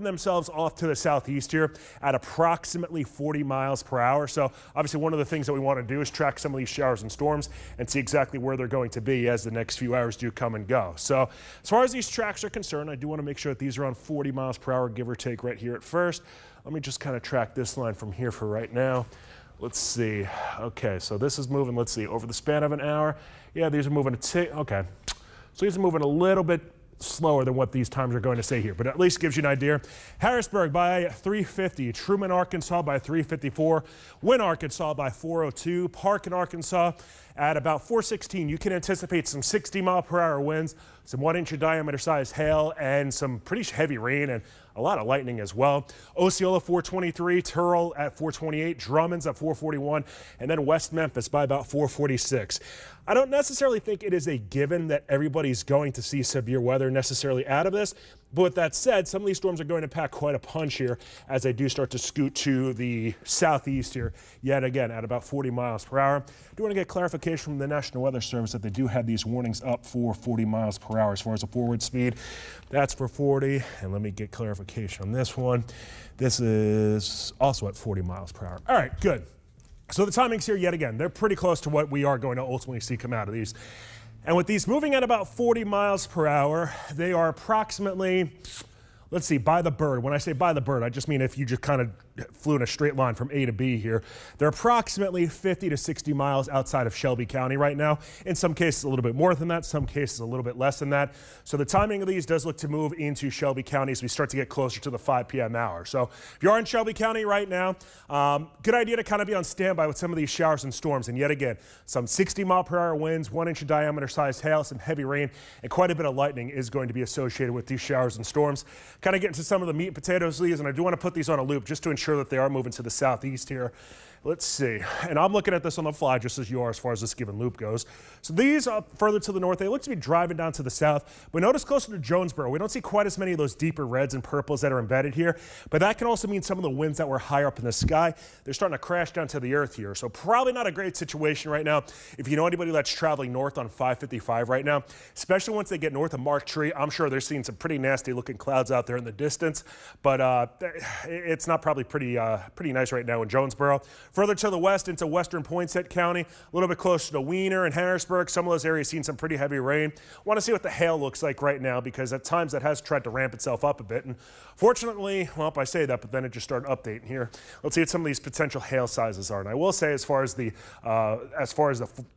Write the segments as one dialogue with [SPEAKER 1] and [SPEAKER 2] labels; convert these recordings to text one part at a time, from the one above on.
[SPEAKER 1] themselves off to the southeast here at approximately 40 miles per hour. So obviously one of the things that we want to do is track some of these showers and storms and see exactly where they're going to be as the next few hours do come and go. So as far as these tracks are concerned, I do want to make sure that these are on 40 miles per hour, give or take, right here at first. Let me just kind of track this line from here for right now. Let's see. Okay, so this is moving, let's see, over the span of an hour. Yeah, these are moving okay. So these are moving a little bit slower than what these times are going to say here, but at least gives you an idea. Harrisburg by 350, Truman, Arkansas by 354, Wynne, Arkansas by 402, Park in Arkansas at about 416. You can anticipate some 60-mile-per-hour winds, some 1-inch diameter size hail, and some pretty heavy rain and a lot of lightning as well. Osceola 423, Turrell at 428, Drummond's at 441, and then West Memphis by about 446. I don't necessarily think it is a given that everybody's going to see severe weather necessarily out of this. But with that said, some of these storms are going to pack quite a punch here as they do start to scoot to the southeast here, yet again at about 40 miles per hour. I do want to get clarification from the National Weather Service that they do have these warnings up for 40 miles per hour as far as the forward speed. That's for 40, and let me get clarification on this one. This is also at 40 miles per hour. All right, good. So the timings here, yet again, they're pretty close to what we are going to ultimately see come out of these. And with these moving at about 40 miles per hour, they are approximately, let's see, by the bird. When I say by the bird, I just mean if you just kind of flew in a straight line from A to B here. They're approximately 50 to 60 miles outside of Shelby County right now. In some cases a little bit more than that, some cases a little bit less than that. So the timing of these does look to move into Shelby County as we start to get closer to the 5 p.m. hour. So if you are in Shelby County right now, good idea to kind of be on standby with some of these showers and storms. And yet again, some 60-mile-per-hour winds, 1-inch diameter size hail, some heavy rain, and quite a bit of lightning is going to be associated with these showers and storms. Kind of get into some of the meat and potatoes of these, and I do want to put these on a loop just to ensure that they are moving to the southeast here. Let's see. And I'm looking at this on the fly just as you are as far as this given loop goes. So these up further to the north, they look to be driving down to the south. But notice closer to Jonesboro, we don't see quite as many of those deeper reds and purples that are embedded here. But that can also mean some of the winds that were higher up in the sky, they're starting to crash down to the earth here. So probably not a great situation right now. If you know anybody that's traveling north on 555 right now, especially once they get north of Mark Tree, I'm sure they're seeing some pretty nasty looking clouds out there in the distance. But it's not probably pretty nice right now in Jonesboro. Further to the west into western Poinsett County, a little bit closer to Wiener and Harrisburg, some of those areas seeing some pretty heavy rain. Want to see what the hail looks like right now because at times that has tried to ramp itself up a bit. And fortunately, well, I say that, but then it just started updating here. Let's see what some of these potential hail sizes are. And I will say, as far as the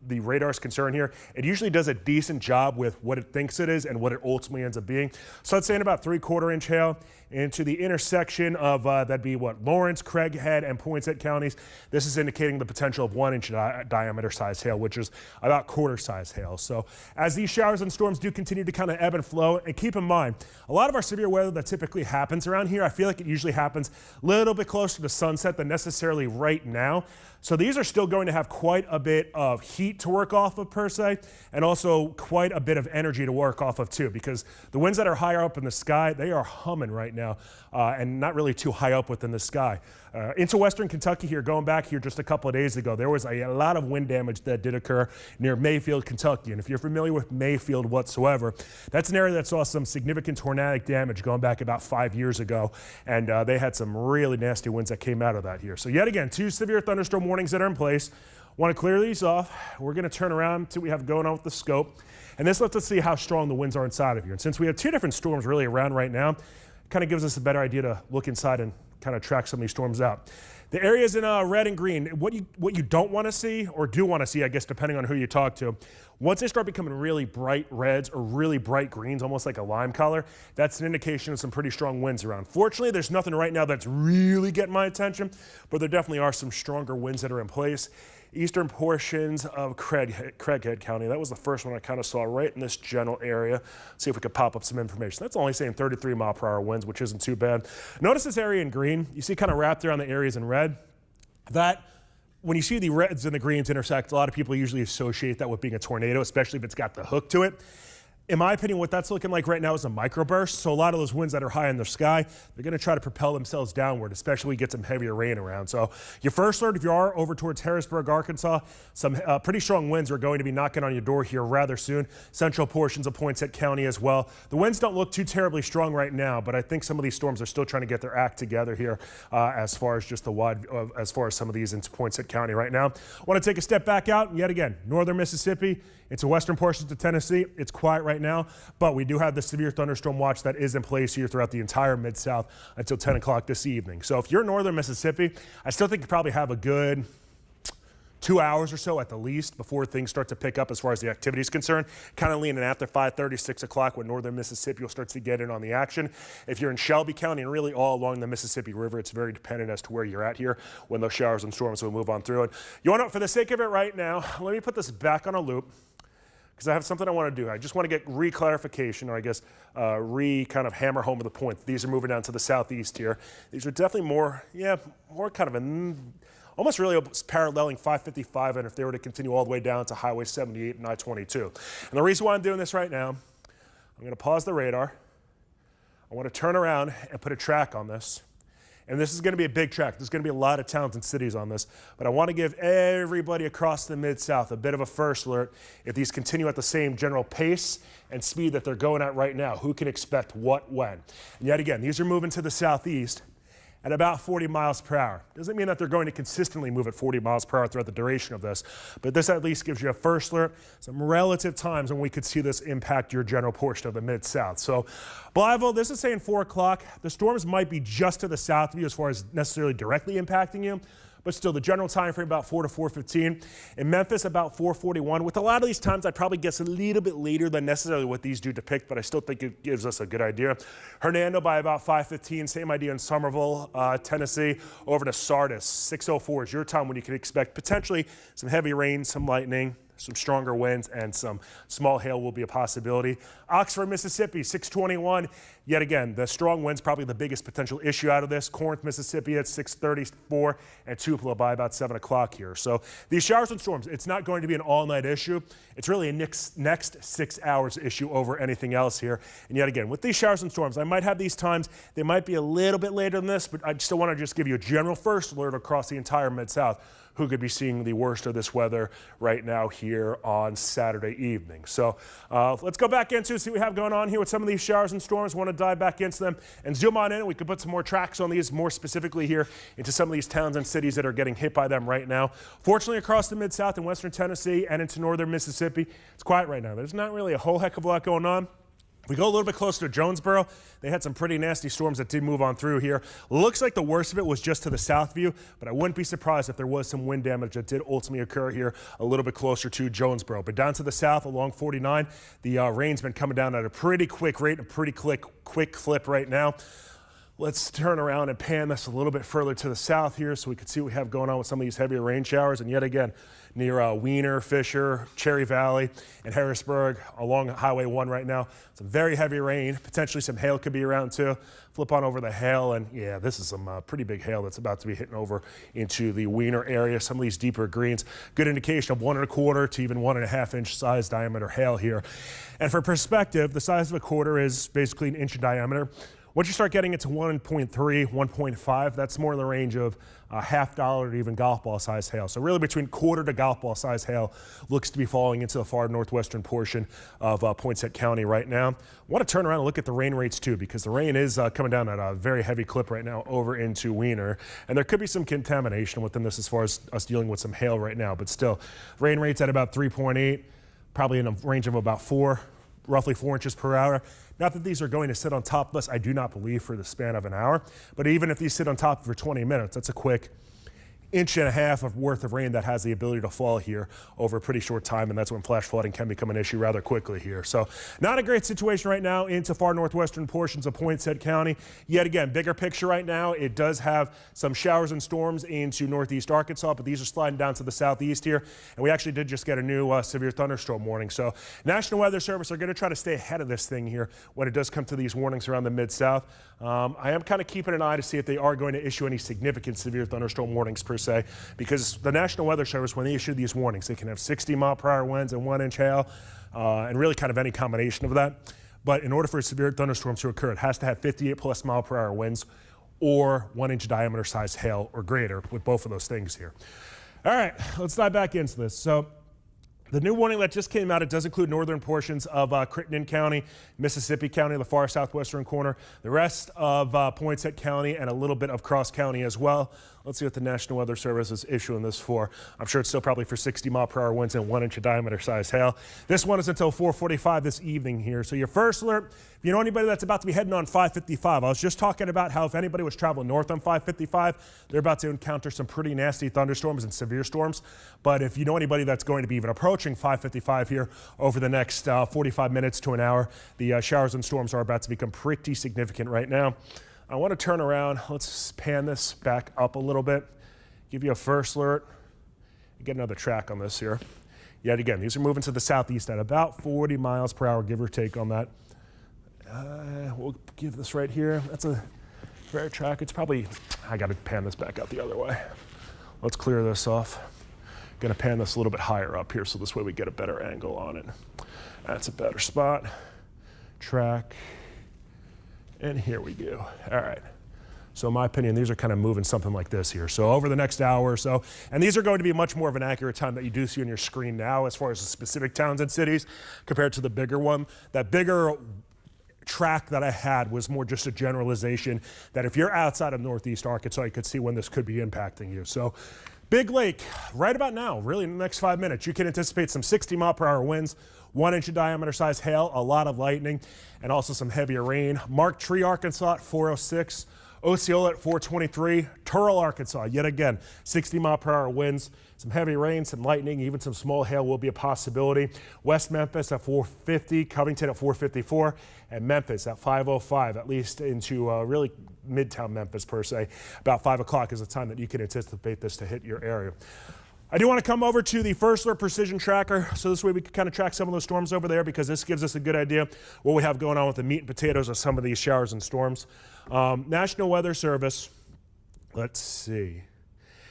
[SPEAKER 1] radar is concerned here, it usually does a decent job with what it thinks it is and what it ultimately ends up being. So I'd say in about 3/4 inch hail into the intersection of that'd be what, Lawrence, Craighead, and Poinsett counties. This is indicating the potential of 1-inch diameter size hail, which is about quarter size hail. So as these showers and storms do continue to kind of ebb and flow, and keep in mind, a lot of our severe weather that typically happens around here, I feel like it usually happens a little bit closer to sunset than necessarily right now. So these are still going to have quite a bit of heat to work off of per se, and also quite a bit of energy to work off of too, because the winds that are higher up in the sky, they are humming right now and not really too high up within the sky. Into western Kentucky here, going back here just a couple of days ago, there was a lot of wind damage that did occur near Mayfield, Kentucky. And if you're familiar with Mayfield whatsoever, that's an area that saw some significant tornadic damage going back about 5 years ago. And they had some really nasty winds that came out of that here. So yet again, 2 severe thunderstorm warnings that are in place. Want to clear these off. We're going to turn around to what we have going on with the scope. And this lets us see how strong the winds are inside of here. And since we have 2 different storms really around right now, it kind of gives us a better idea to look inside and kind of track some of these storms out. The areas in red and green, what you don't want to see, or do want to see, I guess, depending on who you talk to, once they start becoming really bright reds or really bright greens, almost like a lime color, that's an indication of some pretty strong winds around. Fortunately, there's nothing right now that's really getting my attention, but there definitely are some stronger winds that are in place. Eastern portions of Craighead County. That was the first one I kind of saw right in this general area. See if we could pop up some information. That's only saying 33-mile-per-hour winds, which isn't too bad. Notice this area in green. You see kind of wrapped around the areas in red. That, when you see the reds and the greens intersect, a lot of people usually associate that with being a tornado, especially if it's got the hook to it. In my opinion, what that's looking like right now is a microburst. So a lot of those winds that are high in the sky, they're going to try to propel themselves downward, especially get some heavier rain around. So your first alert, if you are over towards Harrisburg, Arkansas, some pretty strong winds are going to be knocking on your door here rather soon. Central portions of Poinsett County as well. The winds don't look too terribly strong right now, but I think some of these storms are still trying to get their act together here as far as just the wide, as far as some of these into Poinsett County right now. I want to take a step back out, and yet again, northern Mississippi. It's western portions of Tennessee. It's quiet right now, but we do have the severe thunderstorm watch that is in place here throughout the entire Mid-South until 10 o'clock this evening. So if you're northern Mississippi, I still think you probably have a good 2 hours or so at the least before things start to pick up as far as the activity is concerned. Kind of leaning after 5:30, 6 o'clock when northern Mississippi will start to get in on the action. If you're in Shelby County and really all along the Mississippi River, it's very dependent as to where you're at here when those showers and storms will move on through it. You want to, for the sake of it right now, let me put this back on a loop, because I have something I want to do. I just want to get re-clarification, or I guess kind of hammer home the point. These are moving down to the southeast here. These are definitely more kind of almost really paralleling 555, and if they were to continue all the way down to Highway 78 and I-22. And the reason why I'm doing this right now, I'm going to pause the radar. I want to turn around and put a track on this. And this is going to be a big track. There's going to be a lot of towns and cities on this. But I want to give everybody across the Mid-South a bit of a first alert. If these continue at the same general pace and speed that they're going at right now, who can expect what when? And yet again, these are moving to the southeast at about 40 miles per hour. Doesn't mean that they're going to consistently move at 40 miles per hour throughout the duration of this, but this at least gives you a first alert, some relative times when we could see this impact your general portion of the Mid-South. So Blytheville, this is saying 4 o'clock. The storms might be just to the south of you as far as necessarily directly impacting you, but still the general time frame about 4 to 4:15. In Memphis, about 4:41. With a lot of these times, I'd probably guess a little bit later than necessarily what these do depict, but I still think it gives us a good idea. Hernando by about 5:15. Same idea in Somerville, Tennessee. Over to Sardis, 6:04 is your time when you can expect potentially some heavy rain, some lightning, some stronger winds, and some small hail will be a possibility. Oxford, Mississippi, 6:21. Yet again, the strong winds probably the biggest potential issue out of this. Corinth, Mississippi at 6:34, and Tupelo by about 7 o'clock here. So these showers and storms, it's not going to be an all-night issue. It's really a next 6 hours issue over anything else here. And yet again, with these showers and storms, I might have these times. They might be a little bit later than this, but I still want to just give you a general first alert across the entire Mid-South who could be seeing the worst of this weather right now here on Saturday evening. So let's go back into see what we have going on here with some of these showers and storms. Want to dive back into them and zoom on in. We could put some more tracks on these, more specifically here into some of these towns and cities that are getting hit by them right now. Fortunately, across the Mid-South and western Tennessee and into northern Mississippi, it's quiet right now. There's not really a whole heck of a lot going on. We go a little bit closer to Jonesboro. They had some pretty nasty storms that did move on through here. Looks like the worst of it was just to the south view, but I wouldn't be surprised if there was some wind damage that did ultimately occur here a little bit closer to Jonesboro. But down to the south along 49, the rain's been coming down at a pretty quick rate, a pretty quick clip right now. Let's turn around and pan this a little bit further to the south here so we can see what we have going on with some of these heavier rain showers. And yet again, near Wiener, Fisher, Cherry Valley, and Harrisburg along Highway 1 right now. Some very heavy rain. Potentially some hail could be around too. Flip on over the hail, and yeah, this is some pretty big hail that's about to be hitting over into the Wiener area. Some of these deeper greens. Good indication of 1 1/4 to even 1.5 inch size diameter hail here. And for perspective, the size of a quarter is basically an inch in diameter. Once you start getting into 1.3, 1.5, that's more in the range of $half to even golf ball size hail. So really between quarter to golf ball size hail looks to be falling into the far northwestern portion of Poinsett County right now. I want to turn around and look at the rain rates too, because the rain is coming down at a very heavy clip right now over into Wiener. And there could be some contamination within this as far as us dealing with some hail right now. But still, rain rates at about 3.8, probably in a range of about 4, roughly 4 inches per hour. Not that these are going to sit on top of us, I do not believe, for the span of an hour. But even if these sit on top for 20 minutes, that's a quick 1.5 inches of worth of rain that has the ability to fall here over a pretty short time, and that's when flash flooding can become an issue rather quickly here. So not a great situation right now into far northwestern portions of Poinsett County. Yet again, bigger picture right now, it does have some showers and storms into northeast Arkansas, but these are sliding down to the southeast here, and we actually did just get a new severe thunderstorm warning. So National Weather Service are going to try to stay ahead of this thing here when it does come to these warnings around the Mid-South. I am kind of keeping an eye to see if they are going to issue any significant severe thunderstorm warnings per per se, because the National Weather Service, when they issue these warnings, they can have 60-mile-per-hour winds and 1-inch hail, and really kind of any combination of that. But in order for severe thunderstorms to occur, it has to have 58+ mile-per-hour winds or 1-inch diameter size hail or greater, with both of those things here. All right, let's dive back into this. So the new warning that just came out, it does include northern portions of Crittenden County, Mississippi County, the far southwestern corner, the rest of Poinsett County, and a little bit of Cross County as well. Let's see what the National Weather Service is issuing this for. I'm sure it's still probably for 60-mile-per-hour winds and 1-inch diameter size hail. This one is until 4:45 this evening here. So your first alert, if you know anybody that's about to be heading on 555, I was just talking about how if anybody was traveling north on 555, they're about to encounter some pretty nasty thunderstorms and severe storms. But if you know anybody that's going to be even approaching 555 here over the next 45 minutes to an hour, the showers and storms are about to become pretty significant right now. I want to turn around. Let's pan this back up a little bit, give you a first alert, get another track on this here. Yet again, these are moving to the southeast at about 40 miles per hour, give or take on that. We'll give this right here. That's a fair track. It's probably, I got to pan this back out the other way. Let's clear this off. Going to pan this a little bit higher up here so this way we get a better angle on it. That's a better spot. Track. And here we go. All right. So in my opinion, these are kind of moving something like this here. So over the next hour or so, and these are going to be much more of an accurate time that you do see on your screen now as far as the specific towns and cities compared to the bigger one. That bigger track that I had was more just a generalization that if you're outside of Northeast Arkansas, you could see when this could be impacting you. So Big Lake, right about now, really in the next 5 minutes, you can anticipate some 60-mile-per-hour winds, 1-inch diameter size hail, a lot of lightning, and also some heavier rain. Mark Tree, Arkansas at 406, Osceola at 423, Turl, Arkansas, yet again, 60-mile-per-hour winds, some heavy rain, some lightning, even some small hail will be a possibility. West Memphis at 450, Covington at 454, and Memphis at 505, at least into really midtown Memphis per se. About 5 o'clock is the time that you can anticipate this to hit your area. I do want to come over to the First Alert Precision Tracker, so this way we can kind of track some of those storms over there, because this gives us a good idea what we have going on with the meat and potatoes of some of these showers and storms. National Weather Service, let's see.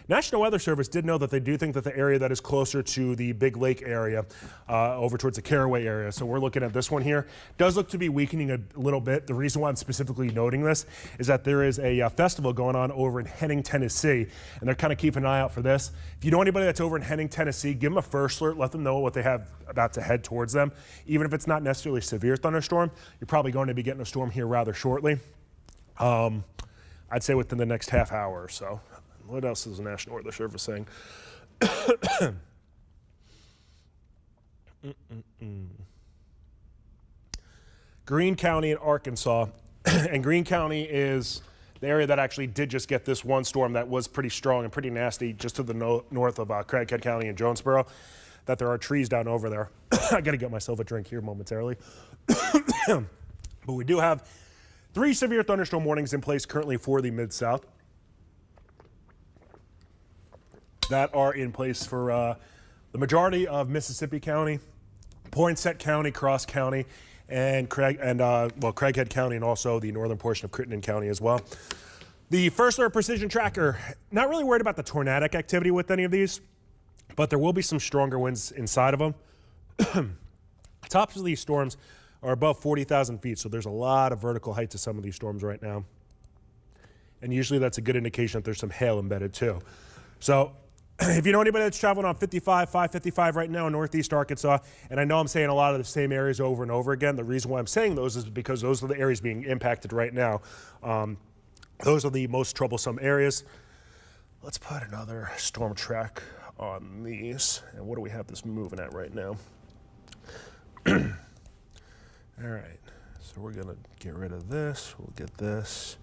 [SPEAKER 1] National Weather Service did know that they do think that the area that is closer to the Big Lake area, over towards the Caraway area, so we're looking at this one here, does look to be weakening a little bit. The reason why I'm specifically noting this is that there is a festival going on over in Henning, Tennessee, and they're kind of keeping an eye out for this. If you know anybody that's over in Henning, Tennessee, give them a first alert, let them know what they have about to head towards them. Even if it's not necessarily a severe thunderstorm, you're probably going to be getting a storm here rather shortly. I'd say within the next half hour or so. What else is the National Weather Service saying? Greene County in Arkansas. And Greene County is the area that actually did just get this one storm that was pretty strong and pretty nasty just to the north of Craighead County and Jonesboro, that there are trees down over there. I got to get myself a drink here momentarily. But we do have 3 severe thunderstorm warnings in place currently for the Mid-South that are in place for the majority of Mississippi County, Poinsett County, Cross County, and Craighead County, and also the northern portion of Crittenden County as well. The First Alert Precision Tracker, not really worried about the tornadic activity with any of these, but there will be some stronger winds inside of them. Tops of these storms are above 40,000 feet, so there's a lot of vertical height to some of these storms right now. And usually that's a good indication that there's some hail embedded too. So if you know anybody that's traveling on 555 right now in Northeast Arkansas, and I know I'm saying a lot of the same areas over and over again, the reason why I'm saying those is because those are the areas being impacted right now. Those are the most troublesome areas. Let's put another storm track on these. And what do we have this moving at right now? All right, so we're gonna get rid of this. We'll get this.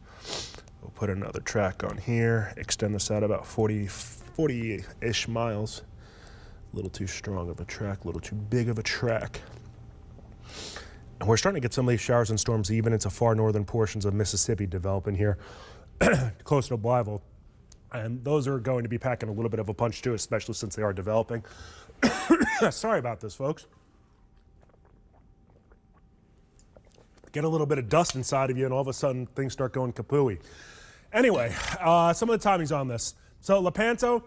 [SPEAKER 1] We'll put another track on here, extend this out about 40-ish miles. A little too strong of a track, a little too big of a track. And we're starting to get some of these showers and storms even into far northern portions of Mississippi developing here, close to Blytheville. And those are going to be packing a little bit of a punch too, especially since they are developing. Sorry about this, folks. Get a little bit of dust inside of you and all of a sudden things start going kapooey. Anyway, some of the timings on this. So Lepanto,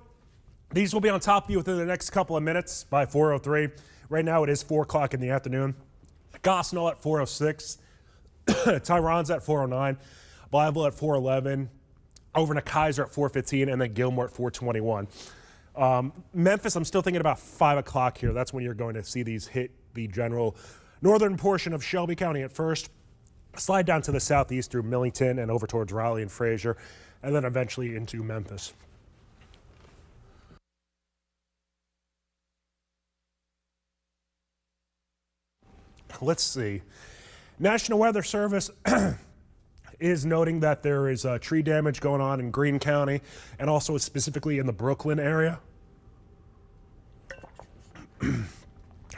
[SPEAKER 1] these will be on top of you within the next couple of minutes by 4:03. Right now it is 4 o'clock in the afternoon. Gosnell at 4:06. Tyron's at 4:09. Blytheville at 4:11. Over to Kaiser at 4:15, and then Gilmore at 4:21. Memphis, I'm still thinking about 5 o'clock here. That's when you're going to see these hit the general northern portion of Shelby County at first. Slide down to the southeast through Millington and over towards Raleigh and Fraser, and then eventually into Memphis. Let's see. National Weather Service is noting that there is tree damage going on in Greene County and also specifically in the Brooklyn area.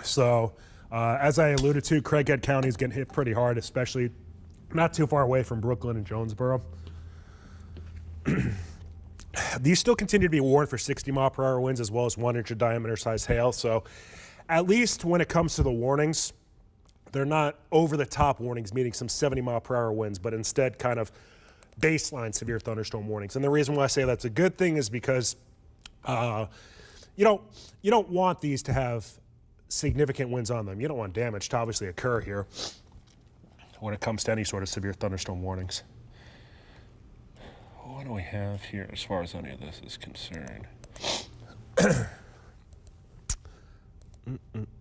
[SPEAKER 1] So, as I alluded to, Craighead County is getting hit pretty hard, especially not too far away from Brooklyn and Jonesboro. These still continue to be warned for 60-mile-per-hour winds as well as 1-inch diameter size hail. So, at least when it comes to the warnings, they're not over-the-top warnings, meaning some 70-mile-per-hour winds, but instead kind of baseline severe thunderstorm warnings. And the reason why I say that's a good thing is because you don't want these to have significant winds on them. You don't want damage to obviously occur here when it comes to any sort of severe thunderstorm warnings. What do we have here as far as any of this is concerned?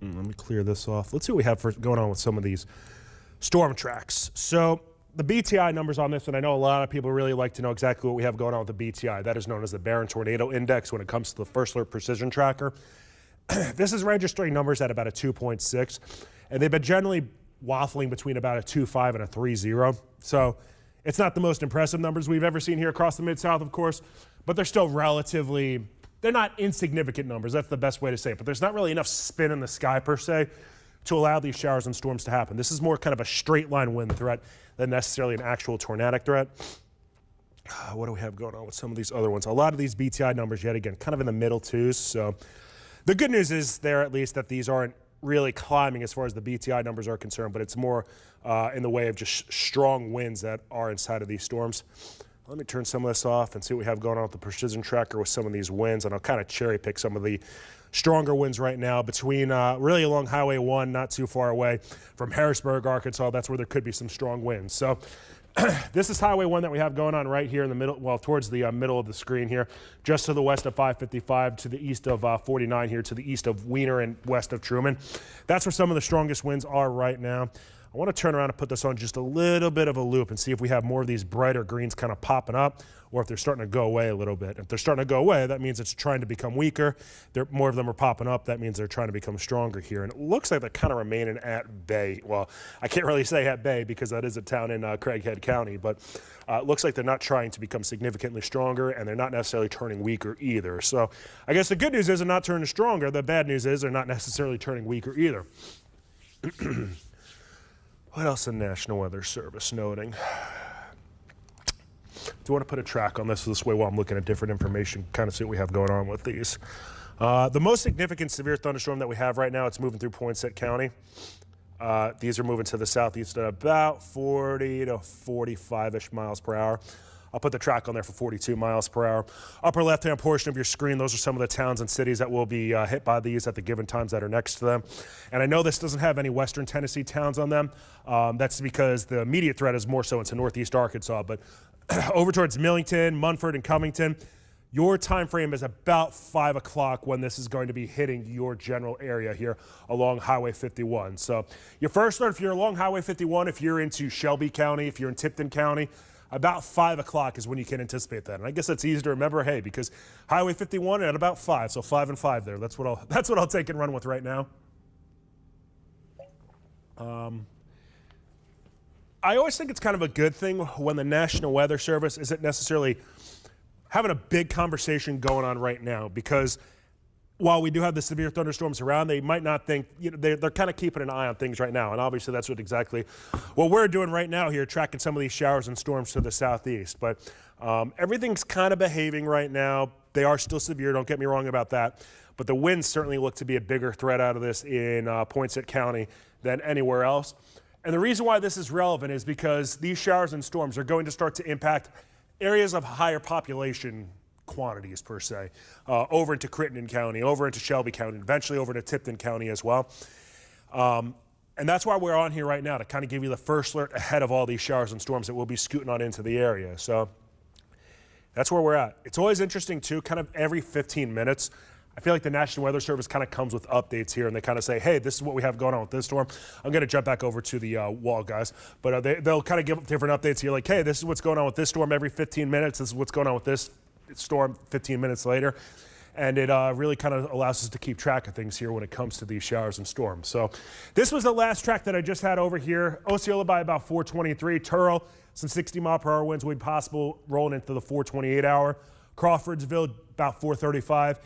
[SPEAKER 1] Let me clear this off. Let's see what we have going on with some of these storm tracks. So the BTI numbers on this, and I know a lot of people really like to know exactly what we have going on with the BTI. That is known as the Barron Tornado Index when it comes to the First Alert Precision Tracker. This is registering numbers at about a 2.6, and they've been generally waffling between about a 2.5 and a 3.0. So it's not the most impressive numbers we've ever seen here across the Mid-South, of course, but they're still relatively, they're not insignificant numbers. That's the best way to say it, but there's not really enough spin in the sky per se to allow these showers and storms to happen. This is more kind of a straight line wind threat than necessarily an actual tornadic threat. What do we have going on with some of these other ones? A lot of these BTI numbers, yet again, kind of in the middle twos. So the good news is there at least that these aren't really climbing as far as the BTI numbers are concerned, but it's more in the way of just strong winds that are inside of these storms. Let me turn some of this off and see what we have going on with the precision tracker with some of these winds, and I'll kind of cherry pick some of the stronger winds right now between really along Highway 1, not too far away from Harrisburg, Arkansas. That's where there could be some strong winds. So this is Highway 1 that we have going on right here in the middle, well, towards the middle of the screen here, just to the west of 555, to the east of 49 here, to the east of Wiener and west of Truman. That's where some of the strongest winds are right now. I want to turn around and put this on just a little bit of a loop and see if we have more of these brighter greens kind of popping up, or if they're starting to go away a little bit. If they're starting to go away, that means it's trying to become weaker. More of them are popping up. That means they're trying to become stronger here. And it looks like they're kind of remaining at bay. Well, I can't really say at bay because that is a town in Craighead County, but it looks like they're not trying to become significantly stronger, and they're not necessarily turning weaker either. So I guess the good news is they're not turning stronger. The bad news is they're not necessarily turning weaker either. What else the National Weather Service noting? Do you want to put a track on this way while I'm looking at different information, kind of see what we have going on with these? The most significant severe thunderstorm that we have right now, it's moving through Poinsett County. These are moving to the southeast at about 40 to 45-ish miles per hour. I'll put the track on there for 42 miles per hour. Upper left-hand portion of your screen, those are some of the towns and cities that will be hit by these at the given times that are next to them. And I know this doesn't have any western Tennessee towns on them. That's because the immediate threat is more so into northeast Arkansas. But over towards Millington, Munford, and Covington, your time frame is about 5 o'clock when this is going to be hitting your general area here along Highway 51. So your first alert, if you're along Highway 51, if you're into Shelby County, if you're in Tipton County, about 5 o'clock is when you can anticipate that. And I guess that's easy to remember, hey, because Highway 51 at about 5, so 5 and 5 there. That's what I'll take and run with right now. I always think it's kind of a good thing when the National Weather Service isn't necessarily having a big conversation going on right now, because while we do have the severe thunderstorms around, they might not think, they're kind of keeping an eye on things right now. And obviously that's exactly what we're doing right now here, tracking some of these showers and storms to the southeast. But everything's kind of behaving right now. They are still severe, don't get me wrong about that. But the winds certainly look to be a bigger threat out of this in Poinsett County than anywhere else. And the reason why this is relevant is because these showers and storms are going to start to impact areas of higher population quantities per se, over into Crittenden County, over into Shelby County, eventually over to Tipton County as well. And that's why we're on here right now, to kind of give you the first alert ahead of all these showers and storms that will be scooting on into the area. So that's where we're at. It's always interesting too, kind of every 15 minutes, I feel like the National Weather Service kind of comes with updates here, and they kind of say, hey, this is what we have going on with this storm. I'm going to jump back over to the wall, guys. But they'll kind of give different updates here, like, hey, this is what's going on with this storm every 15 minutes. This is what's going on with this storm 15 minutes later. And it really kind of allows us to keep track of things here when it comes to these showers and storms. So this was the last track that I just had over here. Osceola by about 423. Turl, some 60-mile-per-hour winds will be possible rolling into the 428 hour. Crawfordsville, about 435.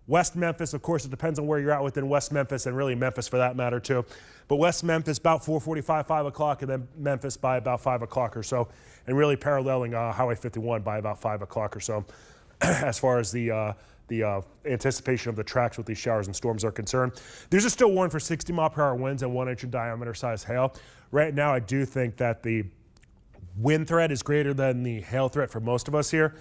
[SPEAKER 1] West Memphis, of course, it depends on where you're at within West Memphis, and really Memphis for that matter too. But West Memphis about 4:45, 5 o'clock, and then Memphis by about 5 o'clock or so, and really paralleling Highway 51 by about 5 o'clock or so, as far as the anticipation of the tracks with these showers and storms are concerned. These are still warned for 60-mile-per-hour winds and 1-inch in diameter size hail. Right now, I do think that the wind threat is greater than the hail threat for most of us here.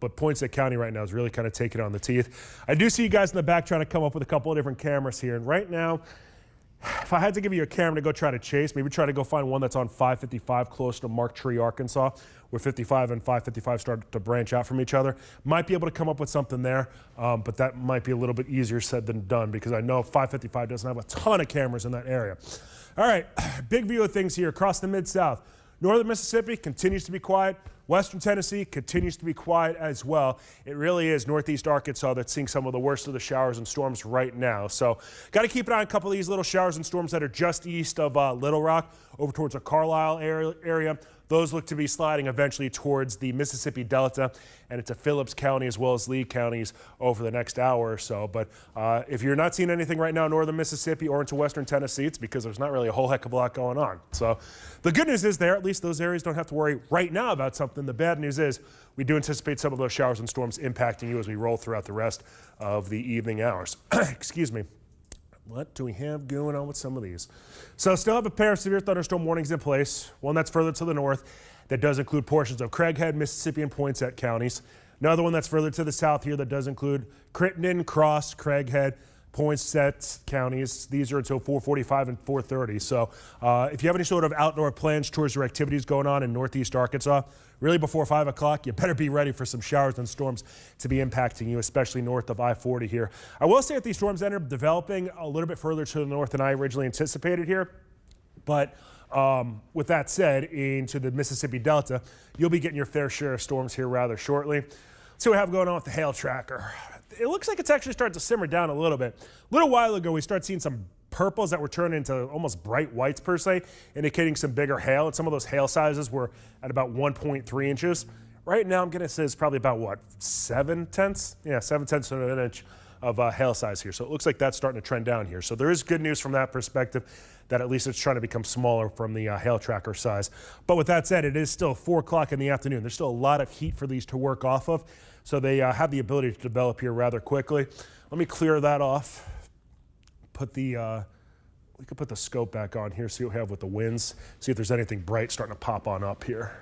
[SPEAKER 1] But Poinsett County right now is really kind of taking on the teeth. I do see you guys in the back trying to come up with a couple of different cameras here. And right now, if I had to give you a camera to go try to chase, maybe try to go find one that's on 555 close to Mark Tree, Arkansas, where 55 and 555 start to branch out from each other. Might be able to come up with something there, but that might be a little bit easier said than done, because I know 555 doesn't have a ton of cameras in that area. All right, big view of things here across the Mid-South. Northern Mississippi continues to be quiet. Western Tennessee continues to be quiet as well. It really is Northeast Arkansas that's seeing some of the worst of the showers and storms right now. So got to keep an eye on a couple of these little showers and storms that are just east of Little Rock over towards the Carlisle area. Those look to be sliding eventually towards the Mississippi Delta and into Phillips County as well as Lee counties over the next hour or so. But if you're not seeing anything right now in northern Mississippi or into western Tennessee, it's because there's not really a whole heck of a lot going on. So the good news is there, at least those areas don't have to worry right now about something. The bad news is we do anticipate some of those showers and storms impacting you as we roll throughout the rest of the evening hours. Excuse me. What do we have going on with some of these? So still have a pair of severe thunderstorm warnings in place. One that's further to the north that does include portions of Craighead, Mississippi, and Poinsett counties. Another one that's further to the south here that does include Crittenden, Cross, Craighead, Poinsett counties. These are until 4:45 and 4:30. So if you have any sort of outdoor plans, tours, or activities going on in northeast Arkansas, really before 5 o'clock, you better be ready for some showers and storms to be impacting you, especially north of I-40 here. I will say that these storms ended up developing a little bit further to the north than I originally anticipated here. But with that said, into the Mississippi Delta, you'll be getting your fair share of storms here rather shortly. Let's see what we have going on with the hail tracker. It looks like it's actually starting to simmer down a little bit. A little while ago, we started seeing some purples that were turning into almost bright whites per se, indicating some bigger hail. And some of those hail sizes were at about 1.3 inches. Right now, I'm going to say it's probably about, what, 7/10? Yeah, 7/10 of an inch of hail size here. So it looks like that's starting to trend down here. So there is good news from that perspective, that at least it's trying to become smaller from the hail tracker size. But with that said, it is still 4 o'clock in the afternoon. There's still a lot of heat for these to work off of. So they have the ability to develop here rather quickly. Let me clear that off. Put the, we could put the scope back on here, see what we have with the winds, see if there's anything bright starting to pop on up here.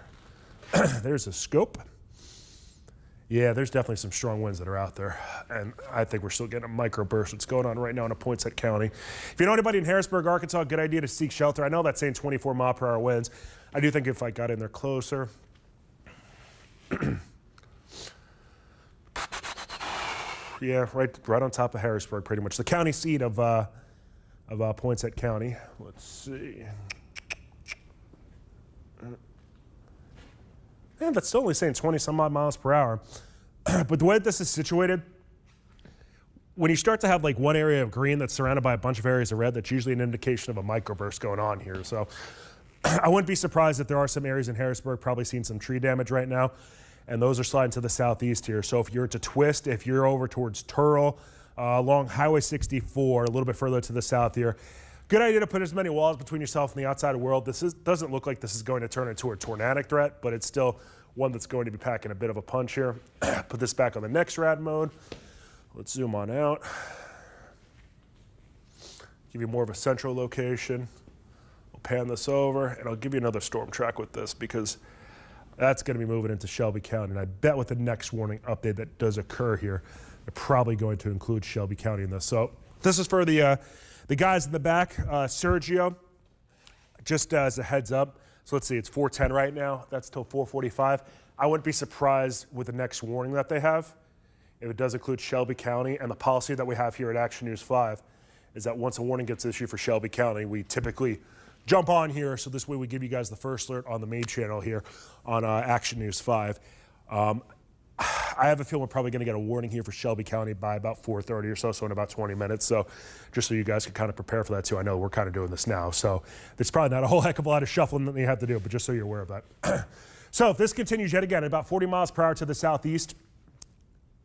[SPEAKER 1] There's a scope. Yeah, there's definitely some strong winds that are out there, and I think we're still getting a microburst. What's going on right now in Poinsett County. If you know anybody in Harrisburg, Arkansas, good idea to seek shelter. I know that's saying 24-mile-per-hour winds. I do think if I got in there closer. Yeah, right on top of Harrisburg, pretty much. The county seat of Poinsett County. Let's see. Man, that's still only saying 20-some-odd miles per hour. But the way that this is situated, when you start to have like one area of green that's surrounded by a bunch of areas of red, that's usually an indication of a microburst going on here. So I wouldn't be surprised if there are some areas in Harrisburg probably seeing some tree damage right now. And those are sliding to the southeast here. So if you're to twist, if you're over towards Turl, along Highway 64, a little bit further to the south here, good idea to put as many walls between yourself and the outside world. Doesn't look like this is going to turn into a tornadic threat, but it's still one that's going to be packing a bit of a punch here. Put this back on the next rad mode. Let's zoom on out. Give you more of a central location. We'll pan this over, and I'll give you another storm track with this because That's going to be moving into Shelby County. And I bet with the next warning update that does occur here, they're probably going to include Shelby County in this. So this is for the guys in the back. Sergio, just as a heads up, so let's see, it's 4:10 right now. That's till 4:45. I wouldn't be surprised with the next warning that they have if it does include Shelby County. And the policy that we have here at Action News 5 is that once a warning gets issued for Shelby County, we typically jump on here. So this way we give you guys the first alert on the main channel here on Action News 5. I have a feeling we're probably going to get a warning here for Shelby County by about 4:30 or so in about 20 minutes. So just so you guys can kind of prepare for that too. I know we're kind of doing this now, so there's probably not a whole heck of a lot of shuffling that you have to do, but just so you're aware of that. So if this continues yet again at about 40 miles per hour to the southeast,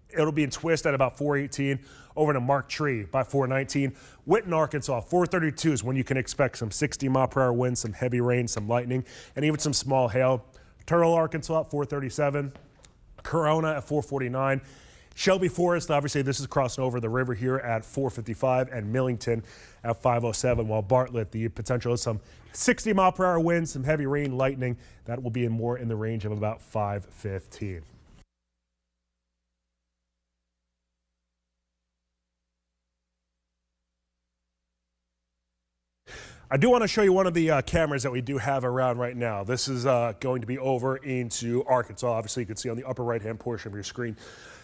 [SPEAKER 1] it'll be in Twist at about 4:18, over to Mark Tree by 4:19. Winton, Arkansas, 4:32 is when you can expect some 60-mile-per-hour winds, some heavy rain, some lightning, and even some small hail. Turtle, Arkansas at 4:37. Corona at 4:49. Shelby Forest, obviously this is crossing over the river here at 4:55, and Millington at 5:07, while Bartlett, the potential is some 60-mile-per-hour winds, some heavy rain, lightning. That will be more in the range of about 5:15. I do want to show you one of the cameras that we do have around right now. This is going to be over into Arkansas. Obviously, you can see on the upper right-hand portion of your screen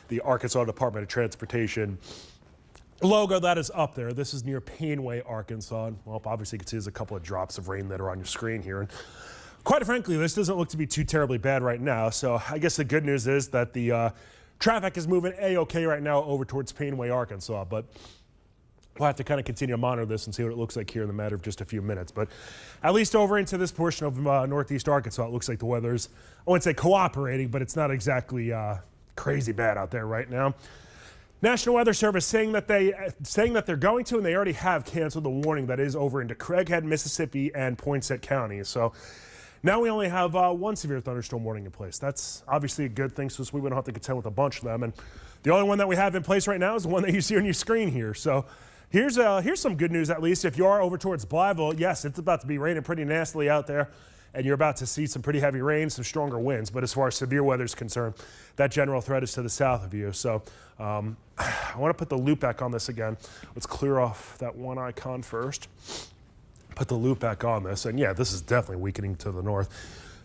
[SPEAKER 1] the Arkansas Department of Transportation logo that is up there. This is near Painway, Arkansas. And, well, obviously, you can see there's a couple of drops of rain that are on your screen here. And quite frankly, this doesn't look to be too terribly bad right now. So I guess the good news is that the traffic is moving A-OK right now over towards Painway, Arkansas. But we'll have to kind of continue to monitor this and see what it looks like here in the matter of just a few minutes. But at least over into this portion of northeast Arkansas, it looks like the weather's, I wouldn't say cooperating, but it's not exactly crazy bad out there right now. National Weather Service saying that they're going to, and they already have canceled the warning that is over into Craighead, Mississippi, and Poinsett counties. So now we only have one severe thunderstorm warning in place. That's obviously a good thing, since we wouldn't have to contend with a bunch of them. And the only one that we have in place right now is the one that you see on your screen here. So here's some good news, at least. If you are over towards Blytheville, yes, it's about to be raining pretty nastily out there, and you're about to see some pretty heavy rain, some stronger winds. But as far as severe weather is concerned, that general threat is to the south of you. So I want to put the loop back on this again. Let's clear off that one icon first. Put the loop back on this. And yeah, this is definitely weakening to the north.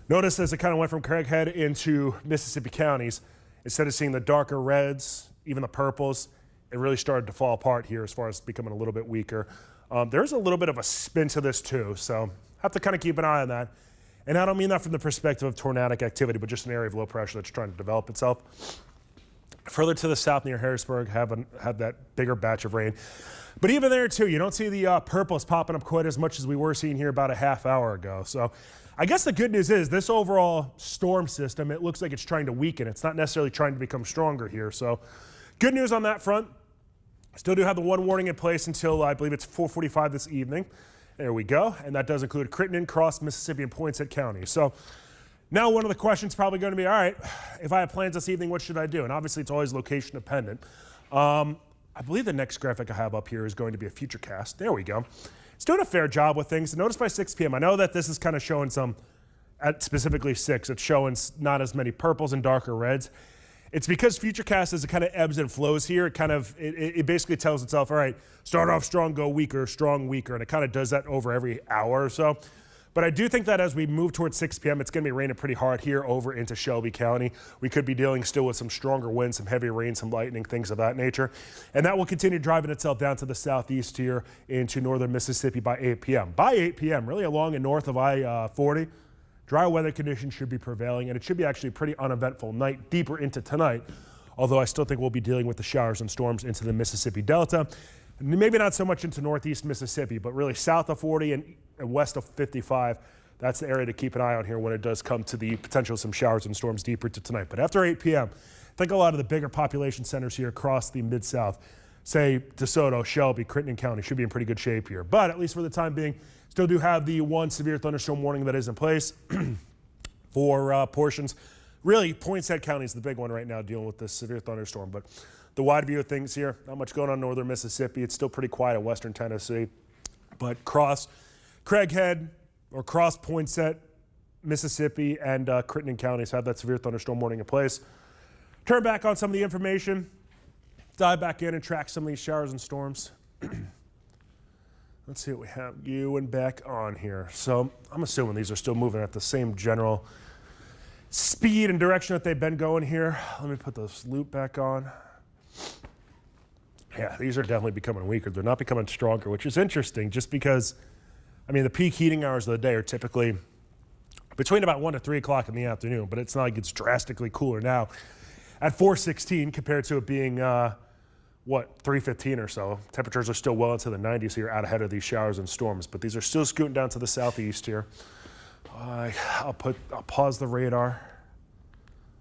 [SPEAKER 1] Notice as it kind of went from Craighead into Mississippi counties, instead of seeing the darker reds, even the purples, it really started to fall apart here as far as becoming a little bit weaker. There's a little bit of a spin to this too, so have to kind of keep an eye on that. And I don't mean that from the perspective of tornadic activity, but just an area of low pressure that's trying to develop itself. Further to the south near Harrisburg, have that bigger batch of rain. But even there too, you don't see the purples popping up quite as much as we were seeing here about a half hour ago. So I guess the good news is this overall storm system, it looks like it's trying to weaken. It's not necessarily trying to become stronger here. So good news on that front. Still do have the one warning in place until I believe it's 4:45 this evening. There we go. And that does include Crittenden, Cross, Mississippi, and Poinsett County. So now one of the questions probably going to be, all right, if I have plans this evening, what should I do? And obviously it's always location dependent. I believe the next graphic I have up here is going to be a future cast. There we go. It's doing a fair job with things. Notice by 6 p.m. I know that this is kind of showing some, at specifically 6, it's showing not as many purples and darker reds. It's because Futurecast, as it kind of ebbs and flows here, it basically tells itself, all right, start off strong, go weaker, strong, weaker, and it kind of does that over every hour or so. But I do think that as we move towards 6 p.m., it's going to be raining pretty hard here over into Shelby County. We could be dealing still with some stronger winds, some heavy rain, some lightning, things of that nature. And that will continue driving itself down to the southeast here into northern Mississippi by 8 p.m. By 8 p.m., really along and north of I-40, dry weather conditions should be prevailing, and it should be actually a pretty uneventful night deeper into tonight, although I still think we'll be dealing with the showers and storms into the Mississippi Delta. Maybe not so much into northeast Mississippi, but really south of 40 and west of 55. That's the area to keep an eye on here when it does come to the potential of some showers and storms deeper into tonight. But after 8 p.m., I think a lot of the bigger population centers here across the Mid-South, say DeSoto, Shelby, Crittenden County, should be in pretty good shape here. But at least for the time being, still do have the one severe thunderstorm warning that is in place for portions. Really, Poinsett County is the big one right now dealing with this severe thunderstorm. But the wide view of things here, not much going on in northern Mississippi. It's still pretty quiet in western Tennessee. But cross Craighead or cross Poinsett, Mississippi and Crittenden counties have that severe thunderstorm warning in place. Turn back on some of the information, dive back in and track some of these showers and storms. Let's see what we have you and back on here. So I'm assuming these are still moving at the same general speed and direction that they've been going here. Let me put this loop back on. Yeah, these are definitely becoming weaker. They're not becoming stronger, which is interesting just because, I mean, the peak heating hours of the day are typically between about 1 to 3 o'clock in the afternoon, but it's not like it's drastically cooler now at 4:16 compared to it being, 3:15 or so. Temperatures are still well into the 90s here out ahead of these showers and storms, but these are still scooting down to the southeast here. I'll pause the radar.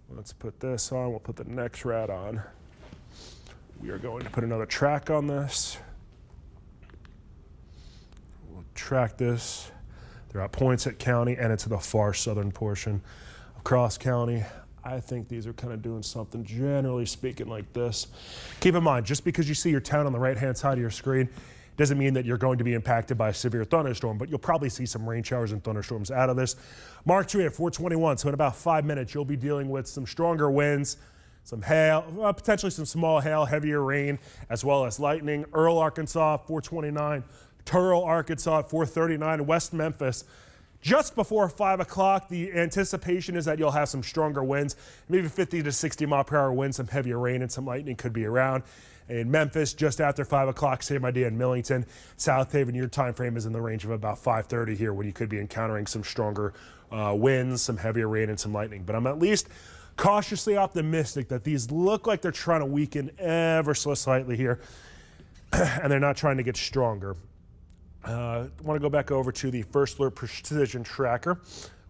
[SPEAKER 1] Let's put this on. We'll put the next rad on. We are going to put another track on this. We'll track this throughout Poinsett County and into the far southern portion of Cross County. I think these are kind of doing something, generally speaking, like this. Keep in mind, just because you see your town on the right-hand side of your screen doesn't mean that you're going to be impacted by a severe thunderstorm, but you'll probably see some rain showers and thunderstorms out of this. Mark tree at 421, so in about 5 minutes, you'll be dealing with some stronger winds, some hail, potentially some small hail, heavier rain, as well as lightning. Earl, Arkansas, 429. Turl, Arkansas, at 439. West Memphis, just before 5 o'clock. The anticipation is that you'll have some stronger winds, maybe 50 to 60 mile per hour winds, some heavier rain, and some lightning could be around. In Memphis, just after 5 o'clock, same idea in Millington. South Haven, your time frame is in the range of about 5:30 here, when you could be encountering some stronger winds, some heavier rain, and some lightning. But I'm at least cautiously optimistic that these look like they're trying to weaken ever so slightly here, and they're not trying to get stronger. I want to go back over to the First Alert Precision Tracker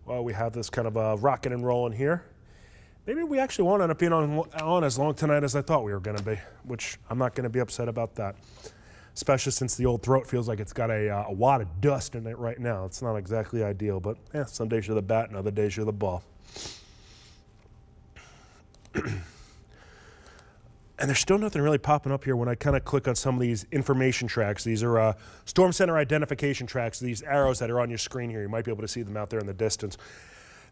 [SPEAKER 1] while we have this kind of rocking and rolling here. Maybe we actually won't end up being on as long tonight as I thought we were going to be, which I'm not going to be upset about that, especially since the old throat feels like it's got a wad of dust in it right now. It's not exactly ideal, but yeah, some days you're the bat and other days you're the ball. And there's still nothing really popping up here when I kind of click on some of these information tracks. These are storm center identification tracks, these arrows that are on your screen here. You might be able to see them out there in the distance,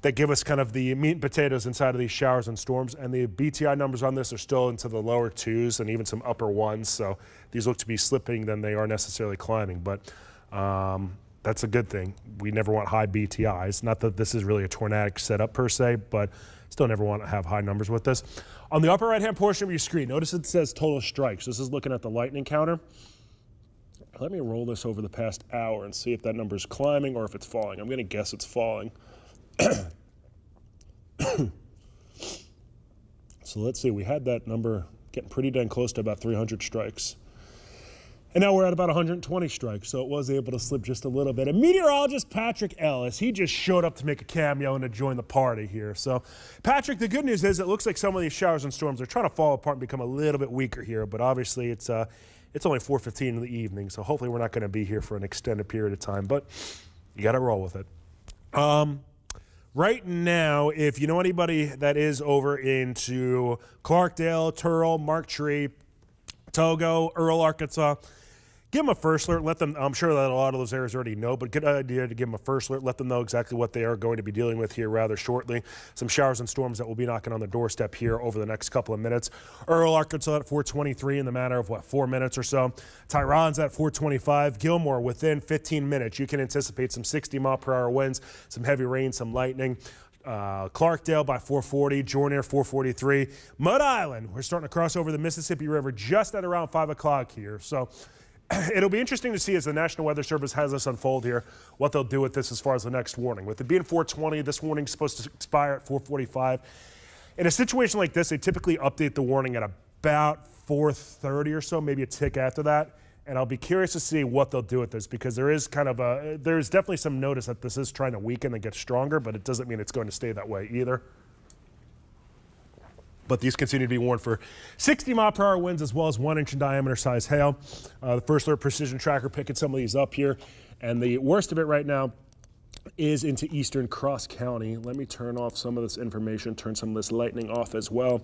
[SPEAKER 1] that give us kind of the meat and potatoes inside of these showers and storms. And the BTI numbers on this are still into the lower 2s and even some upper 1s. So these look to be slipping than they are necessarily climbing. But that's a good thing. We never want high BTIs. Not that this is really a tornadic setup per se, but still never want to have high numbers with this. On the upper right-hand portion of your screen, notice it says total strikes. This is looking at the lightning counter. Let me roll this over the past hour and see if that number is climbing or if it's falling. I'm going to guess it's falling. So let's see, we had that number getting pretty dang close to about 300 strikes. And now we're at about 120 strikes, so it was able to slip just a little bit. And meteorologist Patrick Ellis, he just showed up to make a cameo and to join the party here. So, Patrick, the good news is it looks like some of these showers and storms are trying to fall apart and become a little bit weaker here, but obviously it's only 4:15 in the evening, so hopefully we're not going to be here for an extended period of time, but you got to roll with it. Right now, if you know anybody that is over into Clarkdale, Turl, Mark Tree, Togo, Earl, Arkansas, give them a first alert. Let them, I'm sure that a lot of those areas already know, but good idea to give them a first alert. Let them know exactly what they are going to be dealing with here rather shortly. Some showers and storms that will be knocking on the doorstep here over the next couple of minutes. Earl, Arkansas at 4:23 in the matter of, 4 minutes or so. Tyron's at 4:25. Gilmore within 15 minutes. You can anticipate some 60 mile per hour winds, some heavy rain, some lightning. Clarkdale by 4:40, Jordan 4:43. Mud Island, we're starting to cross over the Mississippi River just at around 5 o'clock here. So it'll be interesting to see as the National Weather Service has this unfold here, what they'll do with this as far as the next warning. With it being 4:20, this warning's supposed to expire at 4:45. In a situation like this, they typically update the warning at about 4:30 or so, maybe a tick after that. And I'll be curious to see what they'll do with this, because there is there's definitely some notice that this is trying to weaken and get stronger, but it doesn't mean it's going to stay that way either. But these continue to be warned for 60 mile per hour winds as well as 1 inch in diameter size hail. The First Alert Precision Tracker picking some of these up here. And the worst of it right now is into eastern Cross County. Let me turn off some of this information, turn some of this lightning off as well.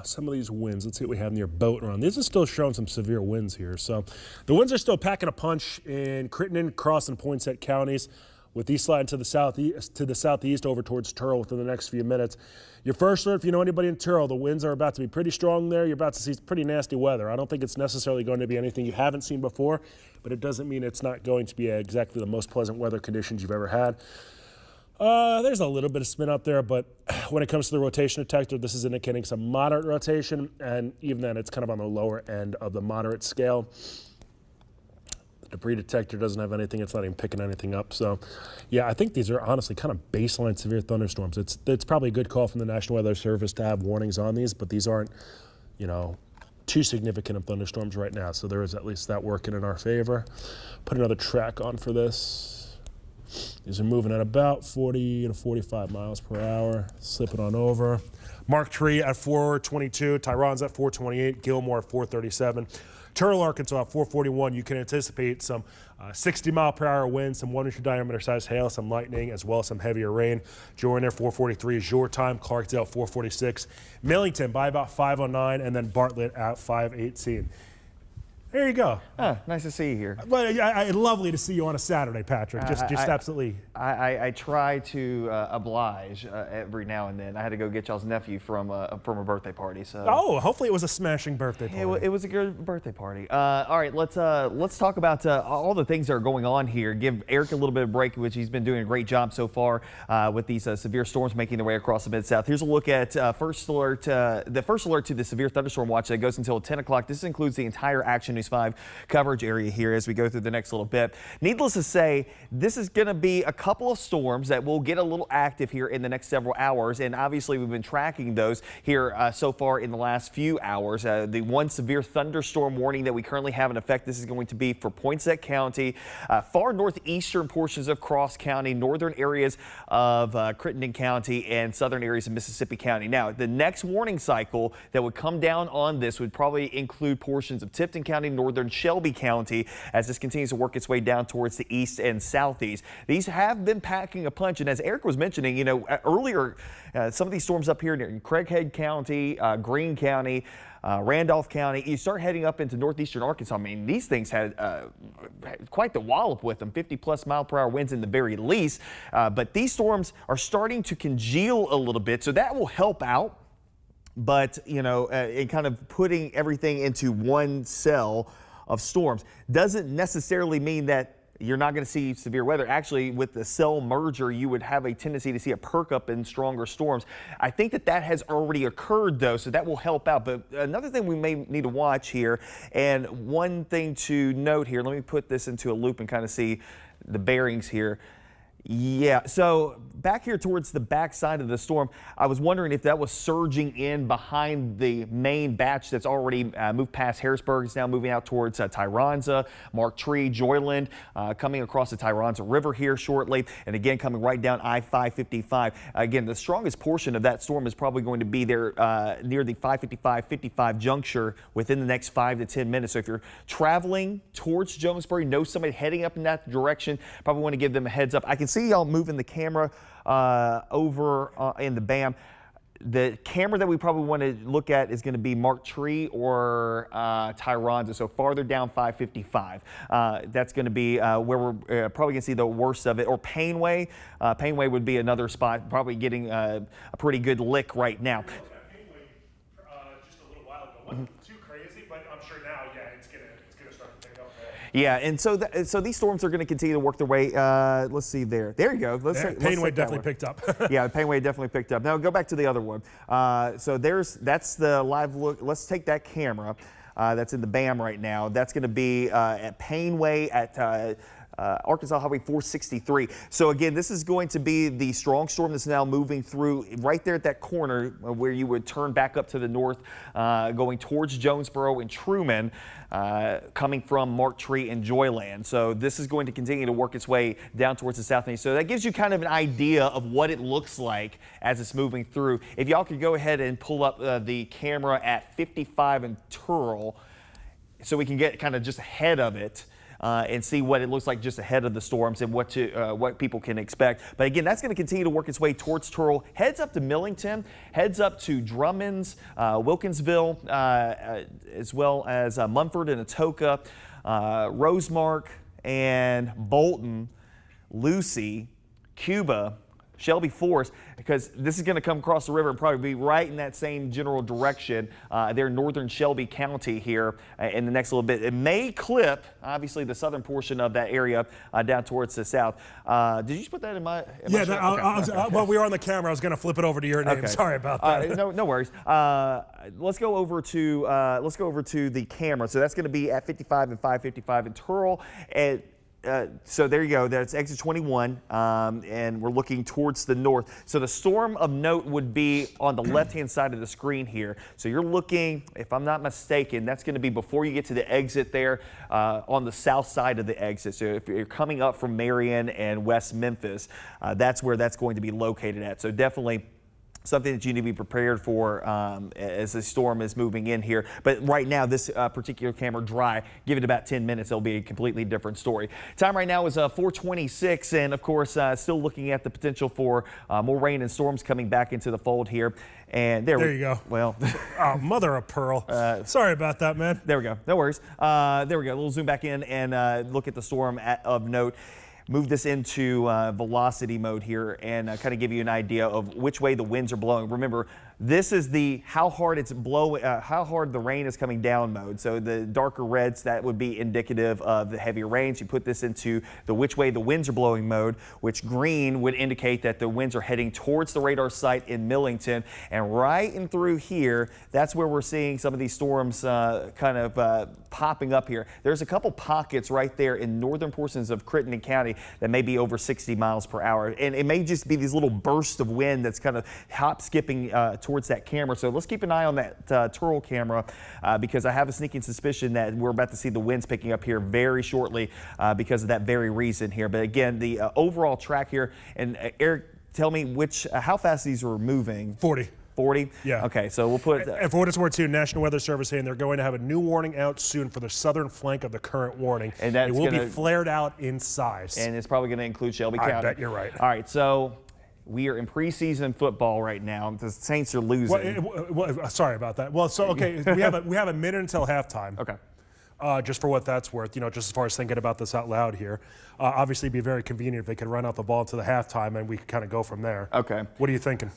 [SPEAKER 1] some of these winds. Let's see what we have near Boat around. These are still showing some severe winds here. So the winds are still packing a punch in Crittenden, Cross, and Poinsett counties, with these sliding to the southeast over towards Turl within the next few minutes. Your first alert, if you know anybody in Turl, the winds are about to be pretty strong there. You're about to see pretty nasty weather. I don't think it's necessarily going to be anything you haven't seen before, but it doesn't mean it's not going to be exactly the most pleasant weather conditions you've ever had. There's a little bit of spin out there, but when it comes to the rotation detector, this is indicating some moderate rotation, and even then it's kind of on the lower end of the moderate scale. Debris detector doesn't have anything. It's not even picking anything up. So, yeah, I think these are honestly kind of baseline severe thunderstorms. It's probably a good call from the National Weather Service to have warnings on these, but these aren't, too significant of thunderstorms right now. So there is at least that working in our favor. Put another track on for this. These are moving at about 40 to 45 miles per hour. Slip it on over. Mark Tree at 422. Tyron's at 428. Gilmore at 437. Turl, Arkansas, 441. You can anticipate some 60-mile-per-hour winds, some 1-inch diameter size hail, some lightning, as well as some heavier rain. Joyner, 443 is your time. Clarksdale, 446. Millington by about 509, and then Bartlett at 518. There you go.
[SPEAKER 2] Nice to see you here.
[SPEAKER 1] Well, lovely to see you on a Saturday, Patrick. Just absolutely.
[SPEAKER 2] I try to oblige every now and then. I had to go get y'all's nephew from a birthday party. So.
[SPEAKER 1] Oh, hopefully it was a smashing birthday party.
[SPEAKER 2] It was a good birthday party. All right, let's talk about all the things that are going on here. Give Eric a little bit of break, which he's been doing a great job so far with these severe storms making their way across the Mid-South. Here's a look at the first alert to the severe thunderstorm watch that goes until 10 o'clock. This includes the entire Action News 5 coverage area here as we go through the next little bit. Needless to say, this is going to be a couple of storms that will get a little active here in the next several hours, and obviously we've been tracking those here so far in the last few hours. The one severe thunderstorm warning that we currently have in effect, this is going to be for Poinsett County, far northeastern portions of Cross County, northern areas of Crittenden County, and southern areas of Mississippi County. Now, the next warning cycle that would come down on this would probably include portions of Tipton County, northern Shelby County, as this continues to work its way down towards the east and southeast. These have been packing a punch, and as Eric was mentioning, earlier, some of these storms up here in Craighead County, Greene County, Randolph County, you start heading up into northeastern Arkansas. I mean, these things had quite the wallop with them, 50+ mile-per-hour winds in the very least. But these storms are starting to congeal a little bit, so that will help out. But, in kind of putting everything into one cell of storms doesn't necessarily mean that you're not going to see severe weather. Actually, with the cell merger, you would have a tendency to see a perk up in stronger storms. I think that has already occurred, though, so that will help out. But another thing we may need to watch here, and one thing to note here, let me put this into a loop and kind of see the bearings here. Yeah, so back here towards the back side of the storm, I was wondering if that was surging in behind the main batch that's already moved past Harrisburg. It's now moving out towards Tyronza, Mark Tree, Joyland, coming across the Tyronza River here shortly, and again coming right down I-555. Again, the strongest portion of that storm is probably going to be there near the 555-55 juncture within the next 5 to 10 minutes. So if you're traveling towards Jonesboro, know somebody heading up in that direction, probably want to give them a heads up. I can see y'all moving the camera over in the BAM. The camera that we probably want to look at is going to be Mark Tree or Tyronza, so farther down 555. That's going to be where we're probably going to see the worst of it. Or Painway. Painway would be another spot, probably getting a pretty good lick right now.
[SPEAKER 1] Just a little while ago. Wasn't too crazy, but I'm sure now, yeah, it's gonna start to pick up.
[SPEAKER 2] Yeah, and so these storms are going to continue to work their way. Let's see there. There you go.
[SPEAKER 1] Painway definitely picked up.
[SPEAKER 2] Yeah, Painway definitely picked up. Now go back to the other one. So that's the live look. Let's take that camera that's in the BAM right now. That's going to be at Painway at Arkansas Highway 463. So again, this is going to be the strong storm that's now moving through right there at that corner where you would turn back up to the north, going towards Jonesboro and Truman, coming from Mark Tree and Joyland. So this is going to continue to work its way down towards the south. So that gives you kind of an idea of what it looks like as it's moving through. If y'all could go ahead and pull up the camera at 55 and Turl so we can get kind of just ahead of it. and see what it looks like just ahead of the storms and what people can expect. But again, that's going to continue to work its way towards Turl, heads up to Millington, heads up to Drummonds, Wilkinsville, as well as Munford and Atoka, Rosemark and Bolton, Lucy, Cuba, Shelby Forest, because this is going to come across the river and probably be right in that same general direction there in northern Shelby County here in the next little bit. It may clip, obviously, the southern portion of that area down towards the south. Did you just put that in my
[SPEAKER 1] Yeah,
[SPEAKER 2] okay.
[SPEAKER 1] Well, we were on the camera. I was going to flip it over to your name.
[SPEAKER 2] Okay.
[SPEAKER 1] Sorry about that.
[SPEAKER 2] No worries. Let's go over to the camera. So that's going to be at 55 and 555 in Turl. And so there you go. That's exit 21, and we're looking towards the north. So the storm of note would be on the left-hand side of the screen here. So you're looking, if I'm not mistaken, that's going to be before you get to the exit there on the south side of the exit. So if you're coming up from Marion and West Memphis, that's where that's going to be located at. So definitely something that you need to be prepared for as the storm is moving in here. But right now, this particular camera dry. Give it about 10 minutes, it'll be a completely different story. Time right now is 4:26, and of course, still looking at the potential for more rain and storms coming back into the fold here. And there
[SPEAKER 1] you go.
[SPEAKER 2] Well,
[SPEAKER 1] Oh, mother of pearl. Sorry about that, man.
[SPEAKER 2] there we go. No worries. There we go. We'll zoom back in and look at the storm of note. Move this into velocity mode here and kind of give you an idea of which way the winds are blowing. Remember, this is the how hard it's blowing, how hard the rain is coming down mode. So the darker reds, that would be indicative of the heavier rains. You put this into the which way the winds are blowing mode, which green would indicate that the winds are heading towards the radar site in Millington. And right in through here, that's where we're seeing some of these storms kind of popping up here. There's a couple pockets right there in northern portions of Crittenden County that may be over 60 miles per hour. And it may just be these little bursts of wind that's kind of hop skipping towards that camera. So let's keep an eye on that Turl camera because I have a sneaking suspicion that we're about to see the winds picking up here very shortly because of that very reason here. But again, the overall track here, and Eric, tell me how fast these are moving.
[SPEAKER 1] 40.
[SPEAKER 2] 40?
[SPEAKER 1] Yeah.
[SPEAKER 2] Okay, so we'll put...
[SPEAKER 1] And for what it's worth, too, National Weather Service saying they're going to have a new warning out soon for the southern flank of the current warning. And it will be flared out in size.
[SPEAKER 2] And it's probably going to include Shelby County.
[SPEAKER 1] I bet you're right.
[SPEAKER 2] All right, so we are in preseason football right now. The Saints are losing.
[SPEAKER 1] Sorry about that. Well, so, okay, we have a minute until halftime.
[SPEAKER 2] Okay.
[SPEAKER 1] Just for what that's worth, just as far as thinking about this out loud here. Obviously, it'd be very convenient if they could run out the ball to the halftime and we could kind of go from there.
[SPEAKER 2] Okay.
[SPEAKER 1] What are you thinking?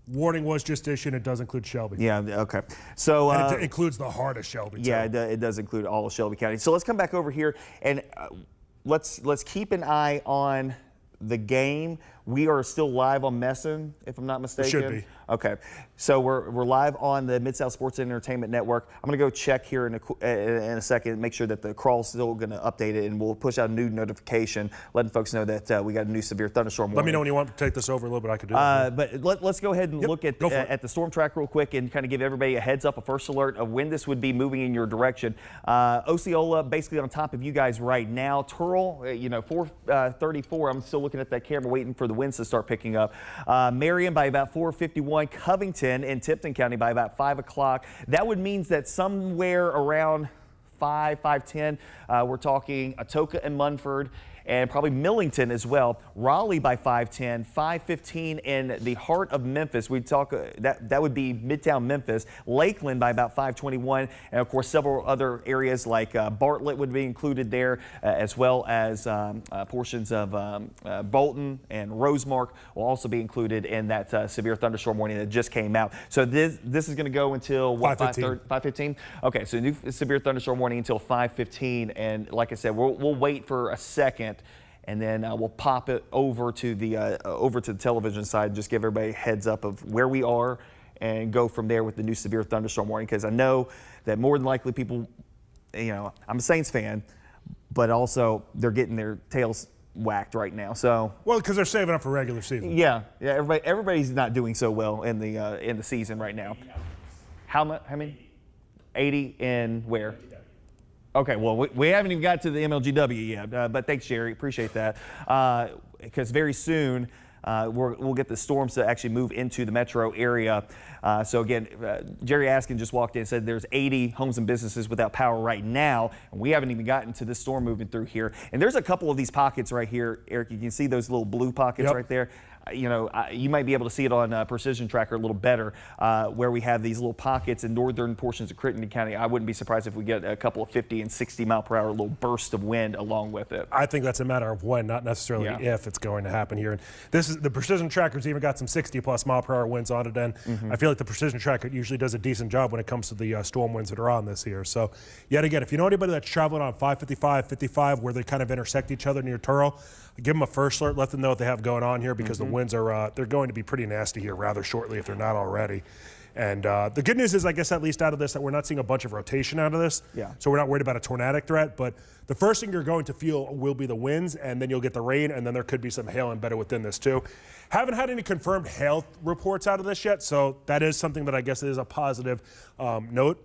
[SPEAKER 1] Warning was just issued. It does include Shelby.
[SPEAKER 2] Yeah, okay. So
[SPEAKER 1] and it includes the heart of Shelby, too.
[SPEAKER 2] Yeah, it does include all of Shelby County. So let's come back over here and let's keep an eye on the game. We are still live on Messin, if I'm not mistaken.
[SPEAKER 1] It should be.
[SPEAKER 2] Okay, so we're live on the Mid-South Sports and Entertainment Network. I'm going to go check here in a second, make sure that the crawl's still going to update it, and we'll push out a new notification, letting folks know that we got a new severe thunderstorm warning.
[SPEAKER 1] Let me know when you want to take this over a little bit. I could do that.
[SPEAKER 2] But let's go ahead and look at the storm track real quick and kind of give everybody a heads up, a first alert of when this would be moving in your direction. Osceola basically on top of you guys right now. Turl, 4:34. I'm still looking at that camera, waiting for the winds to start picking up. Marion by about 4:51. Covington in Tipton County by about 5 o'clock. That would mean that somewhere around 5:10, we're talking Atoka and Munford, and probably Millington as well. Raleigh by 5:10, 5:15 in the heart of Memphis. We talk that would be Midtown Memphis. Lakeland by about 5:21, and of course several other areas like Bartlett would be included there, as well as portions of Bolton and Rosemark will also be included in that severe thunderstorm warning that just came out. So this is going to go until what, 5:15? Okay, so new severe thunderstorm warning until 5:15, and like I said, we'll wait for a second. And then we'll pop it over to the television side, just give everybody a heads up of where we are and go from there with the new severe thunderstorm warning. Because I know that more than likely people, I'm a Saints fan, but also they're getting their tails whacked right now. So
[SPEAKER 1] because they're saving up for regular season.
[SPEAKER 2] Yeah. Everybody's not doing so well in the season right now. How many? 80 in where? Okay, well, we haven't even got to the MLGW yet, but thanks, Jerry. Appreciate that. Because very soon, we'll get the storms to actually move into the metro area. So again, Jerry Askin just walked in and said there's 80 homes and businesses without power right now, and we haven't even gotten to this storm moving through here. And there's a couple of these pockets right here, Eric. You can see those little blue pockets right there. You know, you might be able to see it on Precision Tracker a little better, where we have these little pockets in northern portions of Crittenden County. I wouldn't be surprised if we get a couple of 50 and 60 mile per hour little bursts of wind along with it.
[SPEAKER 1] I think that's a matter of when, not necessarily if it's going to happen here. And this is the Precision Tracker's even got some 60+ mile per hour winds on it, and I feel like the Precision Tracker usually does a decent job when it comes to the storm winds that are on this here. So yet again, if you know anybody that's traveling on 555, 55, where they kind of intersect each other near Turl, give them a first alert, let them know what they have going on here, because the winds are they're going to be pretty nasty here rather shortly if they're not already. And the good news is, I guess, at least out of this, that we're not seeing a bunch of rotation out of this. So we're not worried about a tornadic threat. But the first thing you're going to feel will be the winds, and then you'll get the rain, and then there could be some hail embedded within this too. Haven't had any confirmed hail reports out of this yet, so that is something that I guess is a positive note.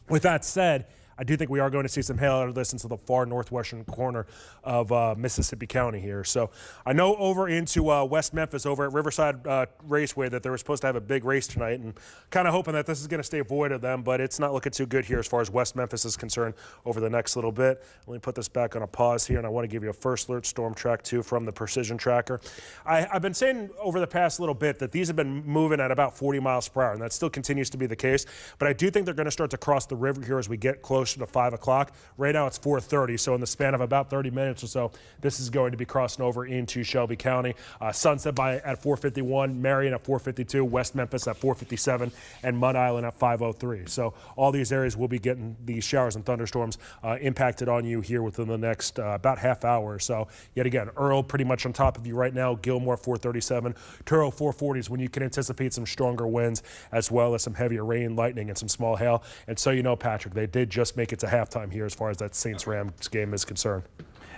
[SPEAKER 1] With that said, I do think we are going to see some hail out of this into the far northwestern corner of Mississippi County here. So I know over into West Memphis, over at Riverside Raceway, that they were supposed to have a big race tonight, and kind of hoping that this is going to stay void of them, but it's not looking too good here as far as West Memphis is concerned over the next little bit. Let me put this back on a pause here, and I want to give you a first alert storm track too from the Precision Tracker. I've been saying over the past little bit that these have been moving at about 40 miles per hour, and that still continues to be the case, but I do think they're going to start to cross the river here as we get closer to 5 o'clock. Right now it's 4:30, so in the span of about 30 minutes or so, this is going to be crossing over into Shelby County. Sunset at 4:51, Marion at 4:52, West Memphis at 4:57, and Mud Island at 5:03. So all these areas will be getting these showers and thunderstorms impacted on you here within the next about half hour or so. Yet again, Earl pretty much on top of you right now, Gilmore 4:37, Turo 4:40 is when you can anticipate some stronger winds as well as some heavier rain, lightning, and some small hail. And so you know, Patrick, they did just make it to halftime here as far as that Saints-Rams game is concerned.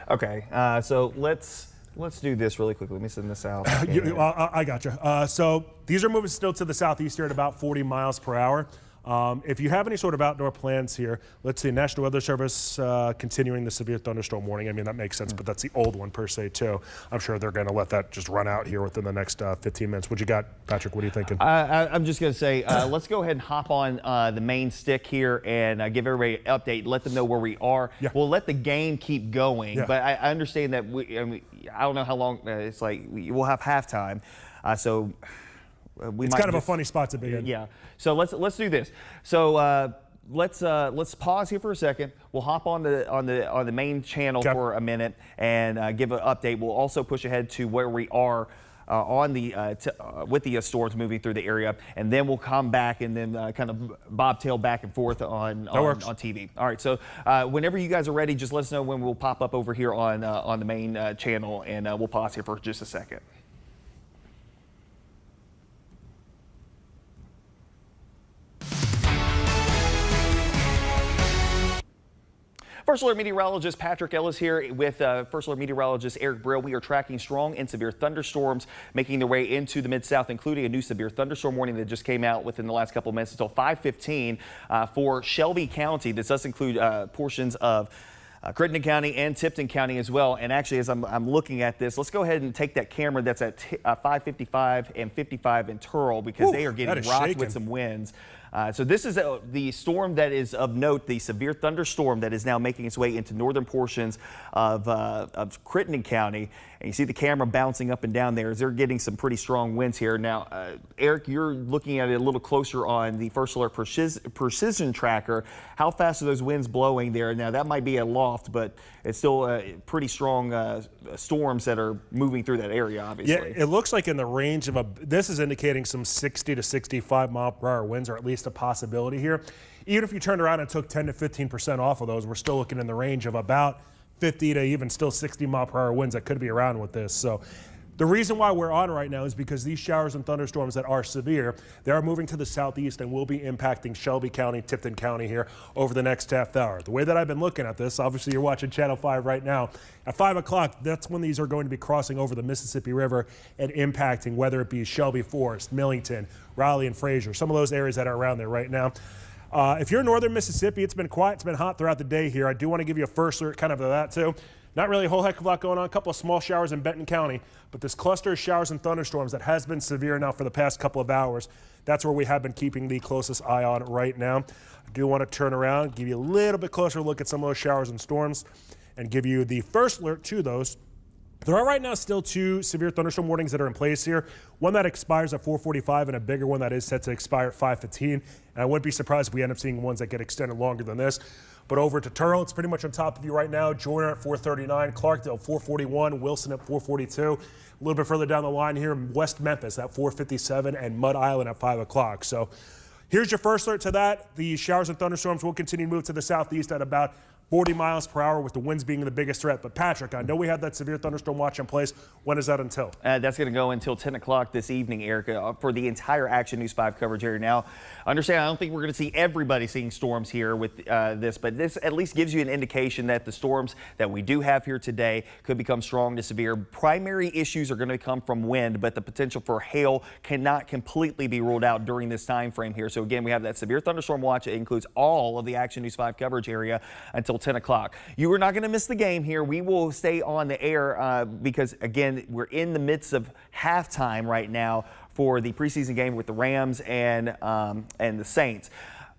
[SPEAKER 2] Okay, so let's do this really quickly. Let me send this out.
[SPEAKER 1] I got you. So these are moving still to the southeast here at about 40 miles per hour. If you have any sort of outdoor plans here, let's see, National Weather Service continuing the severe thunderstorm warning. I mean, that makes sense, but that's the old one per se too. I'm sure they're going to let that just run out here within the next 15 minutes. What you got, Patrick? What are you thinking?
[SPEAKER 2] I'm just going to say, let's go ahead and hop on the main stick here and give everybody an update, let them know where we are. We'll let the game keep going, but I understand that I don't know how long, it's like we'll have halftime, so
[SPEAKER 1] it's kind of a funny spot to be in.
[SPEAKER 2] Yeah. So let's do this. So let's pause here for a second. We'll hop on the main channel for a minute and give an update. We'll also push ahead to where we are on the with the storms moving through the area, and then we'll come back and then kind of bobtail back and forth on TV. All right. So whenever you guys are ready, just let us know when we'll pop up over here on the main channel, and we'll pause here for just a second. First Alert Meteorologist Patrick Ellis here with First Alert Meteorologist Eric Brill. We are tracking strong and severe thunderstorms making their way into the Mid-South, including a new severe thunderstorm warning that just came out within the last couple of minutes until 5:15 for Shelby County. This does include portions of Crittenden County and Tipton County as well. And actually, as I'm looking at this, let's go ahead and take that camera that's at 555 and 55 in Turl, because they are getting rocked with some winds. So this is the storm that is of note, the severe thunderstorm that is now making its way into northern portions of Crittenden County. And you see the camera bouncing up and down there as they're getting some pretty strong winds here. Now, Eric, you're looking at it a little closer on the First Alert Precision Tracker. How fast are those winds blowing there? Now, that might be a loft, but it's still pretty strong storms that are moving through that area, obviously.
[SPEAKER 1] Yeah, it looks like in the range of this is indicating some 60 to 65 mile per hour winds, or at least a possibility here. Even if you turned around and took 10 to 15% off of those, we're still looking in the range of about 50 to even still 60 mile per hour winds that could be around with this. So the reason why we're on right now is because these showers and thunderstorms that are severe, they are moving to the southeast and will be impacting Shelby County, Tipton County here over the next half hour. The way that I've been looking at this, obviously you're watching Channel 5 right now, at 5 o'clock, that's when these are going to be crossing over the Mississippi River and impacting, whether it be Shelby Forest, Millington, Raleigh, and Fraser, some of those areas that are around there right now. If you're in northern Mississippi, it's been quiet, it's been hot throughout the day here. I do want to give you a first alert kind of that too. Not really a whole heck of a lot going on. A couple of small showers in Benton County, but this cluster of showers and thunderstorms that has been severe now for the past couple of hours, that's where we have been keeping the closest eye on right now. I do want to turn around, give you a little bit closer look at some of those showers and storms, and give you the first alert to those. There are right now still 2 severe thunderstorm warnings that are in place here. One that expires at 4:45 and a bigger one that is set to expire at 5:15. And I wouldn't be surprised if we end up seeing ones that get extended longer than this. But over to Turtle, it's pretty much on top of you right now. Joyner at 4:39, Clarkdale 4:41, Wilson at 4:42. A little bit further down the line here, West Memphis at 4:57, and Mud Island at 5 o'clock. So here's your first alert to that. The showers and thunderstorms will continue to move to the southeast at about 40 miles per hour, with the winds being the biggest threat. But Patrick, I know we have that severe thunderstorm watch in place. When is that until?
[SPEAKER 2] That's going to go until 10 o'clock this evening, Erica, for the entire Action News 5 coverage area. Now, understand, I don't think we're going to see everybody seeing storms here with this, but this at least gives you an indication that the storms that we do have here today could become strong to severe. Primary issues are going to come from wind, but the potential for hail cannot completely be ruled out during this time frame here. So again, we have that severe thunderstorm watch. It includes all of the Action News 5 coverage area until 10 o'clock. You are not going to miss the game here. We will stay on the air because, again, we're in the midst of halftime right now for the preseason game with the Rams and the Saints.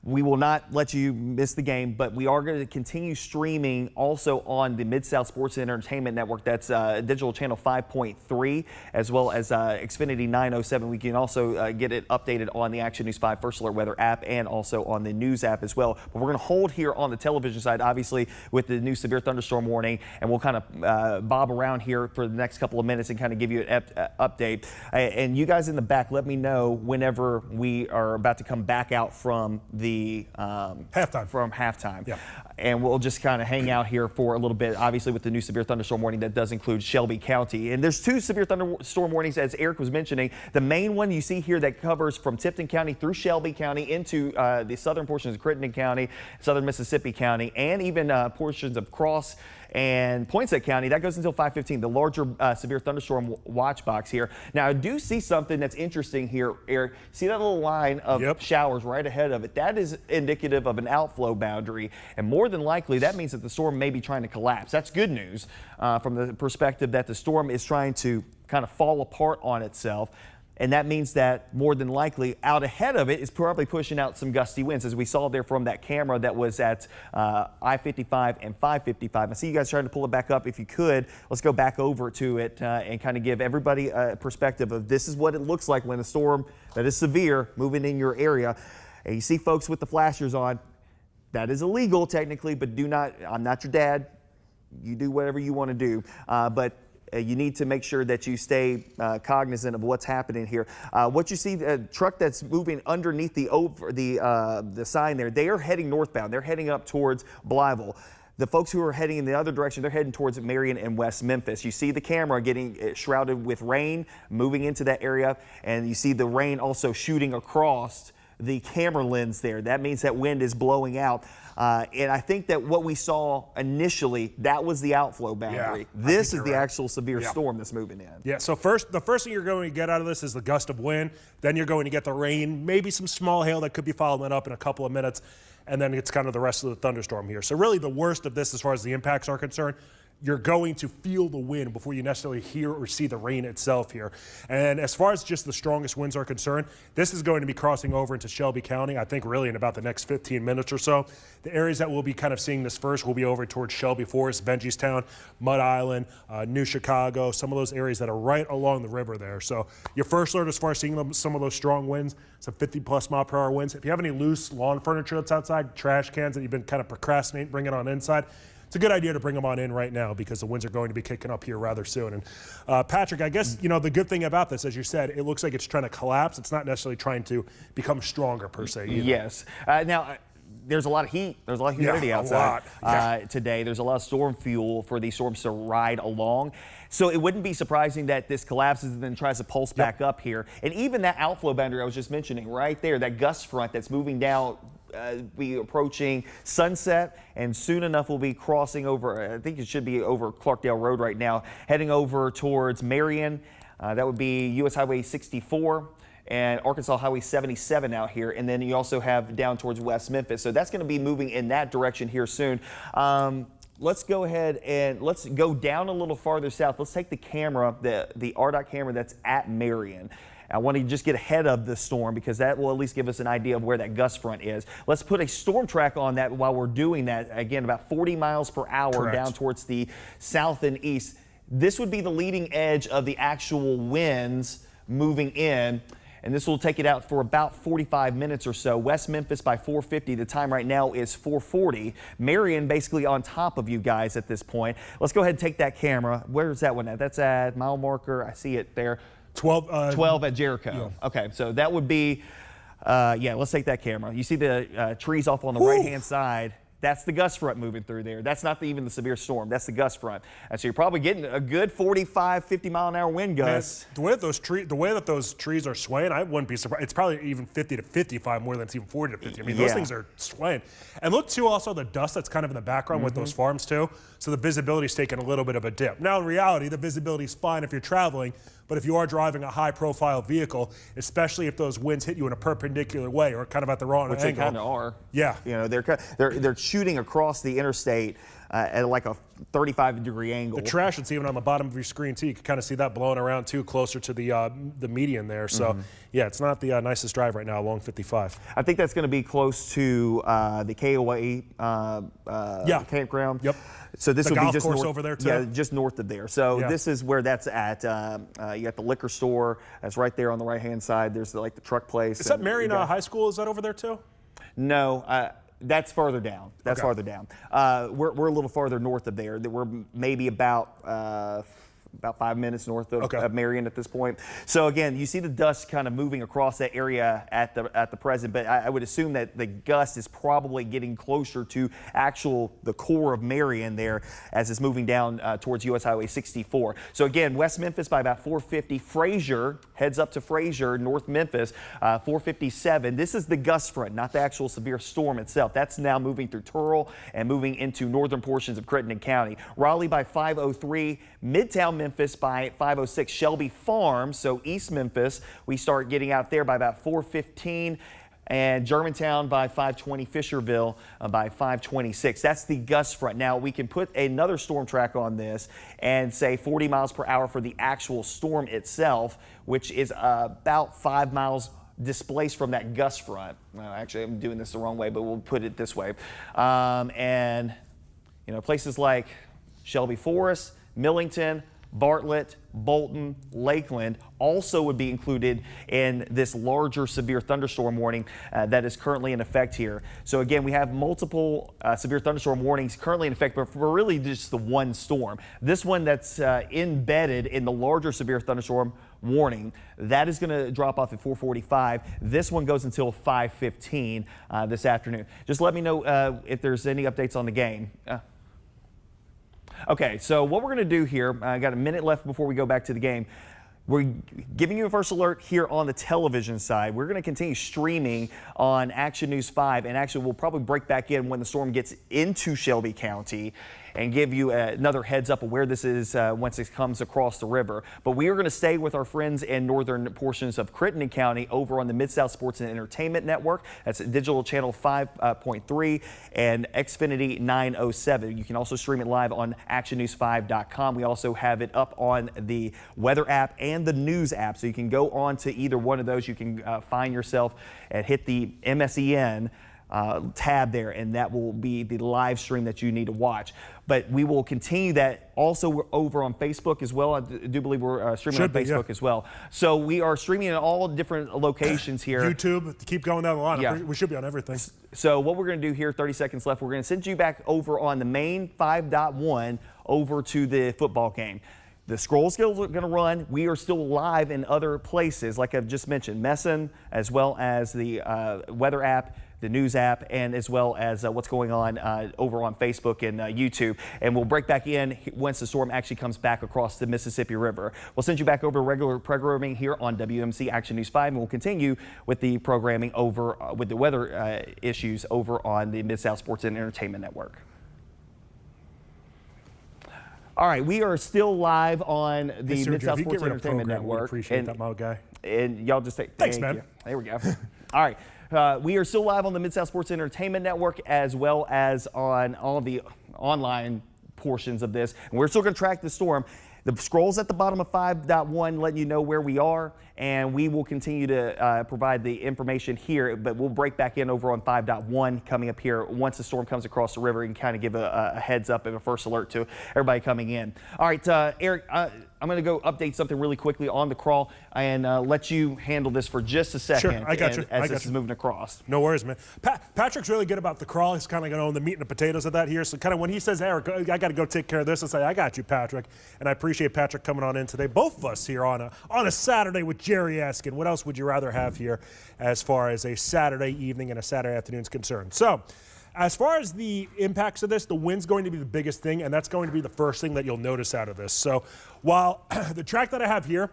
[SPEAKER 2] We will not let you miss the game, but we are going to continue streaming also on the Mid-South Sports and Entertainment Network. That's digital channel 5.3, as well as Xfinity 907. We can also get it updated on the Action News 5 First Alert Weather app and also on the news app as well. But we're going to hold here on the television side, obviously, with the new severe thunderstorm warning, and we'll kind of bob around here for the next couple of minutes and kind of give you an update. And you guys in the back, let me know whenever we are about to come back out from the halftime.
[SPEAKER 1] Yeah.
[SPEAKER 2] And we'll just kind of hang out here for a little bit, obviously with the new severe thunderstorm warning that does include Shelby County. And there's 2 severe thunderstorm warnings, as Eric was mentioning. The main one you see here that covers from Tipton County through Shelby County into the southern portions of Crittenden County, southern Mississippi County, and even portions of Cross and Poinsett County. That goes until 5:15, the larger severe thunderstorm watch box here. Now, I do see something that's interesting here, Eric. See that little line of showers right ahead of it? That is indicative of an outflow boundary, and more than likely, that means that the storm may be trying to collapse. That's good news from the perspective that the storm is trying to kind of fall apart on itself. And that means that more than likely out ahead of it is probably pushing out some gusty winds, as we saw there from that camera that was at I-55 and 555. I see you guys trying to pull it back up. If you could, let's go back over to it and kind of give everybody a perspective of this is what it looks like when a storm that is severe moving in your area. And you see folks with the flashers on. That is illegal technically, but I'm not your dad. You do whatever you want to do. But you need to make sure that you stay cognizant of what's happening here. What you see, the truck that's moving underneath the sign there, they are heading northbound. They're heading up towards Blytheville. The folks who are heading in the other direction, they're heading towards Marion and West Memphis. You see the camera getting shrouded with rain, moving into that area, and you see the rain also shooting across the camera lens there. That means that wind is blowing out. And I think that what we saw initially, that was the outflow boundary.
[SPEAKER 1] Yeah,
[SPEAKER 2] this is the actual severe storm that's moving in.
[SPEAKER 1] Yeah, so the first thing you're going to get out of this is the gust of wind. Then you're going to get the rain, maybe some small hail that could be following up in a couple of minutes. And then it's kind of the rest of the thunderstorm here. So really the worst of this as far as the impacts are concerned, you're going to feel the wind before you necessarily hear or see the rain itself here. And as far as just the strongest winds are concerned, this is going to be crossing over into Shelby County, I think really in about the next 15 minutes or so. The areas that we'll be kind of seeing this first will be over towards Shelby Forest, Benjystown, Mud Island, New Chicago, some of those areas that are right along the river there. So your first alert as far as seeing some of those strong winds, some 50+ mile per hour winds. If you have any loose lawn furniture that's outside, trash cans that you've been kind of procrastinating bringing on inside, it's a good idea to bring them on in right now because the winds are going to be kicking up here rather soon. And Patrick, I guess, the good thing about this, as you said, it looks like it's trying to collapse. It's not necessarily trying to become stronger per se either.
[SPEAKER 2] Yes. Now, there's a lot of heat. There's a lot of humidity outside today. There's a lot of storm fuel for these storms to ride along. So it wouldn't be surprising that this collapses and then tries to pulse back up here. And even that outflow boundary I was just mentioning right there, that gust front that's moving down, be approaching Sunset, and soon enough we'll be crossing over, I think it should be over Clarkdale Road right now, heading over towards Marion. That would be US Highway 64 and Arkansas Highway 77 out here, and then you also have down towards West Memphis. So that's going to be moving in that direction here soon. let's go ahead and let's go down a little farther south. Let's take the camera, the RDOT camera that's at Marion. I want to just get ahead of the storm because that will at least give us an idea of where that gust front is. Let's put a storm track on that while we're doing that. Again, about 40 miles per hour
[SPEAKER 1] Correct.
[SPEAKER 2] down towards the south and east. This would be the leading edge of the actual winds moving in. And this will take it out for about 45 minutes or so. West Memphis by 4:50. The time right now is 4:40. Marion basically on top of you guys at this point. Let's go ahead and take that camera. Where's that one at? That's at mile marker. I see it there. 12 at Jericho. Yeah. Okay, so that would be, yeah, let's take that camera. You see the trees off on the right-hand side. That's the gust front moving through there. That's not even the severe storm. That's the gust front. And so you're probably getting a good 45, 50 mile an hour wind gusts.
[SPEAKER 1] Man, the way that those trees are swaying, I wouldn't be surprised. It's probably even 50 to 55 more than it's even 40 to 50. I mean, those things are swaying. And look too, also the dust that's kind of in the background with those farms too. So the visibility's taking a little bit of a dip. Now in reality, the visibility's fine if you're traveling. But if you are driving a high-profile vehicle, especially if those winds hit you in a perpendicular way or kind of at the wrong angle.
[SPEAKER 2] Which they kind of are.
[SPEAKER 1] Yeah.
[SPEAKER 2] You know, they're shooting across the interstate at like a 35-degree angle.
[SPEAKER 1] The trash that's even on the bottom of your screen, too. You can kind of see that blowing around, too, closer to the median there. So, yeah, it's not the nicest drive right now along 55.
[SPEAKER 2] I think that's going to be close to the KOA campground.
[SPEAKER 1] Yep.
[SPEAKER 2] So this
[SPEAKER 1] the
[SPEAKER 2] would
[SPEAKER 1] golf
[SPEAKER 2] be just
[SPEAKER 1] course
[SPEAKER 2] north,
[SPEAKER 1] over there too.
[SPEAKER 2] Yeah, just north of there. So this is where that's at. You got the liquor store. That's right there on the right-hand side. There's like the truck place.
[SPEAKER 1] Is that Marion High School? Is that over there too?
[SPEAKER 2] No. That's farther down. That's farther down. We're a little farther north of there. We're maybe about 5 minutes north of Marion at this point. So again, you see the dust kind of moving across that area at the present, but I would assume that the gust is probably getting closer to the core of Marion there as it's moving down towards US Highway 64. So again, West Memphis by about 4:50. Fraser heads up to Fraser, North Memphis, 4:57. This is the gust front, not the actual severe storm itself. That's now moving through Turl and moving into northern portions of Crittenden County. Raleigh by 5:03. Midtown Memphis by 5:06. Shelby Farms, so East Memphis, we start getting out there by about 4:15. And Germantown by 5:20, Fisherville by 5:26. That's the gust front. Now we can put another storm track on this and say 40 miles per hour for the actual storm itself, which is about 5 miles displaced from that gust front. Well, actually, I'm doing this the wrong way, but we'll put it this way. And you know, places like Shelby Forest, Millington, Bartlett, Bolton, Lakeland also would be included in this larger severe thunderstorm warning that is currently in effect here. So again, we have multiple severe thunderstorm warnings currently in effect, but for really just the one storm. This one that's embedded in the larger severe thunderstorm warning, that is going to drop off at 4:45. This one goes until 5:15 this afternoon. Just let me know if there's any updates on the game. Okay, so what we're going to do here, I got a minute left before we go back to the game. We're giving you a first alert here on the television side. We're going to continue streaming on Action News 5, and actually we'll probably break back in when the storm gets into Shelby County and give you another heads up of where this is once it comes across the river. But we are going to stay with our friends in northern portions of Crittenden County over on the Mid-South Sports and Entertainment Network. That's digital channel 5.3 and Xfinity 907. You can also stream it live on actionnews5.com. We also have it up on the weather app and the news app. So you can go on to either one of those. You can find yourself and hit the MSEN tab there, and that will be the live stream that you need to watch. But we will continue that also over on Facebook as well. I do believe we're streaming on Facebook as well. So we are streaming in all different locations here.
[SPEAKER 1] YouTube, keep going down the line.
[SPEAKER 2] Yeah.
[SPEAKER 1] We should be on everything.
[SPEAKER 2] So what we're going to do here, 30 seconds left, we're going to send you back over on the main 5.1 over to the football game. The scroll skills are going to run. We are still live in other places, like I've just mentioned, Messon, as well as the weather app, the news app, and as well as what's going on over on Facebook and YouTube. And we'll break back in once the storm actually comes back across the Mississippi River. We'll send you back over to regular programming here on WMC Action News 5, and we'll continue with the programming over with the weather issues over on the Mid-South Sports and Entertainment Network. All right, we are still live on the Mid-South Sports and Entertainment Network.
[SPEAKER 1] We appreciate that, my guy.
[SPEAKER 2] And y'all just take.
[SPEAKER 1] Thanks, man.
[SPEAKER 2] There we go. All right, we are still live on the Mid-South Sports and Entertainment Network, as well as on all online portions of this, and we're still going to track the storm. The scroll's at the bottom of 5.1 letting you know where we are, and we will continue to provide the information here, but we'll break back in over on 5.1 coming up here once the storm comes across the river and kind of give a heads up and a first alert to everybody coming in. All right, Eric, I'm going to go update something really quickly on the crawl and let you handle this for just a second.
[SPEAKER 1] Sure, I got you.
[SPEAKER 2] As this is moving across.
[SPEAKER 1] No worries, man. Patrick's really good about the crawl. He's kind of going to own the meat and the potatoes of that here. So kind of when he says, Eric, I got to go take care of this, I say, I got you, Patrick. And I appreciate Patrick coming on in today. Both of us here on a Saturday with Jerry Eskin. What else would you rather have here as far as a Saturday evening and a Saturday afternoon is concerned? So as far as the impacts of this, the wind's going to be the biggest thing, and that's going to be the first thing that you'll notice out of this. So while the track that I have here,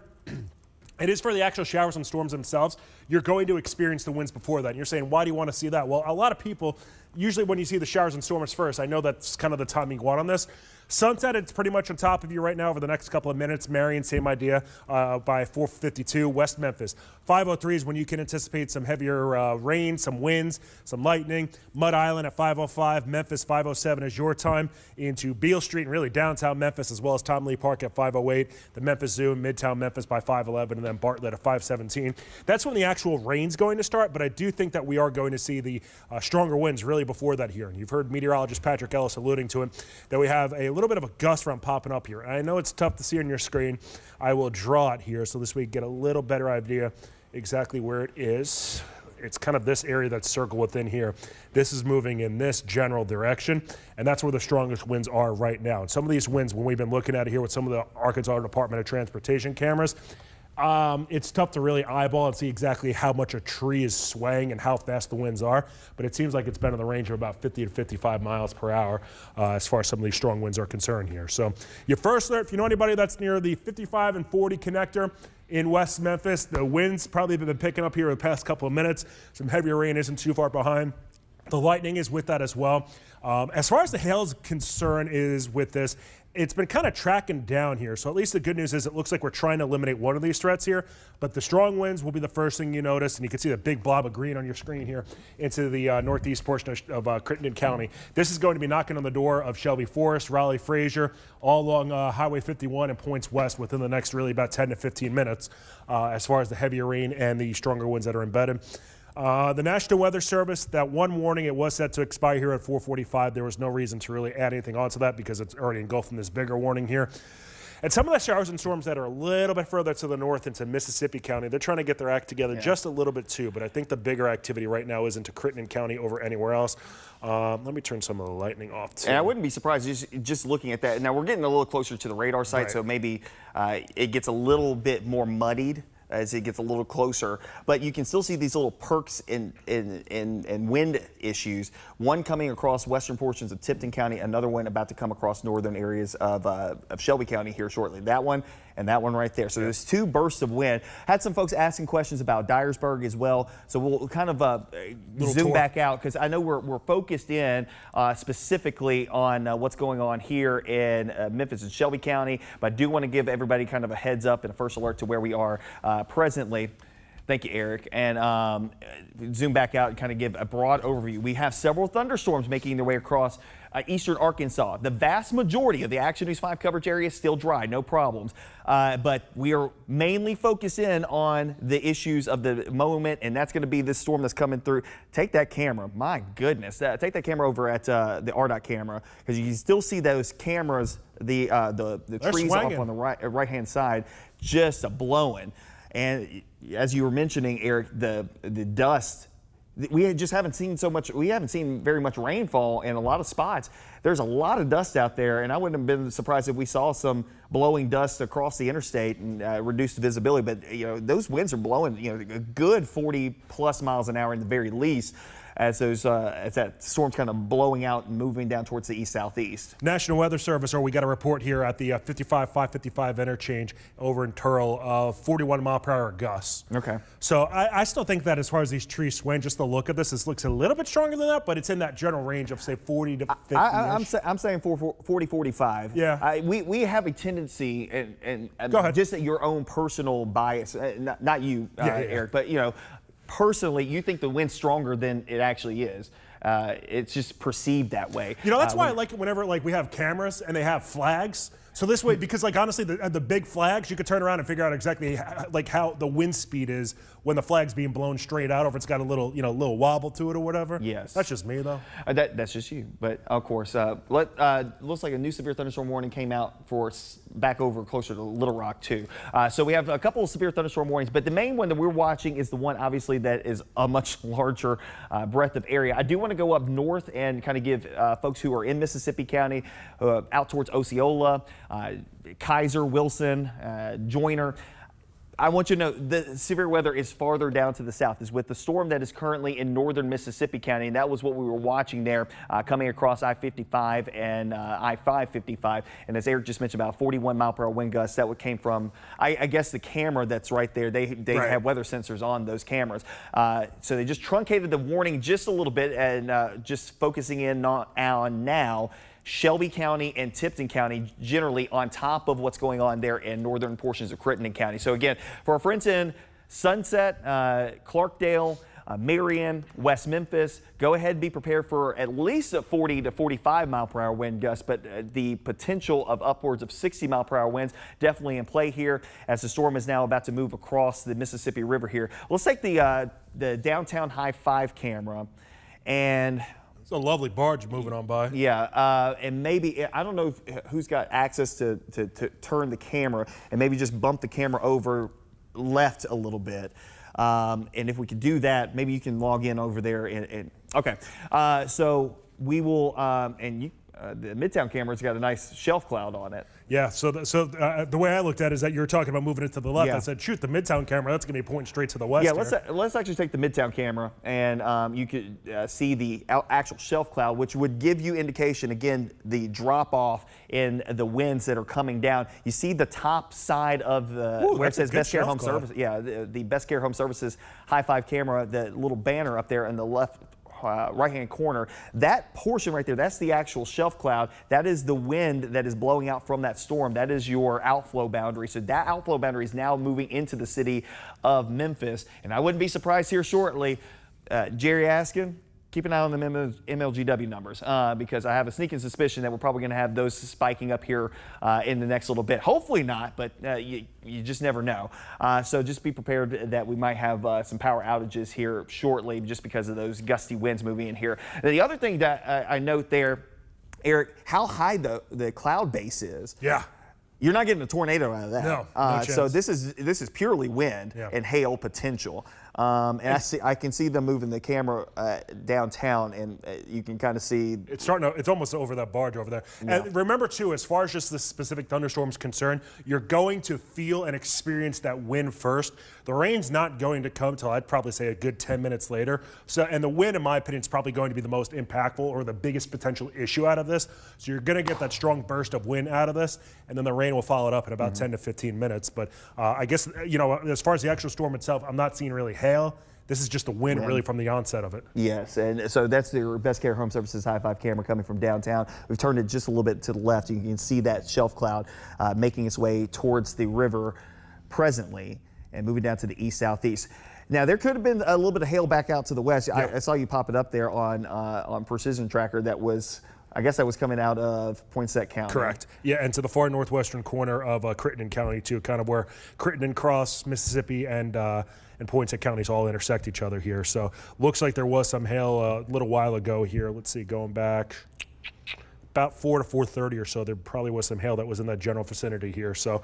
[SPEAKER 1] it is for the actual showers and storms themselves, you're going to experience the winds before that. And you're saying, why do you want to see that? Well, a lot of people, usually when you see the showers and storms first, I know that's kind of the time you want on this. Sunset, it's pretty much on top of you right now over the next couple of minutes. Marion, same idea, by 4:52. West Memphis. 5:03 is when you can anticipate some heavier rain, some winds, some lightning. Mud Island at 5:05. Memphis, 5:07 is your time into Beale Street and really downtown Memphis, as well as Tom Lee Park at 5:08. The Memphis Zoo, Midtown Memphis by 5:11, and then Bartlett at 5:17. That's when the actual rain's going to start, but I do think that we are going to see the stronger winds really before that here. And you've heard meteorologist Patrick Ellis alluding to it, that we have a little bit of a gust front popping up here. And I know it's tough to see on your screen. I will draw it here so this way you get a little better idea exactly where it is. It's kind of this area that's circled within here. This is moving in this general direction, and that's where the strongest winds are right now. And some of these winds, when we've been looking at it here with some of the Arkansas Department of Transportation cameras, it's tough to really eyeball and see exactly how much a tree is swaying and how fast the winds are, but it seems like it's been in the range of about 50 to 55 miles per hour as far as some of these strong winds are concerned here. So your first alert, if you know anybody that's near the 55 and 40 connector in West Memphis, the winds probably have been picking up here the past couple of minutes. Some heavier rain isn't too far behind. The lightning is with that as well. As far as the hail's concern is with this, it's been kind of tracking down here. So at least the good news is it looks like we're trying to eliminate one of these threats here, but the strong winds will be the first thing you notice, and you can see the big blob of green on your screen here into the northeast portion of Crittenden County. This is going to be knocking on the door of Shelby Forest, Raleigh, Fraser, all along Highway 51 and points west within the next really about 10 to 15 minutes as far as the heavier rain and the stronger winds that are embedded. The National Weather Service, that one warning, it was set to expire here at 4:45. There was no reason to really add anything onto that because it's already engulfed in this bigger warning here. And some of the showers and storms that are a little bit further to the north into Mississippi County, they're trying to get their act together just a little bit too. But I think the bigger activity right now is into Crittenden County over anywhere else. Let me turn some of the lightning off too.
[SPEAKER 2] And I wouldn't be surprised just looking at that. Now we're getting a little closer to the radar site, so maybe it gets a little bit more muddied as it gets a little closer, but you can still see these little perks in wind issues. One coming across western portions of Tipton County, another one about to come across northern areas of Shelby County here shortly. That one and that one right there. So there's two bursts of wind. Had some folks asking questions about Dyersburg as well. So we'll kind of zoom back out because I know we're focused in specifically on what's going on here in Memphis and Shelby County, but I do want to give everybody kind of a heads up and a first alert to where we are presently. Thank you, Eric. And zoom back out and kind of give a broad overview. We have several thunderstorms making their way across eastern Arkansas. The vast majority of the Action News 5 coverage area is still dry, no problems. But we are mainly focused in on the issues of the moment, and that's going to be this storm that's coming through. Take that camera. My goodness. Take that camera over at the RDOT camera because you can still see those cameras, the trees off on the right-hand side, just blowing. And as you were mentioning, Eric, the dust, we just haven't seen so much. We haven't seen very much rainfall in a lot of spots. There's a lot of dust out there, and I wouldn't have been surprised if we saw some blowing dust across the interstate and reduced visibility. But you know, those winds are blowing, you know, a good 40+ miles an hour in the very least, as that storm's kind of blowing out and moving down towards the east-southeast.
[SPEAKER 1] National Weather Service, we got a report here at the 555 interchange over in Turl of 41 mile per hour gusts. Okay. So I still think that as far as these trees swaying, just the look of this looks a little bit stronger than that, but it's in that general range of say 40 to 50.
[SPEAKER 2] I'm saying 40, 45.
[SPEAKER 1] Yeah.
[SPEAKER 2] We have a tendency, and just at your own personal bias, not you, Eric, but you know, personally, you think the wind's stronger than it actually is. it's just perceived that way.
[SPEAKER 1] You know, that's why I like it whenever we have cameras and they have flags. So this way, because honestly, the big flags, you could turn around and figure out exactly how the wind speed is when the flag's being blown straight out, or if it's got a little little wobble to it or whatever.
[SPEAKER 2] Yes.
[SPEAKER 1] That's just me though.
[SPEAKER 2] That's just you. But of course, looks like a new severe thunderstorm warning came out for us back over closer to Little Rock too. So we have a couple of severe thunderstorm warnings, but the main one that we're watching is the one obviously that is a much larger breadth of area. I do want to go up north and kind of give folks who are in Mississippi County, out towards Osceola, Kaiser, Wilson, Joyner. I want you to know the severe weather is farther down to the south, is with the storm that is currently in northern Mississippi County, and that was what we were watching there coming across I-55 and I-555. And as Eric just mentioned, about 41-mile-per-hour wind gusts. That came from, I guess, the camera that's right there. They
[SPEAKER 1] right.
[SPEAKER 2] have weather sensors on those cameras. So they just truncated the warning just a little bit and just focusing in on now Shelby County and Tipton County generally on top of what's going on there in northern portions of Crittenden County. So again, for our friends in Sunset, Clarkdale, Marion, West Memphis, go ahead and be prepared for at least a 40 to 45 mile per hour wind gust, but the potential of upwards of 60 mile per hour winds definitely in play here as the storm is now about to move across the Mississippi River here. Let's take the downtown High 5 camera and
[SPEAKER 1] a lovely barge moving on by.
[SPEAKER 2] Yeah, and maybe, I don't know who's got access to turn the camera and maybe just bump the camera over left a little bit. And if we could do that, maybe you can log in over there. Okay, so we will, the Midtown camera's got a nice shelf cloud on it.
[SPEAKER 1] Yeah, so the way I looked at it is that you were talking about moving it to the left.
[SPEAKER 2] Yeah.
[SPEAKER 1] I said, shoot, the Midtown camera, that's going to be pointing straight to the west.
[SPEAKER 2] Yeah, let's actually take the Midtown camera, and you could see the actual shelf cloud, which would give you indication, again, the drop off in the winds that are coming down. You see the top side of the, where it says Best Care Home Services. Yeah, the Best Care Home Services High 5 camera, the little banner up there in the left right-hand corner. That portion right there, that's the actual shelf cloud. That is the wind that is blowing out from that storm. That is your outflow boundary. So that outflow boundary is now moving into the city of Memphis. And I wouldn't be surprised here shortly, Jerry Askin, keep an eye on the MLGW numbers because I have a sneaking suspicion that we're probably going to have those spiking up here in the next little bit. Hopefully not, but you just never know. So just be prepared that we might have some power outages here shortly just because of those gusty winds moving in here. The other thing that I note there, Eric, how high the cloud base is.
[SPEAKER 1] Yeah.
[SPEAKER 2] You're not getting a tornado out of that.
[SPEAKER 1] No chance.
[SPEAKER 2] So this is purely wind and hail potential. And I can see them moving the camera downtown, and you can kind of see
[SPEAKER 1] it's almost over that barge over there. Yeah. And remember too, as far as just the specific thunderstorms concerned, you're going to feel and experience that wind first. The rain's not going to come till I'd probably say a good 10 minutes later. So, and the wind, in my opinion, is probably going to be the most impactful or the biggest potential issue out of this. So you're going to get that strong burst of wind out of this, and then the rain will follow it up in about 10 to 15 minutes. But I guess, as far as the actual storm itself, I'm not seeing really hail. This is just the wind really from the onset of it.
[SPEAKER 2] Yes, and so that's the Best Care Home Services High 5 camera coming from downtown. We've turned it just a little bit to the left. You can see that shelf cloud making its way towards the river presently and moving down to the east-southeast. Now, there could have been a little bit of hail back out to the west. I saw you pop it up there on Precision Tracker. I guess that was coming out of Poinsett County.
[SPEAKER 1] Correct. Yeah, and to the far northwestern corner of Crittenden County too, kind of where Crittenden cross Mississippi and Poinsett counties all intersect each other here. So looks like there was some hail a little while ago here. Let's see, going back about 4 to 4:30 or so, there probably was some hail that was in that general vicinity here. So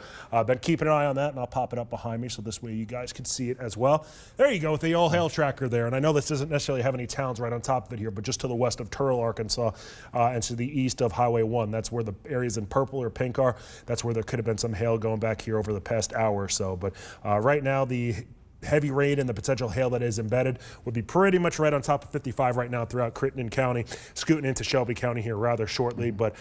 [SPEAKER 1] been keeping an eye on that, and I'll pop it up behind me so this way you guys can see it as well. There you go with the all hail tracker there. And I know this doesn't necessarily have any towns right on top of it here, but just to the west of Turl, Arkansas, and to the east of Highway 1, that's where the areas in purple or pink are. That's where there could have been some hail going back here over the past hour or so. But right now, the heavy rain and the potential hail that is embedded would be pretty much right on top of 55 right now throughout Crittenden County, scooting into Shelby County here rather shortly. But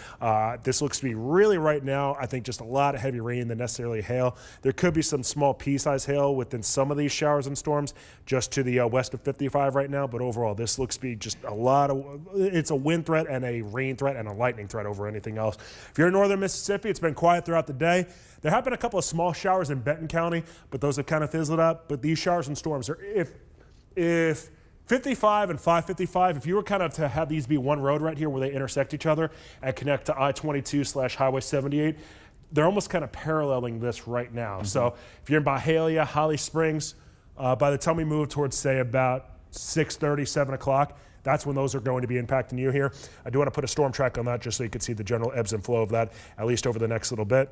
[SPEAKER 1] this looks to be really right now, I think, just a lot of heavy rain than necessarily hail. There could be some small pea-sized hail within some of these showers and storms just to the west of 55 right now. But overall, this looks to be just a lot of, it's a wind threat and a rain threat and a lightning threat over anything else. If you're in northern Mississippi, it's been quiet throughout the day. There have been a couple of small showers in Benton County, but those have kind of fizzled out. But these showers and storms are, if 55 and 555, if you were kind of to have these be one road right here where they intersect each other and connect to I-22/Highway 78, they're almost kind of paralleling this right now. So if you're in Byhalia, Holly Springs, by the time we move towards, say, about 6:30, 7 o'clock, that's when those are going to be impacting you here. I do want to put a storm track on that just so you can see the general ebbs and flow of that, at least over the next little bit.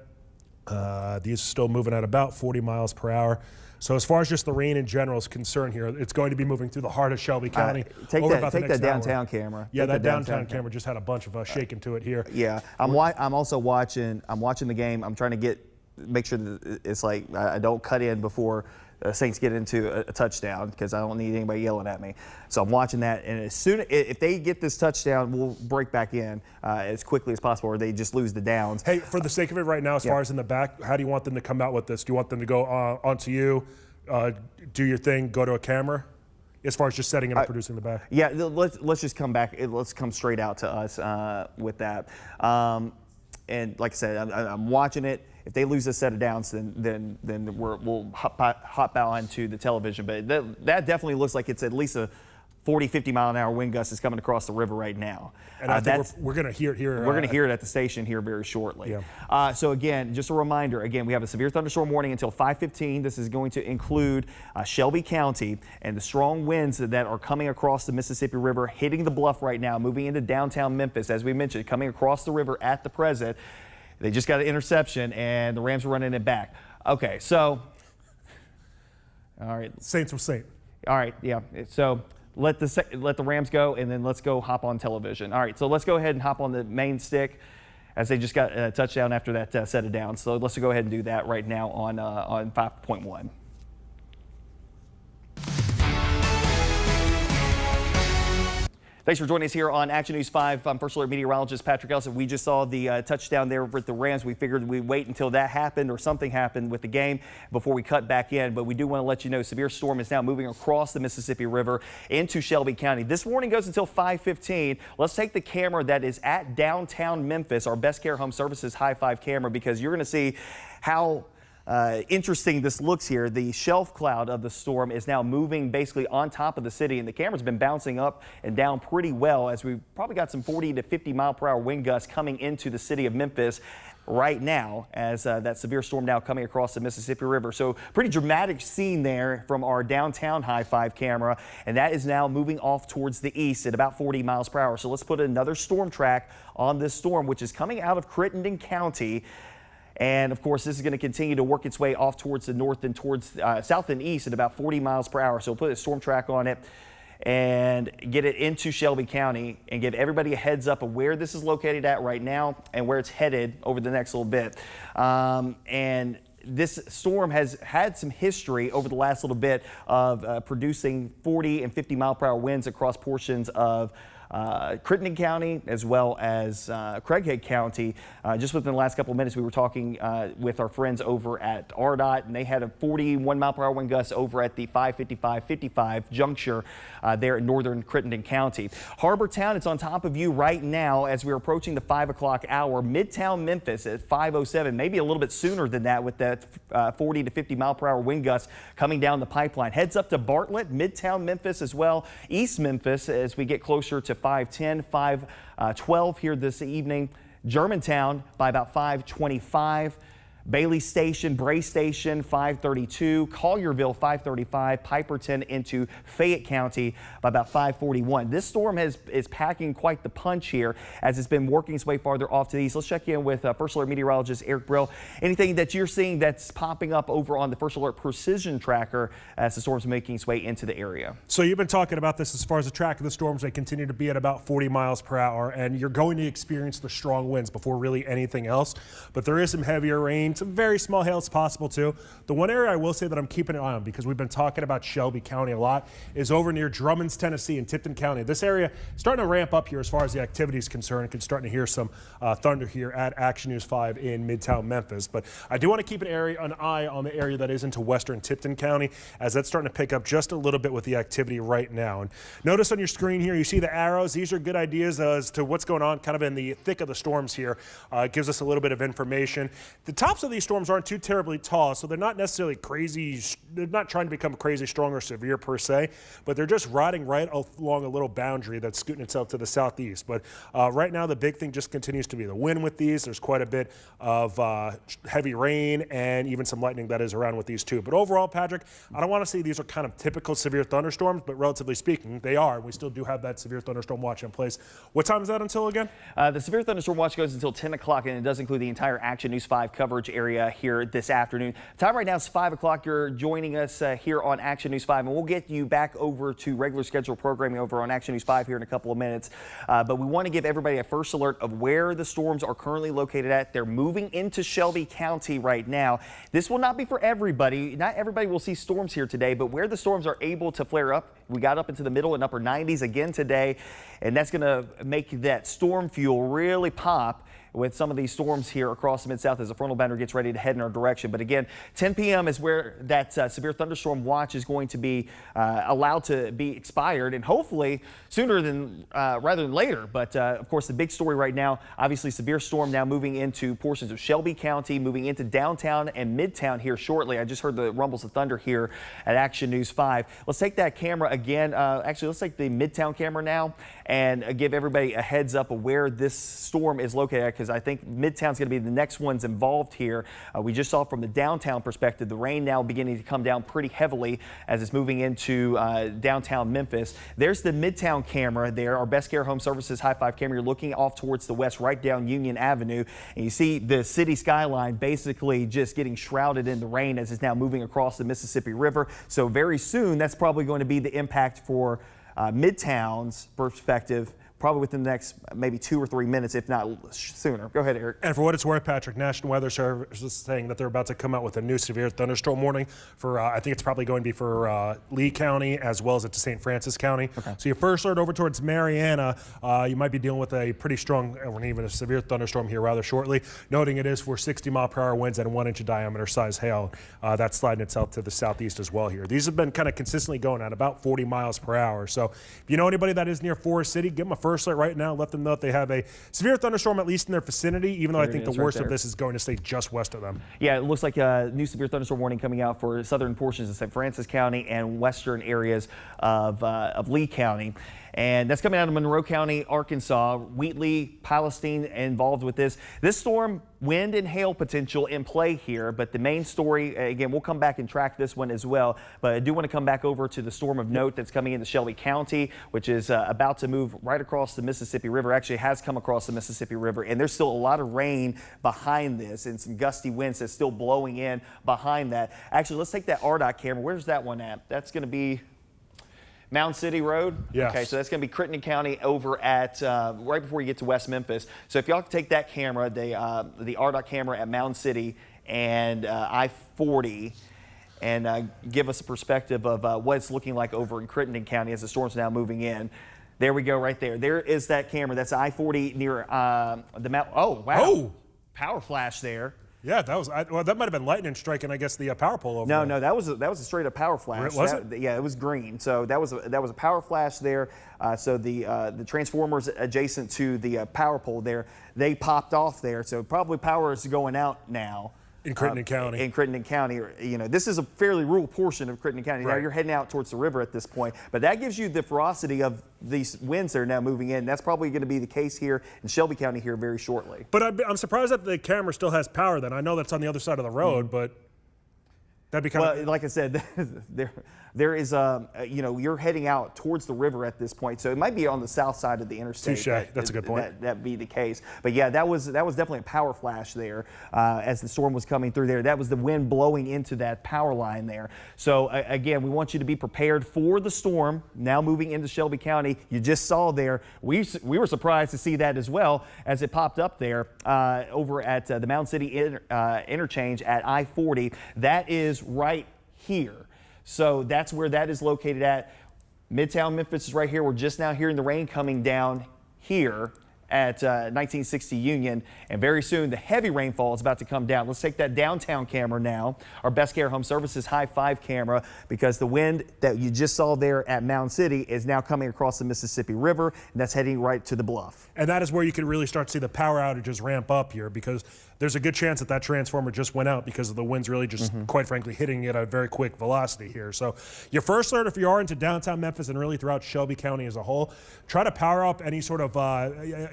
[SPEAKER 1] These are still moving at about 40 miles per hour. So as far as just the rain in general is concerned here, it's going to be moving through the heart of Shelby County.
[SPEAKER 2] Take that downtown
[SPEAKER 1] hour.
[SPEAKER 2] camera.
[SPEAKER 1] Yeah,
[SPEAKER 2] take
[SPEAKER 1] that downtown camera just had a bunch of shaking to it here.
[SPEAKER 2] Yeah, I'm also watching. I'm watching the game. I'm trying to make sure that it's like I don't cut in before Saints get into a touchdown because I don't need anybody yelling at me. So I'm watching that, and if they get this touchdown, we'll break back in as quickly as possible, or they just lose the downs.
[SPEAKER 1] Hey, for the sake of it right now, as far as in the back, how do you want them to come out with this? Do you want them to go onto you, do your thing, go to a camera? As far as just setting it up, producing the back.
[SPEAKER 2] Yeah, let's just come back. Let's come straight out to us with that. And like I said, I'm watching it. If they lose a set of downs, then we'll hop out onto the television. But that definitely looks like it's at least a 40, 50 mile an hour wind gust is coming across the river right now.
[SPEAKER 1] And I think we're going to hear it here.
[SPEAKER 2] We're going to hear it at the station here very shortly.
[SPEAKER 1] Yeah.
[SPEAKER 2] So again, just a reminder, again, we have a severe thunderstorm warning until 5:15. This is going to include Shelby County and the strong winds that are coming across the Mississippi River, hitting the bluff right now, moving into downtown Memphis, as we mentioned, coming across the river at the present. They just got an interception, and the Rams are running it back. Okay, so, all right.
[SPEAKER 1] Saints will Saint.
[SPEAKER 2] All right, yeah. So let the Rams go, and then let's go hop on television. All right, so let's go ahead and hop on the main stick as they just got a touchdown after that set of downs. So let's go ahead and do that right now on 5.1. Thanks for joining us here on Action News 5. I'm First Alert Meteorologist Patrick Elson. We just saw the touchdown there with the Rams. We figured we'd wait until that happened or something happened with the game before we cut back in. But we do want to let you know severe storm is now moving across the Mississippi River into Shelby County. This warning goes until 5:15. Let's take the camera that is at downtown Memphis, our Best Care Home Services High Five camera, because you're going to see how interesting this looks here. The shelf cloud of the storm is now moving basically on top of the city, and the camera's been bouncing up and down pretty well as we've probably got some 40 to 50 mile per hour wind gusts coming into the city of Memphis right now as that severe storm now coming across the Mississippi River. So pretty dramatic scene there from our downtown High Five camera, and that is now moving off towards the east at about 40 miles per hour. So let's put another storm track on this storm, which is coming out of Crittenden County. And of course, this is going to continue to work its way off towards the north and towards south and east at about 40 miles per hour. So we'll put a storm track on it and get it into Shelby County and give everybody a heads up of where this is located at right now and where it's headed over the next little bit. And this storm has had some history over the last little bit of producing 40 and 50 mile per hour winds across portions of Crittenden County as well as Craighead County. Just within the last couple of minutes, we were talking with our friends over at RDOT, and they had a 41 mile per hour wind gust over at the 555-55 juncture there in northern Crittenden County. Harbortown, it's on top of you right now as we're approaching the 5 o'clock hour. Midtown Memphis at 5:07, maybe a little bit sooner than that with that 40 to 50 mile per hour wind gust coming down the pipeline. Heads up to Bartlett, Midtown Memphis as well, East Memphis as we get closer to 5:10, 5:12 here this evening. Germantown by about 5:25. Bailey Station, Bray Station, 5:32. Collierville, 5:35. Piperton into Fayette County by about 5:41. This storm is packing quite the punch here as it's been working its way farther off to the east. Let's check in with First Alert Meteorologist Eric Brill. Anything that you're seeing that's popping up over on the First Alert Precision Tracker as the storm's making its way into the area?
[SPEAKER 1] So you've been talking about this as far as the track of the storms. They continue to be at about 40 miles per hour, and you're going to experience the strong winds before really anything else. But there is some heavier rain. Some very small hail is possible too. The one area I will say that I'm keeping an eye on, because we've been talking about Shelby County a lot, is over near Drummond's, Tennessee and Tipton County. This area is starting to ramp up here as far as the activity is concerned. It's starting to hear some thunder here at Action News 5 in Midtown Memphis. But I do want to keep an eye on the area that is into western Tipton County, as that's starting to pick up just a little bit with the activity right now. And notice on your screen here, you see the arrows. These are good ideas as to what's going on kind of in the thick of the storms here. It gives us a little bit of information. The tops of these storms aren't too terribly tall, so they're not necessarily crazy. They're not trying to become crazy strong or severe per se, but they're just riding right along a little boundary that's scooting itself to the southeast. But right now, the big thing just continues to be the wind with these. There's quite a bit of heavy rain and even some lightning that is around with these too. But overall, Patrick, I don't want to say these are kind of typical severe thunderstorms, but relatively speaking, they are. We still do have that severe thunderstorm watch in place. What time is that until again?
[SPEAKER 2] The severe thunderstorm watch goes until 10 o'clock, and it does include the entire Action News 5 coverage area here this afternoon. Time right now is 5 o'clock. You're joining us here on Action News 5, and we'll get you back over to regular scheduled programming over on Action News 5 here in a couple of minutes. But we want to give everybody a first alert of where the storms are currently located at. They're moving into Shelby County right now. This will not be for everybody. Not everybody will see storms here today, but where the storms are able to flare up, we got up into the middle and upper 90s again today, and that's going to make that storm fuel really pop with some of these storms here across the Mid-South as the frontal boundary gets ready to head in our direction. But again, 10 p.m. is where that severe thunderstorm watch is going to be allowed to be expired, and hopefully sooner than rather than later. But of course, the big story right now, obviously severe storm now moving into portions of Shelby County, moving into downtown and Midtown here shortly. I just heard the rumbles of thunder here at Action News 5. Let's take that camera again. Actually, let's take the Midtown camera now and give everybody a heads up of where this storm is located, because I think Midtown's going to be the next ones involved here. We just saw from the downtown perspective, the rain now beginning to come down pretty heavily as it's moving into downtown Memphis. There's the Midtown camera there, our Best Care Home Services High Five camera. You're looking off towards the west, right down Union Avenue, and you see the city skyline basically just getting shrouded in the rain as it's now moving across the Mississippi River. So very soon, that's probably going to be the impact for Midtown's perspective, probably within the next maybe 2 or 3 minutes, if not sooner. Go ahead, Eric.
[SPEAKER 1] And for what it's worth, Patrick, National Weather Service is saying that they're about to come out with a new severe thunderstorm warning for, I think it's probably going to be for Lee County as well as to St. Francis County. Okay. So your first alert over towards Mariana, you might be dealing with a pretty strong, or even a severe thunderstorm here rather shortly, noting it is for 60-mile-per-hour winds and 1-inch diameter size hail. That's sliding itself to the southeast as well here. These have been kind of consistently going at about 40 miles per hour. So if you know anybody that is near Forest City, give them a first alert right now. Let them know that they have a severe thunderstorm at least in their vicinity, even though I think the worst of this is going to stay just west of them. Yeah,
[SPEAKER 2] it looks like a new severe thunderstorm warning coming out for southern portions of St. Francis County and western areas of Lee County. And that's coming out of Monroe County, Arkansas. Wheatley, Palestine involved with this. This storm, wind and hail potential in play here, but the main story, again, we'll come back and track this one as well, but I do want to come back over to the storm of note that's coming into Shelby County, which is about to move right across the Mississippi River. Actually has come across the Mississippi River, and there's still a lot of rain behind this and some gusty winds that's still blowing in behind that. Actually, let's take that RDOT camera. Where's that one at? That's going to be Mound City Road?
[SPEAKER 1] Yes.
[SPEAKER 2] Okay, so that's going to be Crittenden County over at right before you get to West Memphis. So if y'all can take that camera, the RDOT camera at Mound City and I-40, and give us a perspective of what it's looking like over in Crittenden County as the storm's now moving in. There we go right there. There is that camera. That's I-40 near the mountain. Oh, wow.
[SPEAKER 1] Oh!
[SPEAKER 2] Power flash there.
[SPEAKER 1] Yeah, that was well. That might have been lightning striking, I guess, the power pole over there.
[SPEAKER 2] No, that was a straight up power flash.
[SPEAKER 1] Was it?
[SPEAKER 2] Yeah, it was green. So that was a power flash there. So the transformers adjacent to the power pole there, they popped off there. So probably power is going out now.
[SPEAKER 1] In Crittenden County.
[SPEAKER 2] In Crittenden County. You know, this is a fairly rural portion of Crittenden County.
[SPEAKER 1] Right.
[SPEAKER 2] Now you're heading out towards the river at this point. But that gives you the ferocity of these winds that are now moving in. That's probably going to be the case here in Shelby County here very shortly.
[SPEAKER 1] But I'm surprised that the camera still has power then. I know that's on the other side of the road, but that'd be kind of...
[SPEAKER 2] like I said, there is, you know, you're heading out towards the river at this point, so it might be on the south side of the interstate.
[SPEAKER 1] Touche. That's a good point.
[SPEAKER 2] That'd be the case. But yeah, that was definitely a power flash there as the storm was coming through there. That was the wind blowing into that power line there. So again, we want you to be prepared for the storm now moving into Shelby County. You just saw there. We were surprised to see that as well as it popped up there over at the Mound City interchange at I-40. That is right here. So that's where that is located at. Midtown Memphis is right here. We're just now hearing the rain coming down here at 1960 Union, and very soon the heavy rainfall is about to come down. Let's take that downtown camera now, our Best Care Home Services High 5 camera, because the wind that you just saw there at Mound City is now coming across the Mississippi River, and that's heading right to the bluff.
[SPEAKER 1] And that is where you can really start to see the power outages ramp up here, because there's a good chance that transformer just went out because of the winds really just, quite frankly, hitting it at a very quick velocity here. So your first alert, if you are into downtown Memphis and really throughout Shelby County as a whole, try to power up any sort of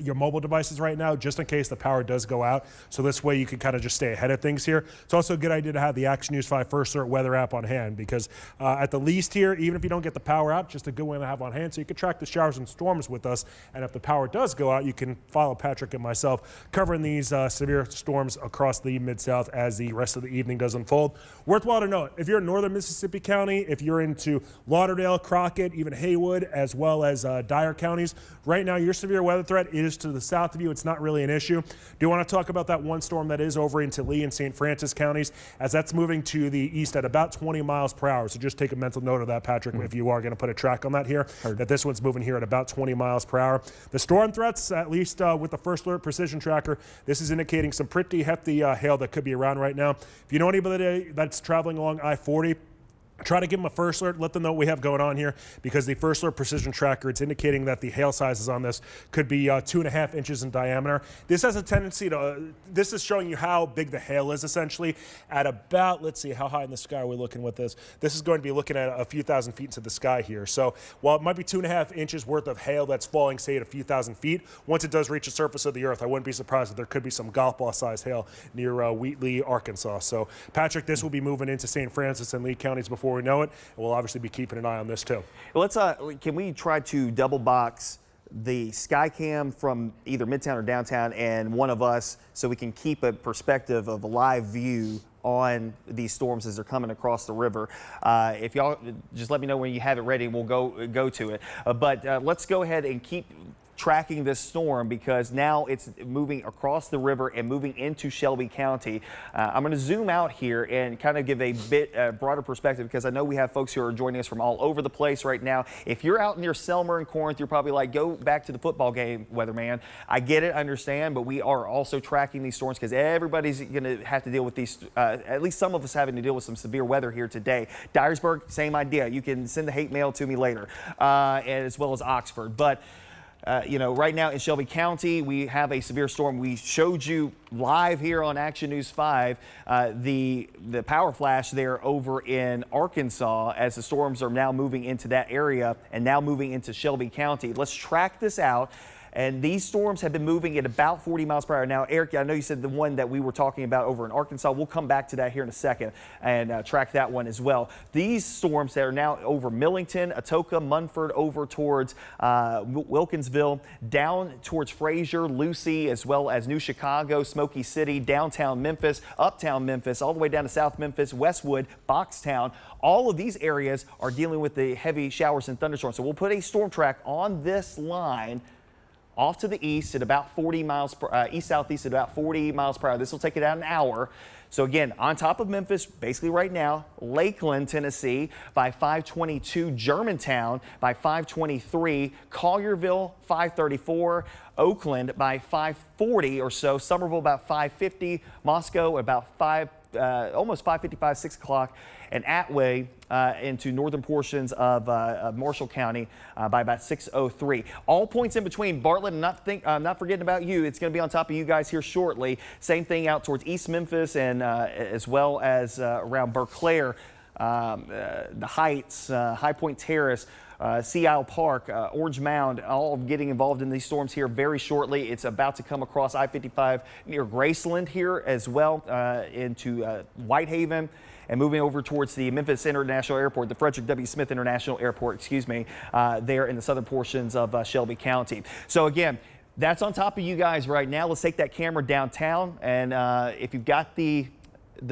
[SPEAKER 1] your mobile devices right now, just in case the power does go out. So this way you can kind of just stay ahead of things here. It's also a good idea to have the Action News 5 First Alert weather app on hand, because at the least here, even if you don't get the power out, just a good one to have on hand so you can track the showers and storms with us. And if the power does go out, you can follow Patrick and myself covering these severe storms across the Mid-South as the rest of the evening does unfold. Worthwhile to note, if you're in northern Mississippi County, if you're into Lauderdale, Crockett, even Haywood, as well as Dyer counties, right now your severe weather threat is to the south of you. It's not really an issue. Do want to talk about that one storm that is over into Lee and St. Francis counties, as that's moving to the east at about 20 miles per hour. So just take a mental note of that, Patrick, if you are going to put a track on that here, that this one's moving here at about 20 miles per hour. The storm threats, at least with the First Alert Precision Tracker, this is indicating some pretty hefty hail that could be around right now. If you know anybody that's traveling along I-40, try to give them a first alert, let them know what we have going on here, because the First Alert Precision Tracker, it's indicating that the hail sizes on this could be 2.5 inches in diameter. This has a tendency to, this is showing you how big the hail is essentially at about, let's see, how high in the sky are we looking with this? This is going to be looking at a few thousand feet into the sky here. So while it might be 2.5 inches worth of hail that's falling, say, at a few thousand feet, once it does reach the surface of the earth, I wouldn't be surprised if there could be some golf ball sized hail near Wheatley, Arkansas. So Patrick, this will be moving into St. Francis and Lee counties before we know it. And we'll obviously be keeping an eye on this too.
[SPEAKER 2] Let's can we try to double box the Skycam from either Midtown or downtown and one of us, so we can keep a perspective of a live view on these storms as they're coming across the river. If y'all just let me know when you have it ready, we'll go to it. But let's go ahead and keep tracking this storm, because now it's moving across the river and moving into Shelby County. I'm going to zoom out here and kind of give a bit broader perspective, because I know we have folks who are joining us from all over the place right now. If you're out near Selmer and Corinth, you're probably like, go back to the football game, weatherman. I get it, I understand, but we are also tracking these storms because everybody's going to have to deal with these, at least some of us having to deal with some severe weather here today. Dyersburg, same idea. You can send the hate mail to me later, as well as Oxford. But you know, right now in Shelby County, we have a severe storm. We showed you live here on Action News 5 the power flash there over in Arkansas, as the storms are now moving into that area and now moving into Shelby County. Let's track this out. And these storms have been moving at about 40 miles per hour. Now, Eric, I know you said the one that we were talking about over in Arkansas. We'll come back to that here in a second and track that one as well. These storms that are now over Millington, Atoka, Munford, over towards Wilkinsville, down towards Frazier, Lucy, as well as New Chicago, Smoky City, downtown Memphis, uptown Memphis, all the way down to South Memphis, Westwood, Boxtown. All of these areas are dealing with the heavy showers and thunderstorms. So we'll put a storm track on this line off to the east at about 40 miles per east-southeast at about 40 miles per hour. This will take it out an hour. So again, on top of Memphis, basically right now, Lakeland, Tennessee by 5:22, Germantown by 5:23, Collierville 5:34, Oakland by 5:40 or so, Somerville about 5:50, Moscow about almost 5:55, 6 o'clock, and Atway into northern portions of Marshall County by about 6:03. All points in between. Bartlett, I'm not forgetting about you. It's going to be on top of you guys here shortly. Same thing out towards East Memphis and as well as around Berclair, the Heights, High Point Terrace, Sea Isle Park, Orange Mound, all getting involved in these storms here very shortly. It's about to come across I-55 near Graceland here as well, into Whitehaven, and moving over towards the Memphis International Airport, the Frederick W. Smith International Airport, excuse me, there in the southern portions of Shelby County. So again, that's on top of you guys right now. Let's take that camera downtown, and if you've got the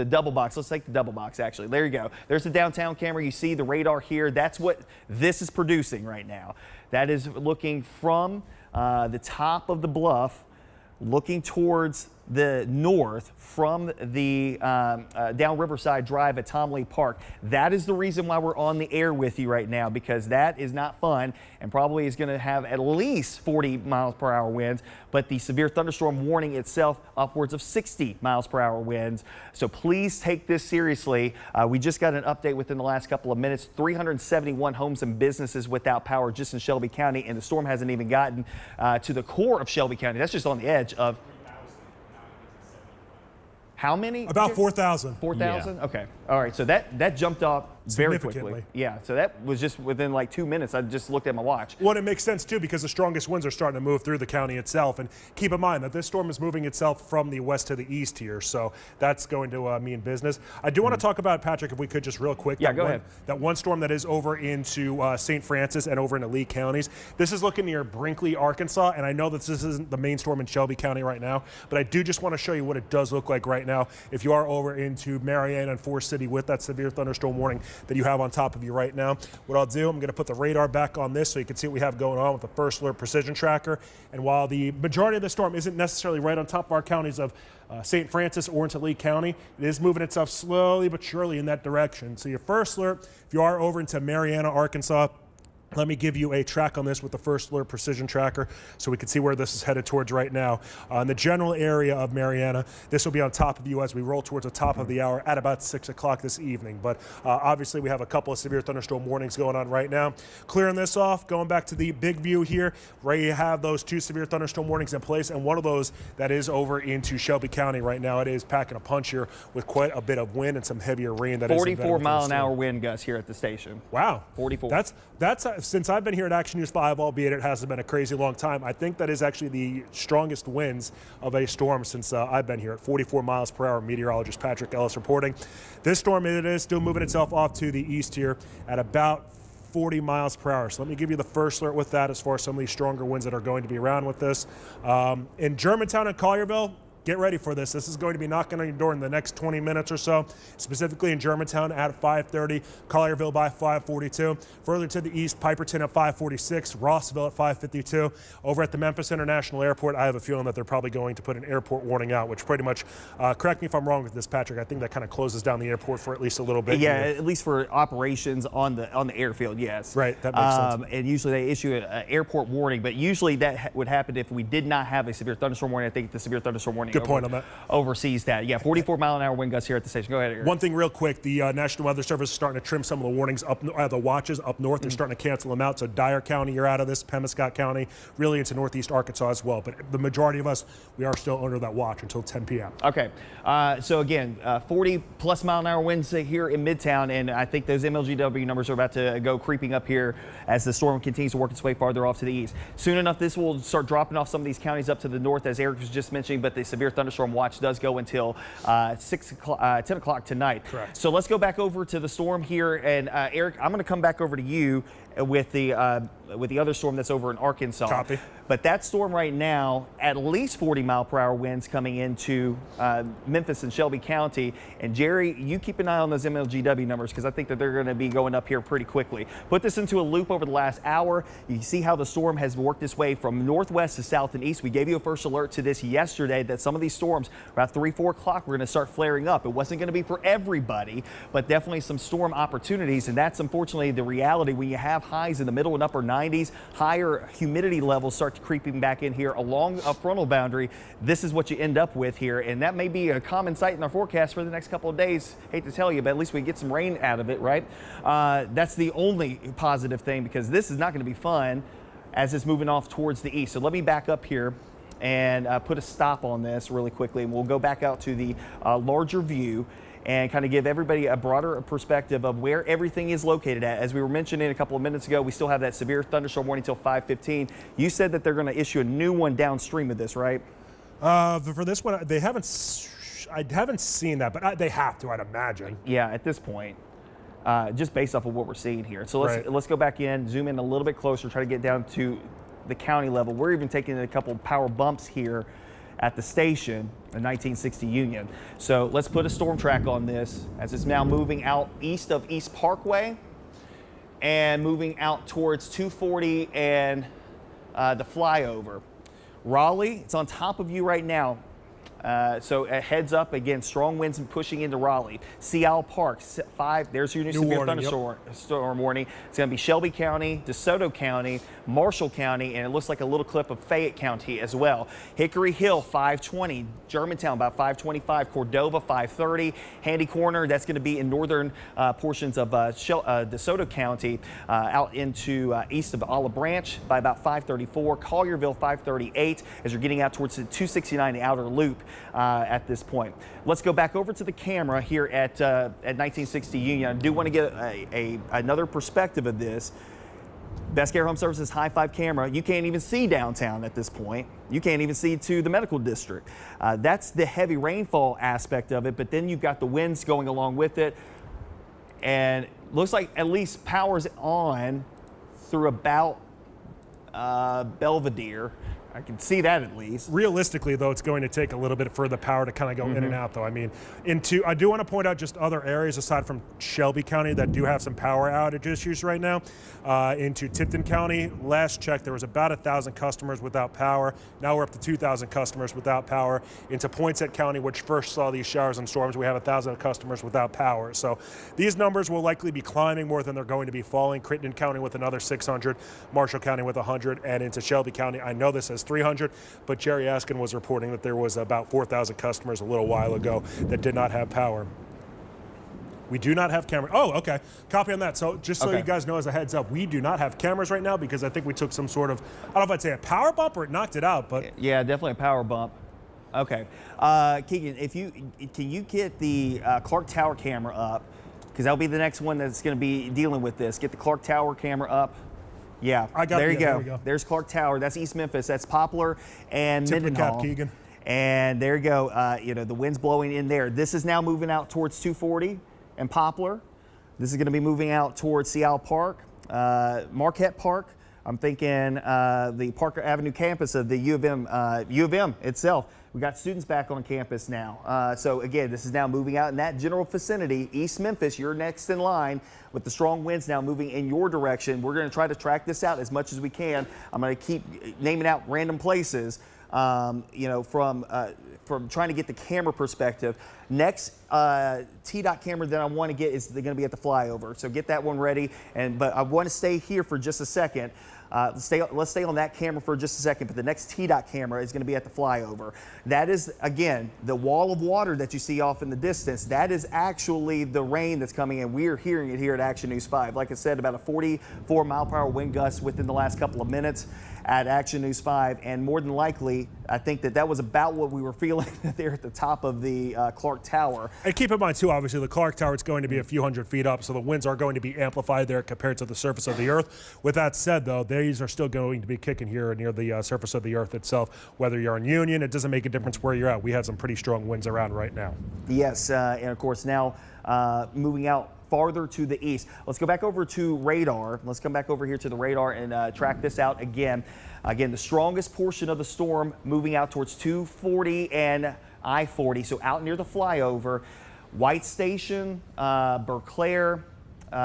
[SPEAKER 2] double box. Let's take the double box, actually. There you go. There's the downtown camera. You see the radar here. That's what this is producing right now. That is looking from the top of the bluff, looking towards the north from the down Riverside Drive at Tom Lee Park. That is the reason why we're on the air with you right now, because that is not fun and probably is going to have at least 40 miles per hour winds, but the severe thunderstorm warning itself upwards of 60 miles per hour winds. So please take this seriously. We just got an update within the last couple of minutes. 371 homes and businesses without power just in Shelby County, and the storm hasn't even gotten to the core of Shelby County. That's just on the edge of how many?
[SPEAKER 1] About 4,000.
[SPEAKER 2] 4,000? Yeah. Okay. All right. So that jumped up very quickly. Yeah. So that was just within like 2 minutes. I just looked at my watch.
[SPEAKER 1] Well, it makes sense too, because the strongest winds are starting to move through the county itself. And keep in mind that this storm is moving itself from the west to the east here. So that's going to mean business. I do want to talk about, Patrick, if we could just real quick.
[SPEAKER 2] Yeah, go ahead.
[SPEAKER 1] That one storm that is over into St. Francis and over into Lee counties. This is looking near Brinkley, Arkansas. And I know that this isn't the main storm in Shelby County right now, but I do just want to show you what it does look like right now if you are over into Marianna and Forest City with that severe thunderstorm warning that you have on top of you right now. What I'll do, I'm going to put the radar back on this so you can see what we have going on with the First Alert Precision Tracker. And while the majority of the storm isn't necessarily right on top of our counties of St. Francis or into Lee County, it is moving itself slowly but surely in that direction. So your first alert, if you are over into Marianna, Arkansas, let me give you a track on this with the First Alert Precision Tracker so we can see where this is headed towards right now. In the general area of Marianna, this will be on top of you as we roll towards the top of the hour at about 6 o'clock this evening. But obviously we have a couple of severe thunderstorm warnings going on right now. Clearing this off, going back to the big view here, where you have those 2 severe thunderstorm warnings in place, and one of those that is over into Shelby County right now. It is packing a punch here with quite a bit of wind and some heavier rain. That
[SPEAKER 2] 44 mile an hour wind gusts here at the station.
[SPEAKER 1] Wow.
[SPEAKER 2] 44.
[SPEAKER 1] That's since I've been here at Action News 5, albeit it hasn't been a crazy long time, I think that is actually the strongest winds of a storm since I've been here at 44 miles per hour. Meteorologist Patrick Ellis reporting. This storm, it is still moving itself off to the east here at about 40 miles per hour. So let me give you the first alert with that as far as some of these stronger winds that are going to be around with this. In Germantown and Collierville, get ready for this. This is going to be knocking on your door in the next 20 minutes or so, specifically in Germantown at 5:30, Collierville by 5:42. Further to the east, Piperton at 5:46, Rossville at 5:52. Over at the Memphis International Airport, I have a feeling that they're probably going to put an airport warning out, which pretty much, correct me if I'm wrong with this, Patrick, I think that kind of closes down the airport for at least a little bit.
[SPEAKER 2] Yeah, at least for operations on the airfield, yes.
[SPEAKER 1] Right, that makes sense.
[SPEAKER 2] And usually they issue an airport warning, but usually that would happen if we did not have a severe thunderstorm warning. I think the severe thunderstorm warning
[SPEAKER 1] Good point on that.
[SPEAKER 2] Oversees that. Yeah, 44 mile an hour wind gusts here at the station. Go ahead, Eric.
[SPEAKER 1] One thing real quick, the National Weather Service is starting to trim some of the warnings up, the watches up north. They're starting to cancel them out. So Dyer County, you're out of this, Pemiscot County, really into northeast Arkansas as well. But the majority of us, we are still under that watch until 10 p.m.
[SPEAKER 2] Okay. So again, 40 plus mile an hour winds here in Midtown, and I think those MLGW numbers are about to go creeping up here as the storm continues to work its way farther off to the east. Soon enough, this will start dropping off some of these counties up to the north, as Eric was just mentioning, but the severe thunderstorm watch does go until 10 o'clock tonight.
[SPEAKER 1] Correct.
[SPEAKER 2] So let's go back over to the storm here, and Eric, I'm going to come back over to you with the other storm that's over in Arkansas.
[SPEAKER 1] Copy.
[SPEAKER 2] But that storm right now, at least 40 mile per hour winds coming into Memphis and Shelby County. And Jerry, you keep an eye on those MLGW numbers, because I think that they're going to be going up here pretty quickly. Put this into a loop over the last hour. You can see how the storm has worked its way from northwest to south and east. We gave you a first alert to this yesterday that some of these storms about 3, 4 o'clock were going to start flaring up. It wasn't going to be for everybody, but definitely some storm opportunities. And that's unfortunately the reality when you have highs in the middle and upper 90s, higher humidity levels start creeping back in here along a frontal boundary. This is what you end up with here, and that may be a common sight in our forecast for the next couple of days. Hate to tell you, but at least we get some rain out of it, right? That's the only positive thing, because this is not going to be fun as it's moving off towards the east. So let me back up here and put a stop on this really quickly, and we'll go back out to the larger view and kind of give everybody a broader perspective of where everything is located at. As we were mentioning a couple of minutes ago, we still have that severe thunderstorm warning until 5:15. You said that they're going to issue a new one downstream of this, right?
[SPEAKER 1] For this one, they haven't. I haven't seen that, but they have to, I'd imagine.
[SPEAKER 2] Yeah, at this point, just based off of what we're seeing here. So
[SPEAKER 1] Right.
[SPEAKER 2] let's go back in, zoom in a little bit closer, try to get down to the county level. We're even taking a couple power bumps here at the station, the 1960 Union. So let's put a storm track on this as it's now moving out east of East Parkway and moving out towards 240 and the flyover. Raleigh, it's on top of you right now. So a heads up again, strong winds and pushing into Raleigh. Sea Isle Park, 5. There's your new severe
[SPEAKER 1] warning,
[SPEAKER 2] thunderstorm warning. It's going to be Shelby County, DeSoto County, Marshall County, and it looks like a little clip of Fayette County as well. Hickory Hill, 520. Germantown, about 525. Cordova, 530. Handy Corner, that's going to be in northern portions of DeSoto County, out into east of Olive Branch by about 534. Collierville, 538, as you're getting out towards the 269, the outer loop. At this point, let's go back over to the camera here at 1960 Union. I do want to get another perspective of this. Best Care Home Services high five camera. You can't even see downtown at this point. You can't even see to the medical district. That's the heavy rainfall aspect of it, but then you've got the winds going along with it, and looks like at least power's on through about Belvedere. I can see that at least.
[SPEAKER 1] Realistically, though, it's going to take a little bit for the power to kind of go in and out, though. I mean, I do want to point out just other areas aside from Shelby County that do have some power outage issues right now. Into Tipton County, last check, there was about 1,000 customers without power. Now we're up to 2,000 customers without power. Into Poinsett County, which first saw these showers and storms, we have 1,000 customers without power. So these numbers will likely be climbing more than they're going to be falling. Crittenden County with another 600, Marshall County with 100, and into Shelby County, I know this says 300, but Jerry Askin was reporting that there was about 4,000 customers a little while ago that did not have power. We do not have cameras. Oh, okay. Copy on that. So just so you guys know as a heads up, we do not have cameras right now because I think we took some sort of, I don't know if I'd say a power bump or it knocked it out, but.
[SPEAKER 2] Yeah, definitely a power bump. Okay. Keegan, can you get the Clark Tower camera up? Because that'll be the next one that's going to be dealing with this. Get the Clark Tower camera up. Yeah,
[SPEAKER 1] I got
[SPEAKER 2] there
[SPEAKER 1] it.
[SPEAKER 2] you
[SPEAKER 1] There
[SPEAKER 2] go.
[SPEAKER 1] we go.
[SPEAKER 2] There's Clark Tower. That's East Memphis. That's Poplar and
[SPEAKER 1] Tip of the cap,
[SPEAKER 2] Mendenhall.
[SPEAKER 1] Keegan.
[SPEAKER 2] And there you go. The wind's blowing in there. This is now moving out towards 240 and Poplar. This is going to be moving out towards Sea Isle Park, Marquette Park. I'm thinking the Parker Avenue campus of the U of M itself. We got students back on campus now. So again, this is now moving out in that general vicinity. East Memphis, you're next in line with the strong winds now moving in your direction. We're going to try to track this out as much as we can. I'm going to keep naming out random places, from trying to get the camera perspective. Next T-Dot camera that I want to get is going to be at the flyover. So get that one ready. But I want to stay here for just a second. Let's stay on that camera for just a second, but the next T-Dot camera is going to be at the flyover. That is, again, the wall of water that you see off in the distance. That is actually the rain that's coming in. We are hearing it here at Action News 5. Like I said, about a 44 mile per hour wind gust within the last couple of minutes at Action News 5, and more than likely, I think that was about what we were feeling there at the top of the Clark Tower.
[SPEAKER 1] And keep in mind, too, obviously, the Clark Tower, it's going to be a few hundred feet up, so the winds are going to be amplified there compared to the surface of the Earth. With that said, though, these are still going to be kicking here near the surface of the Earth itself. Whether you're in Union, it doesn't make a difference where you're at. We have some pretty strong winds around right now.
[SPEAKER 2] Yes, and of course, now moving out farther to the east. Let's go back over to radar. Let's come back over here to the radar and track this out again. Again, the strongest portion of the storm moving out towards 240 and I-40, so out near the flyover. White Station, Berclair,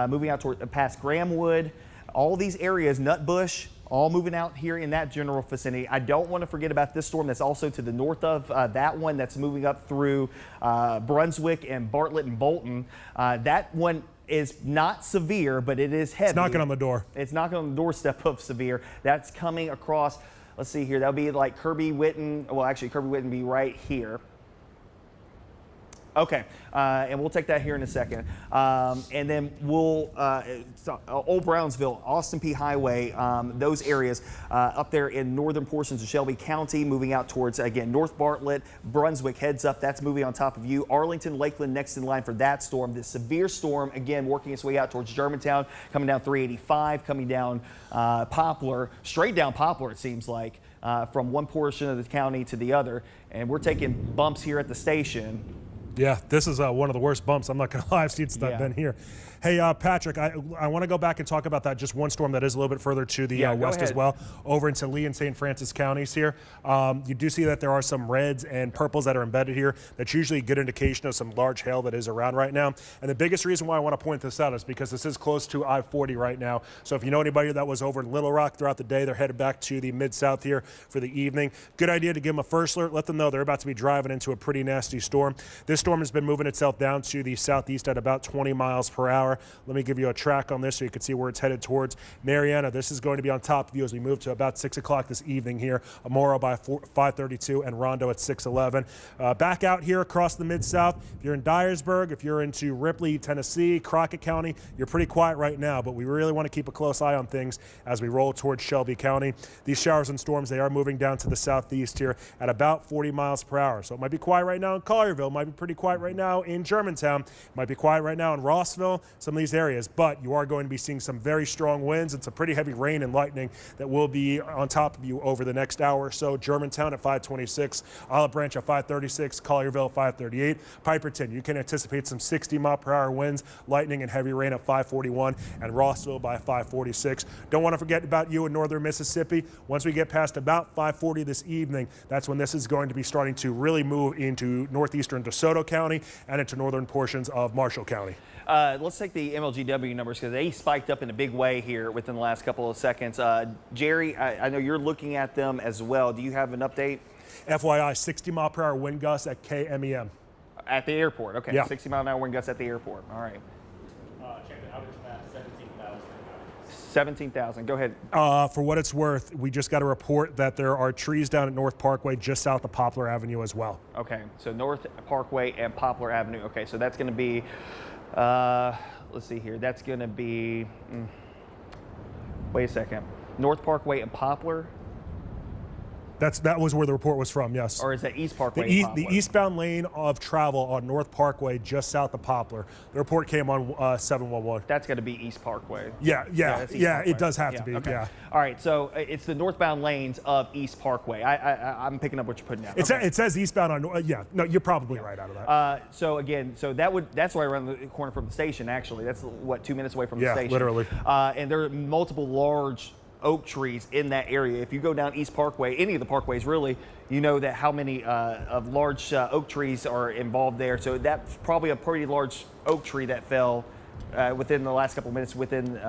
[SPEAKER 2] moving out toward past Grahamwood. All these areas, Nutbush, all moving out here in that general vicinity. I don't want to forget about this storm that's also to the north of that one that's moving up through Brunswick and Bartlett and Bolton. That one is not severe, but it is heavy.
[SPEAKER 1] It's knocking on the door.
[SPEAKER 2] It's knocking on the doorstep of severe. That's coming across, let's see here, that'll be like Kirby Whitten. Well, actually, Kirby Whitten be right here. Okay, and we'll take that here in a second. And then we'll, Old Brownsville, Austin P Highway, those areas up there in northern portions of Shelby County, moving out towards, again, North Bartlett, Brunswick, heads up, that's moving on top of you. Arlington, Lakeland next in line for that storm. This severe storm, again, working its way out towards Germantown, coming down 385, coming down Poplar, straight down Poplar, it seems like, from one portion of the county to the other. And we're taking bumps here at the station.
[SPEAKER 1] Yeah, this is one of the worst bumps. I'm not going to lie. I've seen since I've been here. Hey, Patrick, I want to go back and talk about that just one storm that is a little bit further to the west as well, over into Lee and St. Francis counties here. You do see that there are some reds and purples that are embedded here. That's usually a good indication of some large hail that is around right now. And the biggest reason why I want to point this out is because this is close to I-40 right now. So if you know anybody that was over in Little Rock throughout the day, they're headed back to the Mid-South here for the evening. Good idea to give them a first alert. Let them know they're about to be driving into a pretty nasty storm. This storm has been moving itself down to the southeast at about 20 miles per hour. Let me give you a track on this so you can see where it's headed towards. Mariana, this is going to be on top of you as we move to about 6 o'clock this evening here. Amoro by 5:32 and Rondo at 6:11. Back out here across the Mid-South. If you're in Dyersburg, if you're into Ripley, Tennessee, Crockett County, you're pretty quiet right now, but we really want to keep a close eye on things as we roll towards Shelby County. These showers and storms, they are moving down to the southeast here at about 40 miles per hour. So it might be quiet right now in Collierville, might be pretty quiet right now in Germantown, might be quiet right now in Rossville, some of these areas, but you are going to be seeing some very strong winds and some pretty heavy rain and lightning that will be on top of you over the next hour or so. Germantown at 5:26, Olive Branch at 5:36, Collierville at 5:38, Piperton, you can anticipate some 60-mile-per-hour winds, lightning and heavy rain at 5:41, and Rossville by 5:46. Don't want to forget about you in northern Mississippi. Once we get past about 5:40 this evening, that's when this is going to be starting to really move into northeastern DeSoto County and into northern portions of Marshall County.
[SPEAKER 2] Let's take the MLGW numbers because they spiked up in a big way here within the last couple of seconds. Jerry, I know you're looking at them as well. Do you have an update?
[SPEAKER 1] FYI, 60-mile-per-hour wind gusts at KMEM.
[SPEAKER 2] At the airport, okay.
[SPEAKER 1] Yeah.
[SPEAKER 2] 60-mile-an-hour wind gusts at the airport. All right.
[SPEAKER 3] Check the outage map, 17,000.
[SPEAKER 2] 17,000. Go ahead.
[SPEAKER 1] For what it's worth, we just got a report that there are trees down at North Parkway just south of Poplar Avenue as well.
[SPEAKER 2] Okay, so North Parkway and Poplar Avenue. Okay, so that's going to be, let's see here. That's going to be, wait a second. North Parkway and Poplar?
[SPEAKER 1] That was where the report was from, yes.
[SPEAKER 2] Or is that East Parkway and Poplar?
[SPEAKER 1] The eastbound lane of travel on North Parkway just south of Poplar. The report came on 711.
[SPEAKER 2] That's got to be East Parkway.
[SPEAKER 1] Yeah, it does have to be,
[SPEAKER 2] okay.
[SPEAKER 1] yeah.
[SPEAKER 2] All right, so it's the northbound lanes of East Parkway. I'm picking up what you're putting down.
[SPEAKER 1] It says eastbound on, no, you're probably right out of that.
[SPEAKER 2] So again, that's right around the corner from the station, actually. That's, what, 2 minutes away from the station?
[SPEAKER 1] Yeah, literally.
[SPEAKER 2] And there are multiple large oak trees in that area. If you go down East Parkway, any of the parkways really, you know that how many of large oak trees are involved there. So that's probably a pretty large oak tree that fell within the last couple of minutes within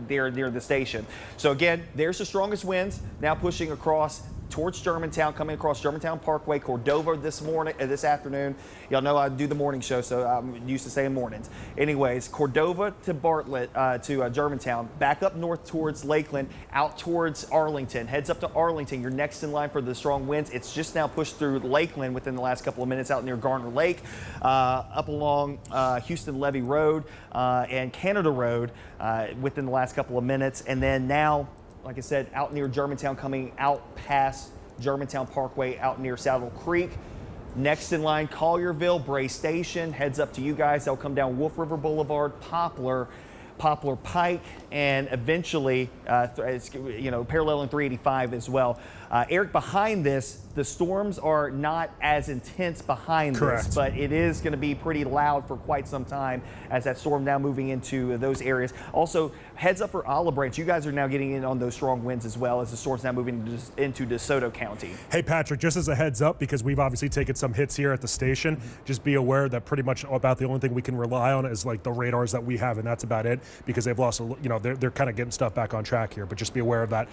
[SPEAKER 2] there near the station. So again, there's the strongest winds now pushing across towards Germantown, coming across Germantown Parkway, Cordova this afternoon. Y'all know I do the morning show, so I'm used to saying mornings. Anyways, Cordova to Bartlett to Germantown, back up north towards Lakeland, out towards Arlington, heads up to Arlington. You're next in line for the strong winds. It's just now pushed through Lakeland within the last couple of minutes out near Garner Lake, up along Houston Levee Road and Canada Road within the last couple of minutes. And then now, like I said, out near Germantown, coming out past Germantown Parkway, out near Saddle Creek. Next in line, Collierville, Bray Station, heads up to you guys. They'll come down Wolf River Boulevard, Poplar Pike, and eventually, paralleling 385 as well. Eric, behind this, the storms are not as intense behind this, but it is going to be pretty loud for quite some time as that storm now moving into those areas. Also, heads up for Olive Branch. You guys are now getting in on those strong winds as well as the storm's now moving into DeSoto County.
[SPEAKER 1] Hey, Patrick, just as a heads up, because we've obviously taken some hits here at the station, just be aware that pretty much about the only thing we can rely on is like the radars that we have, and that's about it, because they've lost, they're kind of getting stuff back on track here, but just be aware of that.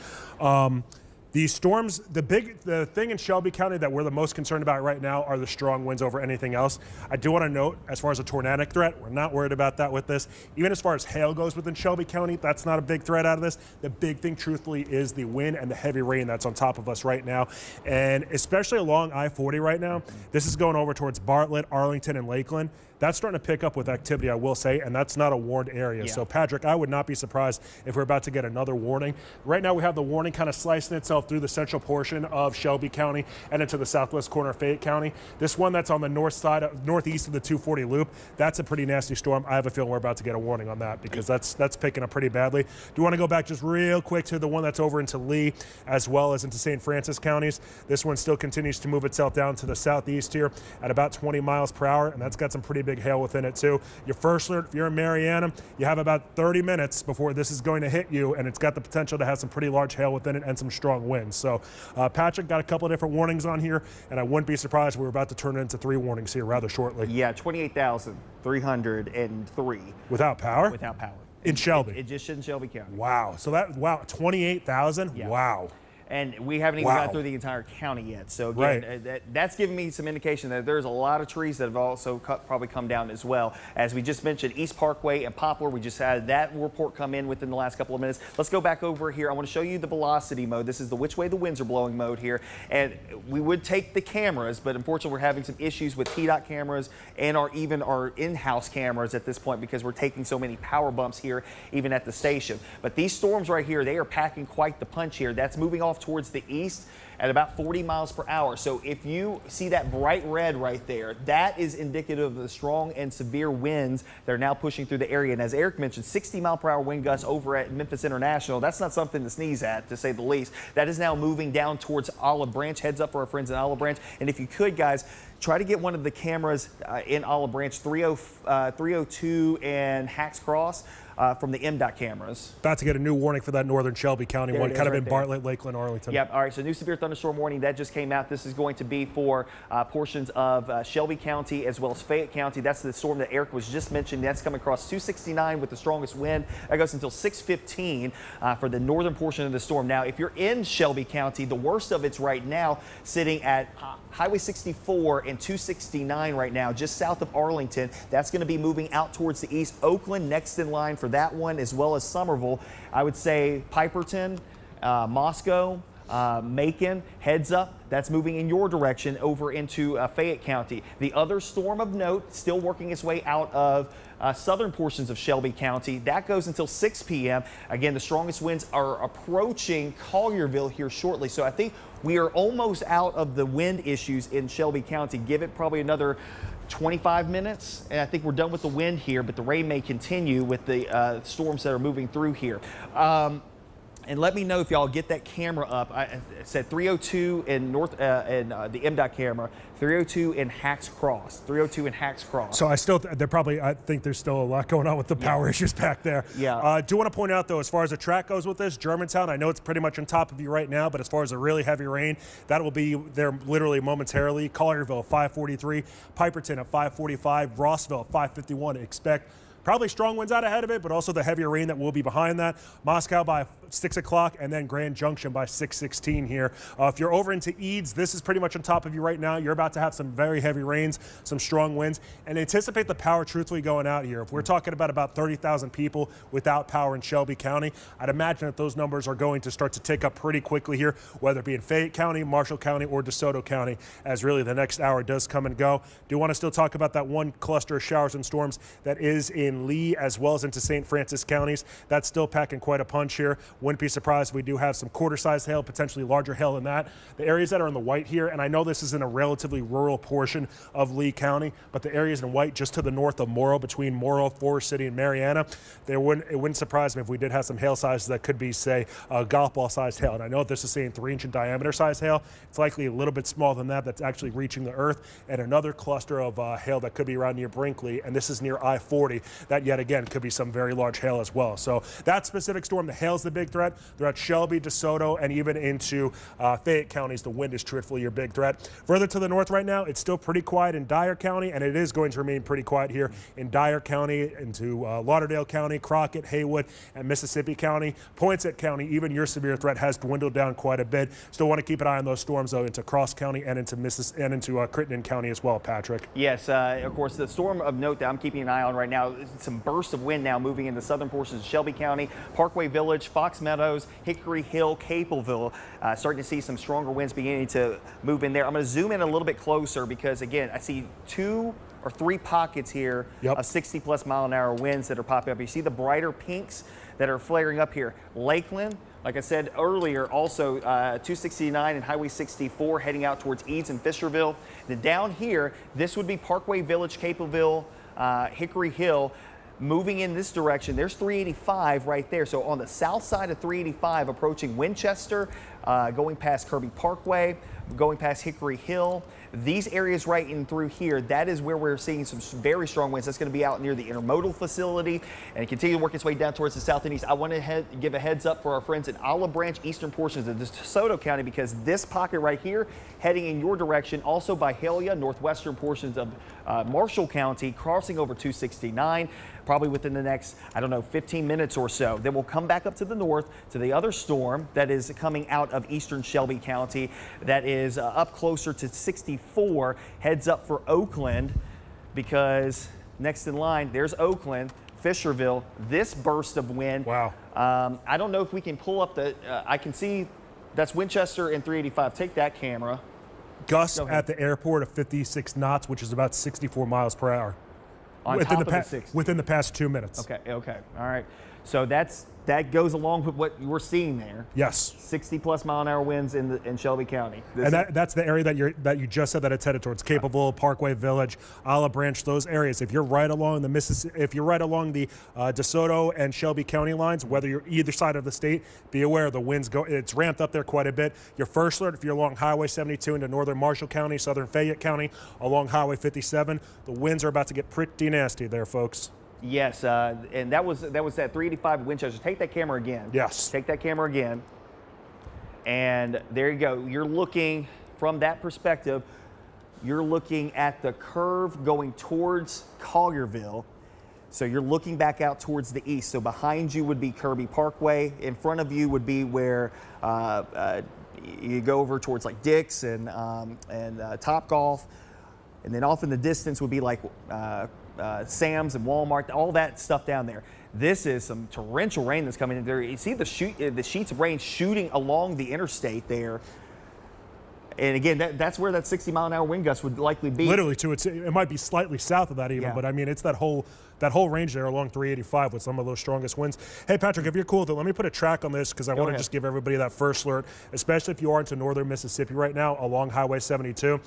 [SPEAKER 1] The storms, the thing in Shelby County that we're the most concerned about right now are the strong winds over anything else. I do want to note, as far as a tornadic threat, we're not worried about that with this. Even as far as hail goes within Shelby County, that's not a big threat out of this. The big thing, truthfully, is the wind and the heavy rain that's on top of us right now. And especially along I-40 right now, this is going over towards Bartlett, Arlington, and Lakeland. That's starting to pick up with activity, I will say, and that's not a warned area.
[SPEAKER 2] Yeah.
[SPEAKER 1] So, Patrick, I would not be surprised if we're about to get another warning. Right now, we have the warning kind of slicing itself through the central portion of Shelby County and into the southwest corner of Fayette County. This one that's on the northeast of the 240 loop, that's a pretty nasty storm. I have a feeling we're about to get a warning on that because that's picking up pretty badly. Do you want to go back just real quick to the one that's over into Lee as well as into St. Francis counties? This one still continues to move itself down to the southeast here at about 20 miles per hour, and that's got some pretty big hail within it too. Your first alert, if you're in Mariana, you have about 30 minutes before this is going to hit you, and it's got the potential to have some pretty large hail within it and some strong winds. So Patrick got a couple of different warnings on here, and I wouldn't be surprised if we're about to turn it into 3 warnings here rather shortly.
[SPEAKER 2] Yeah, 28,303.
[SPEAKER 1] Without power?
[SPEAKER 2] Without power.
[SPEAKER 1] In Shelby?
[SPEAKER 2] It just in Shelby County.
[SPEAKER 1] Wow. So 28,000?
[SPEAKER 2] Yeah.
[SPEAKER 1] Wow.
[SPEAKER 2] And we haven't even got through the entire county yet. So again, that's giving me some indication that there's a lot of trees that have also probably come down as well. As we just mentioned, East Parkway and Poplar, we just had that report come in within the last couple of minutes. Let's go back over here. I want to show you the velocity mode. This is the which way the winds are blowing mode here. And we would take the cameras, but unfortunately we're having some issues with TDOT cameras and even our in-house cameras at this point because we're taking so many power bumps here, even at the station. But these storms right here, they are packing quite the punch here. That's moving off towards the east at about 40 miles per hour. So if you see that bright red right there, that is indicative of the strong and severe winds that are now pushing through the area. And as Eric mentioned, 60 mile per hour wind gusts over at Memphis International. That's not something to sneeze at, to say the least. That is now moving down towards Olive Branch. Heads up for our friends in Olive Branch. And if you could, guys, try to get one of the cameras in Olive Branch, 302 and Hacks Cross. From the MDOT cameras.
[SPEAKER 1] About to get a new warning for that northern Shelby County one, kind of in Bartlett, Lakeland, Arlington.
[SPEAKER 2] Yep. All right. So new severe thunderstorm warning that just came out. This is going to be for portions of Shelby County as well as Fayette County. That's the storm that Eric was just mentioning. That's coming across 269 with the strongest wind. That goes until 6:15 for the northern portion of the storm. Now, if you're in Shelby County, the worst of it's right now sitting at Highway 64 and 269 right now, just south of Arlington. That's going to be moving out towards the east. Oakland next in line for that one, as well as Somerville. I would say Piperton, Moscow, Macon, heads up. That's moving in your direction over into Fayette County. The other storm of note, still working its way out of southern portions of Shelby County. That goes until 6 p.m. Again, the strongest winds are approaching Collierville here shortly. So I think we are almost out of the wind issues in Shelby County. Give it probably another 25 minutes, and I think we're done with the wind here, but the rain may continue with the storms that are moving through here. And let me know if y'all get that camera up. I said 302 in the MDOT camera, 302 in Hacks Cross, 302 in Hacks Cross.
[SPEAKER 1] So I think there's still a lot going on with the power issues back there.
[SPEAKER 2] Yeah.
[SPEAKER 1] Do want to point out though, as far as the track goes with this, Germantown, I know it's pretty much on top of you right now, but as far as a really heavy rain, that will be there literally momentarily. Collierville at 5:43, Piperton at 5:45, Rossville at 5:51. Expect probably strong winds out ahead of it, but also the heavier rain that will be behind that. Moscow by 6 o'clock, and then Grand Junction by 6:16 here. If you're over into Eads, this is pretty much on top of you right now. You're about to have some very heavy rains, some strong winds, and anticipate the power truthfully going out here. If we're talking about 30,000 people without power in Shelby County, I'd imagine that those numbers are going to start to tick up pretty quickly here, whether it be in Fayette County, Marshall County, or DeSoto County, as really the next hour does come and go. Do want to still talk about that one cluster of showers and storms that is in Lee as well as into St. Francis counties. That's still packing quite a punch here. Wouldn't be surprised if we do have some quarter-sized hail, potentially larger hail than that. The areas that are in the white here, and I know this is in a relatively rural portion of Lee County, but the areas in white just to the north of Morrow, between Morrow, Forest City, and Mariana, it wouldn't surprise me if we did have some hail sizes that could be, say, golf ball-sized hail. And I know this is saying 3-inch in diameter size hail. It's likely a little bit smaller than that. That's actually reaching the earth. And another cluster of hail that could be around near Brinkley, and this is near I-40. That yet again could be some very large hail as well. So that specific storm, the hail's the big threat. Throughout Shelby, DeSoto, and even into Fayette counties, the wind is truthfully your big threat. Further to the north right now, it's still pretty quiet in Dyer County, and it is going to remain pretty quiet here in Dyer County, into Lauderdale County, Crockett, Haywood, and Mississippi County. Poinsett County, even your severe threat has dwindled down quite a bit. Still want to keep an eye on those storms though into Cross County and into Crittenden County as well, Patrick.
[SPEAKER 2] Yes, of course, the storm of note that I'm keeping an eye on right now, some bursts of wind now moving into southern portions of Shelby County, Parkway Village, Fox Meadows, Hickory Hill, Capelville, starting to see some stronger winds beginning to move in there. I'm going to zoom in a little bit closer because, again, I see 2 or 3 pockets here of 60+ mile an hour winds that are popping up. You see the brighter pinks that are flaring up here. Lakeland, like I said earlier, also 269 and Highway 64 heading out towards Eads and Fisherville. Then down here, this would be Parkway Village, Capelville, Hickory Hill. Moving in this direction, there's 385 right there. So on the south side of 385, approaching Winchester, going past Kirby Parkway, going past Hickory Hill. These areas right in through here, that is where we're seeing some very strong winds. That's going to be out near the intermodal facility and continue to work its way down towards the south and east. I want to give a heads up for our friends in Olive Branch, eastern portions of DeSoto County, because this pocket right here heading in your direction, also by Hialeah, northwestern portions of Marshall County, crossing over 269, probably within the next, 15 minutes or so. Then we'll come back up to the north to the other storm that is coming out of eastern Shelby County that is up closer to 64, heads up for Oakland, because next in line, there's Oakland, Fisherville, this burst of wind.
[SPEAKER 1] Wow.
[SPEAKER 2] I don't know if we can pull up the, I can see that's Winchester and 385. Take that camera.
[SPEAKER 1] Gusts at the airport of 56 knots, which is about 64 miles per hour.
[SPEAKER 2] On top of the 60.
[SPEAKER 1] Within the past 2 minutes.
[SPEAKER 2] Okay, all right. So that goes along with what we're seeing there.
[SPEAKER 1] Yes.
[SPEAKER 2] 60+ mile an hour winds in Shelby County.
[SPEAKER 1] That's the area that you just said that it's headed towards. Capeville, Parkway Village, Olive Branch, those areas. If you're right along the DeSoto and Shelby County lines, whether you're either side of the state, be aware the winds it's ramped up there quite a bit. Your first alert, if you're along Highway 72 into northern Marshall County, southern Fayette County, along Highway 57, the winds are about to get pretty nasty there, folks.
[SPEAKER 2] Yes, and that was that 385 Winchester. Take that camera again.
[SPEAKER 1] Yes.
[SPEAKER 2] Take that camera again. And there you go. You're looking from that perspective. You're looking at the curve going towards Collierville. So you're looking back out towards the east. So behind you would be Kirby Parkway. In front of you would be where you go over towards like Dick's and Topgolf. And then off in the distance would be like Sam's and Walmart, all that stuff down there. This is some torrential rain that's coming in there. You see the sheets of rain shooting along the interstate there. And again, that's where that 60 mile an hour wind gust would likely be.
[SPEAKER 1] Literally, it might be slightly south of that even,
[SPEAKER 2] Yeah.
[SPEAKER 1] but I mean, it's that whole range there along 385 with some of those strongest winds. Hey, Patrick, if you're cool with it, let me put a track on this because I want to just give everybody that first alert, especially if you are into northern Mississippi right now along Highway 72.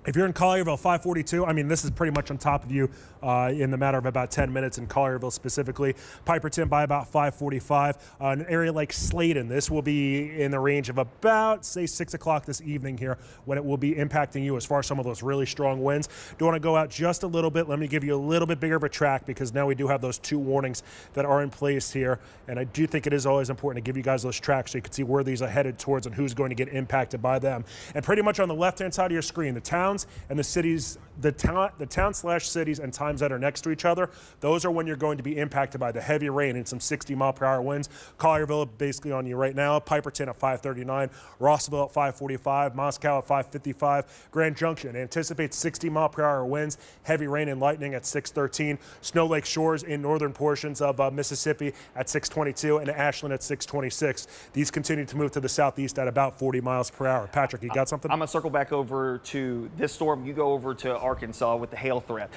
[SPEAKER 1] If you're in Collierville, 542, I mean, this is pretty much on top of you in the matter of about 10 minutes in Collierville specifically. Piperton by about 545. An area like Sladen, this will be in the range of about, say, 6 o'clock this evening here when it will be impacting you as far as some of those really strong winds. Do want to go out just a little bit. Let me give you a little bit bigger of a track because now we do have those two warnings that are in place here. And I do think it is always important to give you guys those tracks so you can see where these are headed towards and who's going to get impacted by them. And pretty much on the left-hand side of your screen, the towns and the cities, the town/cities and times that are next to each other, those are when you're going to be impacted by the heavy rain and some 60 mile per hour winds. Collierville basically on you right now, Piperton at 539, Rossville at 545, Moscow at 555, Grand Junction anticipates 60 mile per hour winds, heavy rain and lightning at 613, Snow Lake Shores in northern portions of Mississippi at 622 and Ashland at 626. These continue to move to the southeast at about 40 miles per hour. Patrick, you got something?
[SPEAKER 2] I'm going to circle back over to this storm. You go over to Arkansas with the hail threat.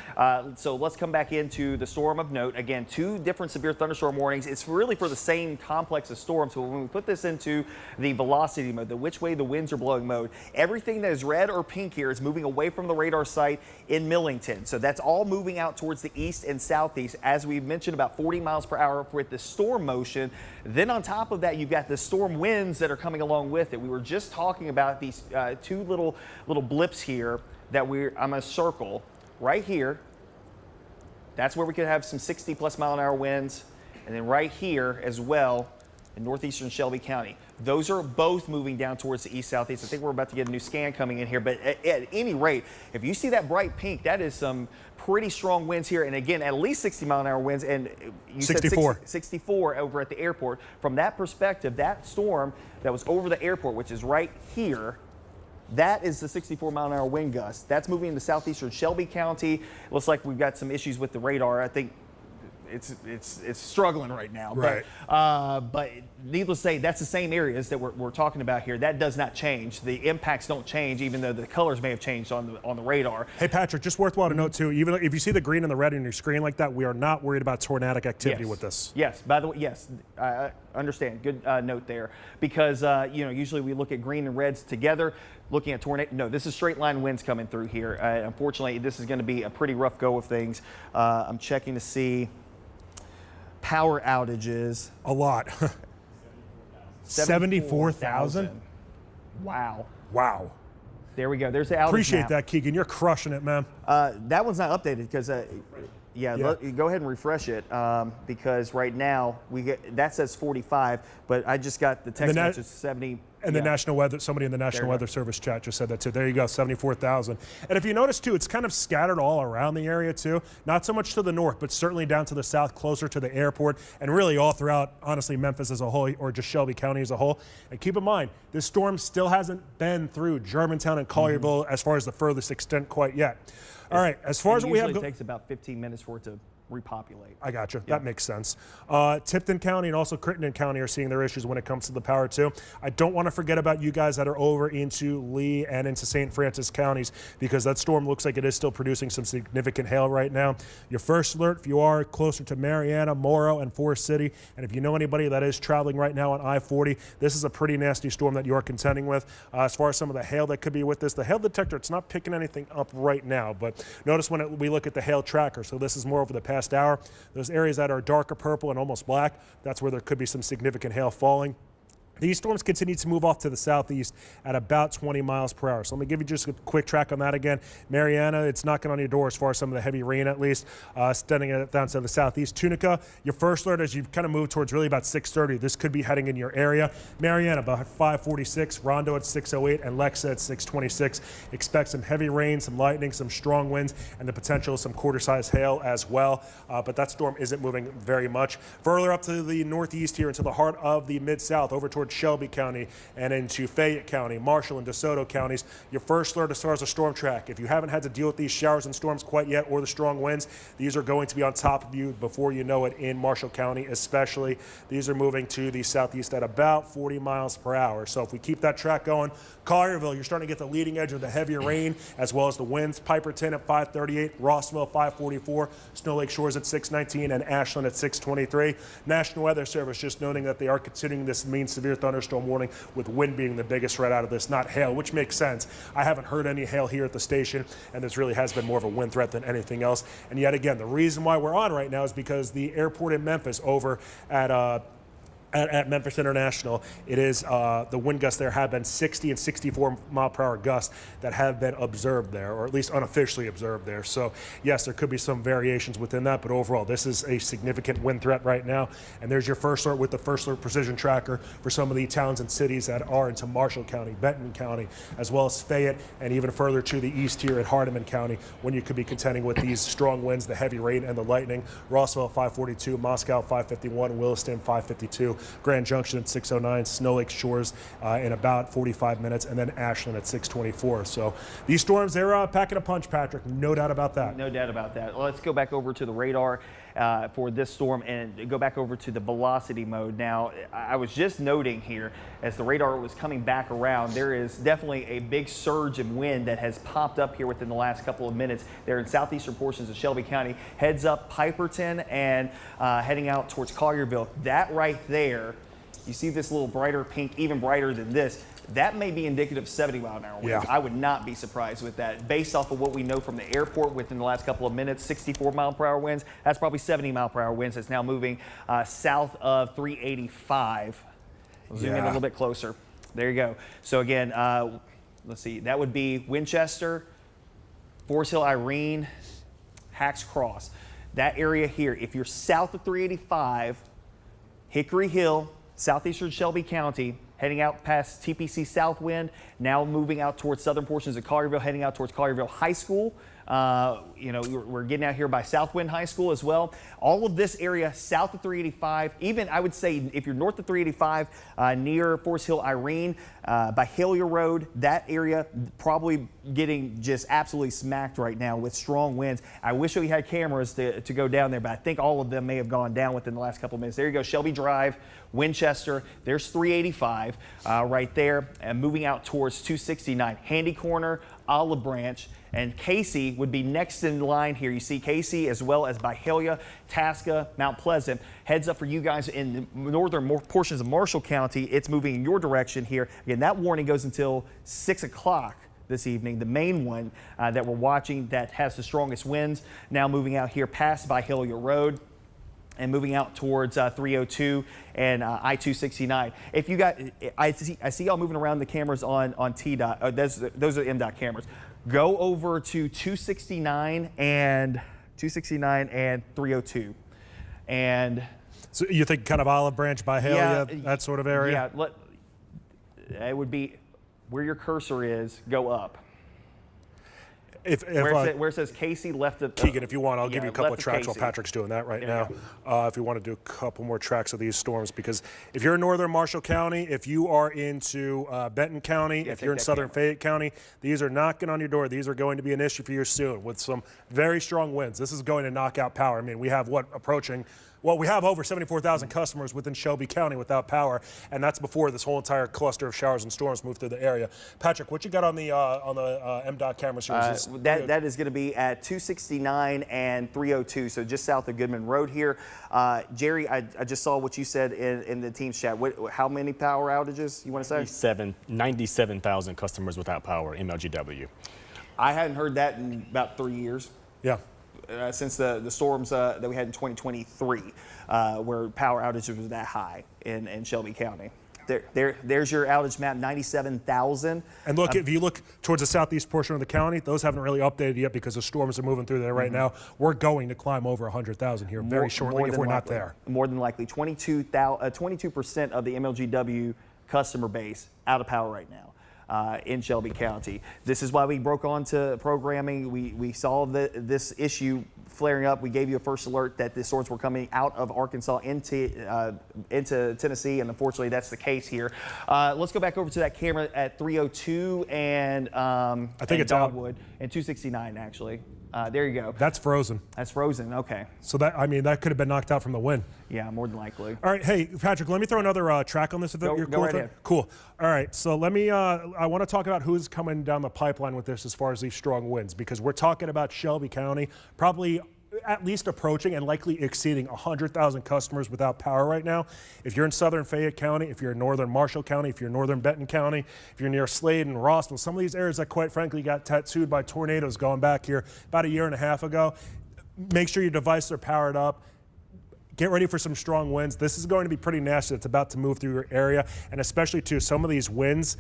[SPEAKER 2] So let's come back into the storm of note. Again, two different severe thunderstorm warnings. It's really for the same complex of storms. So when we put this into the velocity mode, the which way the winds are blowing mode, everything that is red or pink here is moving away from the radar site in Millington. So that's all moving out towards the east and southeast. As we've mentioned, about 40 miles per hour with the storm motion. Then on top of that, you've got the storm winds that are coming along with it. We were just talking about these two little blips here that I'm going to circle right here. That's where we could have some 60+ mile an hour winds. And then right here as well in northeastern Shelby County. Those are both moving down towards the east-southeast. I think we're about to get a new scan coming in here. But at any rate, if you see that bright pink, that is some pretty strong winds here. And again, at least 60 mile an hour winds. And you
[SPEAKER 1] 64.
[SPEAKER 2] said 64 over at the airport. From that perspective, that storm that was over the airport, which is right here, that is the 64 mile an hour wind gust. That's moving into southeastern Shelby County. Looks like we've got some issues with the radar. I think it's struggling right now.
[SPEAKER 1] Right.
[SPEAKER 2] But needless to say, that's the same areas that we're talking about here. That does not change. The impacts don't change, even though the colors may have changed on the radar.
[SPEAKER 1] Hey, Patrick, just worthwhile to note, too, even if you see the green and the red on your screen like that, we are not worried about tornadic activity with this.
[SPEAKER 2] Yes. By the way, yes, I understand. Good note there. Because, usually we look at green and reds together. Looking at tornado, no, this is straight line winds coming through here. Unfortunately, this is going to be a pretty rough go of things. I'm checking to see power outages.
[SPEAKER 1] A lot. 74,000?
[SPEAKER 2] Wow.
[SPEAKER 1] Wow.
[SPEAKER 2] There we go. There's the outage
[SPEAKER 1] Appreciate
[SPEAKER 2] map.
[SPEAKER 1] that, Keegan. You're crushing it, man.
[SPEAKER 2] That one's not updated because,
[SPEAKER 1] Yeah.
[SPEAKER 2] go ahead and refresh it because right now that says 45, but I just got the text message 70.
[SPEAKER 1] And
[SPEAKER 2] yeah.
[SPEAKER 1] the National Weather, somebody in the National Weather Service chat just said that too. There you go, 74,000. And if you notice too, it's kind of scattered all around the area too. Not so much to the north, but certainly down to the south, closer to the airport, and really all throughout, honestly, Memphis as a whole, or just Shelby County as a whole. And keep in mind, this storm still hasn't been through Germantown and Collierville as far as the furthest extent quite yet. All right, as far as what we have,
[SPEAKER 2] it usually takes about 15 minutes for it to repopulate.
[SPEAKER 1] I got you. That makes sense. Tipton County and also Crittenden County are seeing their issues when it comes to the power too. I don't want to forget about you guys that are over into Lee and into St. Francis counties because that storm looks like it is still producing some significant hail right now. Your first alert, if you are closer to Mariana, Morrow, and Forest City, and if you know anybody that is traveling right now on I-40, this is a pretty nasty storm that you are contending with. As far as some of the hail that could be with this, the hail detector, it's not picking anything up right now, but notice when we look at the hail tracker, so this is more over the past hour. Those areas that are darker purple and almost black, that's where there could be some significant hail falling. These storms continue to move off to the southeast at about 20 miles per hour. So let me give you just a quick track on that again. Mariana, it's knocking on your door as far as some of the heavy rain at least, extending it down to the southeast. Tunica, your first alert as you kind of move towards really about 6:30. This could be heading in your area. Mariana about 5:46, Rondo at 6:08, and Lexa at 6:26. Expect some heavy rain, some lightning, some strong winds, and the potential of some quarter-size hail as well. But that storm isn't moving very much. Further up to the northeast here into the heart of the mid-south, over towards Shelby County and into Fayette County, Marshall and DeSoto counties. Your first alert as far as the storm track. If you haven't had to deal with these showers and storms quite yet or the strong winds, these are going to be on top of you before you know it in Marshall County especially. These are moving to the southeast at about 40 miles per hour. So if we keep that track going, Collierville, you're starting to get the leading edge of the heavier rain as well as the winds. Piperton at 5:38, Rossville 5:44, Snow Lake Shores at 6:19, and Ashland at 6:23. National Weather Service just noting that they are considering this mean severe thunderstorm warning with wind being the biggest threat out of this, not hail, which makes sense. I haven't heard any hail here at the station, and this really has been more of a wind threat than anything else. And yet again, the reason why we're on right now is because the airport in Memphis over at Memphis International, it is the wind gusts there have been 60 and 64 mile per hour gusts that have been observed there, or at least unofficially observed there. So yes, there could be some variations within that, but overall, this is a significant wind threat right now. And there's your first alert with the first alert precision tracker for some of the towns and cities that are into Marshall County, Benton County, as well as Fayette, and even further to the east here at Hardeman County, when you could be contending with these strong winds, the heavy rain, and the lightning. Rossville 5:42, Moscow 5:51, Williston 5:52. Grand Junction at 6:09, Snow Lake Shores in about 45 minutes, and then Ashland at 6:24. So these storms, they're packing a punch, Patrick. No doubt about that.
[SPEAKER 2] No doubt about that. Let's go back over to the radar for this storm and go back over to the velocity mode. Now, I was just noting here as the radar was coming back around, there is definitely a big surge of wind that has popped up here within the last couple of minutes there in southeastern portions of Shelby County. Heads up Piperton and heading out towards Collierville. That right there, you see this little brighter pink, even brighter than this. That may be indicative of 70-mile-an-hour winds.
[SPEAKER 1] Yeah.
[SPEAKER 2] I would not be surprised with that. Based off of what we know from the airport within the last couple of minutes, 64-mile-per-hour winds, that's probably 70-mile-per-hour winds. That's now moving south of 385. We'll zoom in a little bit closer. There you go. So again, let's see. That would be Winchester, Forest Hill, Irene, Hacks Cross. That area here, if you're south of 385, Hickory Hill, southeastern Shelby County, heading out past TPC Southwind, now moving out towards southern portions of Collierville, heading out towards Collierville High School. We're getting out here by Southwind High School as well. All of this area south of 385, even I would say if you're north of 385, near Forest Hill, Irene, by Hillier Road, that area probably getting just absolutely smacked right now with strong winds. I wish we had cameras to go down there, but I think all of them may have gone down within the last couple of minutes. There you go, Shelby Drive, Winchester, there's 385 right there, and moving out towards 269, Handy Corner, Olive Branch, and Casey would be next in line here. You see Casey as well as Byhalia, Tasca, Mount Pleasant. Heads up for you guys in the northern portions of Marshall County. It's moving in your direction here. Again, that warning goes until 6 o'clock this evening. The main one that we're watching that has the strongest winds now moving out here past Byhalia Road. and moving out towards 302 and I-269. If you got, I see y'all moving around the cameras on TDOT. Those are MDOT cameras. Go over to 269 and 302, and
[SPEAKER 1] So you think kind of Olive Branch, Byhalia, that sort of area?
[SPEAKER 2] Yeah, it would be where your cursor is. Go up.
[SPEAKER 1] If
[SPEAKER 2] Where it says Casey, left of
[SPEAKER 1] Keegan, if you want, I'll give you a couple
[SPEAKER 2] left
[SPEAKER 1] of
[SPEAKER 2] of
[SPEAKER 1] tracks while
[SPEAKER 2] Casey.
[SPEAKER 1] Patrick's doing that right
[SPEAKER 2] Yeah,
[SPEAKER 1] now. If you want to do a couple more tracks of these storms, because if you're in northern Marshall County, if you are into Benton County, if you're in southern Fayette County, these are knocking on your door. These are going to be an issue for you soon with some very strong winds. This is going to knock out power. I mean, we have we have over 74,000 customers within Shelby County without power, and that's before this whole entire cluster of showers and storms move through the area. Patrick, what you got on the MDOT cameras here?
[SPEAKER 2] That is going to be at 269 and 302, so just south of Goodman Road here. Jerry, I just saw what you said in the team's chat. How many power outages you want to say?
[SPEAKER 3] 97,000 customers without power, MLGW.
[SPEAKER 2] I hadn't heard that in about 3 years.
[SPEAKER 1] Yeah.
[SPEAKER 2] Since the storms that we had in 2023, where power outages was that high in Shelby County. There's your outage map, 97,000.
[SPEAKER 1] And look, if you look towards the southeast portion of the county, those haven't really updated yet because the storms are moving through there right now. We're going to climb over 100,000 here very shortly if we're not there.
[SPEAKER 2] More than likely, 22% of the MLGW customer base out of power right now. In Shelby County. This is why we broke on to programming. We saw this issue flaring up. We gave you a first alert that the storms were coming out of Arkansas into Tennessee, and unfortunately that's the case here. Let's go back over to that camera at 302 and I think it's Dogwood and 269 actually. There you go.
[SPEAKER 1] That's frozen.
[SPEAKER 2] That's frozen. Okay.
[SPEAKER 1] So that could have been knocked out from the wind.
[SPEAKER 2] Yeah, more than likely.
[SPEAKER 1] All right, hey Patrick, let me throw another track on this if you're cool with it. Cool. All right, so let me. I want to talk about who's coming down the pipeline with this as far as these strong winds, because we're talking about Shelby County, probably at least approaching and likely exceeding 100,000 customers without power right now. If you're in southern Fayette County, if you're in northern Marshall County, if you're in northern Benton County, if you're near Slade and Rossville, some of these areas that quite frankly got tattooed by tornadoes going back here about a year and a half ago, make sure your devices are powered up. Get ready for some strong winds. This is going to be pretty nasty. It's about to move through your area, and especially too, some of these winds,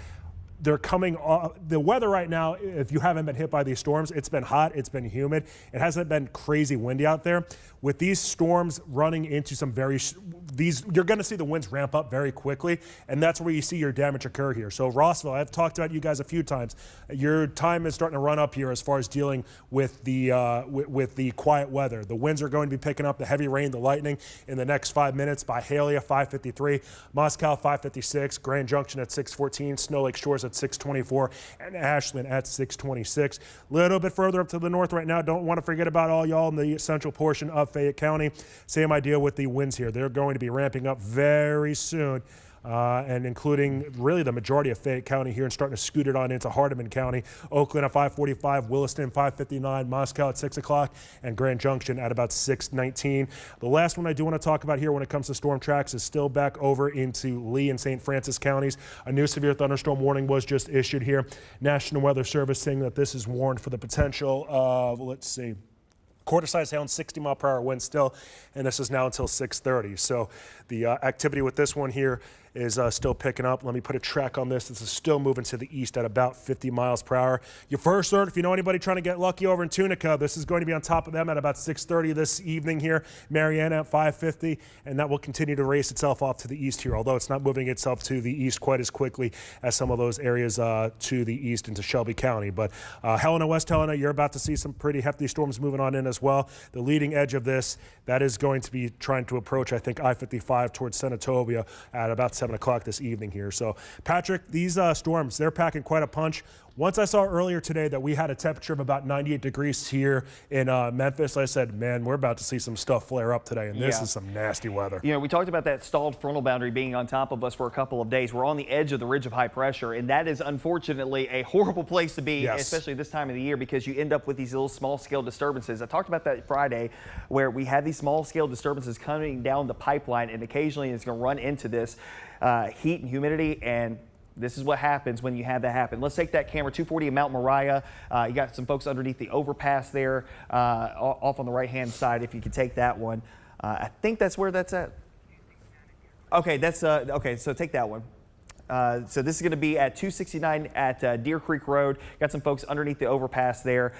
[SPEAKER 1] they're coming off. The weather right now, if you haven't been hit by these storms, it's been hot, it's been humid. It hasn't been crazy windy out there. With these storms running into some you're going to see the winds ramp up very quickly, and that's where you see your damage occur here. So Rossville, I've talked about you guys a few times. Your time is starting to run up here as far as dealing with the quiet weather. The winds are going to be picking up the heavy rain, the lightning in the next 5 minutes. Byhalia 5:53, Moscow 5:56, Grand Junction at 6:14, Snow Lake Shores at 6:24, and Ashland at 6:26. A little bit further up to the north right now. Don't want to forget about all y'all in the central portion of Fayette County. Same idea with the winds here. They're going to be ramping up very soon. And including really the majority of Fayette County here and starting to scoot it on into Hardeman County. Oakland at 5:45, Williston 5:59, Moscow at 6 o'clock, and Grand Junction at about 6:19. The last one I do want to talk about here when it comes to storm tracks is still back over into Lee and St. Francis counties. A new severe thunderstorm warning was just issued here. National Weather Service saying that this is warned for the potential of, let's see, quarter-size hail and 60-mile-per-hour winds still, and this is now until 6:30. So the activity with this one here is still picking up. Let me put a track on this. This is still moving to the east at about 50 miles per hour. Your first alert, if you know anybody trying to get lucky over in Tunica, this is going to be on top of them at about 6:30 this evening here. Mariana at 5:50, and that will continue to race itself off to the east here, although it's not moving itself to the east quite as quickly as some of those areas to the east into Shelby County. But Helena, West Helena, you're about to see some pretty hefty storms moving on in as well. The leading edge of this, that is going to be trying to approach, I think, I-55 towards Senatobia at about 7 o'clock this evening here. So, Patrick, these storms, they're packing quite a punch. Once I saw earlier today that we had a temperature of about 98 degrees here in Memphis, I said, man, we're about to see some stuff flare up today, and this is some nasty weather.
[SPEAKER 2] You know, we talked about that stalled frontal boundary being on top of us for a couple of days. We're on the edge of the ridge of high pressure, and that is unfortunately a horrible place to be, especially this time of the year, because you end up with these little small-scale disturbances. I talked about that Friday, where we have these small-scale disturbances coming down the pipeline, and occasionally it's going to run into this heat and humidity, and this is what happens when you have that happen. Let's take that camera, 240 in Mount Moriah. You got some folks underneath the overpass there, off on the right-hand side, if you could take that one. I think that's where that's at. Okay, that's okay. So take that one. So this is going to be at 269 at Deer Creek Road. Got some folks underneath the overpass there.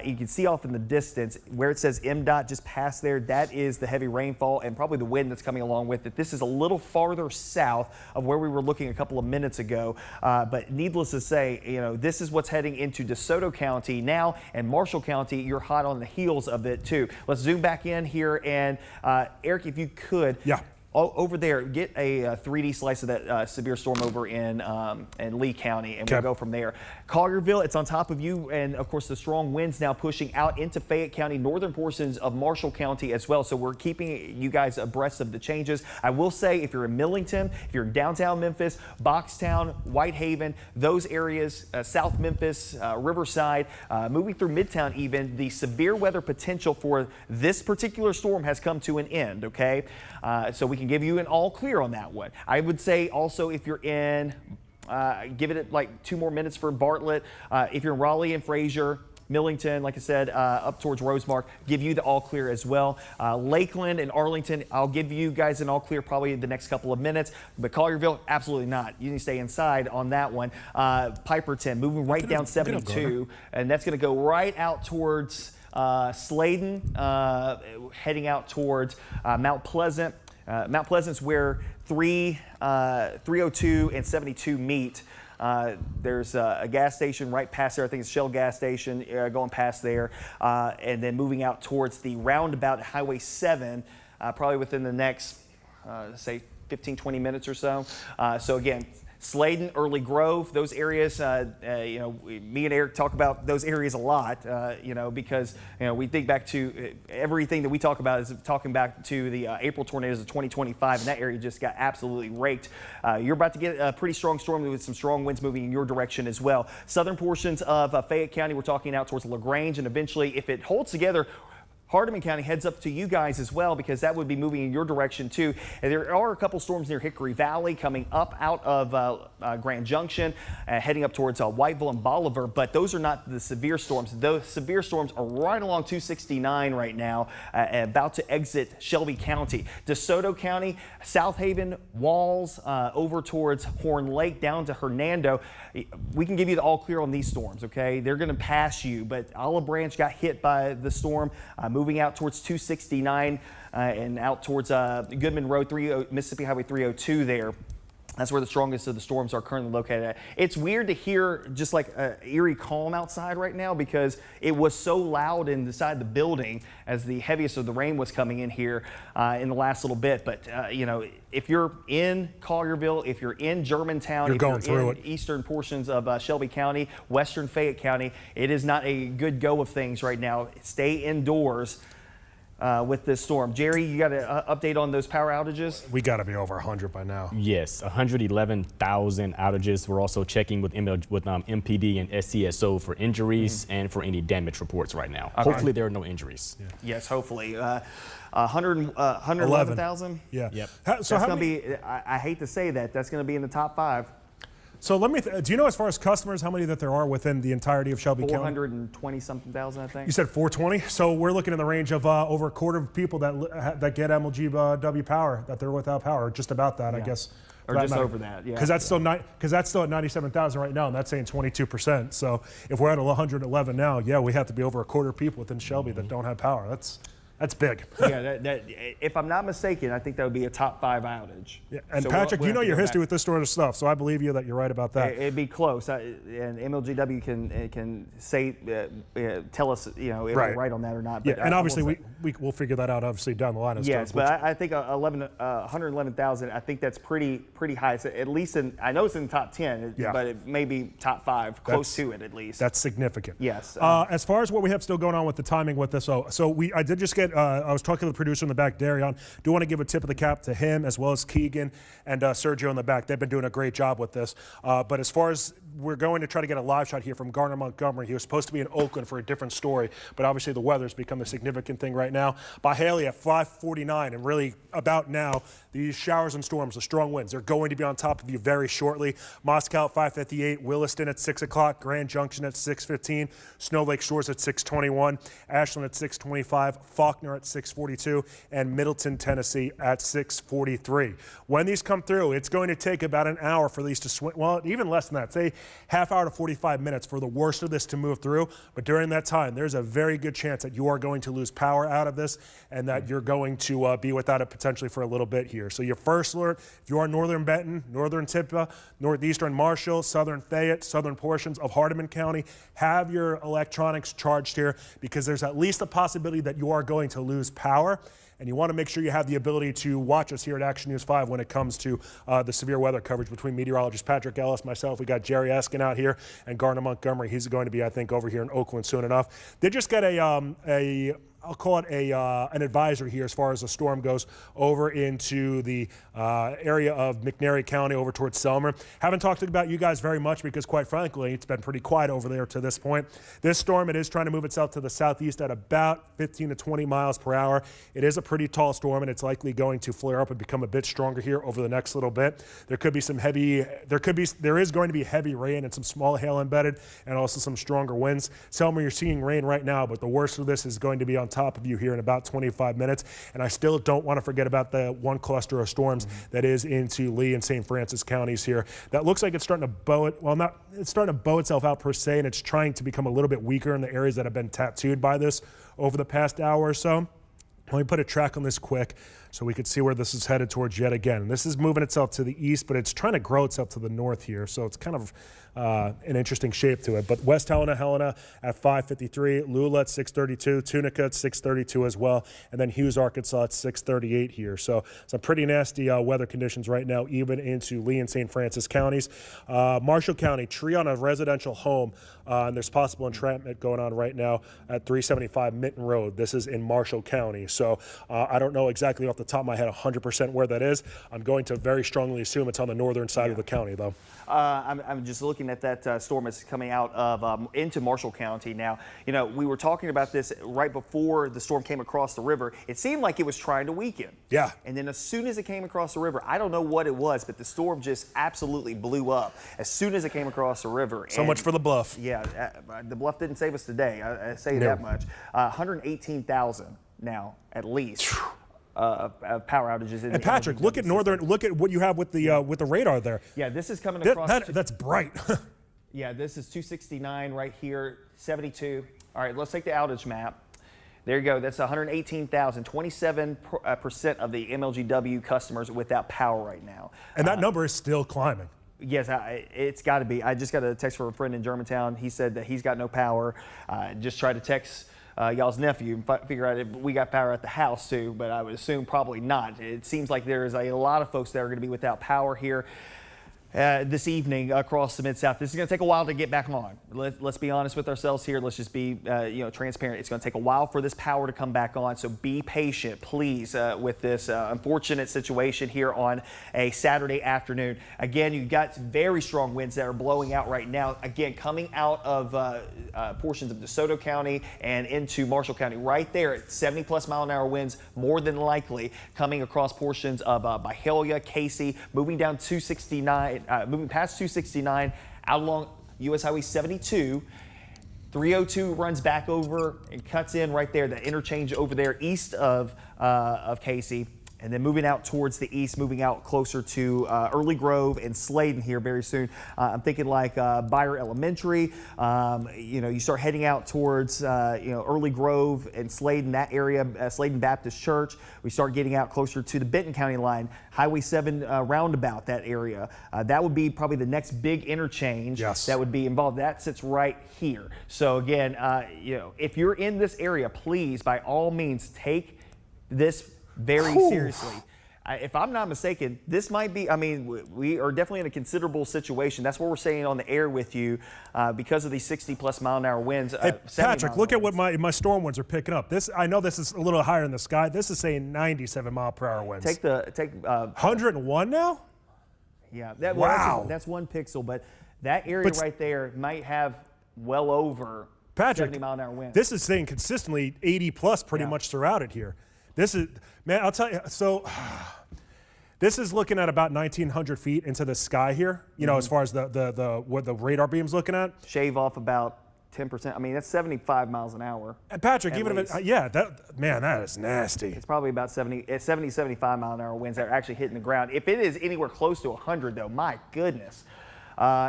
[SPEAKER 2] You can see off in the distance where it says MDOT just past there. That is the heavy rainfall and probably the wind that's coming along with it. This is a little farther south of where we were looking a couple of minutes ago. But needless to say, this is what's heading into DeSoto County now, and Marshall County. You're hot on the heels of it too. Let's zoom back in here, and Eric, if you could.
[SPEAKER 1] Yeah.
[SPEAKER 2] Over there, get a 3D slice of that severe storm over in Lee County, and we'll go from there. Collierville, it's on top of you, and of course the strong winds now pushing out into Fayette County, northern portions of Marshall County as well. So we're keeping you guys abreast of the changes. I will say, if you're in Millington, if you're in downtown Memphis, Boxtown, Whitehaven, those areas, South Memphis, Riverside, moving through Midtown even, the severe weather potential for this particular storm has come to an end, okay? So we can give you an all clear on that one. I would say also, if you're in, give it like 2 more minutes for Bartlett. If you're in Raleigh and Fraser, Millington, like I said, up towards Rosemark, give you the all clear as well. Lakeland and Arlington, I'll give you guys an all clear probably in the next couple of minutes. But Collierville, absolutely not. You need to stay inside on that one. Piperton, moving right down 72, and that's going to go right out towards Sladen, heading out towards Mount Pleasant. Mount Pleasant's where 302 and 72 meet. There's a gas station right past there. I think it's Shell gas station going past there. And then moving out towards the roundabout at Highway 7, probably within the next, say, 15, 20 minutes or so. So again, Sladen, Early Grove, those areas, me and Eric talk about those areas a lot, because, we think back to everything that we talk about is talking back to the April tornadoes of 2025, and that area just got absolutely raked. You're about to get a pretty strong storm with some strong winds moving in your direction as well. Southern portions of Fayette County, we're talking out towards LaGrange, and eventually, if it holds together, Hardeman County heads up to you guys as well, because that would be moving in your direction too. And there are a couple storms near Hickory Valley coming up out of Grand Junction, heading up towards Whiteville and Bolivar, but those are not the severe storms. Those severe storms are right along 269 right now, about to exit Shelby County. DeSoto County, South Haven, Walls, over towards Horn Lake, down to Hernando. We can give you the all clear on these storms, okay? They're going to pass you, but Olive Branch got hit by the storm, moving out towards 269 and out towards Goodman Road, Mississippi Highway 302 there. That's where the strongest of the storms are currently located at. It's weird to hear just like an eerie calm outside right now, because it was so loud inside the building as the heaviest of the rain was coming in here in the last little bit. But, if you're in Collierville, if you're in Germantown, if you're in eastern portions of Shelby County, western Fayette County, it is not a good go of things right now. Stay indoors with this storm. Jerry, you got an update on those power outages?
[SPEAKER 1] We got to be over 100 by now.
[SPEAKER 3] Yes, 111,000 outages. We're also checking with MPD and SCSO for injuries and for any damage reports right now. Okay. Hopefully there are no injuries.
[SPEAKER 2] Yeah. Yes, hopefully. 111,000?
[SPEAKER 1] Yeah.
[SPEAKER 2] Yep. That's going to be, I hate to say that, that's going to be in the top 5.
[SPEAKER 1] So let me, do you know as far as customers, how many that there are within the entirety of Shelby County?
[SPEAKER 2] 420-something thousand, I think.
[SPEAKER 1] You said 420? So we're looking in the range of over a quarter of people that get MLGW power, that they're without power, or just about that, I guess.
[SPEAKER 2] Or just over that, yeah.
[SPEAKER 1] Because that's still at 97,000 right now, and that's saying 22%. So if we're at 111 now, yeah, we have to be over a quarter of people within Shelby that don't have power. That's big.
[SPEAKER 2] Yeah, if I'm not mistaken, I think that would be a top 5 outage.
[SPEAKER 1] Yeah. And so Patrick, you know your history with this sort of stuff, so I believe you that you're right about that.
[SPEAKER 2] It'd be close, and MLGW can say, tell us, if we're right on that or not.
[SPEAKER 1] But yeah, and obviously we'll figure that out obviously down the line.
[SPEAKER 2] Yes, but I think 111,000. I think that's pretty high. So at least I know it's in the top 10, but it may be top 5, close to it at least.
[SPEAKER 1] That's significant.
[SPEAKER 2] Yes.
[SPEAKER 1] As far as what we have still going on with the timing with this, I did just get. I was talking to the producer in the back, Darion. Do want to give a tip of the cap to him as well as Keegan and Sergio in the back. They've been doing a great job with this. But as far as we're going to try to get a live shot here from Garner Montgomery. He was supposed to be in Oakland for a different story, but obviously the weather's become a significant thing right now. By Haley at 5:49, and really about now, these showers and storms, the strong winds, they're going to be on top of you very shortly. Moscow at 5:58, Williston at 6 o'clock, Grand Junction at 6:15, Snow Lake Shores at 6:21, Ashland at 6:25, Fauquier Faulkner at 6:42, and Middleton, Tennessee at 6:43. When these come through, it's going to take about an hour for these to swing. Well, even less than that. Say half hour to 45 minutes for the worst of this to move through. But during that time, there's a very good chance that you are going to lose power out of this and that you're going to be without it potentially for a little bit here. So your first alert, if you are northern Benton, northern Tippah, northeastern Marshall, southern Fayette, southern portions of Hardeman County, have your electronics charged here because there's at least a possibility that you are going to lose power. And you want to make sure you have the ability to watch us here at Action News 5 when it comes to the severe weather coverage between meteorologist Patrick Ellis, myself. We got Jerry Eskin out here, and Garner Montgomery. He's going to be, I think, over here in Oakland soon enough. They just got I'll call it an advisory here as far as the storm goes over into the area of McNairy County over towards Selmer. Haven't talked about you guys very much because, quite frankly, it's been pretty quiet over there to this point. This storm, it is trying to move itself to the southeast at about 15 to 20 miles per hour. It is a pretty tall storm, and it's likely going to flare up and become a bit stronger here over the next little bit. There is going to be heavy rain and some small hail embedded, and also some stronger winds. Selmer, you're seeing rain right now, but the worst of this is going to be on top of you here in about 25 minutes. And I still don't want to forget about the one cluster of storms that is into Lee and St. Francis counties here. That looks like it's starting to bow it. Well, it's starting to bow itself out per se, and it's trying to become a little bit weaker in the areas that have been tattooed by this over the past hour or so. Let me put a track on this quick so we could see where this is headed towards yet again. This is moving itself to the east, but it's trying to grow itself to the north here. So it's kind of an interesting shape to it. But West Helena at 5:53, Lula at 6:32, Tunica at 6:32 as well, and then Hughes, Arkansas at 6:38 here. So some pretty nasty weather conditions right now, even into Lee and St. Francis counties. Marshall County, tree on a residential home, and there's possible entrapment going on right now at 375 Minton Road. This is in Marshall County. So I don't know exactly off the top of my head 100% where that is. I'm going to very strongly assume it's on the northern side of the county, though.
[SPEAKER 2] I'm just looking at that storm that's coming out of into Marshall County now. You know, we were talking about this right before the storm came across the river. It seemed like it was trying to weaken. Yeah. And then as soon as it came across the river, I don't know what it was, but the storm just absolutely blew up as soon as it came across the river.
[SPEAKER 1] So much for the bluff.
[SPEAKER 2] Yeah, the bluff didn't save us today. I say that much. 118,000 now at least. Power outages.
[SPEAKER 1] And Patrick, look at what you have with the radar there.
[SPEAKER 2] Yeah, this is coming across.
[SPEAKER 1] That's bright.
[SPEAKER 2] Yeah, this is 269 right here, 72. All right, let's take the outage map. There you go. That's 118,000. 27% of the MLGW customers without power right now. And
[SPEAKER 1] that number is still climbing.
[SPEAKER 2] Yes, it's got to be. I just got a text from a friend in Germantown. He said that he's got no power. Just tried to text y'all's nephew and figure out if we got power at the house too, but I would assume probably not. It seems like there's a lot of folks that are going to be without power here this evening across the Mid-South. This is going to take a while to get back on. Let's be honest with ourselves here. Let's just be transparent. It's going to take a while for this power to come back on, so be patient, please, with this unfortunate situation here on a Saturday afternoon. Again, you've got very strong winds that are blowing out right now. Again, coming out of portions of DeSoto County and into Marshall County. Right there at 70-plus mile-an-hour winds, more than likely, coming across portions of Byhalia, Casey, moving down 269. Moving past 269 out along US Highway 72. 302 runs back over and cuts in right there, the interchange over there east of Casey. And then moving out towards the east, moving out closer to Early Grove and Sladen here very soon. I'm thinking like Beyer Elementary. You start heading out towards Early Grove and Sladen, that area, Sladen Baptist Church. We start getting out closer to the Benton County line, Highway 7 roundabout, that area. That would be probably the next big interchange that would be involved. That sits right here. So again, if you're in this area, please, by all means, take this very seriously. If I'm not mistaken, this might be, we are definitely in a considerable situation. That's what we're saying on the air with you because of these 60-plus mile-an-hour winds.
[SPEAKER 1] Hey, Patrick, look at what my storm winds are picking up. I know this is a little higher in the sky. This is saying 97-mile-per-hour winds.
[SPEAKER 2] Take
[SPEAKER 1] 101 now?
[SPEAKER 2] Yeah.
[SPEAKER 1] Wow.
[SPEAKER 2] That's one pixel, but that area right there might have well over 70-mile-an-hour winds.
[SPEAKER 1] This is saying consistently 80-plus pretty much throughout it here. This is, man, I'll tell you, so this is looking at about 1,900 feet into the sky here, as far as what the radar beam's looking at.
[SPEAKER 2] Shave off about 10%. I mean, that's 75 miles an hour.
[SPEAKER 1] And Patrick,
[SPEAKER 2] at
[SPEAKER 1] even if
[SPEAKER 2] least.
[SPEAKER 1] it, yeah, that is nasty.
[SPEAKER 2] It's probably about 75 mile an hour winds that are actually hitting the ground. If it is anywhere close to 100, though, my goodness.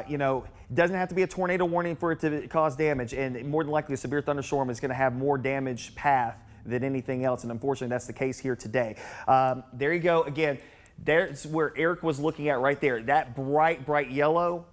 [SPEAKER 2] You know, it doesn't have to be a tornado warning for it to cause damage, and more than likely a severe thunderstorm is going to have more damage path than anything else, and unfortunately that's the case here today. There you go. Again, there's where Eric was looking at right there. That bright yellow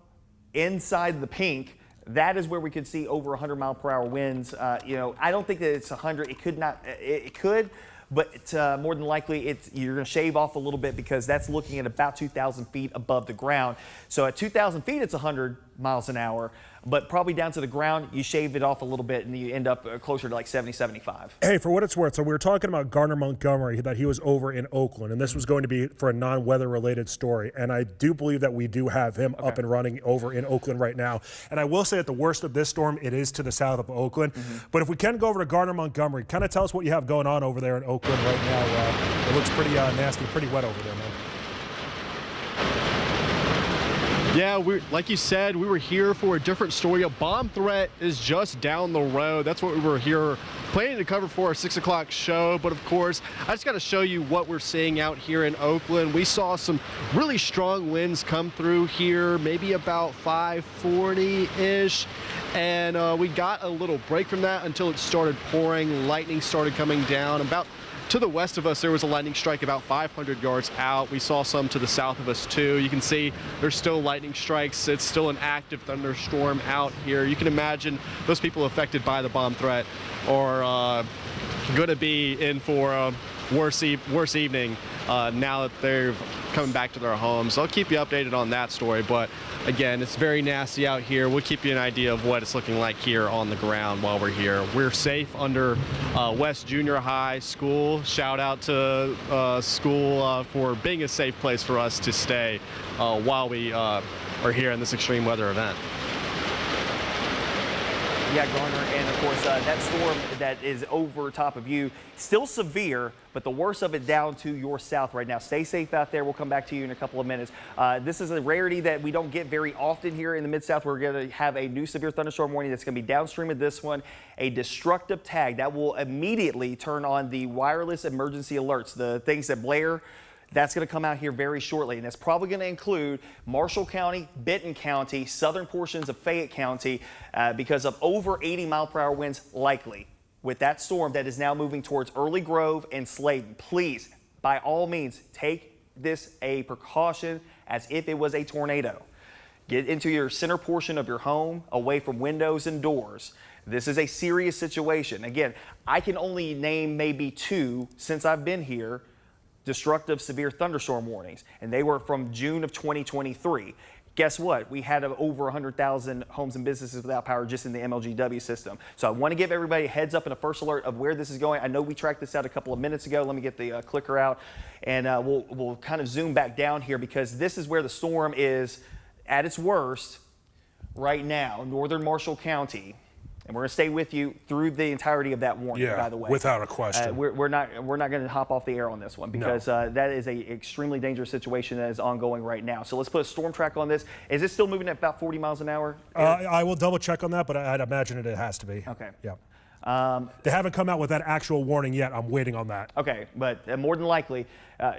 [SPEAKER 2] inside the pink, that is where we could see over 100-mile-per-hour winds. You know, I don't think that it's 100. It could not. It could. But more than likely, you're going to shave off a little bit because that's looking at about 2,000 feet above the ground. So at 2,000 feet, it's 100 miles an hour. But probably down to the ground, you shave it off a little bit and you end up closer to like 70, 75.
[SPEAKER 1] Hey, for what it's worth, so we were talking about Garner Montgomery, that he was over in Oakland, and this was going to be for a non-weather related story. And I do believe that we do have him up and running over in Oakland right now. And I will say at the worst of this storm, it is to the south of Oakland. But if we can go over to Garner Montgomery, kind of tell us what you have going on over there in Oakland right now. It looks pretty nasty, pretty wet over there, man.
[SPEAKER 4] Yeah, like you said, we were here for a different story. A bomb threat is just down the road. That's what we were here planning to cover for our 6 o'clock show. But of course, I just got to show you what we're seeing out here in Oakland. We saw some really strong winds come through here, maybe about 540-ish. And we got a little break from that until it started pouring. Lightning started coming down. About to the west of us, there was a lightning strike about 500 yards out. We saw some to the south of us too. You can see there's still lightning strikes. It's still an active thunderstorm out here. You can imagine those people affected by the bomb threat are going to be in for a worse evening now that they're coming back to their homes. I'll keep you updated on that story, but again, it's very nasty out here. We'll keep you an idea of what it's looking like here on the ground while we're here. We're safe under West Junior High School. Shout out to school for being a safe place for us to stay while we are here in this extreme weather event.
[SPEAKER 2] Yeah, Garner, and of course that storm that is over top of you, still severe, but the worst of it down to your south right now. Stay safe out there. We'll come back to you in a couple of minutes. This is a rarity that we don't get very often here in the Mid-South. We're going to have a new severe thunderstorm warning that's going to be downstream of this one, a destructive tag that will immediately turn on the wireless emergency alerts, the things that blare. That's going to come out here very shortly, and that's probably going to include Marshall County, Benton County, southern portions of Fayette County because of over 80-mile-per-hour winds likely with that storm that is now moving towards Early Grove and Slayton. Please, by all means, take this a precaution as if it was a tornado. Get into your center portion of your home, away from windows and doors. This is a serious situation. Again, I can only name maybe 2 since I've been here destructive severe thunderstorm warnings, and they were from June of 2023. Guess what? We had over 100,000 homes and businesses without power just in the MLGW system. So I want to give everybody a heads up and a first alert of where this is going. I know we tracked this out a couple of minutes ago. Let me get the clicker out, and we'll kind of zoom back down here because this is where the storm is at its worst right now, northern Marshall County. And we're going to stay with you through the entirety of that warning, by the way.
[SPEAKER 1] Without a question.
[SPEAKER 2] We're not going to hop off the air on this one because that is an extremely dangerous situation that is ongoing right now. So let's put a storm track on this. Is it still moving at about 40 miles an hour?
[SPEAKER 1] I will double check on that, but I'd imagine it has to be.
[SPEAKER 2] Okay.
[SPEAKER 1] Yeah. They haven't come out with that actual warning yet. I'm waiting on that.
[SPEAKER 2] Okay, but more than likely,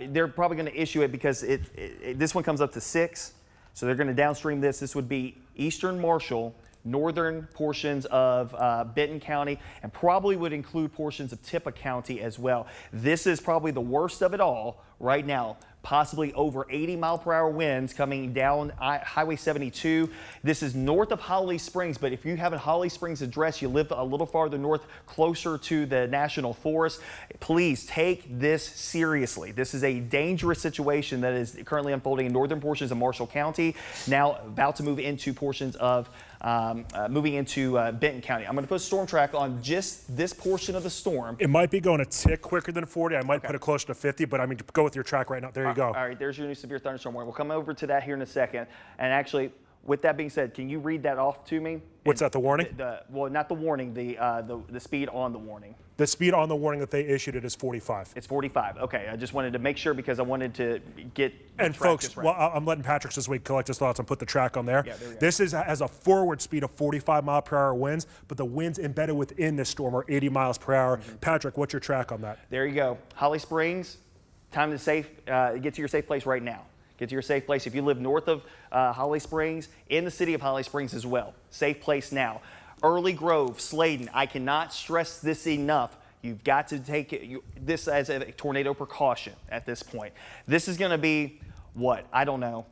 [SPEAKER 2] they're probably going to issue it because this one comes up to 6. So they're going to downstream this. This would be eastern Marshall, northern portions of Benton County, and probably would include portions of Tippah County as well. This is probably the worst of it all right now. Possibly over 80-mile-per-hour winds coming down Highway 72. This is north of Holly Springs, but if you have a Holly Springs address, you live a little farther north, closer to the National Forest, please take this seriously. This is a dangerous situation that is currently unfolding in northern portions of Marshall County, now about to move into portions of Benton County. I'm going to put a storm track on just this portion of the storm.
[SPEAKER 1] It might be going a tick quicker than 40. I might put it closer to 50, but I mean, go with your track right now. There you go.
[SPEAKER 2] All right, there's your new severe thunderstorm warning. We'll come over to that here in a second. And actually, With that being said, can you read that off to me?
[SPEAKER 1] What's that, the warning?
[SPEAKER 2] Well, not the warning, the speed on the warning.
[SPEAKER 1] The speed on the warning that they issued it is 45.
[SPEAKER 2] It's 45. Okay, I just wanted to make sure because I wanted to get the
[SPEAKER 1] And
[SPEAKER 2] track
[SPEAKER 1] folks,
[SPEAKER 2] just right.
[SPEAKER 1] well, I'm letting Patrick this week collect his thoughts and put the track on there.
[SPEAKER 2] Yeah, there we go.
[SPEAKER 1] This has a forward speed of 45-mile-per-hour winds, but the winds embedded within this storm are 80 miles per hour. Patrick, what's your track on that?
[SPEAKER 2] There you go. Holly Springs, time to get to your safe place right now. Get to your safe place. If you live north of Holly Springs, in the city of Holly Springs as well. Safe place now. Early Grove, Sladen, I cannot stress this enough. You've got to take this as a tornado precaution at this point. This is going to be, what, I don't know,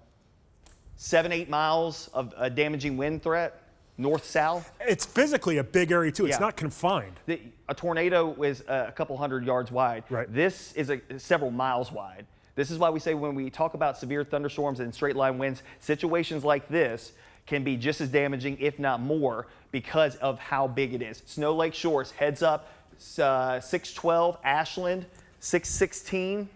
[SPEAKER 2] 7-8 miles of a damaging wind threat, north-south.
[SPEAKER 1] It's physically a big area, too. It's
[SPEAKER 2] Yeah.
[SPEAKER 1] not confined.
[SPEAKER 2] A tornado is a couple hundred yards wide.
[SPEAKER 1] Right.
[SPEAKER 2] This is several miles wide. This is why we say when we talk about severe thunderstorms and straight line winds, situations like this can be just as damaging, if not more, because of how big it is. Snow Lake Shores, heads up, 612, Ashland, 616,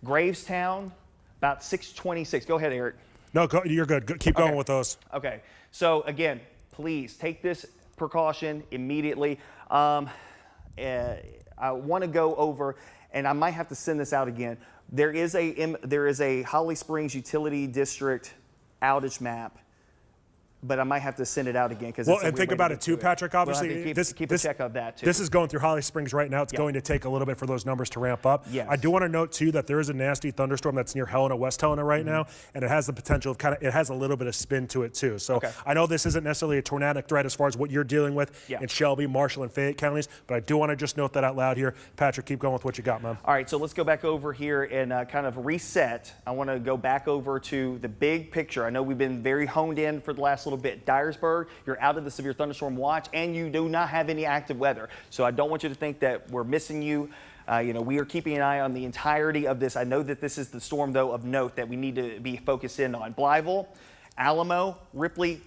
[SPEAKER 2] Gravestown, about 626. Go ahead, Eric.
[SPEAKER 1] No, you're good. Keep going with those.
[SPEAKER 2] Okay, so again, please take this precaution immediately. I want to go over, and I might have to send this out again. There is a Holly Springs Utility District outage map, but I might have to send it out again because.
[SPEAKER 1] Well, and think about it too, Patrick. Obviously,
[SPEAKER 2] we'll have to keep a check of that too.
[SPEAKER 1] This is going through Holly Springs right now. It's going to take a little bit for those numbers to ramp up.
[SPEAKER 2] Yes.
[SPEAKER 1] I do want to note too that there is a nasty thunderstorm that's near Helena, West Helena right now, and it has the potential of it has a little bit of spin to it too. So I know this isn't necessarily a tornadic threat as far as what you're dealing with in Shelby, Marshall, and Fayette counties, but I do want to just note that out loud here. Patrick, keep going with what you got, man.
[SPEAKER 2] All right, so let's go back over here and kind of reset. I want to go back over to the big picture. I know we've been very honed in for the last little bit. Dyersburg, you're out of the severe thunderstorm watch, and you do not have any active weather. So I don't want you to think that we're missing you. We are keeping an eye on the entirety of this. I know that this is the storm, though, of note that we need to be focused in on. Blytheville, Alamo, Ripley,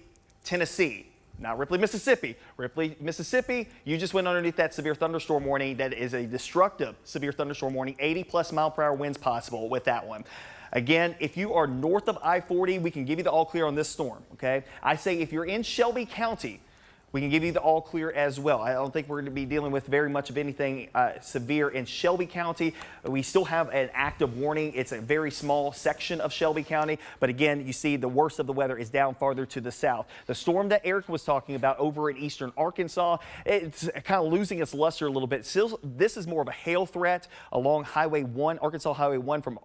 [SPEAKER 2] Tennessee. Not Ripley, Mississippi. Ripley, Mississippi, you just went underneath that severe thunderstorm warning. That is a destructive severe thunderstorm warning. 80+ mile-per-hour winds possible with that one. Again, if you are north of I-40, we can give you the all clear on this storm, okay? I say if you're in Shelby County, we can give you the all clear as well. I don't think we're going to be dealing with very much of anything severe in Shelby County. We still have an active warning. It's a very small section of Shelby County. But again, you see the worst of the weather is down farther to the south. The storm that Eric was talking about over in eastern Arkansas, it's kind of losing its luster a little bit. Still, this is more of a hail threat along Highway 1, Arkansas Highway 1 from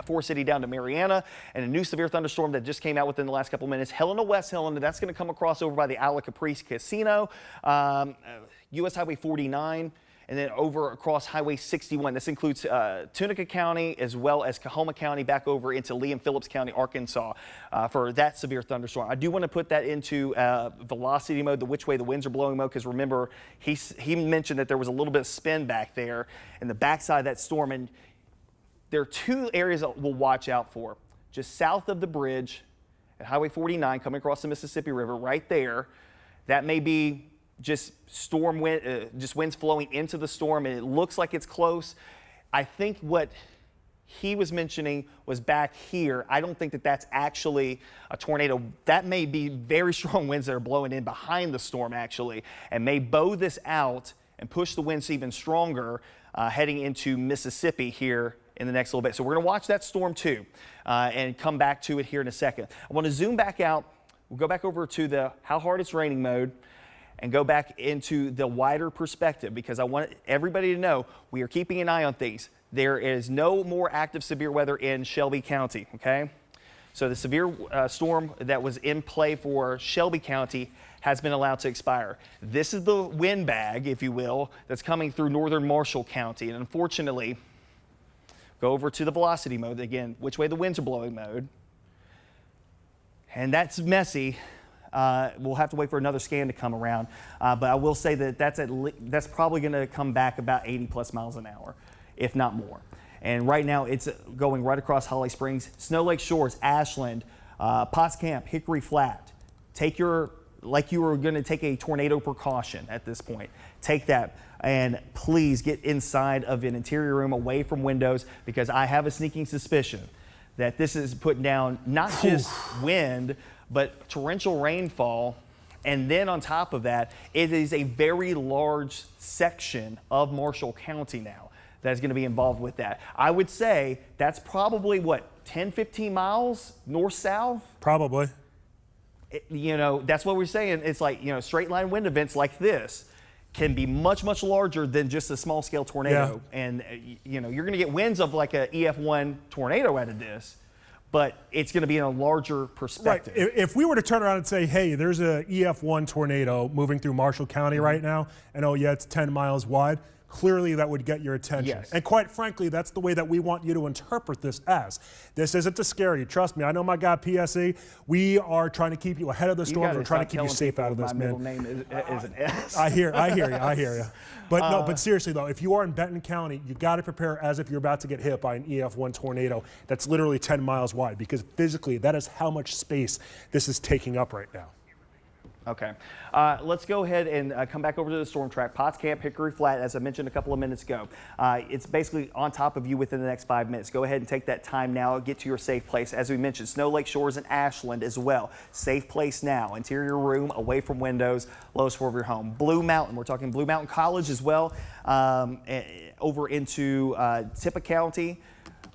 [SPEAKER 2] Forest City down to Mariana. And a new severe thunderstorm that just came out within the last couple minutes. Helena, West Helena, that's going to come across over by the Isla Caprice Casino, U.S. Highway 49, and then over across Highway 61. This includes Tunica County as well as Cahoma County back over into Lee and Phillips County, Arkansas for that severe thunderstorm. I do want to put that into velocity mode, the which way the winds are blowing mode, because remember, he mentioned that there was a little bit of spin back there in the backside of that storm. And there are two areas that we'll watch out for. Just south of the bridge at Highway 49 coming across the Mississippi River right there. That may be just storm wind, just winds flowing into the storm, and it looks like it's close. I think what he was mentioning was back here. I don't think that that's actually a tornado. That may be very strong winds that are blowing in behind the storm, actually, and may bow this out and push the winds even stronger heading into Mississippi here in the next little bit. So we're going to watch that storm too and come back to it here in a second. I want to zoom back out. We'll go back over to the how hard it's raining mode and go back into the wider perspective, because I want everybody to know we are keeping an eye on things. There is no more active severe weather in Shelby County, okay? So the severe storm that was in play for Shelby County has been allowed to expire. This is the wind bag, if you will, that's coming through northern Marshall County. And unfortunately, go over to the velocity mode again, which way the winds are blowing mode. And that's messy. We'll have to wait for another scan to come around. But I will say that that's probably going to come back about 80+ miles an hour, if not more. And right now it's going right across Holly Springs, Snow Lake Shores, Ashland, Potts Camp, Hickory Flat. Like you were going to take a tornado precaution at this point. Take that and please get inside of an interior room away from windows, because I have a sneaking suspicion that this is putting down not just wind, but torrential rainfall. And then on top of that, it is a very large section of Marshall County now that's going to be involved with that. I would say that's probably, what, 10, 15 miles north-south?
[SPEAKER 1] Probably.
[SPEAKER 2] You know, that's what we're saying. It's like, you know, straight line wind events like this can be much, much larger than just a small scale tornado.
[SPEAKER 1] Yeah.
[SPEAKER 2] And, you know, you're going to get winds of like a EF1 tornado out of this, but it's going to be in a larger perspective.
[SPEAKER 1] Right. If we were to turn around and say, hey, there's a EF1 tornado moving through Marshall County right now, and oh yeah, it's 10 miles wide, clearly that would get your attention.
[SPEAKER 2] Yes.
[SPEAKER 1] And quite frankly, that's the way that we want you to interpret this as. This isn't to scare you. Trust me, I know my guy PSE. We are trying to keep you ahead of the storms. We're trying to keep you safe out of this, man.
[SPEAKER 2] My middle name is an S.
[SPEAKER 1] I hear you. But no, but seriously though, if you are in Benton County, you got to prepare as if you're about to get hit by an EF1 tornado that's literally 10 miles wide, because physically that is how much space this is taking up right now.
[SPEAKER 2] Okay. Let's go ahead and come back over to the storm track. Potts Camp, Hickory Flat, as I mentioned a couple of minutes ago. It's basically on top of you within the next 5 minutes. Go ahead and take that time now. Get to your safe place. As we mentioned, Snow Lake Shores and Ashland as well. Safe place now. Interior room, away from windows, lowest floor of your home. Blue Mountain, we're talking Blue Mountain College as well. Over into Tippah County,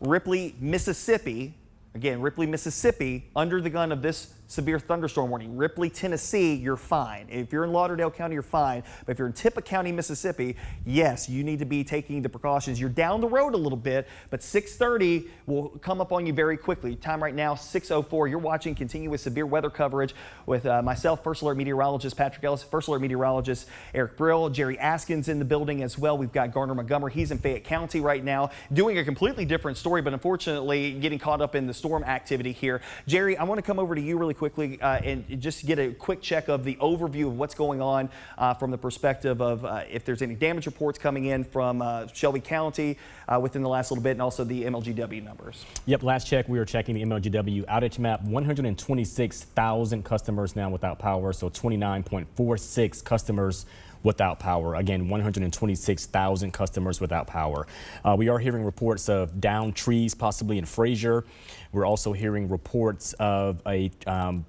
[SPEAKER 2] Ripley, Mississippi. Again, Ripley, Mississippi, under the gun of this severe thunderstorm warning. Ripley, Tennessee, you're fine. If you're in Lauderdale County, you're fine. But if you're in Tippah County, Mississippi, yes, you need to be taking the precautions. You're down the road a little bit, but 6:30 will come up on you very quickly. Time right now, 6:04. You're watching continuous severe weather coverage with myself, First Alert Meteorologist Patrick Ellis, First Alert Meteorologist Eric Brill, Jerry Askins in the building as well. We've got Garner Montgomery. He's in Fayette County right now, doing a completely different story, but unfortunately getting caught up in the storm activity here. Jerry, I want to come over to you really quickly and just get a quick check of the overview of what's going on from the perspective of if there's any damage reports coming in from Shelby County within the last little bit, and also the MLGW numbers.
[SPEAKER 3] Yep, last check, we were checking the MLGW outage map. 126,000 customers now without power, so 29.46 customers without power. Again, 126,000 customers without power. We are hearing reports of downed trees, possibly in Fraser. We're also hearing reports of a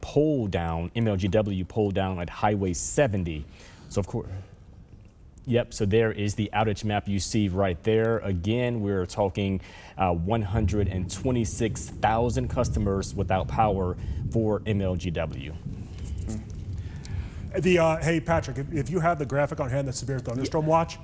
[SPEAKER 3] pole down, MLGW pole down at Highway 70. So of course, yep, so there is the outage map you see right there. Again, we're talking 126,000 customers without power for MLGW.
[SPEAKER 1] Hey, Patrick, if you have the graphic on hand, the severe thunderstorm watch,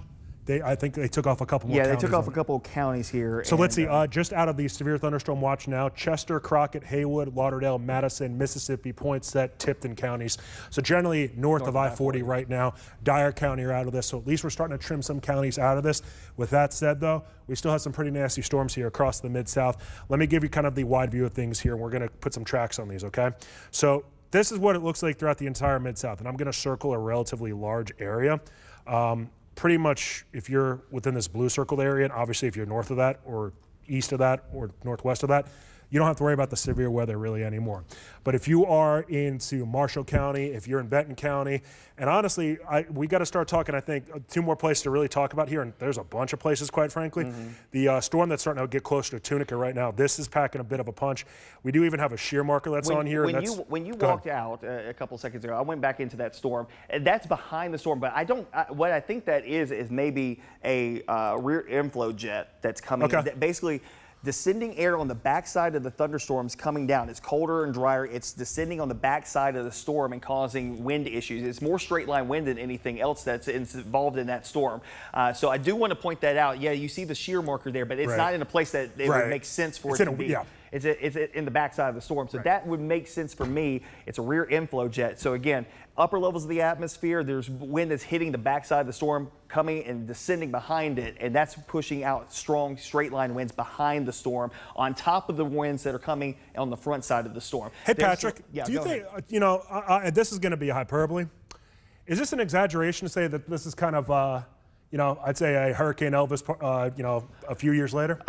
[SPEAKER 1] I think they took off a couple more counties.
[SPEAKER 2] Yeah, they took off a couple of counties here.
[SPEAKER 1] So let's see, just out of the severe thunderstorm watch now, Chester, Crockett, Haywood, Lauderdale, Madison, Mississippi, Poinsett, Tipton counties. So generally north of I-40 right now. Dyer County are out of this, so at least we're starting to trim some counties out of this. With that said, though, we still have some pretty nasty storms here across the Mid-South. Let me give you kind of the wide view of things here, and we're going to put some tracks on these, okay? So this is what it looks like throughout the entire Mid-South, and I'm going to circle a relatively large area. Pretty much if you're within this blue circled area, and obviously if you're north of that or east of that or northwest of that, you don't have to worry about the severe weather really anymore. But if you are into Marshall County, if you're in Benton County, and honestly, we got to start talking, I think, two more places to really talk about here, and there's a bunch of places, quite frankly. The storm that's starting to get closer to Tunica right now, this is packing a bit of a punch. We do even have a shear marker that's on here.
[SPEAKER 2] When you walked out a couple seconds ago, I went back into that storm, and that's behind the storm, but what I think that is maybe a rear inflow jet that's coming in. That basically, descending air on the backside of the thunderstorms coming down. It's colder and drier. It's descending on the backside of the storm and causing wind issues. It's more straight line wind than anything else that's involved in that storm. So I do want to point that out. Yeah, you see the shear marker there, but it's not in a place that it would make sense for it to be. It's in the backside of the storm. So that would make sense for me. It's a rear inflow jet. So again, upper levels of the atmosphere, there's wind that's hitting the backside of the storm, coming and descending behind it, and that's pushing out strong straight line winds behind the storm on top of the winds that are coming on the front side of the storm.
[SPEAKER 1] Hey, Patrick, do you think, this is going to be a hyperbole? Is this an exaggeration to say that this is kind of, I'd say a Hurricane Elvis, a few years later?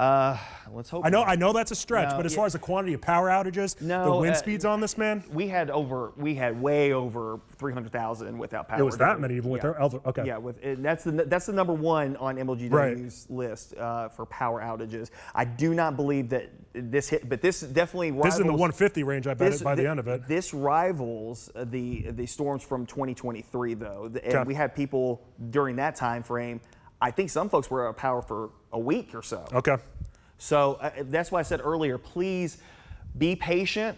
[SPEAKER 2] Let's hope.
[SPEAKER 1] I know that's a stretch,
[SPEAKER 2] No,
[SPEAKER 1] but as far as the quantity of power outages, the wind speeds on this, man?
[SPEAKER 2] We had way over 300,000 without power.
[SPEAKER 1] It was that many even with Elvis. Okay.
[SPEAKER 2] Yeah, that's the number one on MLGW's list for power outages. I do not believe that this hit, but this definitely rivals.
[SPEAKER 1] This is in the 150 range, I bet, by the end of it.
[SPEAKER 2] This rivals the storms from 2023, though, and we had people during that time frame. I think some folks were out of power for a week or so.
[SPEAKER 1] Okay.
[SPEAKER 2] So that's why I said earlier, please be patient.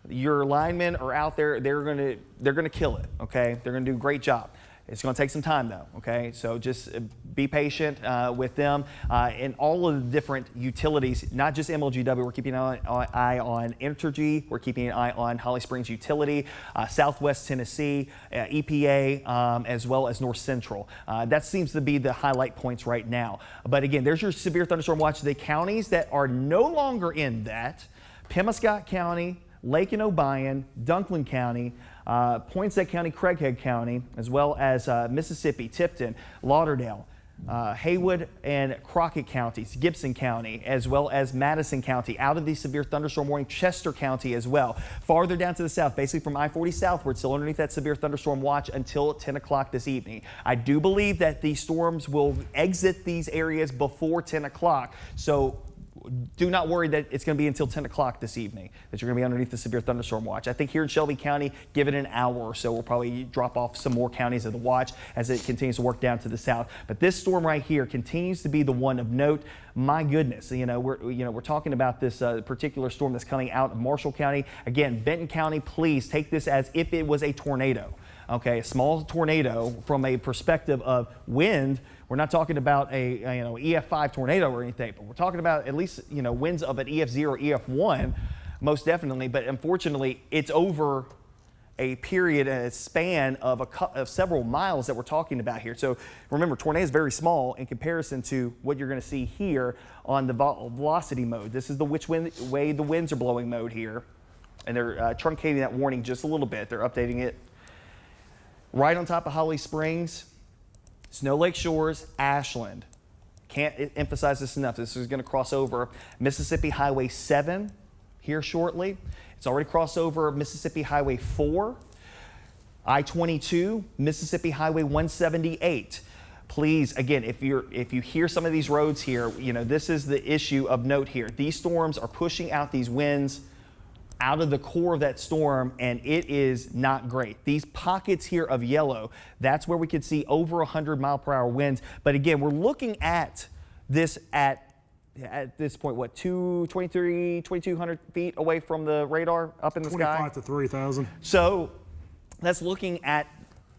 [SPEAKER 2] Your linemen are out there. They're gonna kill it. Okay, they're gonna do a great job. It's going to take some time, though, okay? So just be patient with them. And all of the different utilities, not just MLGW, we're keeping an eye on Entergy, we're keeping an eye on Holly Springs Utility, Southwest Tennessee, EPA, as well as North Central. That seems to be the highlight points right now. But again, there's your severe thunderstorm watch. The counties that are no longer in that, Pemiscot County, Lake and Obion, Dunklin County, Poinsett County, Craighead County, as well as Mississippi, Tipton, Lauderdale, Haywood and Crockett counties, Gibson County, as well as Madison County, out of the severe thunderstorm warning, Chester County as well. Farther down to the south, basically from I-40 southward, still underneath that severe thunderstorm watch until 10 o'clock this evening. I do believe that these storms will exit these areas before 10 o'clock. So do not worry that it's going to be until 10 o'clock this evening that you're going to be underneath the severe thunderstorm watch. I think here in Shelby County, give it an hour or so. We'll probably drop off some more counties of the watch as it continues to work down to the south. But this storm right here continues to be the one of note. My goodness, we're talking about this particular storm that's coming out of Marshall County. Again, Benton County, please take this as if it was a tornado. Okay, a small tornado from a perspective of wind. We're not talking about a EF5 tornado or anything, but we're talking about at least winds of an EF0, EF1, most definitely. But unfortunately, it's over a period and a span of several miles that we're talking about here. So remember, tornado is very small in comparison to what you're going to see here on the velocity mode. This is the which way the winds are blowing mode here, and they're truncating that warning just a little bit. They're updating it. Right on top of Holly Springs, Snow Lake Shores, Ashland. Can't emphasize this enough. This is going to cross over Mississippi Highway 7 here shortly. It's already crossed over Mississippi Highway 4, I-22, Mississippi Highway 178. Please, again, if you hear some of these roads here, this is the issue of note here. These storms are pushing out these winds out of the core of that storm, and it is not great. These pockets here of yellow, that's where we could see over 100-mile-per-hour winds. But again, we're looking at this at this point, what, 2,200 feet away from the radar up in the sky?
[SPEAKER 1] 25 to 3,000.
[SPEAKER 2] So that's looking at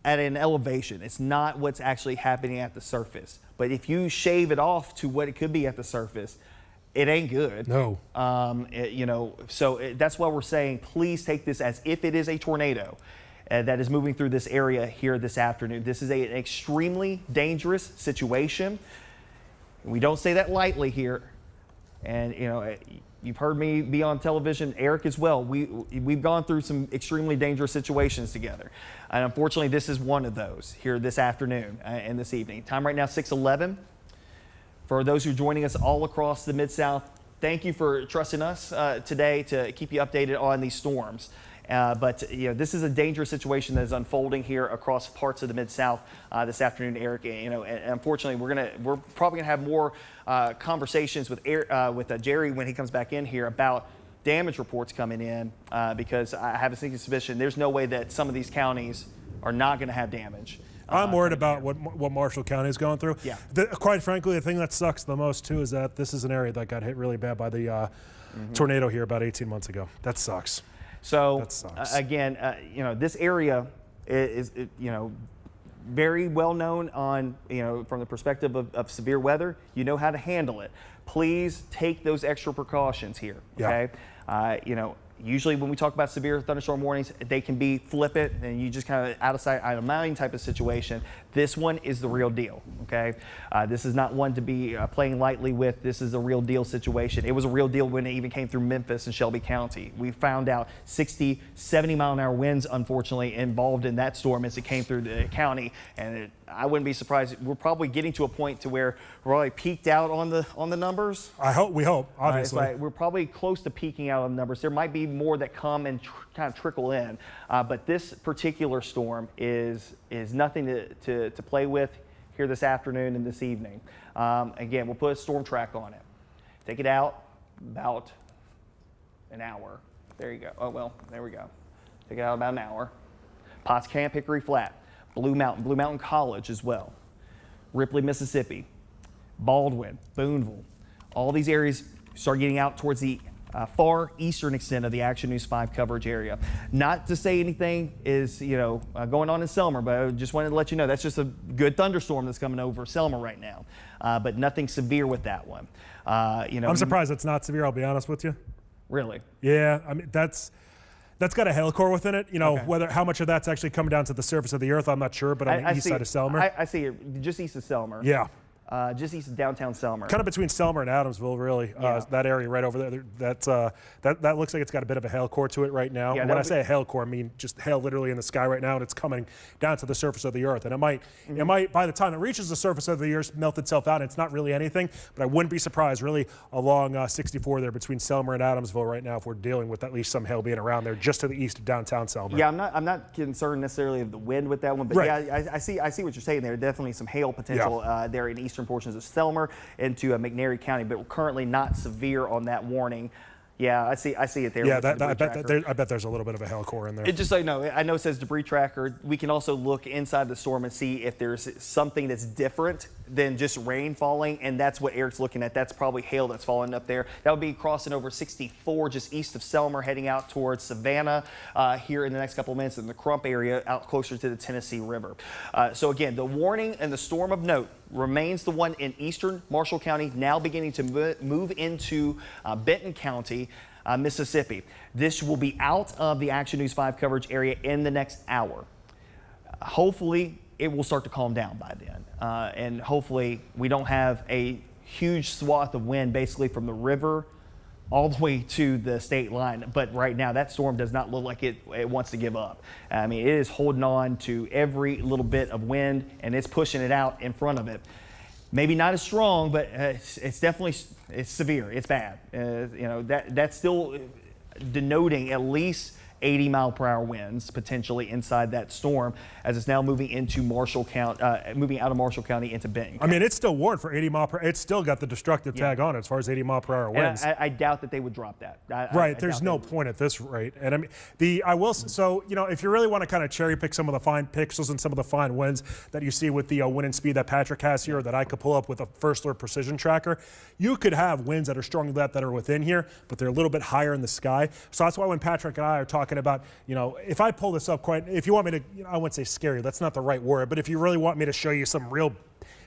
[SPEAKER 2] an elevation. It's not what's actually happening at the surface. But if you shave it off to what it could be at the surface, it ain't good.
[SPEAKER 1] No.
[SPEAKER 2] That's why we're saying please take this as if it is a tornado that is moving through this area here this afternoon. This is an extremely dangerous situation. We don't say that lightly here. And, you've heard me be on television, Eric as well. We've gone through some extremely dangerous situations together. And unfortunately, this is one of those here this afternoon and this evening. Time right now, 6:11. For those who are joining us all across the Mid-South, thank you for trusting us today to keep you updated on these storms. But this is a dangerous situation that is unfolding here across parts of the Mid-South this afternoon, Eric. And unfortunately, we're probably gonna have more conversations with Jerry when he comes back in here about damage reports coming in because I have a sneaking suspicion there's no way that some of these counties are not going to have damage.
[SPEAKER 1] I'm worried about what Marshall County is going through.
[SPEAKER 2] Yeah.
[SPEAKER 1] Quite frankly, the thing that sucks the most, too, is that this is an area that got hit really bad by the tornado here about 18 months ago. That sucks.
[SPEAKER 2] So,
[SPEAKER 1] that sucks.
[SPEAKER 2] Again, this area is very well known on, from the perspective of severe weather. You know how to handle it. Please take those extra precautions here, okay?
[SPEAKER 1] Yeah.
[SPEAKER 2] Usually when we talk about severe thunderstorm warnings, they can be flippant and you just kind of out of sight, out of mind type of situation. This one is the real deal, okay? This is not one to be playing lightly with. This is a real deal situation. It was a real deal when it even came through Memphis and Shelby County. We found out 60, 70 mile an hour winds, unfortunately, involved in that storm as it came through the county. And I wouldn't be surprised. We're probably getting to a point to where we're already peaked out on the numbers.
[SPEAKER 1] We hope, obviously.
[SPEAKER 2] We're probably close to peaking out on the numbers. There might be more that come and kind of trickle in, but this particular storm is nothing to play with here this afternoon and this evening. Again, we'll put a storm track on it. Take it out about an hour. There you go. Oh, well, there we go. Take it out about an hour. Potts Camp, Hickory Flat, Blue Mountain College as well, Ripley, Mississippi, Baldwin, Boonville. All these areas start getting out towards the far eastern extent of the Action News 5 coverage area. Not to say anything is going on in Selmer, but I just wanted to let you know that's just a good thunderstorm that's coming over Selmer right now, but nothing severe with that one.
[SPEAKER 1] I'm surprised it's not severe, I'll be honest with you.
[SPEAKER 2] Really?
[SPEAKER 1] Yeah, I mean, that's got a hail core within it. Okay. How much of that's actually coming down to the surface of the earth, I'm not sure, but on the east side of Selmer.
[SPEAKER 2] I see it just east of Selmer.
[SPEAKER 1] Yeah.
[SPEAKER 2] Just east of downtown Selmer.
[SPEAKER 1] Kind of between Selmer and Adamsville, really.
[SPEAKER 2] Yeah.
[SPEAKER 1] That area right over there. That looks like it's got a bit of a hail core to it right now.
[SPEAKER 2] Yeah,
[SPEAKER 1] when I say a hail core, I mean just hail literally in the sky right now, and it's coming down to the surface of the earth. And it might, by the time it reaches the surface of the earth, melt itself out. And it's not really anything, but I wouldn't be surprised really along 64 there between Selmer and Adamsville right now if we're dealing with at least some hail being around there just to the east of downtown Selmer.
[SPEAKER 2] Yeah, I'm not concerned necessarily of the wind with that one, but
[SPEAKER 1] right.
[SPEAKER 2] yeah, I see what you're saying there. Definitely some hail potential there in eastern portions of Selmer into McNairy County, but we're currently not severe on that warning. Yeah, I see it there.
[SPEAKER 1] Yeah, I bet there's a little bit of a hail core in there.
[SPEAKER 2] Just so you know, I know it says debris tracker. We can also look inside the storm and see if there's something that's different than just rain falling, and that's what Eric's looking at. That's probably hail that's falling up there. That would be crossing over 64 just east of Selmer, heading out towards Savannah here in the next couple of minutes in the Crump area out closer to the Tennessee River. So again, the warning and the storm of note remains the one in eastern Marshall County, now beginning to move into Benton County, Mississippi. This will be out of the Action News 5 coverage area in the next hour. Hopefully, it will start to calm down by then. And hopefully, we don't have a huge swath of wind basically from the river all the way to the state line. But right now, that storm does not look like it wants to give up. I mean, it is holding on to every little bit of wind, and it's pushing it out in front of it. Maybe not as strong, but it's definitely severe. It's bad. That's still denoting at least 80-mile-per-hour winds potentially inside that storm as it's now moving into Marshall County, moving out of Marshall County into Benton.
[SPEAKER 1] I mean, it's still warned for 80 mile per. It's still got the destructive tag on it as far as 80 mile per hour winds.
[SPEAKER 2] I doubt that they would drop that.
[SPEAKER 1] Right. There's no point at this rate. And I mean, I will. So if you really want to kind of cherry pick some of the fine pixels and some of the fine winds that you see with the wind and speed that Patrick has here, or that I could pull up with a First Alert precision tracker, you could have winds that are stronger than that are within here, but they're a little bit higher in the sky. So that's why when Patrick and I are talking about, if I pull this up if you want me to, I wouldn't say scary, that's not the right word, but if you really want me to show you some real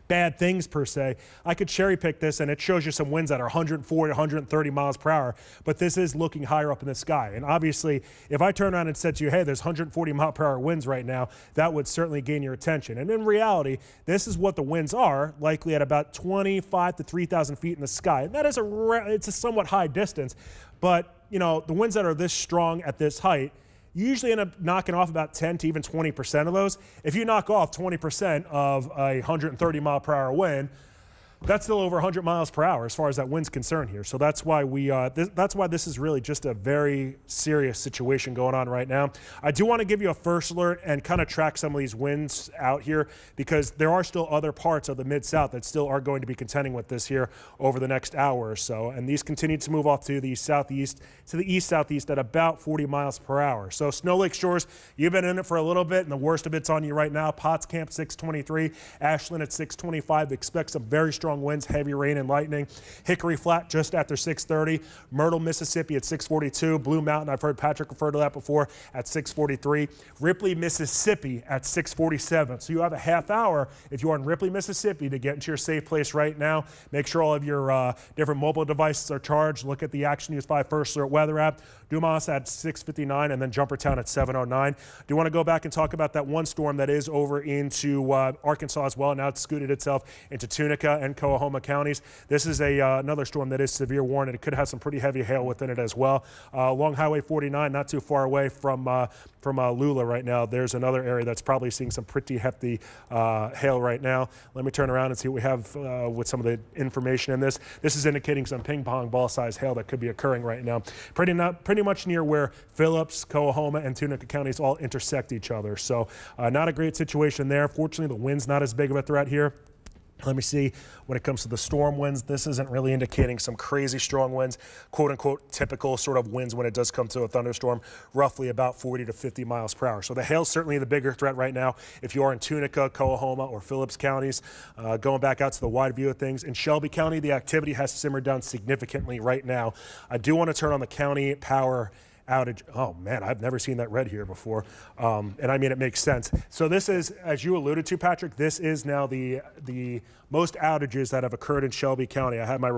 [SPEAKER 1] bad things per se, I could cherry pick this and it shows you some winds that are 140 to 130 miles per hour, but this is looking higher up in the sky. And obviously, if I turn around and said to you, hey, there's 140 mile per hour winds right now, that would certainly gain your attention. And in reality, this is what the winds are, likely at about 25 to 3,000 feet in the sky. And that is it's a somewhat high distance, but the winds that are this strong at this height, you usually end up knocking off about 10 to even 20% of those. If you knock off 20% of a 130 mile per hour wind, that's still over 100 miles per hour as far as that wind's concerned here. So that's why that's why this is really just a very serious situation going on right now. I do want to give you a first alert and kind of track some of these winds out here, because there are still other parts of the Mid-South that still are going to be contending with this here over the next hour or so. And these continue to move off to the southeast, to the east-southeast at about 40 miles per hour. So Snow Lake Shores, you've been in it for a little bit, and the worst of it's on you right now. Potts Camp 623, Ashland at 625. Expect some very strong winds, heavy rain and lightning. Hickory Flat just after 630. Myrtle, Mississippi at 642. Blue Mountain, I've heard Patrick refer to that before, at 643. Ripley, Mississippi at 647. So you have a half hour if you are in Ripley, Mississippi to get into your safe place right now. Make sure all of your different mobile devices are charged. Look at the Action News 5 First Alert weather app. Dumas at 6:59 and then Jumpertown at 7:09. Do you want to go back and talk about that one storm that is over into Arkansas as well? Now it's scooted itself into Tunica and Coahoma counties. This is another storm that is severe warning. It could have some pretty heavy hail within it as well. Along Highway 49, not too far away from Lula right now, there's another area that's probably seeing some pretty hefty hail right now. Let me turn around and see what we have with some of the information in this. This is indicating some ping pong ball size hail that could be occurring right now. Pretty much near where Phillips, Coahoma, and Tunica counties all intersect each other. So not a great situation there. Fortunately, the wind's not as big of a threat here. Let me see, when it comes to the storm winds, this isn't really indicating some crazy strong winds, quote unquote typical sort of winds when it does come to a thunderstorm, roughly about 40 to 50 miles per hour. So the hail's certainly the bigger threat right now if you are in Tunica, Coahoma, or Phillips counties. Going back out to the wide view of things, in Shelby County, the activity has simmered down significantly right now. I do want to turn on the county power outage. Oh man, I've never seen that red here before. And I mean, it makes sense. So this is, as you alluded to, Patrick, this is now the most outages that have occurred in Shelby County. I had my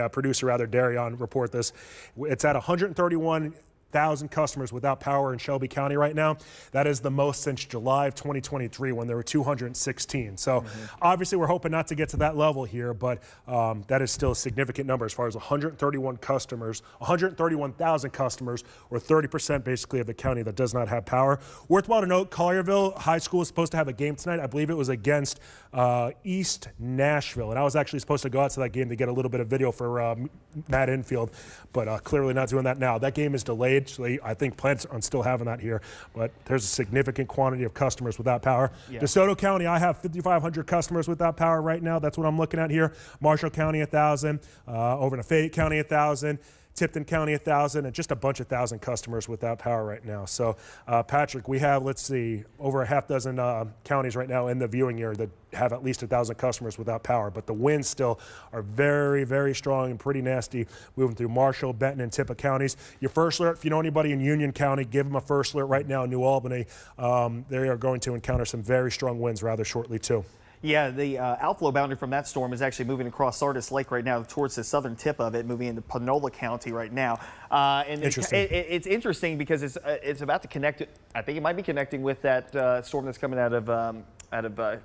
[SPEAKER 1] producer, Darion, report this. It's at 131,000 customers without power in Shelby County right now. That is the most since July of 2023 when there were 216. So obviously we're hoping not to get to that level here, but that is still a significant number as far as 131,000 customers, or 30% basically of the county that does not have power. Worthwhile to note, Collierville High School is supposed to have a game tonight. I believe it was against East Nashville, and I was actually supposed to go out to that game to get a little bit of video for Matt Infield, but clearly not doing that now. That game is delayed. So I think plans on still having that here, but there's a significant quantity of customers without power. Yeah. DeSoto County, I have 5,500 customers without power right now. That's what I'm looking at here. Marshall County, 1,000. Over to Fayette County, 1,000. Tipton County, 1,000, and just a bunch of 1,000 customers without power right now. So, Patrick, we have, let's see, over a half dozen counties right now in the viewing area that have at least 1,000 customers without power. But the winds still are very, very strong and pretty nasty moving through Marshall, Benton, and Tippah counties. Your first alert, if you know anybody in Union County, give them a first alert right now in New Albany. They are going to encounter some very strong winds rather shortly, too.
[SPEAKER 2] Yeah, the outflow boundary from that storm is actually moving across Sardis Lake right now towards the southern tip of it, moving into Panola County right now. And it's interesting because it's about to connect. I think it might be connecting with that storm that's coming out of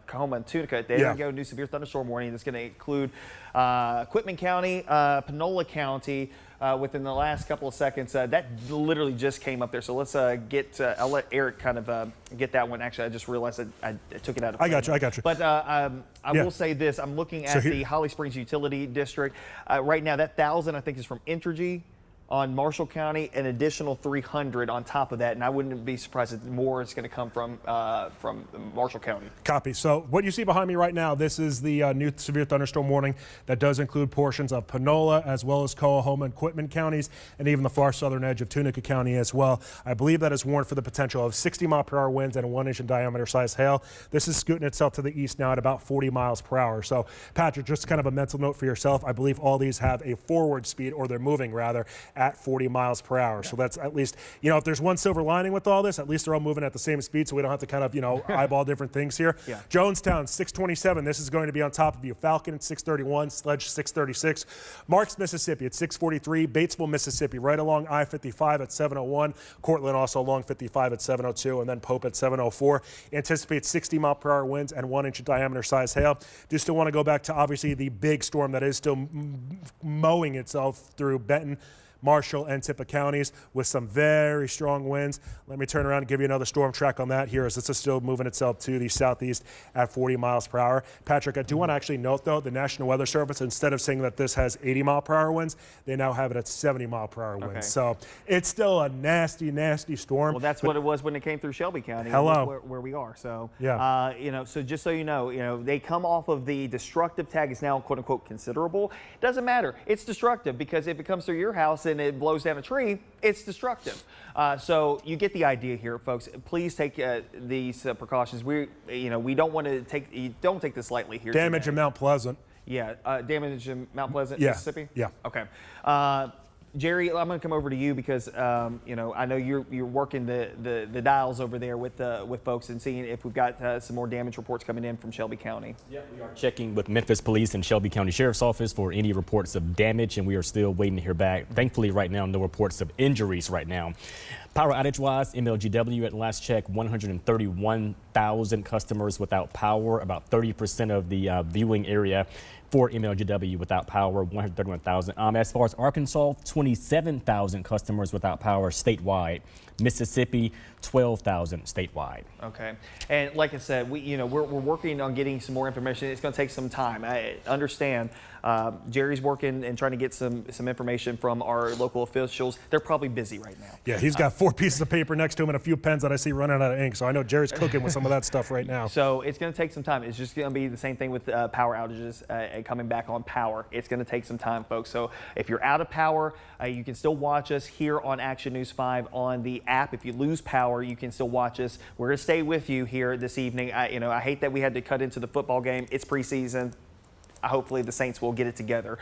[SPEAKER 2] Coahoma and Tunica. There we go, new severe thunderstorm warning that's going to include Quitman County, Panola County. Within the last couple of seconds, that literally just came up there. So let's I'll let Eric kind of get that one. Actually, I just realized that I took it out of frame.
[SPEAKER 1] I got you.
[SPEAKER 2] But I will say this. I'm looking at the Holly Springs Utility District. Right now, that 1,000, I think, is from Entergy on Marshall County, an additional 300 on top of that, and I wouldn't be surprised if more is going to come from Marshall County.
[SPEAKER 1] Copy. So what you see behind me right now, this is the new severe thunderstorm warning that does include portions of Panola as well as Coahoma and Quitman counties, and even the far southern edge of Tunica County as well. I believe that is warned for the potential of 60-mile-per-hour winds and a 1-inch in diameter size hail. This is scooting itself to the east now at about 40 miles per hour. So Patrick, just kind of a mental note for yourself. I believe all these have a forward speed, or they're moving rather, at 40 miles per hour. So that's at least, if there's one silver lining with all this, at least they're all moving at the same speed, so we don't have to kind of, eyeball different things here. Yeah. Jonestown, 627. This is going to be on top of you. Falcon at 631, Sledge 636. Marks, Mississippi at 643. Batesville, Mississippi, right along I-55 at 701. Cortland also along 55 at 702, and then Pope at 704. Anticipate 60-mile-per-hour winds and 1-inch diameter size hail. Do still want to go back to obviously the big storm that is still mowing itself through Benton, Marshall, and Tippah counties with some very strong winds. Let me turn around and give you another storm track on that here, as this is still moving itself to the southeast at 40 miles per hour. Patrick, I do want to actually note, though, the National Weather Service, instead of saying that this has 80-mile-per-hour winds, they now have it at 70-mile-per-hour winds. Okay. So it's still a nasty, nasty storm.
[SPEAKER 2] Well, that's what it was when it came through Shelby County.
[SPEAKER 1] Hello.
[SPEAKER 2] Where we are. So,
[SPEAKER 1] yeah.
[SPEAKER 2] So just so you know, they come off of the destructive tag is now, quote-unquote, considerable. It doesn't matter. It's destructive because if it comes through your house and it blows down a tree, it's destructive. So you get the idea here, folks. Please take these precautions. We don't want to don't take this lightly here.
[SPEAKER 1] Damage in Mount Pleasant.
[SPEAKER 2] Yeah, damage in Mount Pleasant,
[SPEAKER 1] yeah.
[SPEAKER 2] Mississippi.
[SPEAKER 1] Yeah.
[SPEAKER 2] Okay. Jerry, I'm going to come over to you because I know you're working the dials over there with folks and seeing if we've got some more damage reports coming in from Shelby County.
[SPEAKER 3] Yeah, we are checking with Memphis Police and Shelby County Sheriff's Office for any reports of damage, and we are still waiting to hear back. Thankfully, right now, no reports of injuries right now. Power outage-wise, MLGW at last check, 131,000 customers without power, about 30% of the viewing area for MLGW without power, 131,000. As far as Arkansas, 27,000 customers without power statewide. Mississippi, 12,000 statewide.
[SPEAKER 2] Okay, and like I said, we're working on getting some more information. It's going to take some time. I understand. Jerry's working and trying to get some information from our local officials. They're probably busy right now.
[SPEAKER 1] Yeah, he's got 4 pieces of paper next to him and a few pens that I see running out of ink. So I know Jerry's cooking with some of that stuff right now.
[SPEAKER 2] So it's going to take some time. It's just going to be the same thing with power outages and coming back on power. It's going to take some time, folks. So if you're out of power, you can still watch us here on Action News 5 on the app. If you lose power, you can still watch us. We're going to stay with you here this evening. I hate that we had to cut into the football game. It's preseason. Hopefully the Saints will get it together.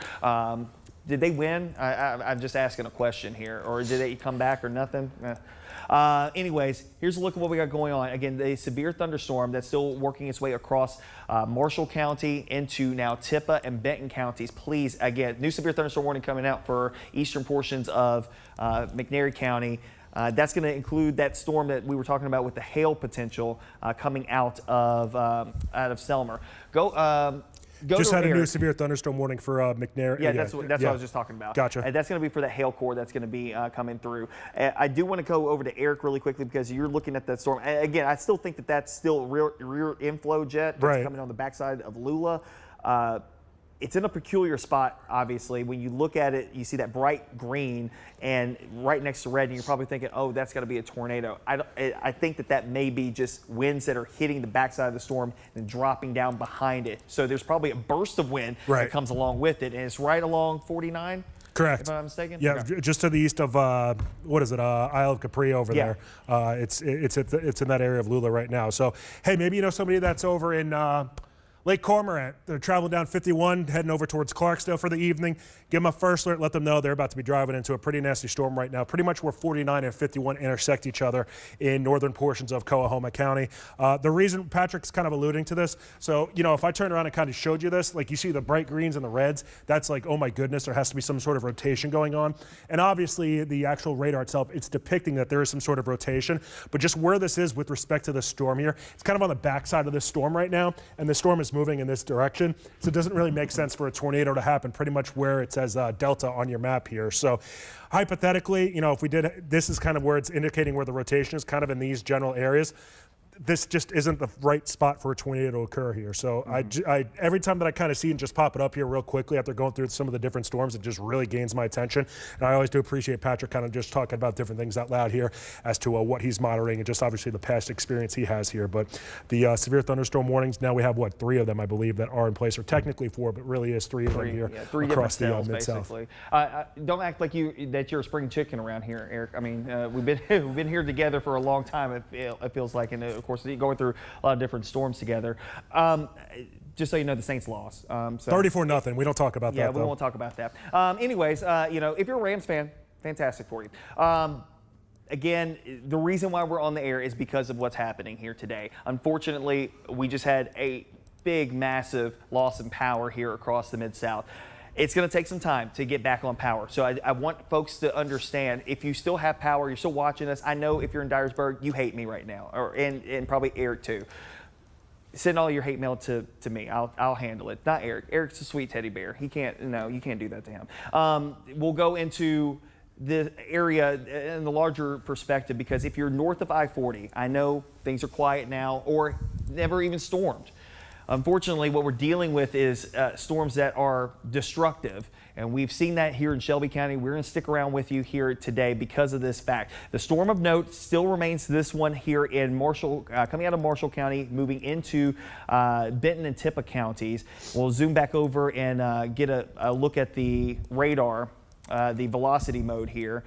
[SPEAKER 2] Did they win? I'm just asking a question here. Or did they come back or nothing? Anyways, here's a look at what we got going on. Again, the severe thunderstorm that's still working its way across Marshall County into now Tippah and Benton counties. Please, again, new severe thunderstorm warning coming out for eastern portions of McNairy County. That's going to include that storm that we were talking about with the hail potential coming out of Selmer.
[SPEAKER 1] Just had a new severe thunderstorm warning for McNair.
[SPEAKER 2] Yeah, that's what I was just talking about.
[SPEAKER 1] Gotcha.
[SPEAKER 2] And that's going to be for the hail core that's going to be coming through. I do want to go over to Eric really quickly because you're looking at that storm. Again, I still think that's still rear inflow jet that's coming on the backside of Lula. It's in a peculiar spot, obviously. When you look at it, you see that bright green and right next to red, and you're probably thinking, oh, that's got to be a tornado. I think that may be just winds that are hitting the backside of the storm and dropping down behind it. So there's probably a burst of wind that comes along with it, and it's right along 49.
[SPEAKER 1] Correct.
[SPEAKER 2] If I'm not mistaken?
[SPEAKER 1] Yeah,
[SPEAKER 2] okay.
[SPEAKER 1] Just to the east of, Isle of Capri over there. It's in that area of Lula right now. So, hey, maybe you know somebody that's over in Lake Cormorant. They're traveling down 51, heading over towards Clarksdale for the evening. Give them a first alert, let them know they're about to be driving into a pretty nasty storm right now, pretty much where 49 and 51 intersect each other in northern portions of Coahoma County. The reason, Patrick's kind of alluding to this, so, if I turned around and kind of showed you this, like you see the bright greens and the reds, that's like, oh my goodness, there has to be some sort of rotation going on. And obviously the actual radar itself, it's depicting that there is some sort of rotation, but just where this is with respect to the storm here, it's kind of on the backside of this storm right now, and the storm is moving in this direction, so it doesn't really make sense for a tornado to happen pretty much where it says delta on your map here. So hypothetically, if we did, this is kind of where it's indicating where the rotation is, kind of in these general areas. This just isn't the right spot for a tornado to occur here. So I every time that I kind of see and just pop it up here real quickly after going through some of the different storms, it just really gains my attention. And I always do appreciate Patrick kind of just talking about different things out loud here as to what he's monitoring and just obviously the past experience he has here. But the severe thunderstorm warnings, now we have 3 of them, I believe, that are in place, or technically 4, but really is 3 of them here across the Mid-South.
[SPEAKER 2] Don't act like that you're a spring chicken around here, Eric. I mean, we've been here together for a long time. It feels like, and of course, going through a lot of different storms together. Just so you know, the Saints lost.
[SPEAKER 1] 34-0. We don't talk about that.
[SPEAKER 2] Yeah, we won't talk about that. Anyways, if you're a Rams fan, fantastic for you. Again, the reason why we're on the air is because of what's happening here today. Unfortunately, we just had a big, massive loss in power here across the Mid-South. It's going to take some time to get back on power. So I want folks to understand, if you still have power, you're still watching us. I know if you're in Dyersburg, you hate me right now, and probably Eric too. Send all your hate mail to me. I'll handle it. Not Eric. Eric's a sweet teddy bear. You can't do that to him. We'll go into the area in the larger perspective, because if you're north of I-40, I know things are quiet now or never even stormed. Unfortunately, what we're dealing with is storms that are destructive, and we've seen that here in Shelby County. We're going to stick around with you here today because of this fact. The storm of note still remains this one here in Marshall, coming out of Marshall County, moving into Benton and Tippah counties. We'll zoom back over and get a look at the radar, the velocity mode here,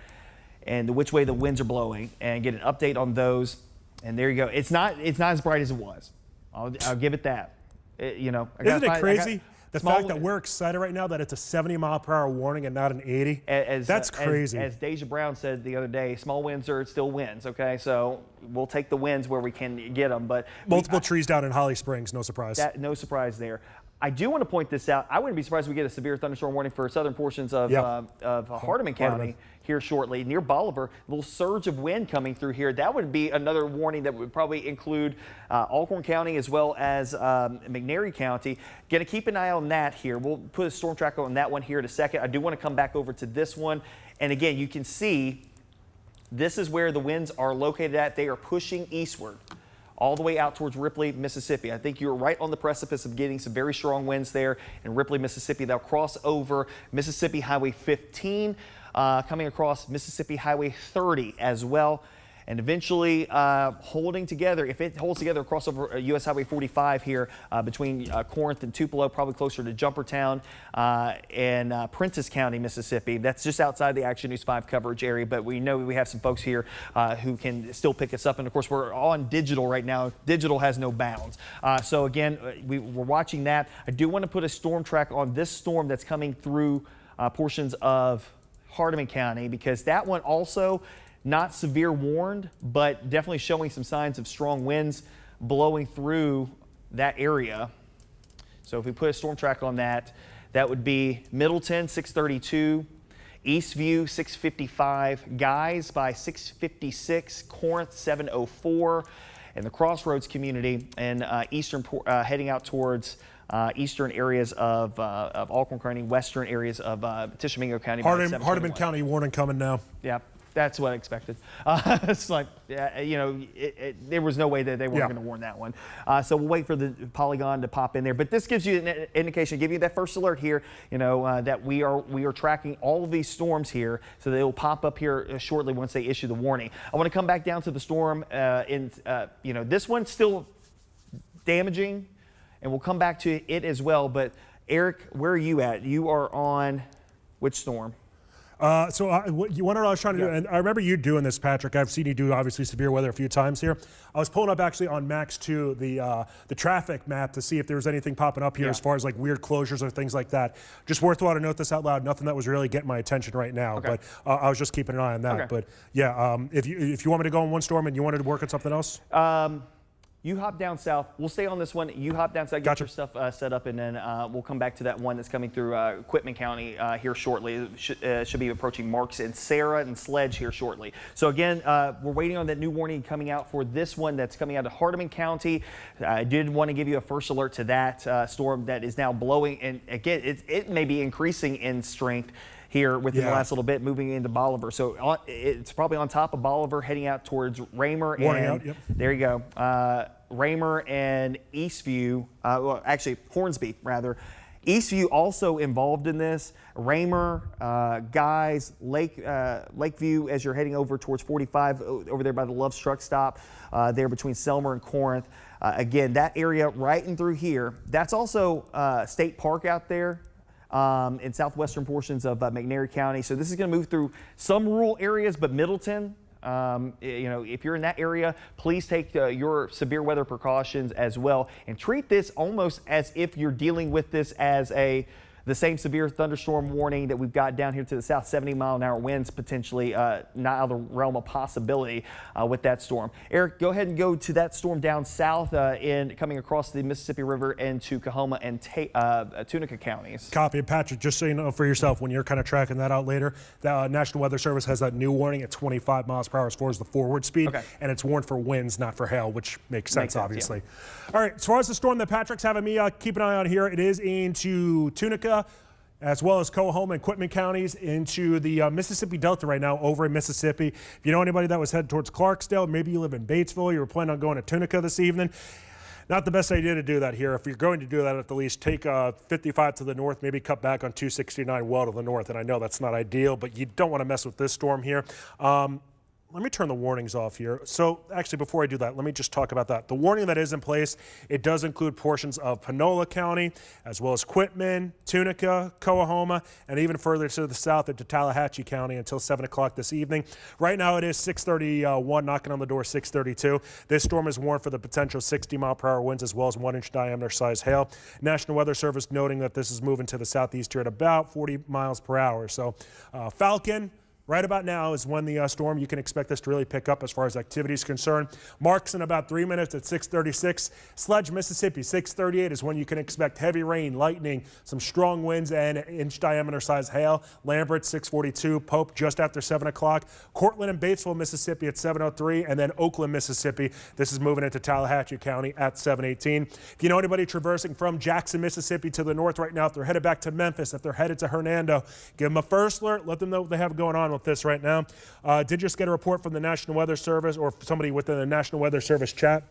[SPEAKER 2] and which way the winds are blowing, and get an update on those. And there you go. It's not as bright as it was. I'll give it that.
[SPEAKER 1] Isn't it crazy? The fact that we're excited right now that it's a 70-mile-per-hour warning and not an 80. That's crazy.
[SPEAKER 2] As Deja Brown said the other day, small winds are still winds, okay? So we'll take the winds where we can get them. But
[SPEAKER 1] multiple trees down in Holly Springs, no surprise.
[SPEAKER 2] No surprise there. I do want to point this out. I wouldn't be surprised if we get a severe thunderstorm warning for southern portions of Hardeman County here shortly, near Bolivar. A little surge of wind coming through here. That would be another warning that would probably include Alcorn County as well as McNairy County. Going to keep an eye on that here. We'll put a storm tracker on that one here in a second. I do want to come back over to this one. And again, you can see this is where the winds are located at. They are pushing eastward all the way out towards Ripley, Mississippi. I think you're right on the precipice of getting some very strong winds there in Ripley, Mississippi. They'll cross over Mississippi Highway 15, coming across Mississippi Highway 30 as well. And eventually holding together, if it holds together across over US Highway 45 here between Corinth and Tupelo, probably closer to Jumpertown and Prentiss County, Mississippi. That's just outside the Action News 5 coverage area, but we know we have some folks here who can still pick us up. And of course, we're on digital right now. Digital has no bounds. So again, we're watching that. I do want to put a storm track on this storm that's coming through portions of Hardeman County, because that one also not severe warned, but definitely showing some signs of strong winds blowing through that area. So if we put a storm track on that, that would be Middleton 632, Eastview 655, Guys by 656, Corinth 704, and the Crossroads community and eastern heading out towards eastern areas of Alcorn County, western areas of Tishomingo County.
[SPEAKER 1] Hardeman County warning coming now.
[SPEAKER 2] Yeah. That's what I expected. It's like, you know, there was no way that they weren't going to warn that one. So we'll wait for the polygon to pop in there. But this gives you an indication, give you that first alert here, you know, that we are tracking all of these storms here. So they will pop up here shortly once they issue the warning. I want to come back down to the storm. You know, this one's still damaging, and we'll come back to it as well. But Eric, where are you at? You are on which storm?
[SPEAKER 1] What you wonder what I was trying to do, and I remember you doing this, Patrick. I've seen you do obviously severe weather a few times here. I was pulling up actually on Max 2 the traffic map to see if there was anything popping up here as far as like weird closures or things like that. Just worthwhile to note this out loud. Nothing that was really getting my attention right now, but I was just keeping an eye on that. But yeah, if you want me to go on one storm and you wanted to work on something else.
[SPEAKER 2] You hop down south. We'll stay on this one. You hop down south, get your stuff set up, and then we'll come back to that one that's coming through Quitman County here shortly. It should be approaching Marks and Sarah and Sledge here shortly. So again, we're waiting on that new warning coming out for this one that's coming out of Hardeman County. I did want to give you a first alert to that storm that is now blowing, and again, it may be increasing in strength here within the last little bit, moving into Bolivar. So it's probably on top of Bolivar, heading out towards Raymer. There you go. Raymer and Eastview, well, actually Hornsby rather. Eastview also involved in this. Raymer, Guys, Lakeview as you're heading over towards 45 over there by the Love's truck stop there between Selmer and Corinth. Again, that area right in through here. That's also State Park out there. In southwestern portions of McNairy County. So this is going to move through some rural areas, but Middleton, you know, if you're in that area, please take your severe weather precautions as well and treat this almost as if you're dealing with this as the same severe thunderstorm warning that we've got down here to the south, 70-mile-an-hour winds potentially not out of the realm of possibility with that storm. Eric, go ahead and go to that storm down south coming across the Mississippi River into Coahoma and Tunica counties.
[SPEAKER 1] Copy. Patrick, just so you know for yourself, when you're kind of tracking that out later, the National Weather Service has that new warning at 25 miles per hour as far as the forward speed, and it's warned for winds, not for hail, which makes sense, obviously. All right, as far as the storm that Patrick's having me keep an eye on here, it is into Tunica, as well as Coahoma and Quitman counties into the Mississippi Delta right now over in Mississippi. If you know anybody that was headed towards Clarksdale, maybe you live in Batesville, you were planning on going to Tunica this evening, not the best idea to do that here. If you're going to do that, at the least take 55 to the north, maybe cut back on 269 well to the north. And I know that's not ideal, but you don't want to mess with this storm here. Let me turn the warnings off here. So actually, before I do that, let me just talk about that. The warning that is in place, it does include portions of Panola County, as well as Quitman, Tunica, Coahoma, and even further to the south into Tallahatchie County until 7 o'clock this evening. Right now it is 6:31, knocking on the door 6:32. This storm is warned for the potential 60-mile-per-hour winds as well as 1-inch diameter size hail. National Weather Service noting that this is moving to the southeast here at about 40 miles per hour. So Falcon, Right about now is when the storm, you can expect this to really pick up as far as activity is concerned. Marks in about 3 minutes at 6:36. Sledge, Mississippi, 6:38 is when you can expect heavy rain, lightning, some strong winds, and inch diameter size hail. Lambert, 6:42. Pope, just after 7 o'clock. Cortland and Batesville, Mississippi at 7:03. And then Oakland, Mississippi. This is moving into Tallahatchie County at 7:18. If you know anybody traversing from Jackson, Mississippi to the north right now, if they're headed back to Memphis, if they're headed to Hernando, give them a first alert. Let them know what they have going on with this right now. Did just get a report from the National Weather Service or somebody within the National Weather Service chat.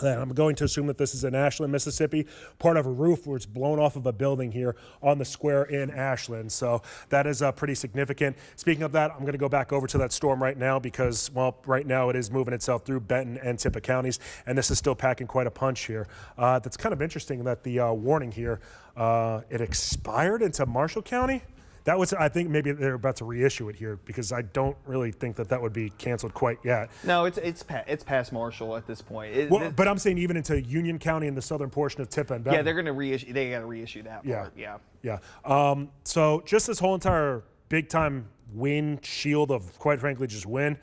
[SPEAKER 1] I'm going to assume that this is in Ashland, Mississippi. Part of a roof was blown off of a building here on the square in Ashland. So that is pretty significant. Speaking of that, I'm going to go back over to that storm right now because, well, right now it is moving itself through Benton and Tippah counties, and this is still packing quite a punch here. That's kind of interesting that the warning here, it expired into Marshall County. That was, I think maybe they're about to reissue it here because I don't really think that would be canceled quite yet.
[SPEAKER 2] No, it's past Marshall at this point.
[SPEAKER 1] But I'm saying even into Union County in the southern portion of Tippah and Benton.
[SPEAKER 2] Yeah, they're going to reissue. They got to reissue that part.
[SPEAKER 1] Yeah. So just this whole entire big time wind shield of, quite frankly, just wind.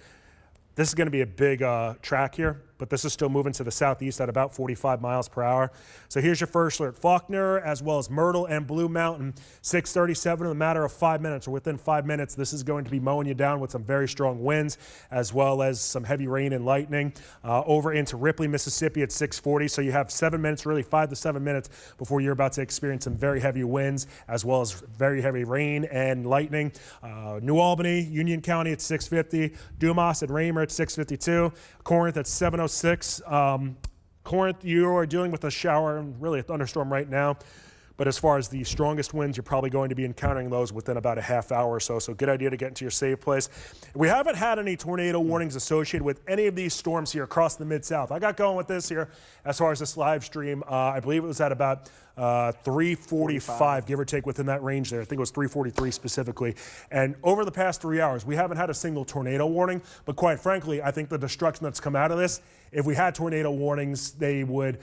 [SPEAKER 1] This is going to be a big track here, but this is still moving to the southeast at about 45 miles per hour. So here's your first alert. Faulkner, as well as Myrtle and Blue Mountain, 6:37 in a matter of 5 minutes, or within 5 minutes, this is going to be mowing you down with some very strong winds, as well as some heavy rain and lightning. Over into Ripley, Mississippi at 6:40. So you have 7 minutes, really 5 to 7 minutes, before you're about to experience some very heavy winds, as well as very heavy rain and lightning. New Albany, Union County at 6:50. Dumas and Raymer at 6:52. Corinth at 7:06. Corinth, you are dealing with a shower and really a thunderstorm right now. But as far as the strongest winds, you're probably going to be encountering those within about a half hour or so. So good idea to get into your safe place. We haven't had any tornado warnings associated with any of these storms here across the Mid-South. I got going with this here as far as this live stream. I believe it was at about 3:45, give or take, within that range there. I think it was 3:43 specifically. And over the past 3 hours, we haven't had a single tornado warning. But quite frankly, I think the destruction that's come out of this, if we had tornado warnings, they would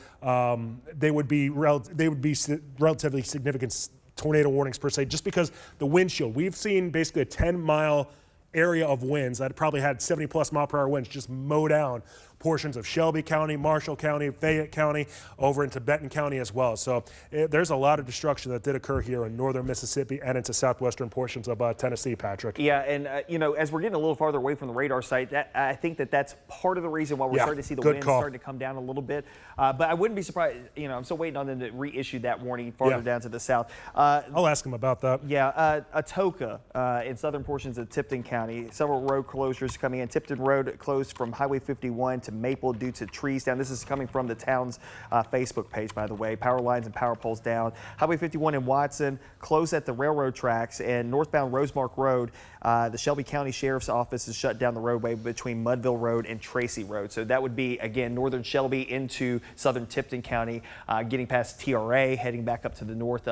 [SPEAKER 1] be relatively significant tornado warnings per se, just because the wind chill. We've seen basically a 10-mile area of winds that probably had 70+ mile per hour winds just mow down portions of Shelby County, Marshall County, Fayette County, over into Benton County as well. So there's a lot of destruction that did occur here in northern Mississippi and into southwestern portions of Tennessee, Patrick.
[SPEAKER 2] Yeah, and as we're getting a little farther away from the radar site, I think that's part of the reason why we're starting to see the winds starting to come down a little bit. But I wouldn't be surprised. I'm still waiting on them to reissue that warning farther down to the south.
[SPEAKER 1] I'll ask them about that.
[SPEAKER 2] Yeah, Atoka in southern portions of Tipton County. Several road closures coming in. Tipton Road closed from Highway 51 to Maple due to trees down. This is coming from the town's Facebook page, by the way. Power lines and power poles down. Highway 51 in Watson closed at the railroad tracks, and northbound Rosemark Road, the Shelby County Sheriff's Office has shut down the roadway between Mudville Road and Tracy Road. So that would be, again, northern Shelby into southern Tipton County, getting past TRA, heading back up to the north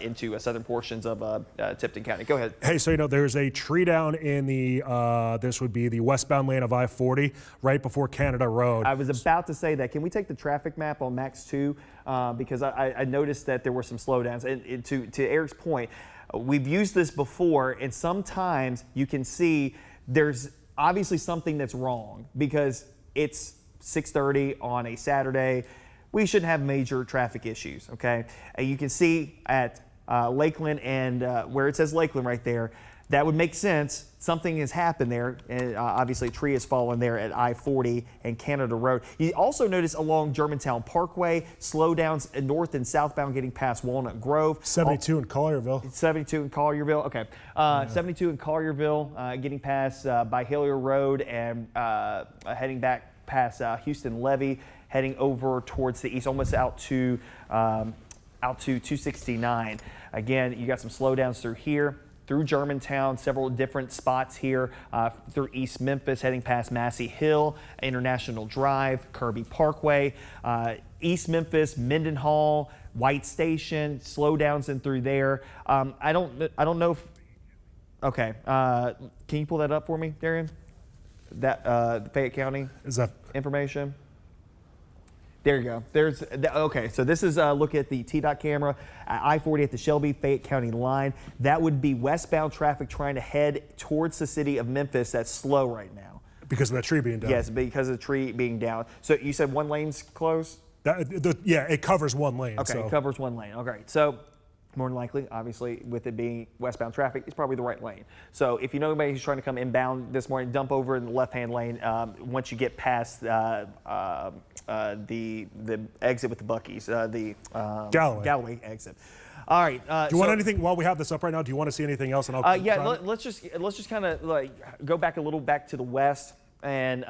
[SPEAKER 2] into southern portions of Tipton County. Go ahead.
[SPEAKER 1] Hey, so there's a tree down in the, this would be the westbound lane of I-40, right before Canada Road.
[SPEAKER 2] I was about to say that. Can we take the traffic map on Max 2? Because I noticed that there were some slowdowns. And to Eric's point, we've used this before, and sometimes you can see there's obviously something that's wrong because it's 6:30 on a Saturday. We shouldn't have major traffic issues, okay? And you can see at Lakeland and where it says Lakeland right there, that would make sense. Something has happened there, and obviously a tree has fallen there at I-40 and Canada Road. You also notice along Germantown Parkway, slowdowns north and southbound getting past Walnut Grove.
[SPEAKER 1] 72 in Collierville.
[SPEAKER 2] 72 in Collierville, okay. 72 in Collierville, getting past by Hillier Road and heading back past Houston Levee, heading over towards the east, almost out to 269. Again, you got some slowdowns through here, through Germantown, several different spots here, through East Memphis, heading past Massey Hill, International Drive, Kirby Parkway, East Memphis, Mendenhall, White Station, slowdowns in through there. I don't know if, okay, can you pull that up for me, Darian? That Fayette County
[SPEAKER 1] is that
[SPEAKER 2] information? There you go. Okay, so this is a look at the TDOT camera, I-40 at the Shelby-Fayette County line. That would be westbound traffic trying to head towards the city of Memphis. That's slow right now.
[SPEAKER 1] Because of that tree being down.
[SPEAKER 2] Yes, because of the tree being down. So you said one lane's closed?
[SPEAKER 1] Yeah, it covers one lane.
[SPEAKER 2] Okay,
[SPEAKER 1] so.
[SPEAKER 2] it covers one lane. Okay, so more than likely, obviously, with it being westbound traffic, it's probably the right lane. So if you know anybody who's trying to come inbound this morning, dump over in the left-hand lane once you get past the exit with the Buc-ee's, the Galloway exit. All right.
[SPEAKER 1] Do you want anything while we have this up right now? Do you want to see anything else? And I'll
[SPEAKER 2] let's just kind of like go back a little back to the west. And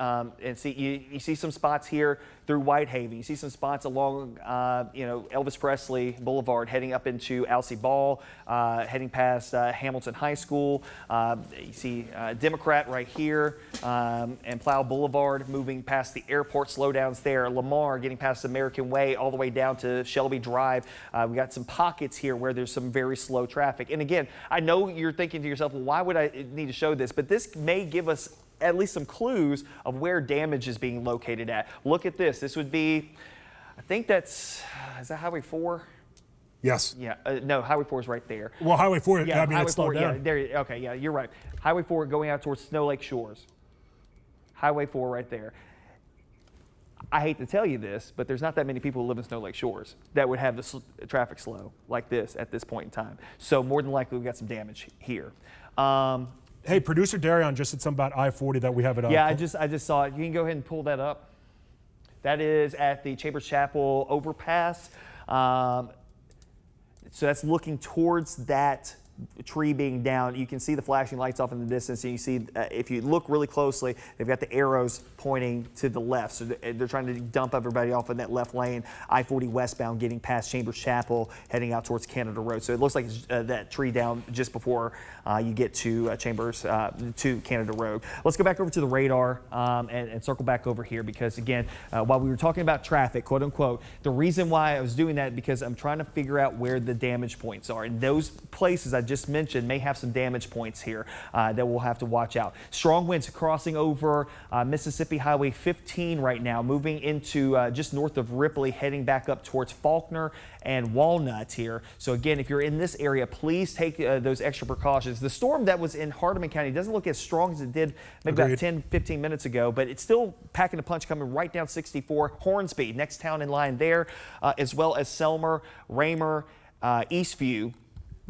[SPEAKER 2] see you see some spots here through Whitehaven. You see some spots along Elvis Presley Boulevard heading up into Alcee Ball, heading past Hamilton High School. You see Democrat right here and Plow Boulevard moving past the airport slowdowns there. Lamar getting past American Way all the way down to Shelby Drive. We got some pockets here where there's some very slow traffic. And again, I know you're thinking to yourself, well, why would I need to show this? But this may give us at least some clues of where damage is being located at. Look at this. This would be, I think is that Highway 4?
[SPEAKER 1] Yes.
[SPEAKER 2] Yeah, no, Highway 4 is right there.
[SPEAKER 1] Well, Highway 4,
[SPEAKER 2] Yeah, Highway
[SPEAKER 1] it's slowed
[SPEAKER 2] 4,
[SPEAKER 1] down.
[SPEAKER 2] yeah, there, okay, yeah, you're right. Highway 4 going out towards Snow Lake Shores. Highway 4 right there. I hate to tell you this, but there's not that many people who live in Snow Lake Shores that would have the traffic slow like this at this point in time. So more than likely, we've got some damage here.
[SPEAKER 1] Hey, producer Darion just said something about I-40 that we have it.
[SPEAKER 2] Yeah, I just saw it. You can go ahead and pull that up. That is at the Chambers Chapel overpass. So that's looking towards that tree being down. You can see the flashing lights off in the distance, and you see if you look really closely, they've got the arrows pointing to the left. So they're trying to dump everybody off in that left lane. I-40 westbound getting past Chambers Chapel, heading out towards Canada Road. So it looks like it's, that tree down just before you get to Chambers to Canada Road. Let's go back over to the radar and circle back over here because again, while we were talking about traffic, quote unquote, the reason why I was doing that because I'm trying to figure out where the damage points are. And those places I just mentioned may have some damage points here that we'll have to watch out. Strong winds crossing over Mississippi Highway 15 right now, moving into just north of Ripley, heading back up towards Faulkner and Walnut here. So again, if you're in this area, please take those extra precautions. The storm that was in Hardeman County doesn't look as strong as it did maybe about 10-15 minutes ago, but it's still packing a punch coming right down 64. Hornsby, next town in line there, as well as Selmer, Raymer, Eastview.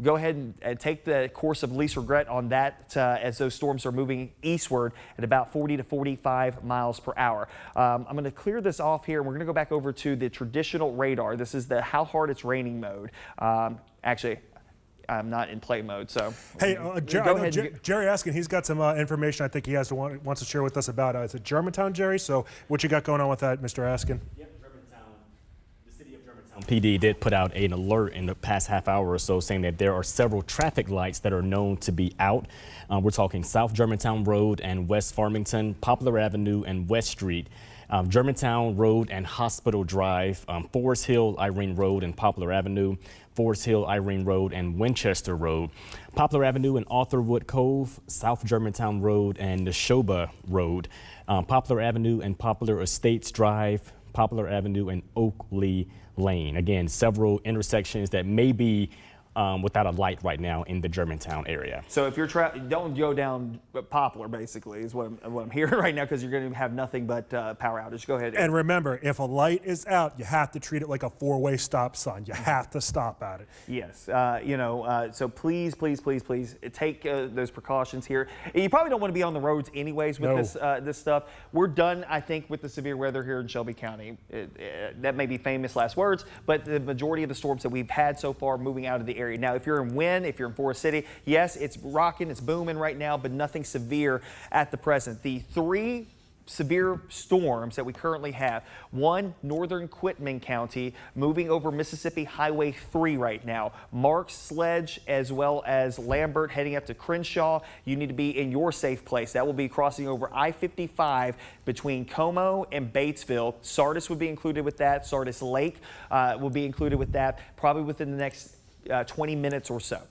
[SPEAKER 2] Go ahead and take the course of least regret on that as those storms are moving eastward at about 40 to 45 miles per hour. I'm going to clear this off here, and we're going to go back over to the traditional radar. This is the how hard it's raining mode. Actually, I'm not in play mode, so.
[SPEAKER 1] Hey, Jerry asking, he's got some information I think he wants to share with us about. Is it Germantown, Jerry? So what you got going on with that, Mr. Askin?
[SPEAKER 3] Yep, Germantown. The city of Germantown PD did put out an alert in the past half hour or so saying that there are several traffic lights that are known to be out. We're talking South Germantown Road and West Farmington, Poplar Avenue and West Street. Germantown Road and Hospital Drive, Forest Hill, Irene Road and Poplar Avenue, Forest Hill, Irene Road and Winchester Road, Poplar Avenue and Arthurwood Cove, South Germantown Road and Neshoba Road, Poplar Avenue and Poplar Estates Drive, Poplar Avenue and Oakley Lane. Again, several intersections that may be without a light right now in the Germantown area.
[SPEAKER 2] So if you're don't go down Poplar, basically, is what I'm hearing right now, because you're going to have nothing but power outage. Go ahead.
[SPEAKER 1] And remember, if a light is out, you have to treat it like a four-way stop sign. You have to stop at it.
[SPEAKER 2] Yes. So please take those precautions here. You probably don't want to be on the roads anyways with this stuff. We're done, I think, with the severe weather here in Shelby County. That may be famous last words, but the majority of the storms that we've had so far moving out of the area. Now, if you're in Wynn, if you're in Forest City, yes, it's rocking, it's booming right now, but nothing severe at the present. The three severe storms that we currently have: one, northern Quitman County, moving over Mississippi Highway 3 right now. Marks, Sledge, as well as Lambert heading up to Crenshaw. You need to be in your safe place. That will be crossing over I-55 between Como and Batesville. Sardis would be included with that. Sardis Lake will be included with that, probably within the next 20 minutes or so.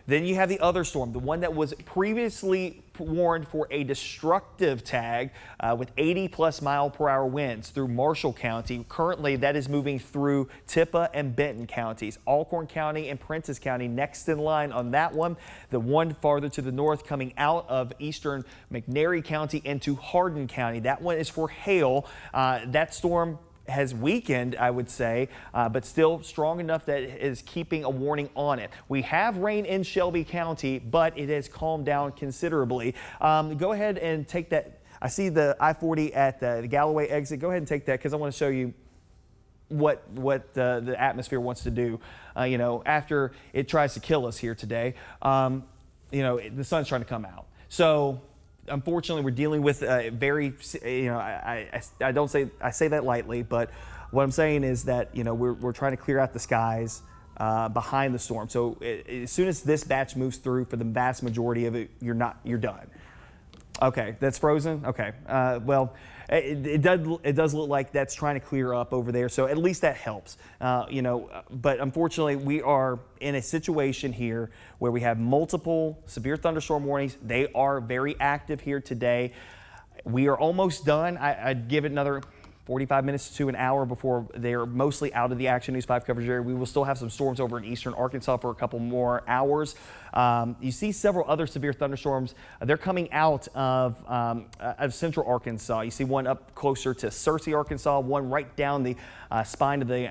[SPEAKER 2] Then you have the other storm, the one that was previously warned for a destructive tag with 80+ mile-per-hour winds through Marshall County. Currently, that is moving through Tippah and Benton counties. Alcorn County and Prentiss County next in line on that one. The one farther to the north coming out of eastern McNairy County into Hardin County. That one is for hail. That storm has weakened, I would say, but still strong enough that it is keeping a warning on it. We have rain in Shelby County, but it has calmed down considerably. Go ahead and take that. I see the I-40 at the Galloway exit. Go ahead and take that because I want to show you what the atmosphere wants to do, after it tries to kill us here today. The sun's trying to come out. So unfortunately, we're dealing with very, I say that lightly, but what I'm saying is that, we're trying to clear out the skies behind the storm. So as soon as this batch moves through, for the vast majority of it, you're done. Okay, that's frozen. Okay, well, it does look like that's trying to clear up over there. So at least that helps, But unfortunately, we are in a situation here where we have multiple severe thunderstorm warnings. They are very active here today. We are almost done. I'd give it another 45 minutes to an hour before they're mostly out of the Action News 5 coverage area. We will still have some storms over in eastern Arkansas for a couple more hours. You see several other severe thunderstorms. They're coming out of central Arkansas. You see one up closer to Searcy, Arkansas, one right down the spine of the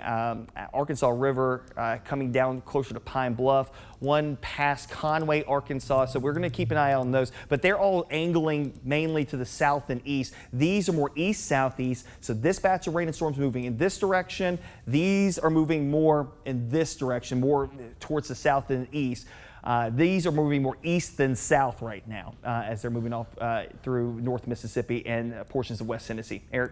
[SPEAKER 2] Arkansas River, coming down closer to Pine Bluff, one past Conway, Arkansas. So we're going to keep an eye on those, but they're all angling mainly to the south and east. These are more east-southeast. So this batch of rain and storms moving in this direction. These are moving more in this direction, more towards the south and east. These are moving more east than south right now as they're moving off through North Mississippi and portions of West Tennessee. Eric?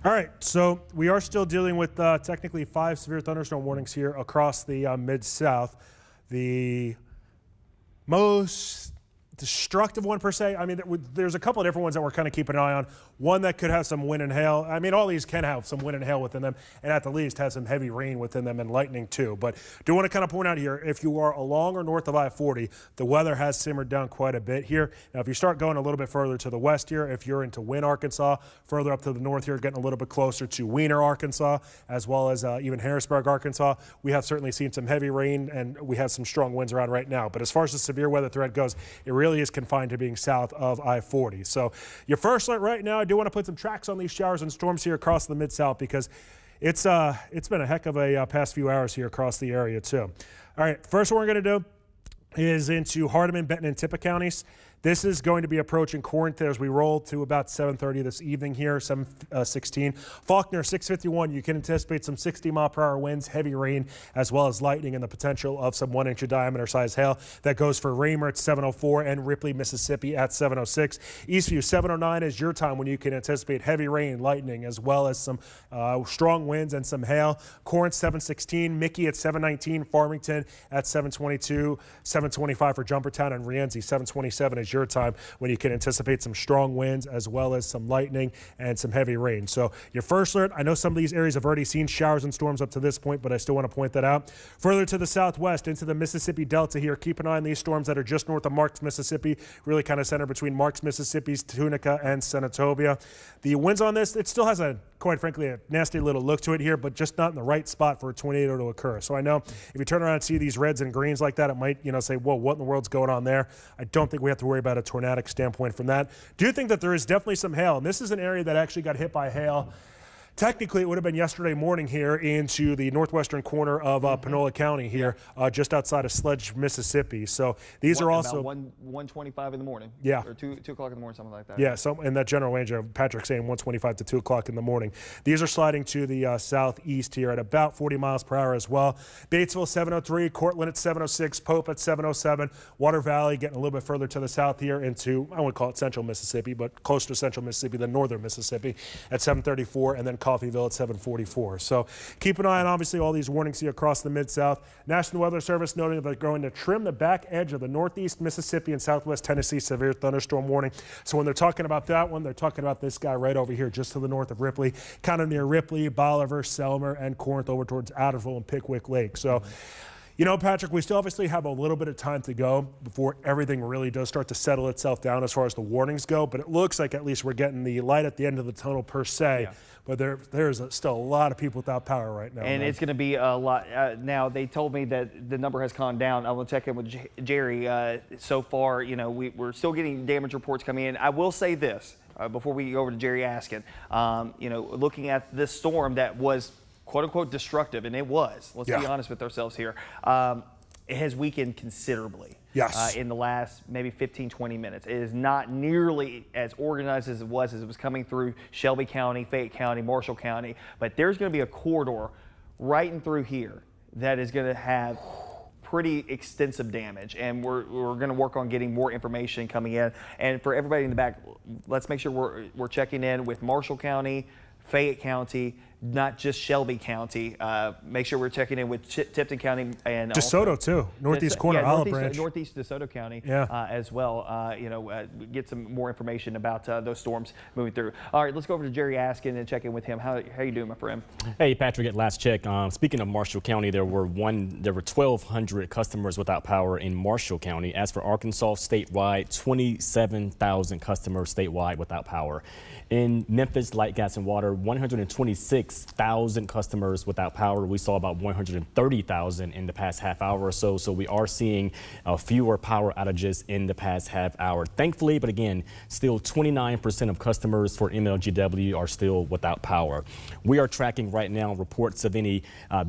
[SPEAKER 1] All right, so we are still dealing with technically 5 severe thunderstorm warnings here across the Mid-South. The most destructive one per se, I mean, there's a couple of different ones that we're kind of keeping an eye on. One that could have some wind and hail. I mean, all these can have some wind and hail within them, and at the least have some heavy rain within them and lightning too. But do want to kind of point out here, if you are along or north of I-40, the weather has simmered down quite a bit here. Now, if you start going a little bit further to the west here, if you're into Wynne, Arkansas, further up to the north here, getting a little bit closer to Weiner, Arkansas, as well as even Harrisburg, Arkansas, we have certainly seen some heavy rain and we have some strong winds around right now. But as far as the severe weather threat goes, it really is confined to being south of I-40. So your first alert right now, I do want to put some tracks on these showers and storms here across the Mid-South because it's been a heck of a past few hours here across the area too. All right, first one we're going to do is into Hardeman, Benton, and Tippah counties. This is going to be approaching Corinth as we roll to about 7:30 this evening here, 7:16. Faulkner, 6:51. You can anticipate some 60-mile-per-hour winds, heavy rain, as well as lightning and the potential of some 1-inch diameter size hail. That goes for Raymer at 7:04 and Ripley, Mississippi at 7:06. Eastview, 7:09 is your time when you can anticipate heavy rain, lightning, as well as some strong winds and some hail. Corinth, 7:16. Mickey at 7:19. Farmington at 7:22. 7:25 for Jumpertown, and Rienzi, 7:27 is your time when you can anticipate some strong winds as well as some lightning and some heavy rain. So your first alert, I know some of these areas have already seen showers and storms up to this point, but I still want to point that out. Further to the southwest into the Mississippi Delta here, keep an eye on these storms that are just north of Marks, Mississippi, really kind of centered between Marks, Mississippi's Tunica and Senatobia. The winds on this, it still has quite frankly, a nasty little look to it here, but just not in the right spot for a tornado to occur. So I know if you turn around and see these reds and greens like that, it might, say, whoa, what in the world's going on there? I don't think we have to worry about a tornadic standpoint from that. Do think that there is definitely some hail, and this is an area that actually got hit by hail. Technically, it would have been yesterday morning here into the northwestern corner of Panola County here, just outside of Sledge, Mississippi. So these are also
[SPEAKER 2] about 1:25 in the morning.
[SPEAKER 1] Yeah,
[SPEAKER 2] or 2 o'clock in the morning, something like that.
[SPEAKER 1] Yeah, so in that general range of Patrick saying 1:25 to 2 o'clock in the morning. These are sliding to the southeast here at about 40 miles per hour as well. Batesville 7:03, Cortland at 7:06, Pope at 7:07, Water Valley getting a little bit further to the south here into, I wouldn't call it central Mississippi, but close to central Mississippi than northern Mississippi at 7:34, and then Coffeyville at 7:44. So keep an eye on obviously all these warnings here across the Mid-South. National Weather Service noting that they're going to trim the back edge of the northeast Mississippi and southwest Tennessee severe thunderstorm warning. So when they're talking about that one, they're talking about this guy right over here just to the north of Ripley, kind of near Ripley, Bolivar, Selmer, and Corinth over towards Adderville and Pickwick Lake. So You know, Patrick, we still obviously have a little bit of time to go before everything really does start to settle itself down as far as the warnings go. But it looks like at least we're getting the light at the end of the tunnel per se. Yeah. But there's still a lot of people without power right now.
[SPEAKER 2] And it's going to be a lot. Now, they told me that the number has gone down. I will check in with Jerry. So far, you know, we're still getting damage reports coming in. I will say this before we go over to Jerry Askin. You know, looking at this storm that was quote unquote destructive, and it was. Let's be honest with ourselves here. It has weakened considerably.
[SPEAKER 1] Yes.
[SPEAKER 2] In the last maybe 15, 20 minutes. It is not nearly as organized as it was coming through Shelby County, Fayette County, Marshall County. But there's going to be a corridor right in through here that is going to have pretty extensive damage, and we're going to work on getting more information coming in. And for everybody in the back, let's make sure we're checking in with Marshall County, Fayette County, not just Shelby County. Make sure we're checking in with Tipton County and
[SPEAKER 1] DeSoto too. Northeast corner, Olive Branch.
[SPEAKER 2] Northeast DeSoto County as well. You know, get some more information about those storms moving through. All right, let's go over to Jerry Askin and check in with him. How you doing, my friend?
[SPEAKER 3] Hey, Patrick. At last check, speaking of Marshall County, there were 1,200 customers without power in Marshall County. As for Arkansas, statewide, 27,000 customers statewide without power. In Memphis, light, gas, and water, 126,000 customers without power. We saw about 130,000 in the past half hour or so. So we are seeing fewer power outages in the past half hour. Thankfully, but again, still 29% of customers for MLGW are still without power. We are tracking right now reports of any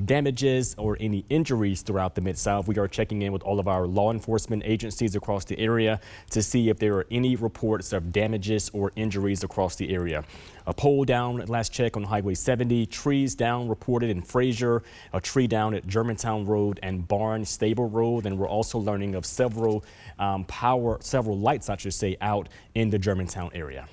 [SPEAKER 3] damages or any injuries throughout the Mid-South. We are checking in with all of our law enforcement agencies across the area to see if there are any reports of damages or injuries across the area. A pole down at last check on Highway 70, trees down reported in Fraser, a tree down at Germantown Road and Barn Stable Road, and we're also learning of several lights, I should say, out in the Germantown area.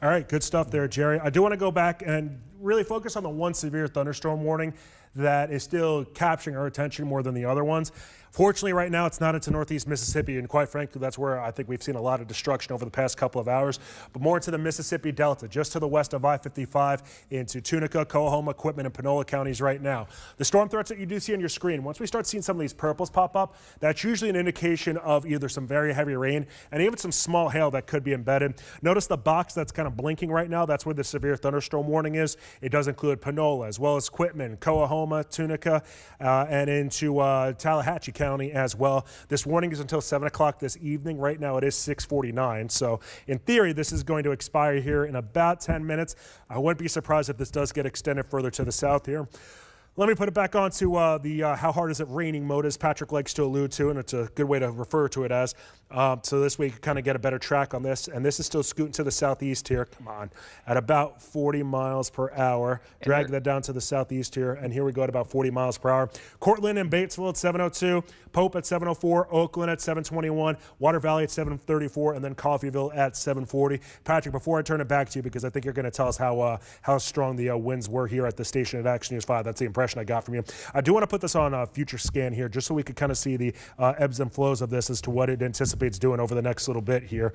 [SPEAKER 1] All right, good stuff there, Jerry. I do want to go back and really focus on the one severe thunderstorm warning that is still capturing our attention more than the other ones. Fortunately, right now, it's not into northeast Mississippi, and quite frankly, that's where I think we've seen a lot of destruction over the past couple of hours, but more into the Mississippi Delta, just to the west of I-55 into Tunica, Coahoma, Quitman, and Panola counties right now. The storm threats that you do see on your screen, once we start seeing some of these purples pop up, that's usually an indication of either some very heavy rain and even some small hail that could be embedded. Notice the box that's kind of blinking right now, that's where the severe thunderstorm warning is. It does include Panola, as well as Quitman, Coahoma, Tunica, and into Tallahatchie County as well. This warning is until 7 o'clock this evening. Right now it is 6:49. So in theory, this is going to expire here in about 10 minutes. I wouldn't be surprised if this does get extended further to the south here. Let me put it back on to the how hard is it raining mode, as Patrick likes to allude to, and it's a good way to refer to it as. So this way you can kind of get a better track on this. And this is still scooting to the southeast here. Come on. At about 40 miles per hour. Drag that down to the southeast here. And here we go at about 40 miles per hour. Cortland and Batesville at 7:02. Pope at 7:04. Oakland at 7:21. Water Valley at 7:34. And then Coffeyville at 7:40. Patrick, before I turn it back to you, because I think you're going to tell us how strong the winds were here at the station at Action News 5. That's the impression I got from you. I do want to put this on a future scan here, just so we could kind of see the ebbs and flows of this as to what it anticipates doing over the next little bit here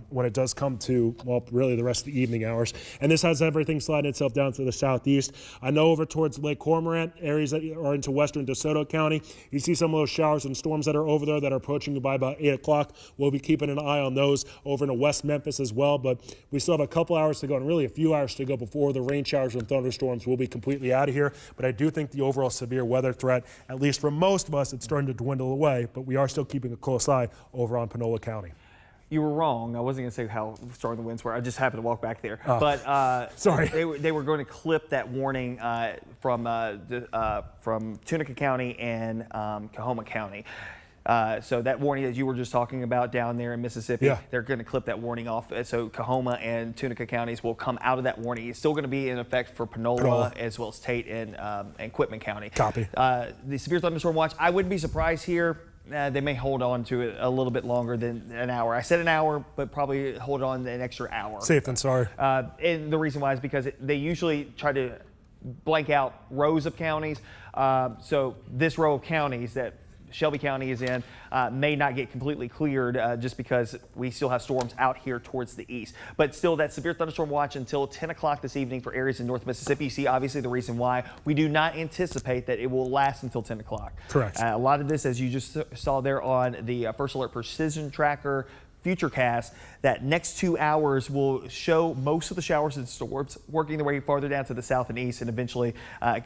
[SPEAKER 1] when it does come to, well, really the rest of the evening hours. And this has everything sliding itself down to the southeast. I know over towards Lake Cormorant, areas that are into western DeSoto County, you see some of those showers and storms that are over there that are approaching you by about 8 o'clock. We'll be keeping an eye on those over into West Memphis as well, but we still have a couple hours to go, and really a few hours to go before the rain showers and thunderstorms will be completely out of here. But I do think the overall severe weather threat, at least for most of us, it's starting to dwindle away, but we are still keeping a close eye over on Panola County.
[SPEAKER 2] You were wrong. I wasn't going to say how strong the winds were. I just happened to walk back there.
[SPEAKER 1] Oh,
[SPEAKER 2] but
[SPEAKER 1] sorry.
[SPEAKER 2] They were going to clip that warning from Tunica County and Coahoma County. So that warning that you were just talking about down there in Mississippi, they're going to clip that warning off. So Coahoma and Tunica counties will come out of that warning. It's still going to be in effect for Panola as well as Tate and Quitman County.
[SPEAKER 1] Copy.
[SPEAKER 2] The severe thunderstorm watch, I wouldn't be surprised here. They may hold on to it a little bit longer than an hour. I said an hour, but probably hold on an extra hour.
[SPEAKER 1] Safe than sorry.
[SPEAKER 2] And the reason why is because they usually try to blank out rows of counties. So this row of counties that Shelby County is in, may not get completely cleared just because we still have storms out here towards the east. But still, that severe thunderstorm watch until 10 o'clock this evening for areas in North Mississippi. You see, obviously, the reason why we do not anticipate that it will last until 10 o'clock.
[SPEAKER 1] Correct.
[SPEAKER 2] A lot of this, as you just saw there on the First Alert Precision Tracker Futurecast, that next 2 hours will show most of the showers and storms working their way farther down to the south and east and eventually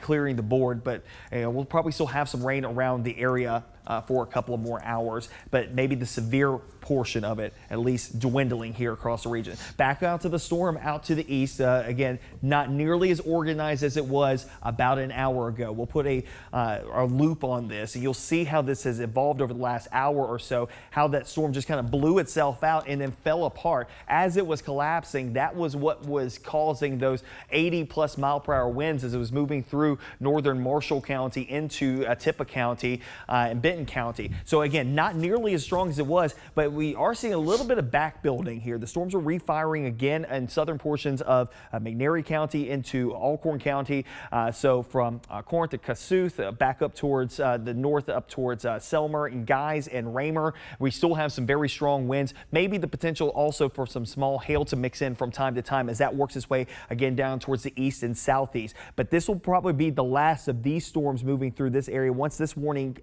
[SPEAKER 2] clearing the board. But we'll probably still have some rain around the area for a couple of more hours, but maybe the severe portion of it at least dwindling here across the region. Back out to the storm out to the east, again, not nearly as organized as it was about an hour ago. We'll put a loop on this, and you'll see how this has evolved over the last hour or so, how that storm just kind of blew itself out and then fell apart. As it was collapsing, that was what was causing those 80+ mile-per-hour winds as it was moving through northern Marshall County into Tippah County and Benton County. So again, not nearly as strong as it was, but we are seeing a little bit of back building here. The storms are refiring again in southern portions of McNairy County into Alcorn County. So from Corinth to Kossuth, back up towards the north, up towards Selmer and Guys and Raymer. We still have some very strong winds. Maybe the potential also for some small hail to mix in from time to time as that works its way again down towards the east and southeast. But this will probably be the last of these storms moving through this area. Once this warning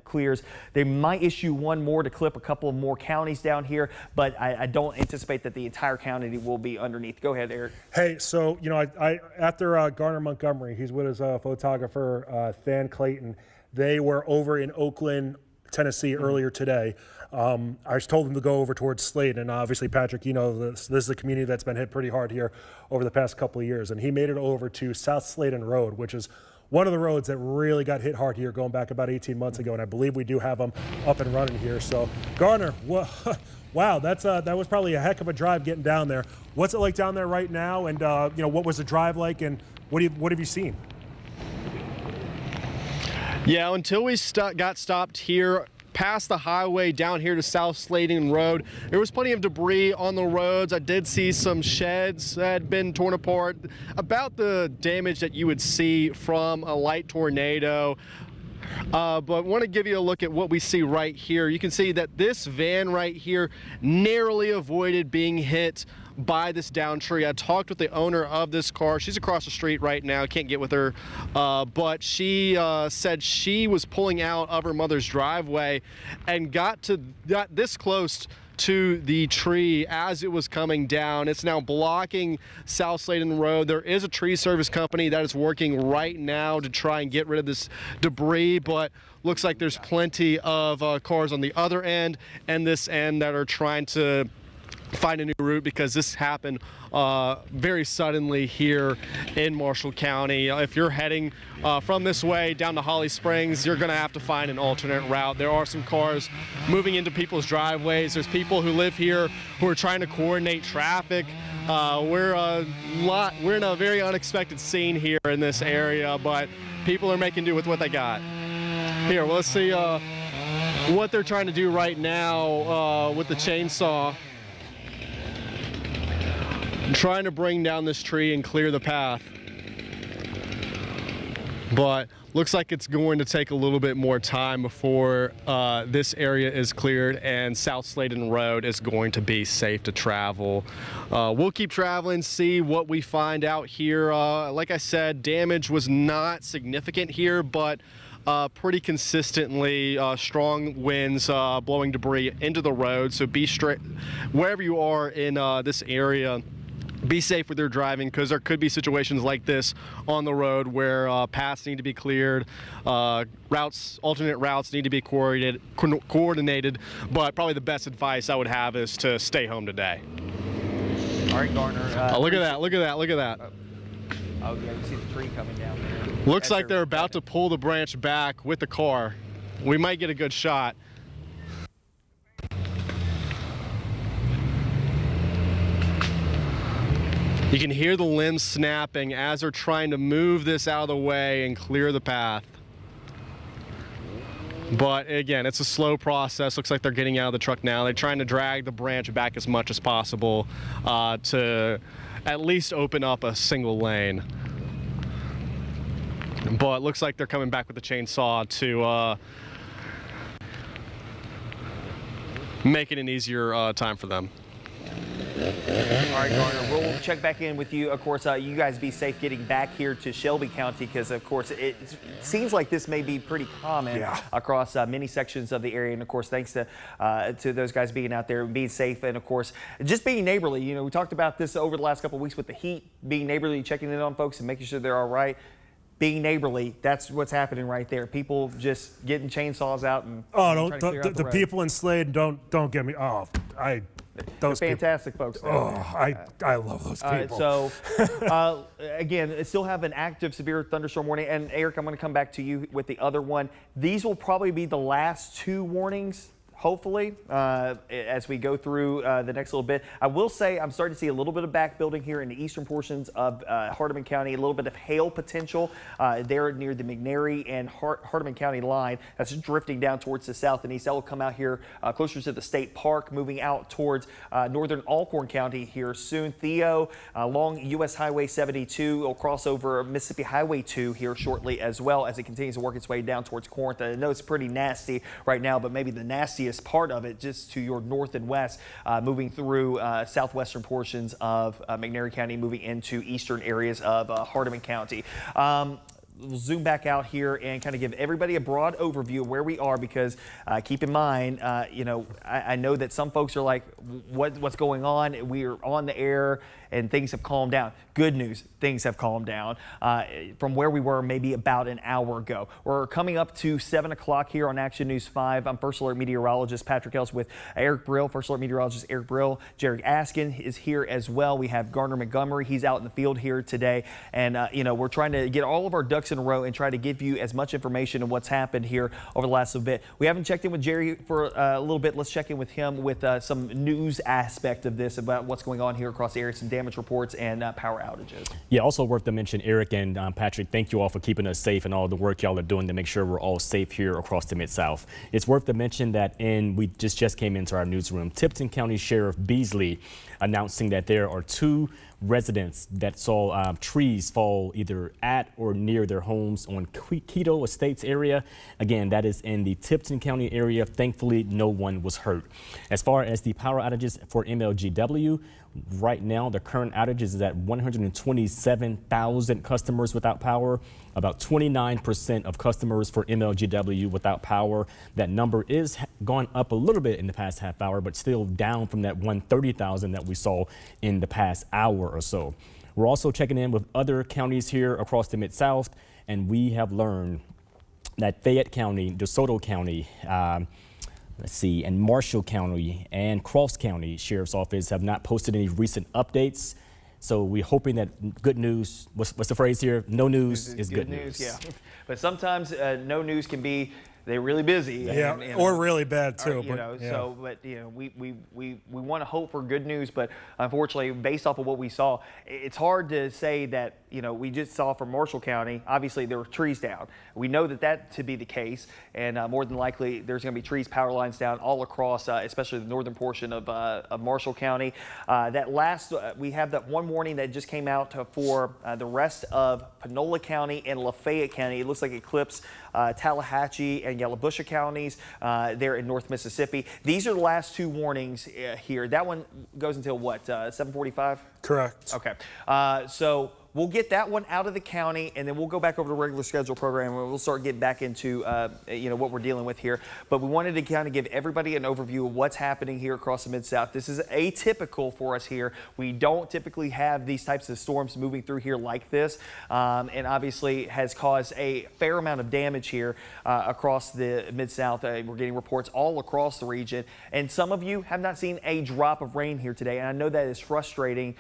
[SPEAKER 2] clears, they might issue one more to clip a couple of more counties down here, but I don't anticipate that the entire county will be underneath. Go ahead, Eric.
[SPEAKER 1] Hey, so, you know, I after Garner Montgomery, he's with his photographer, Than Clayton, they were over in Oakland, Tennessee earlier today. I told them to go over towards Slade, and obviously, Patrick, you know, this is a community that's been hit pretty hard here over the past couple of years, and he made it over to South Sladen Road, which is one of the roads that really got hit hard here going back about 18 months ago, and I believe we do have them up and running here. So, Garner, wow, that was probably a heck of a drive getting down there. What's it like down there right now, and you know, what was the drive like, and what have you seen?
[SPEAKER 4] Yeah, until we got stopped here past the highway down here to South Sladen Road, there was plenty of debris on the roads. I did see some sheds that had been torn apart, about the damage that you would see from a light tornado. But want to give you a look at what we see right here. You can see that this van right here narrowly avoided being hit by this down tree. I talked with the owner of this car. She's across the street right now. Can't get with her, but she said she was pulling out of her mother's driveway and got this close to the tree as it was coming down. It's now blocking South Sladen Road. There is a tree service company that is working right now to try and get rid of this debris, but looks like there's plenty of cars on the other end and this end that are trying to find a new route, because this happened very suddenly here in Marshall County. If you're heading from this way down to Holly Springs, you're going to have to find an alternate route. There are some cars moving into people's driveways. There's people who live here who are trying to coordinate traffic. We're in a very unexpected scene here in this area, but people are making do with what they got. Here, well, let's see what they're trying to do right now with the chainsaw. Trying to bring down this tree and clear the path, but looks like it's going to take a little bit more time before this area is cleared and South Sladen Road is going to be safe to travel. We'll keep traveling, see what we find out here. Like I said, damage was not significant here, but pretty consistently strong winds blowing debris into the road. So be straight wherever you are in this area. Be safe with your driving, because there could be situations like this on the road where paths need to be cleared, alternate routes need to be coordinated, but probably the best advice I would have is to stay home today.
[SPEAKER 2] All right, Garner.
[SPEAKER 4] Look at that, look at that, look at that.
[SPEAKER 2] Oh, yeah, you see the tree coming down there.
[SPEAKER 4] Looks like they're about to pull the branch back with the car. We might get a good shot. You can hear the limbs snapping as they're trying to move this out of the way and clear the path. But again, it's a slow process. Looks like they're getting out of the truck now. They're trying to drag the branch back as much as possible to at least open up a single lane. But looks like they're coming back with the chainsaw make it an easier time for them.
[SPEAKER 2] All right, Garner, we'll check back in with you. Of course, you guys be safe getting back here to Shelby County because, of course, it seems like this may be pretty common across many sections of the area. And, of course, thanks to those guys being out there and being safe and, of course, just being neighborly. You know, we talked about this over the last couple of weeks with the heat, being neighborly, checking in on folks and making sure they're all right. Being neighborly, that's what's happening right there. People just getting chainsaws out and
[SPEAKER 1] the people in Slade don't get me. Those
[SPEAKER 2] fantastic
[SPEAKER 1] people.
[SPEAKER 2] Folks. There.
[SPEAKER 1] I love those people.
[SPEAKER 2] Again, still have an active severe thunderstorm warning. And Eric, I'm going to come back to you with the other one. These will probably be the last 2 warnings. Hopefully, as we go through the next little bit. I will say I'm starting to see a little bit of back building here in the eastern portions of Hardeman County, a little bit of hail potential there near the McNairy and Hardeman County line. That's drifting down towards the south and east. That will come out here closer to the state park, moving out towards northern Alcorn County here soon. Theo, along U.S. Highway 72, will cross over Mississippi Highway 2 here shortly as well as it continues to work its way down towards Corinth. I know it's pretty nasty right now, but maybe the nastiest part of it just to your north and west, moving through southwestern portions of McNairy County, moving into eastern areas of Hardeman County. We'll zoom back out here and kind of give everybody a broad overview of where we are because keep in mind, I know that some folks are like, what's going on? We are on the air and things have calmed down. Good news, things have calmed down from where we were maybe about an hour ago. We're coming up to 7 o'clock here on Action News 5. I'm First Alert Meteorologist Patrick Ells with Eric Brill. First Alert Meteorologist Eric Brill. Jared Askin is here as well. We have Garner Montgomery. He's out in the field here today. And, we're trying to get all of our ducks in a row and try to give you as much information on what's happened here over the last little bit. We haven't checked in with Jerry for a little bit. Let's check in with him with some news aspect of this about what's going on here across the area, some damage reports and power outages.
[SPEAKER 3] Yeah, also worth to mention, Eric and Patrick, thank you all for keeping us safe and all the work y'all are doing to make sure we're all safe here across the Mid-South. It's worth to mention that we just came into our newsroom. Tipton County Sheriff Beasley announcing that there are 2 residents that saw trees fall either at or near their homes on Quito Estates area. Again, that is in the Tipton County area. Thankfully, no one was hurt. As far as the power outages for MLGW, right now the current outage is at 127,000 customers without power. About 29% of customers for MLGW without power. That number is gone up a little bit in the past half hour, but still down from that 130,000 that we saw in the past hour or so. We're also checking in with other counties here across the Mid-South, and we have learned that Fayette County, DeSoto County, and Marshall County and Cross County Sheriff's Office have not posted any recent updates. So we're hoping that good news, what's the phrase here? No news is good news.
[SPEAKER 2] Yeah, but sometimes no news can be they're really busy.
[SPEAKER 1] Yeah, or really bad too.
[SPEAKER 2] We want to hope for good news, but unfortunately, based off of what we saw, it's hard to say that, we just saw from Marshall County, obviously there were trees down. We know that to be the case, and more than likely there's going to be trees, power lines down all across, especially the northern portion of Marshall County. We have that one warning that just came out for the rest of Panola County and Lafayette County. It looks like it clips Tallahatchie and Yalobusha counties there in North Mississippi. These are the last 2 warnings here. That one goes until what, 7:45?
[SPEAKER 1] Correct.
[SPEAKER 2] Okay. So we'll get that one out of the county, and then we'll go back over to the regular schedule program, and we'll start getting back into what we're dealing with here. But we wanted to kind of give everybody an overview of what's happening here across the Mid-South. This is atypical for us here. We don't typically have these types of storms moving through here like this, and obviously has caused a fair amount of damage here across the Mid-South. We're getting reports all across the region, and some of you have not seen a drop of rain here today, and I know that is frustrating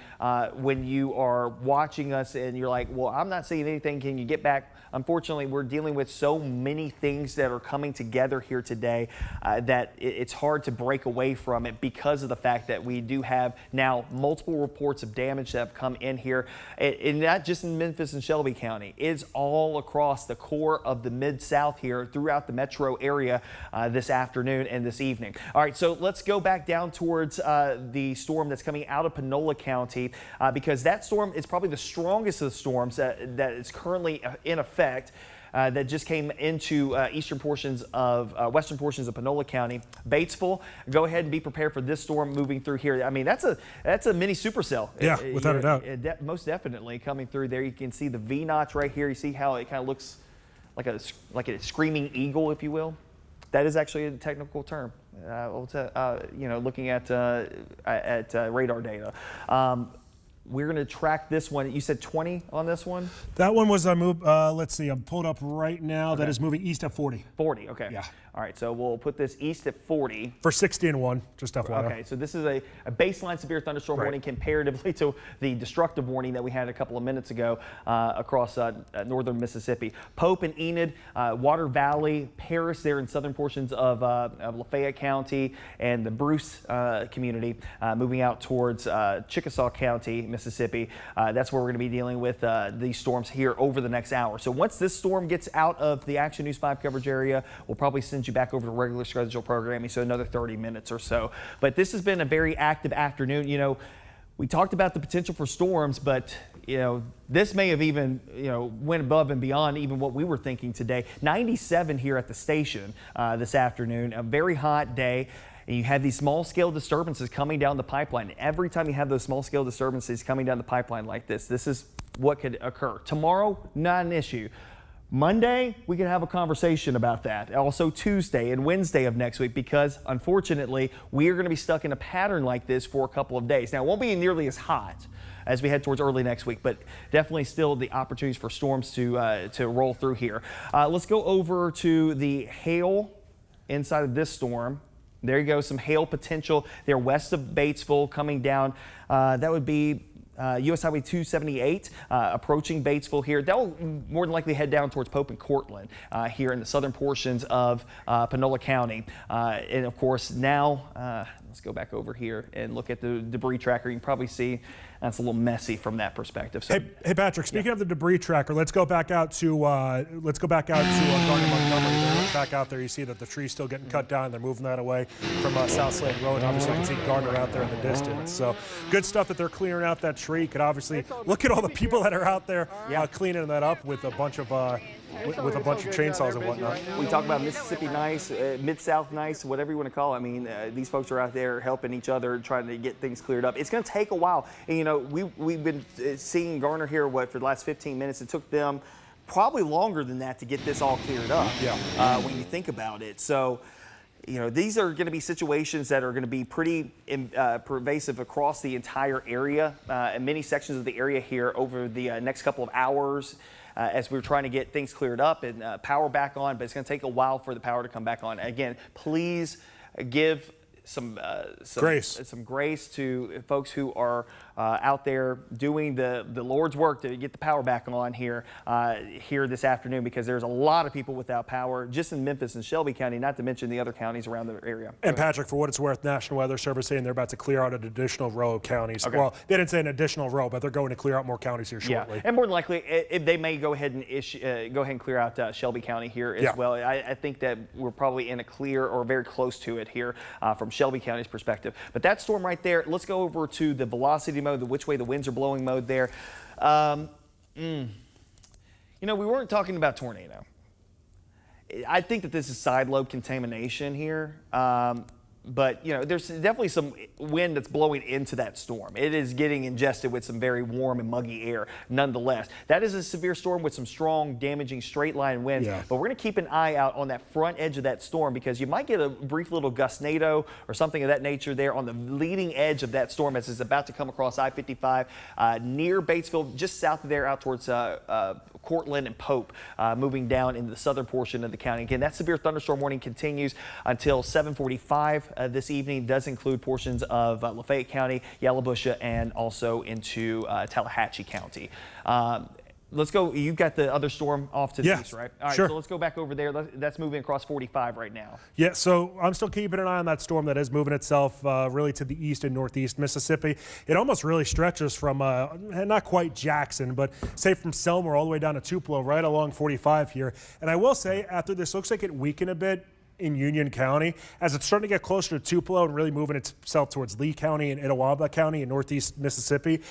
[SPEAKER 2] when you are watching us and you're like, well, I'm not seeing anything. Can you get back? Unfortunately, we're dealing with so many things that are coming together here today that it's hard to break away from it because of the fact that we do have now multiple reports of damage that have come in here. And not just in Memphis and Shelby County. It's all across the core of the Mid-South here throughout the metro area this afternoon and this evening. All right, so let's go back down towards the storm that's coming out of Panola County because that storm is probably the strongest of the storms that is currently in effect. that just came into western portions of Panola County. Batesville, go ahead and be prepared for this storm moving through here. I mean, that's a mini supercell.
[SPEAKER 1] Yeah, without a doubt.
[SPEAKER 2] Most definitely coming through there. You can see the V notch right here. You see how it kind of looks like a screaming eagle, if you will. That is actually a technical term. Looking at radar data. We're going to track this one. You said 20 on this one?
[SPEAKER 1] That one was let's see, I'm pulled up right now. Okay. That is moving east at 40.
[SPEAKER 2] 40, okay.
[SPEAKER 1] Yeah.
[SPEAKER 2] All right, so we'll put this east at 40.
[SPEAKER 1] For 60 and 1, just FYI.
[SPEAKER 2] Okay, so this is a baseline severe thunderstorm warning comparatively to the destructive warning that we had a couple of minutes ago across northern Mississippi. Pope and Enid, Water Valley, Paris there in southern portions of Lafayette County, and the Bruce community moving out towards Chickasaw County, Mississippi. That's where we're going to be dealing with these storms here over the next hour. So once this storm gets out of the Action News 5 coverage area, we'll probably send you back over to regular schedule programming, so another 30 minutes or so. But this has been a very active afternoon. You know, we talked about the potential for storms, but this may have even went above and beyond even what we were thinking today. 97 here at the station this afternoon, a very hot day. And you have these small-scale disturbances coming down the pipeline. Every time you have those small-scale disturbances coming down the pipeline like this is what could occur. Tomorrow, not an issue. Monday, we can have a conversation about that. Also Tuesday and Wednesday of next week, because unfortunately, we are going to be stuck in a pattern like this for a couple of days. Now, it won't be nearly as hot as we head towards early next week, but definitely still the opportunities for storms to roll through here. Let's go over to the hail inside of this storm. There you go, some hail potential there west of Batesville coming down. That would be US Highway 278 approaching Batesville here. That will more than likely head down towards Pope and Cortland here in the southern portions of Panola County. And of course now, let's go back over here and look at the debris tracker. You can probably see that's a little messy from that perspective. So,
[SPEAKER 1] hey Patrick, speaking of the debris tracker, let's go back out to Garner Montgomery. Back out there, you see that the tree's still getting cut down. They're moving that away from South Slade Road. Obviously, you can see Garner out there in the distance. So good stuff that they're clearing out that tree. You could obviously look at all the people that are out there cleaning that up with a bunch of chainsaws and whatnot.
[SPEAKER 2] We talk about Mississippi nice, Mid-South nice, whatever you want to call it. I mean, these folks are out there helping each other, trying to get things cleared up. It's going to take a while. And, we've been seeing Garner here, for the last 15 minutes. It took them probably longer than that to get this all cleared up when you think about it. So, these are going to be situations that are going to be pretty pervasive across the entire area and many sections of the area here over the next couple of hours as we're trying to get things cleared up and power back on. But it's going to take a while for the power to come back on. Again, please give some grace to folks who are out there doing the Lord's work to get the power back on here this afternoon, because there's a lot of people without power just in Memphis and Shelby County, not to mention the other counties around the area.
[SPEAKER 1] And Patrick, for what it's worth, National Weather Service saying they're about to clear out an additional row of counties. Okay. Well, they didn't say an additional row, but they're going to clear out more counties here shortly.
[SPEAKER 2] Yeah, and more than likely, they may go ahead and clear out Shelby County here as well. I think that we're probably in a clear or very close to it here from Shelby County's perspective. But that storm right there, let's go over to the velocity mode, the which way the winds are blowing mode there. We weren't talking about tornado. I think that this is side lobe contamination here. But, there's definitely some wind that's blowing into that storm. It is getting ingested with some very warm and muggy air nonetheless. That is a severe storm with some strong, damaging straight line winds. Yeah. But we're going to keep an eye out on that front edge of that storm, because you might get a brief little gustnado or something of that nature there on the leading edge of that storm as it's about to come across I-55 near Batesville, just south of there out towards Cortland and Pope, moving down into the southern portion of the county. Again, that severe thunderstorm warning continues until 7:45 this evening. Does include portions of Lafayette County, Yalobusha, and also into Tallahatchie County. Let's go. You've got the other storm off to the east, right? All right,
[SPEAKER 1] sure.
[SPEAKER 2] So let's go back over there. That's moving across 45 right now.
[SPEAKER 1] Yeah, so I'm still keeping an eye on that storm that is moving itself really to the east and northeast Mississippi. It almost really stretches from, not quite Jackson, but say from Selmer all the way down to Tupelo, right along 45 here. And I will say, after this looks like it weakened a bit in Union County, as it's starting to get closer to Tupelo and really moving itself towards Lee County and Itawamba County in northeast Mississippi.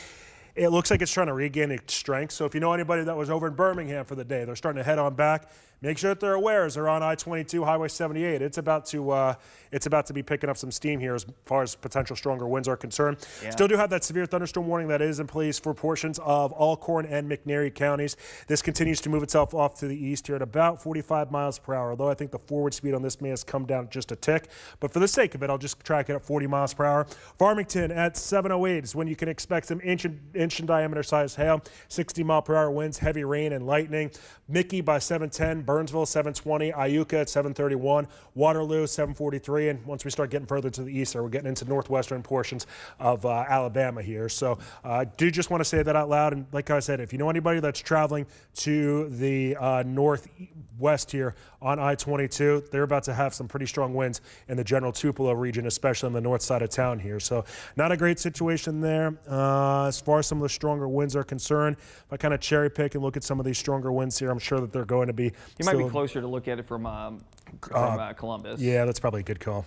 [SPEAKER 1] it looks like it's trying to regain its strength. So if you know anybody that was over in Birmingham for the day, they're starting to head on back. Make sure that they're aware as they're on I-22, Highway 78. It's about to be picking up some steam here as far as potential stronger winds are concerned.
[SPEAKER 2] Yeah.
[SPEAKER 1] Still do have that severe thunderstorm warning that is in place for portions of Alcorn and McNairy counties. This continues to move itself off to the east here at about 45 miles per hour, although I think the forward speed on this may has come down just a tick. But for the sake of it, I'll just track it at 40 miles per hour. Farmington at 7:08 is when you can expect some inch in diameter size hail, 60 mile per hour winds, heavy rain and lightning. Mickey by 7:10, Burnsville 7:20, Iuka at 7:31, Waterloo 7:43, and once we start getting further to the east, we're getting into northwestern portions of Alabama here. So I do just want to say that out loud, and like I said, if you know anybody that's traveling to the northwest here on I-22, they're about to have some pretty strong winds in the general Tupelo region, especially on the north side of town here. So not a great situation there. As far as some of the stronger winds are concerned, if I kind of cherry pick and look at some of these stronger winds here, I'm sure that they're going to be.
[SPEAKER 2] You might be closer to look at it from Columbus.
[SPEAKER 1] Yeah, that's probably a good call.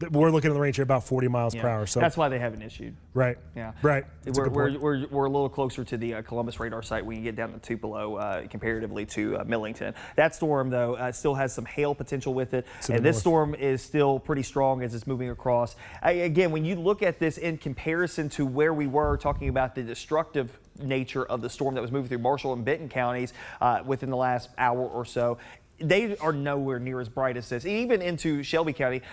[SPEAKER 1] We're looking at the range here about 40 miles per hour. So
[SPEAKER 2] that's why they haven't issued.
[SPEAKER 1] Right.
[SPEAKER 2] Yeah.
[SPEAKER 1] Right.
[SPEAKER 2] We're a little closer to the Columbus radar site when you get down to Tupelo comparatively to Millington. That storm, though, still has some hail potential with it. And this storm is still pretty strong as it's moving across. Again, when you look at this in comparison to where we were talking about the destructive nature of the storm that was moving through Marshall and Benton counties within the last hour or so, they are nowhere near as bright as this. Even into Shelby County.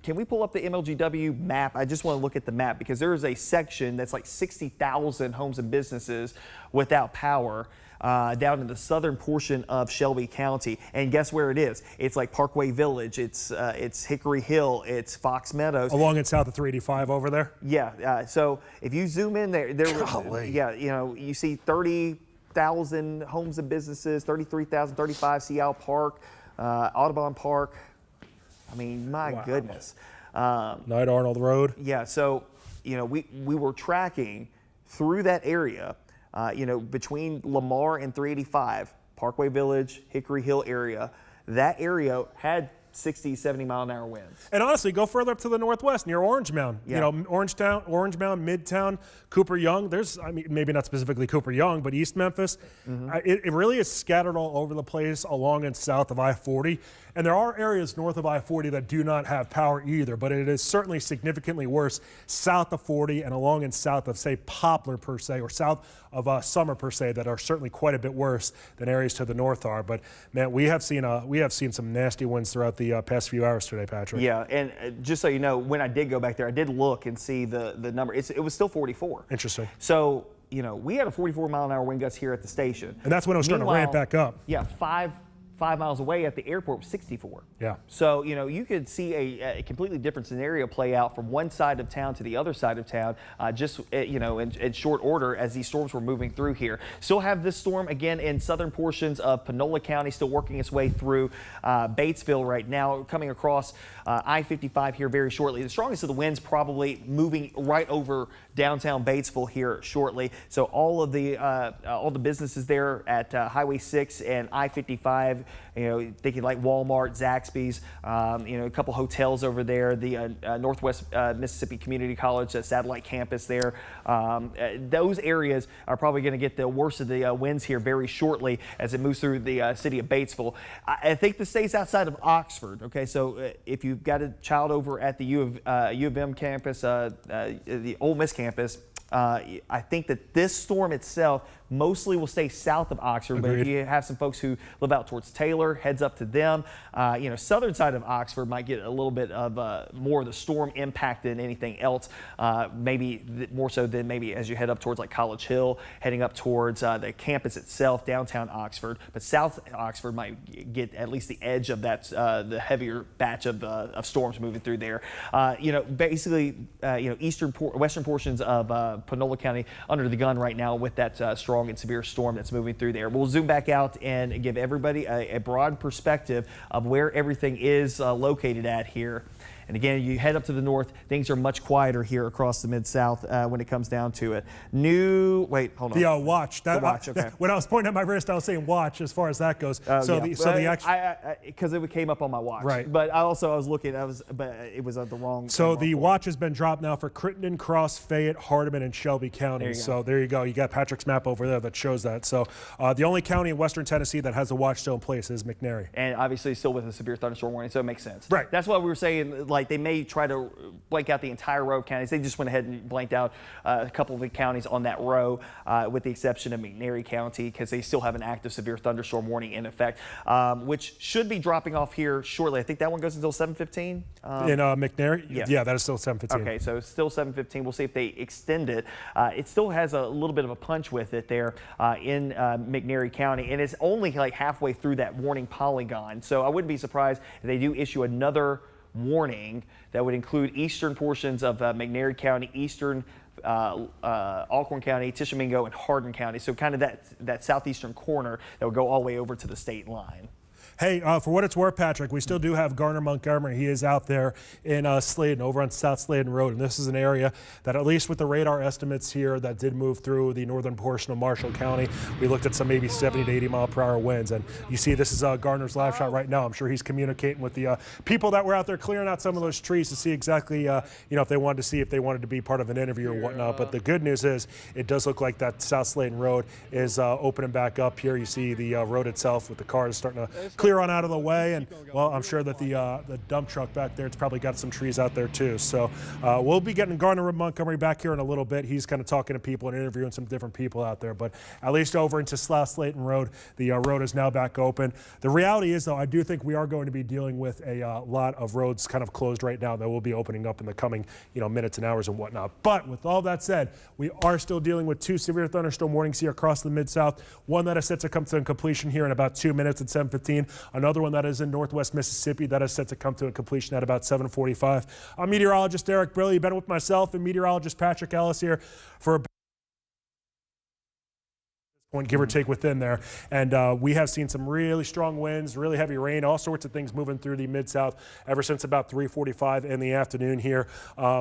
[SPEAKER 2] Can we pull up the MLGW map? I just want to look at the map because there is a section that's like 60,000 homes and businesses without power down in the southern portion of Shelby County. And guess where it is? It's like Parkway Village. It's Hickory Hill. It's Fox Meadows.
[SPEAKER 1] Along and south of 385 over there?
[SPEAKER 2] Yeah. So if you zoom in there, yeah, you know, you see 30,000 homes and businesses, 33,000, 35 Seattle Park, Audubon Park. I mean, my goodness.
[SPEAKER 1] Knight Arnold Road.
[SPEAKER 2] Yeah, so, you know, we were tracking through that area, you know, between Lamar and 385, Parkway Village, Hickory Hill area. That area had 60, 70 mile an hour winds.
[SPEAKER 1] And honestly, go further up to the northwest near Orange Mound.
[SPEAKER 2] Yeah.
[SPEAKER 1] You know, Orange Mound, Midtown, Cooper Young. There's, I mean, maybe not specifically Cooper Young, but East Memphis. It really is scattered all over the place along and south of I-40. And there are areas north of I-40 that do not have power either, but it is certainly significantly worse south of 40 and along and south of, say, Poplar per se, or south of Summer per se, that are certainly quite a bit worse than areas to the north are. But man, we have seen some nasty winds throughout the past few hours today, Patrick.
[SPEAKER 2] Yeah, and just so you know, when I did go back there, I did look and see the number. It was still 44.
[SPEAKER 1] Interesting.
[SPEAKER 2] So, you know, we had a 44 mile an hour wind gust here at the station.
[SPEAKER 1] And that's when it was starting to ramp back up.
[SPEAKER 2] Yeah, 5 miles away at the airport was 64.
[SPEAKER 1] Yeah.
[SPEAKER 2] So, you know, you could see a completely different scenario play out from one side of town to the other side of town, you know, in short order as these storms were moving through here. Still have this storm again in southern portions of Panola County, still working its way through Batesville right now, coming across I-55 here very shortly. The strongest of the winds probably moving right over downtown Batesville here shortly. So all the businesses there at Highway 6 and I-55, you know, thinking like Walmart, Zaxby's, you know, a couple hotels over there, the Northwest Mississippi Community College satellite campus there. Those areas are probably going to get the worst of the winds here very shortly as it moves through the city of Batesville. I think this stays outside of Oxford. Okay, so if you've got a child over at the U of M campus, the Ole Miss campus, I think that this storm itself mostly will stay south of Oxford.
[SPEAKER 1] Agreed.
[SPEAKER 2] But if you have some folks who live out towards Taylor, heads up to them, you know, southern side of Oxford might get a little bit of more of the storm impact than anything else. Maybe more so than maybe as you head up towards like College Hill, heading up towards the campus itself, downtown Oxford. But south Oxford might get at least the edge of that, the heavier batch of storms moving through there. You know, basically, you know, western portions of Panola County under the gun right now with that strong and severe storm that's moving through there. We'll zoom back out and give everybody a broad perspective of where everything is located at here. And again, you head up to the north, things are much quieter here across the Mid-South when it comes down to it. Wait, hold on.
[SPEAKER 1] The watch.
[SPEAKER 2] The watch, okay.
[SPEAKER 1] When I was pointing at my wrist, I was saying watch as far as that goes.
[SPEAKER 2] Because it came up on my watch.
[SPEAKER 1] Right.
[SPEAKER 2] But I was looking, but it was at the wrong.
[SPEAKER 1] So the watch has been dropped now for Crittenden, Cross, Fayette, Hardeman, and Shelby counties. So there you go. You got Patrick's map over there that shows that. So the only county in western Tennessee that has a watch still in place is McNairy.
[SPEAKER 2] And obviously still with a severe thunderstorm warning, so it makes sense.
[SPEAKER 1] Right.
[SPEAKER 2] That's why we were saying, like, they may try to blank out the entire row of counties. They just went ahead and blanked out a couple of the counties on that row, with the exception of McNairy County, because they still have an active severe thunderstorm warning in effect, which should be dropping off here shortly. I think that one goes until 7:15. In
[SPEAKER 1] McNairy?
[SPEAKER 2] Yeah.
[SPEAKER 1] Yeah, that is still 7:15.
[SPEAKER 2] Okay, so it's still 7:15. We'll see if they extend it. It still has a little bit of a punch with it there in McNairy County, and it's only like halfway through that warning polygon. So I wouldn't be surprised if they do issue another warning that would include eastern portions of McNairy County, eastern Alcorn County, Tishomingo, and Hardin County. So kind of that southeastern corner that would go all the way over to the state line.
[SPEAKER 1] Hey, for what it's worth, Patrick, we still do have Garner Montgomery. He is out there in Sladen, over on South Sladen Road. And this is an area that, at least with the radar estimates here, that did move through the northern portion of Marshall County. We looked at some maybe 70 to 80 mile per hour winds. And you see this is Garner's live shot right now. I'm sure he's communicating with the people that were out there clearing out some of those trees to see exactly, if they wanted to be part of an interview or whatnot. But the good news is it does look like that South Sladen Road is opening back up here. You see the road itself with the cars starting to clear on out of the way, and well, I'm sure that the dump truck back there, it's probably got some trees out there too. So we'll be getting Garner Montgomery back here in a little bit. He's kind of talking to people and interviewing some different people out there. But at least over into South Sladen Road, the road is now back open. The reality is, though, I do think we are going to be dealing with a lot of roads kind of closed right now that will be opening up in the coming minutes and hours and whatnot. But with all that said, we are still dealing with 2 severe thunderstorm warnings here across the Mid-South. One that is set to come to completion here in about 2 minutes at 7:15. Another one that is in northwest Mississippi that is set to come to a completion at about 7:45. I'm meteorologist Eric Brill. You've been with myself and meteorologist Patrick Ellis here for a point, give or take within there. And we have seen some really strong winds, really heavy rain, all sorts of things moving through the Mid-South ever since about 3:45 in the afternoon here.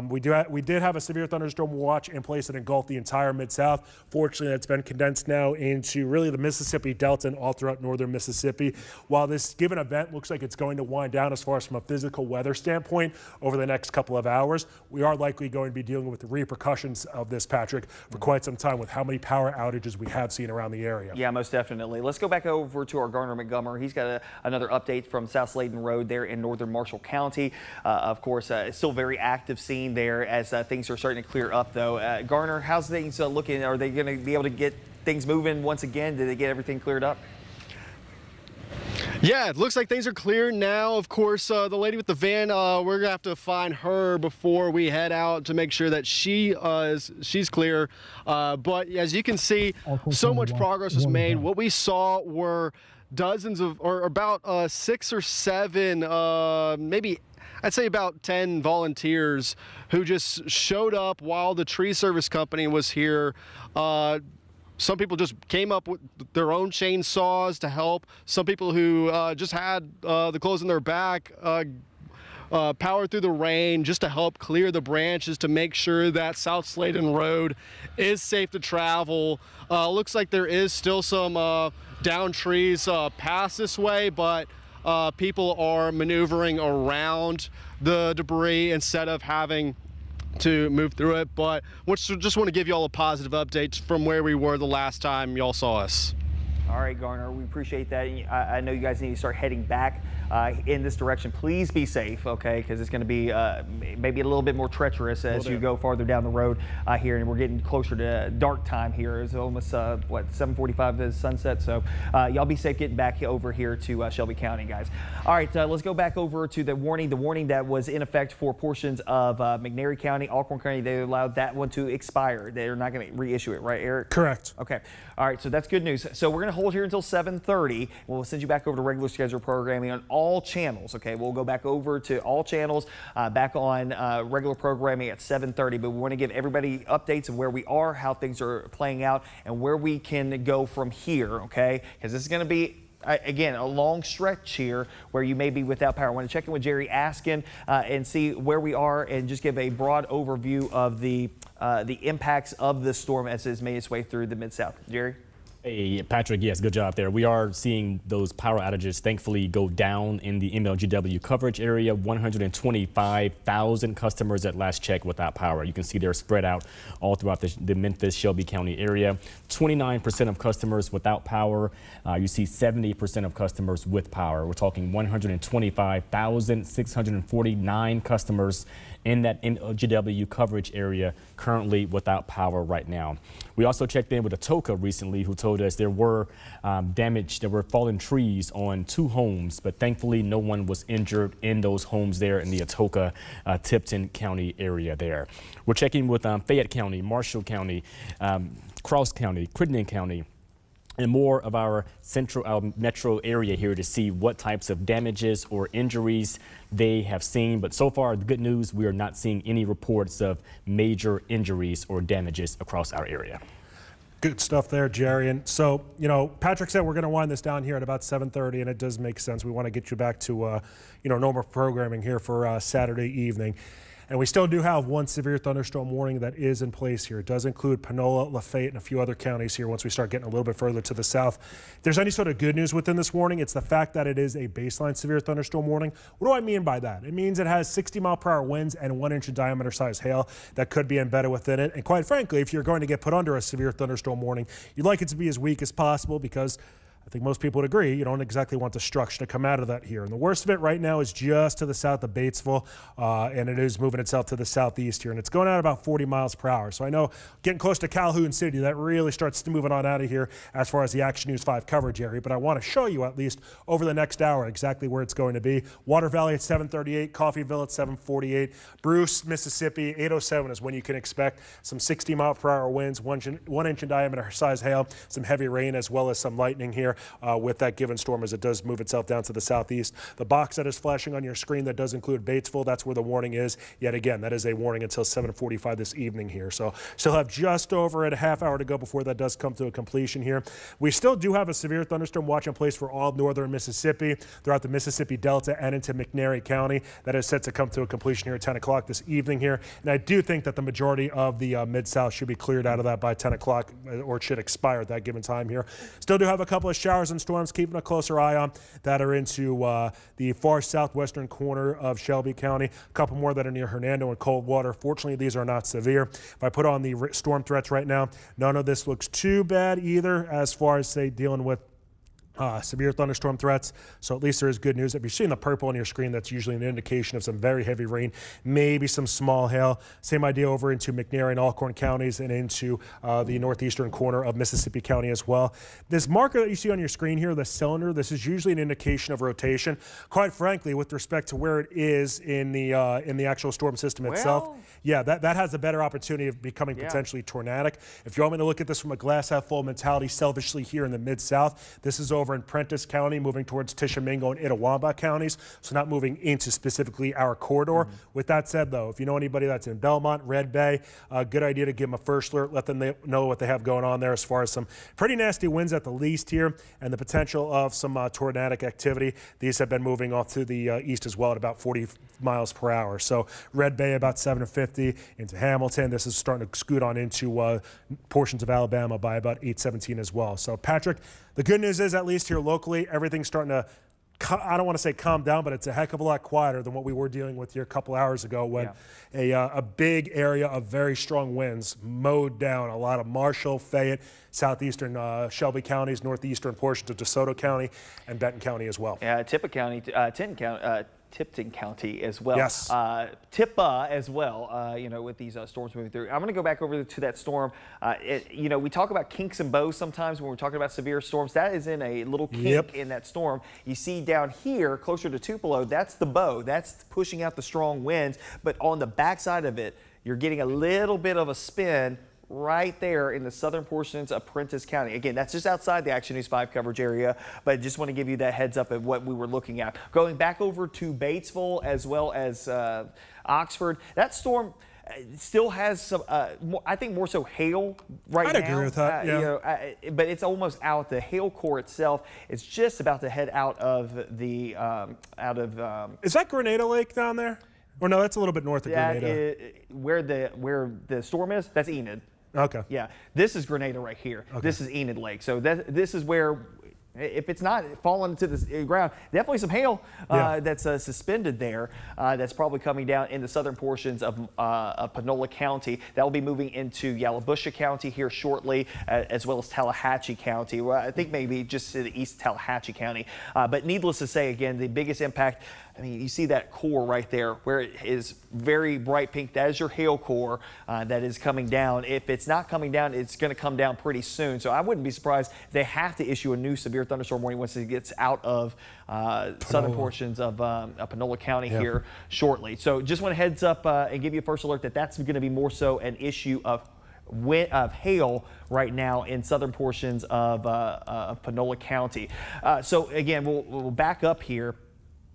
[SPEAKER 1] We did have a severe thunderstorm watch in place that engulfed the entire Mid-South. Fortunately, that's been condensed now into really the Mississippi Delta and all throughout northern Mississippi. While this given event looks like it's going to wind down as far as from a physical weather standpoint over the next couple of hours, we are likely going to be dealing with the repercussions of this, Patrick, for quite some time with how many power outages we have seen around the area.
[SPEAKER 2] Yeah, most definitely. Let's go back over to our Garner Montgomery. He's got another update from South Sladen Road there in northern Marshall County. Of course, it's still very active scene there as things are starting to clear up, though. Garner, how's things looking? Are they going to be able to get things moving once again? Did they get everything cleared up?
[SPEAKER 4] Yeah, it looks like things are clear now. Of course, the lady with the van, we're gonna have to find her before we head out to make sure that she's clear. But as you can see, so much progress was made. What we saw were dozens of, or about 6 or 7, maybe I'd say about 10 volunteers who just showed up while the tree service company was here. Some people just came up with their own chainsaws to help. Some people who just had the clothes in their back power through the rain just to help clear the branches to make sure that South Sladen Road is safe to travel. Looks like there is still some down trees past this way, but people are maneuvering around the debris instead of having to move through it. But just want to give you all a positive update from where we were the last time y'all saw us.
[SPEAKER 2] All right, Garner, we appreciate that. I know you guys need to start heading back in this direction. Please be safe, okay, because it's going to be maybe a little bit more treacherous as you go farther down the road here, and we're getting closer to dark time here. It's almost, 7:45 is sunset, so y'all be safe getting back over here to Shelby County, guys. All right, let's go back over to the warning that was in effect for portions of McNairy County, Alcorn County. They allowed that one to expire. They're not going to reissue it, right, Eric?
[SPEAKER 1] Correct.
[SPEAKER 2] Okay. All right, so that's good news. So we're going to hold here until 7:30. We'll send you back over to regular scheduled programming on all channels. Okay, we'll go back over to all channels, back on regular programming at 7:30. But we want to give everybody updates of where we are, how things are playing out, and where we can go from here. Okay, because this is going to be again, a long stretch here where you may be without power. I want to check in with Jerry Askin and see where we are and just give a broad overview of the impacts of this storm as it's made its way through the Mid-South. Jerry?
[SPEAKER 3] Hey, Patrick, yes, good job there. We are seeing those power outages thankfully go down in the MLGW coverage area. 125,000 customers at last check without power. You can see they're spread out all throughout the Memphis, Shelby County area. 29% of customers without power. You see 70% of customers with power. We're talking 125,649 customers in that MLGW coverage area currently without power right now. We also checked in with Atoka recently, who told us there were there were fallen trees on 2 homes, but thankfully no one was injured in those homes there in the Atoka, Tipton County area there. We're checking with Fayette County, Marshall County, Cross County, Crittenden County, and more of our central metro area here to see what types of damages or injuries they have seen. But so far, the good news, we are not seeing any reports of major injuries or damages across our area.
[SPEAKER 1] Good stuff there, Jerry. And so, you know, Patrick said we're going to wind this down here at about 7:30, and it does make sense. We want to get you back to, normal programming here for Saturday evening. And we still do have one severe thunderstorm warning that is in place here. It does include Panola, Lafayette, and a few other counties here once we start getting a little bit further to the south. If there's any sort of good news within this warning, it's the fact that it is a baseline severe thunderstorm warning. What do I mean by that? It means it has 60-mile-per-hour winds and 1-inch in diameter size hail that could be embedded within it. And quite frankly, if you're going to get put under a severe thunderstorm warning, you'd like it to be as weak as possible, because I think most people would agree you don't exactly want destruction to come out of that here. And the worst of it right now is just to the south of Batesville, and it is moving itself to the southeast here, and it's going at about 40 miles per hour. So I know getting close to Calhoun City, that really starts moving on out of here as far as the Action News 5 coverage area. But I want to show you at least over the next hour exactly where it's going to be. Water Valley at 7:38, Coffeyville at 7:48, Bruce, Mississippi, 8:07 is when you can expect some 60-mile-per-hour winds, 1 inch in diameter size hail, some heavy rain, as well as some lightning here. With that given storm as it does move itself down to the southeast. The box that is flashing on your screen that does include Batesville, that's where the warning is. Yet again, that is a warning until 7:45 this evening here. So still have just over a half hour to go before that does come to a completion here. We still do have a severe thunderstorm watch in place for all of northern Mississippi, throughout the Mississippi Delta and into McNairy County. That is set to come to a completion here at 10 o'clock this evening here. And I do think that the majority of the Mid-South should be cleared out of that by 10 o'clock, or it should expire at that given time here. Still do have a couple of showers and storms keeping a closer eye on that are into the far southwestern corner of Shelby County. A couple more that are near Hernando and Coldwater. Fortunately, these are not severe. If I put on the storm threats right now, none of this looks too bad either as far as, say, dealing with severe thunderstorm threats. So at least there is good news. If you're seeing the purple on your screen, that's usually an indication of some very heavy rain, maybe some small hail. Same idea over into McNairy and Alcorn counties and into the northeastern corner of Mississippi County as well. This marker that you see on your screen here, the cylinder, this is usually an indication of rotation. Quite frankly, with respect to where it is in the actual storm system itself, yeah, that has a better opportunity of becoming potentially tornadic. If you want me to look at this from a glass half full mentality, selfishly here in the Mid-South, this is over in Prentiss County, moving towards Tishomingo and Itawamba counties, so not moving into specifically our corridor. With that said, though, if you know anybody that's in Belmont, Red Bay, good idea to give them a first alert, let them know what they have going on there as far as some pretty nasty winds at the least here, and the potential of some tornadic activity. These have been moving off to the east as well at about 40 miles per hour. So Red Bay about 7:50 into Hamilton. This is starting to scoot on into portions of Alabama by about 8:17 as well. So Patrick, the good news is, at least here locally, everything's starting to, I don't want to say calm down, but it's a heck of a lot quieter than what we were dealing with here a couple hours ago when a big area of very strong winds mowed down a lot of Marshall, Fayette, southeastern Shelby counties, northeastern portions of DeSoto County, and Benton County as well.
[SPEAKER 2] Yeah, Tipton County as well.
[SPEAKER 1] Yes.
[SPEAKER 2] Tippa as well, with these storms moving through. I'm going to go back over to that storm. We talk about kinks and bows sometimes when we're talking about severe storms. That is in a little kink in that storm. You see down here, closer to Tupelo, that's the bow. That's pushing out the strong winds. But on the backside of it, you're getting a little bit of a spin right there in the southern portions of Prentiss County. Again, that's just outside the Action News 5 coverage area, but I just want to give you that heads up of what we were looking at. Going back over to Batesville as well as Oxford, that storm, still has some, I think more so hail right now.
[SPEAKER 1] I'd agree with that, yeah.
[SPEAKER 2] You know, but it's almost out. The hail core itself is just about to head out of the,
[SPEAKER 1] Is that Grenada Lake down there? Or no, that's a little bit north of Grenada.
[SPEAKER 2] Where the storm is, that's Enid.
[SPEAKER 1] Okay.
[SPEAKER 2] Yeah, this is Grenada right here.
[SPEAKER 1] Okay.
[SPEAKER 2] This is Enid Lake. So this is where, if it's not falling to the ground, definitely some hail that's suspended there. That's probably coming down in the southern portions of Panola County. That will be moving into Yalobusha County here shortly, as well as Tallahatchie County. Well, I think maybe just to the east of Tallahatchie County. But needless to say, again, the biggest impact, I mean, you see that core right there where it is very bright pink. That is your hail core that is coming down. If it's not coming down, it's going to come down pretty soon. So I wouldn't be surprised if they have to issue a new severe thunderstorm warning once it gets out of southern portions of Panola County here shortly. So just want to heads up and give you a first alert that that's going to be more so an issue of hail right now in southern portions of Panola County. So again, we'll back up here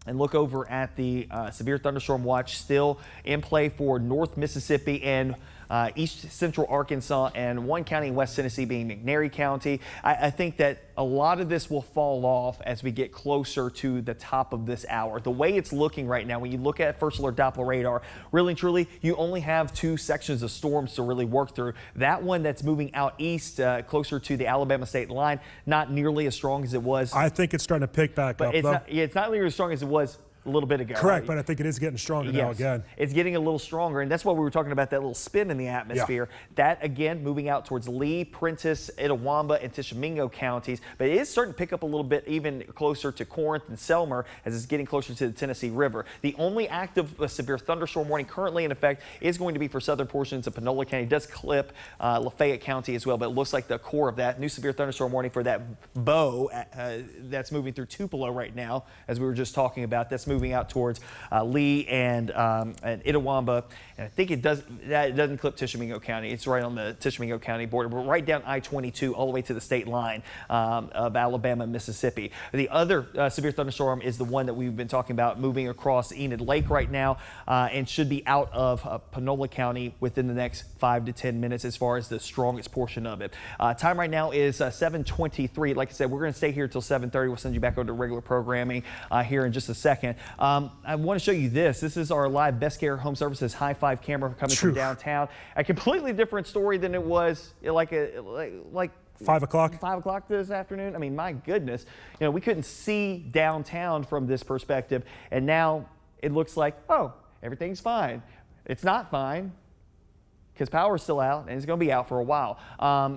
[SPEAKER 2] and look over at the severe thunderstorm watch still in play for North Mississippi and east central Arkansas, and one county in West Tennessee being McNairy County. I think that a lot of this will fall off as we get closer to the top of this hour. The way it's looking right now, when you look at first alert Doppler radar, really and truly, you only have two sections of storms to really work through. That one that's moving out east, closer to the Alabama state line, not nearly as strong as it was.
[SPEAKER 1] I think it's starting to pick back up, though.
[SPEAKER 2] It's not nearly as strong as it was a little bit ago.
[SPEAKER 1] Correct, but I think it is getting stronger now again.
[SPEAKER 2] It's getting a little stronger, and that's why we were talking about that little spin in the atmosphere. That, again, moving out towards Lee, Prentiss, Itawamba, and Tishomingo counties, but it is starting to pick up a little bit even closer to Corinth and Selmer as it's getting closer to the Tennessee River. The only active severe thunderstorm warning currently in effect is going to be for southern portions of Panola County. It does clip Lafayette County as well, but it looks like the core of that new severe thunderstorm warning for that bow that's moving through Tupelo right now, as we were just talking about, that's moving out towards Lee and Itawamba, and I think it doesn't clip Tishomingo County. It's right on the Tishomingo County border, but right down I-22 all the way to the state line of Alabama and Mississippi. The other severe thunderstorm is the one that we've been talking about moving across Enid Lake right now, and should be out of Panola County within the next 5 to 10 minutes as far as the strongest portion of it. Time right now is 7:23. Like I said, we're going to stay here until 7:30. We'll send you back over to regular programming here in just a second. I want to show you this. This is our live Best Care Home Services high five camera coming from downtown. A completely different story than it was like
[SPEAKER 1] 5 o'clock?
[SPEAKER 2] 5 o'clock this afternoon. I mean, my goodness. You know, we couldn't see downtown from this perspective, and now it looks like, oh, everything's fine. It's not fine because power's still out, and it's going to be out for a while.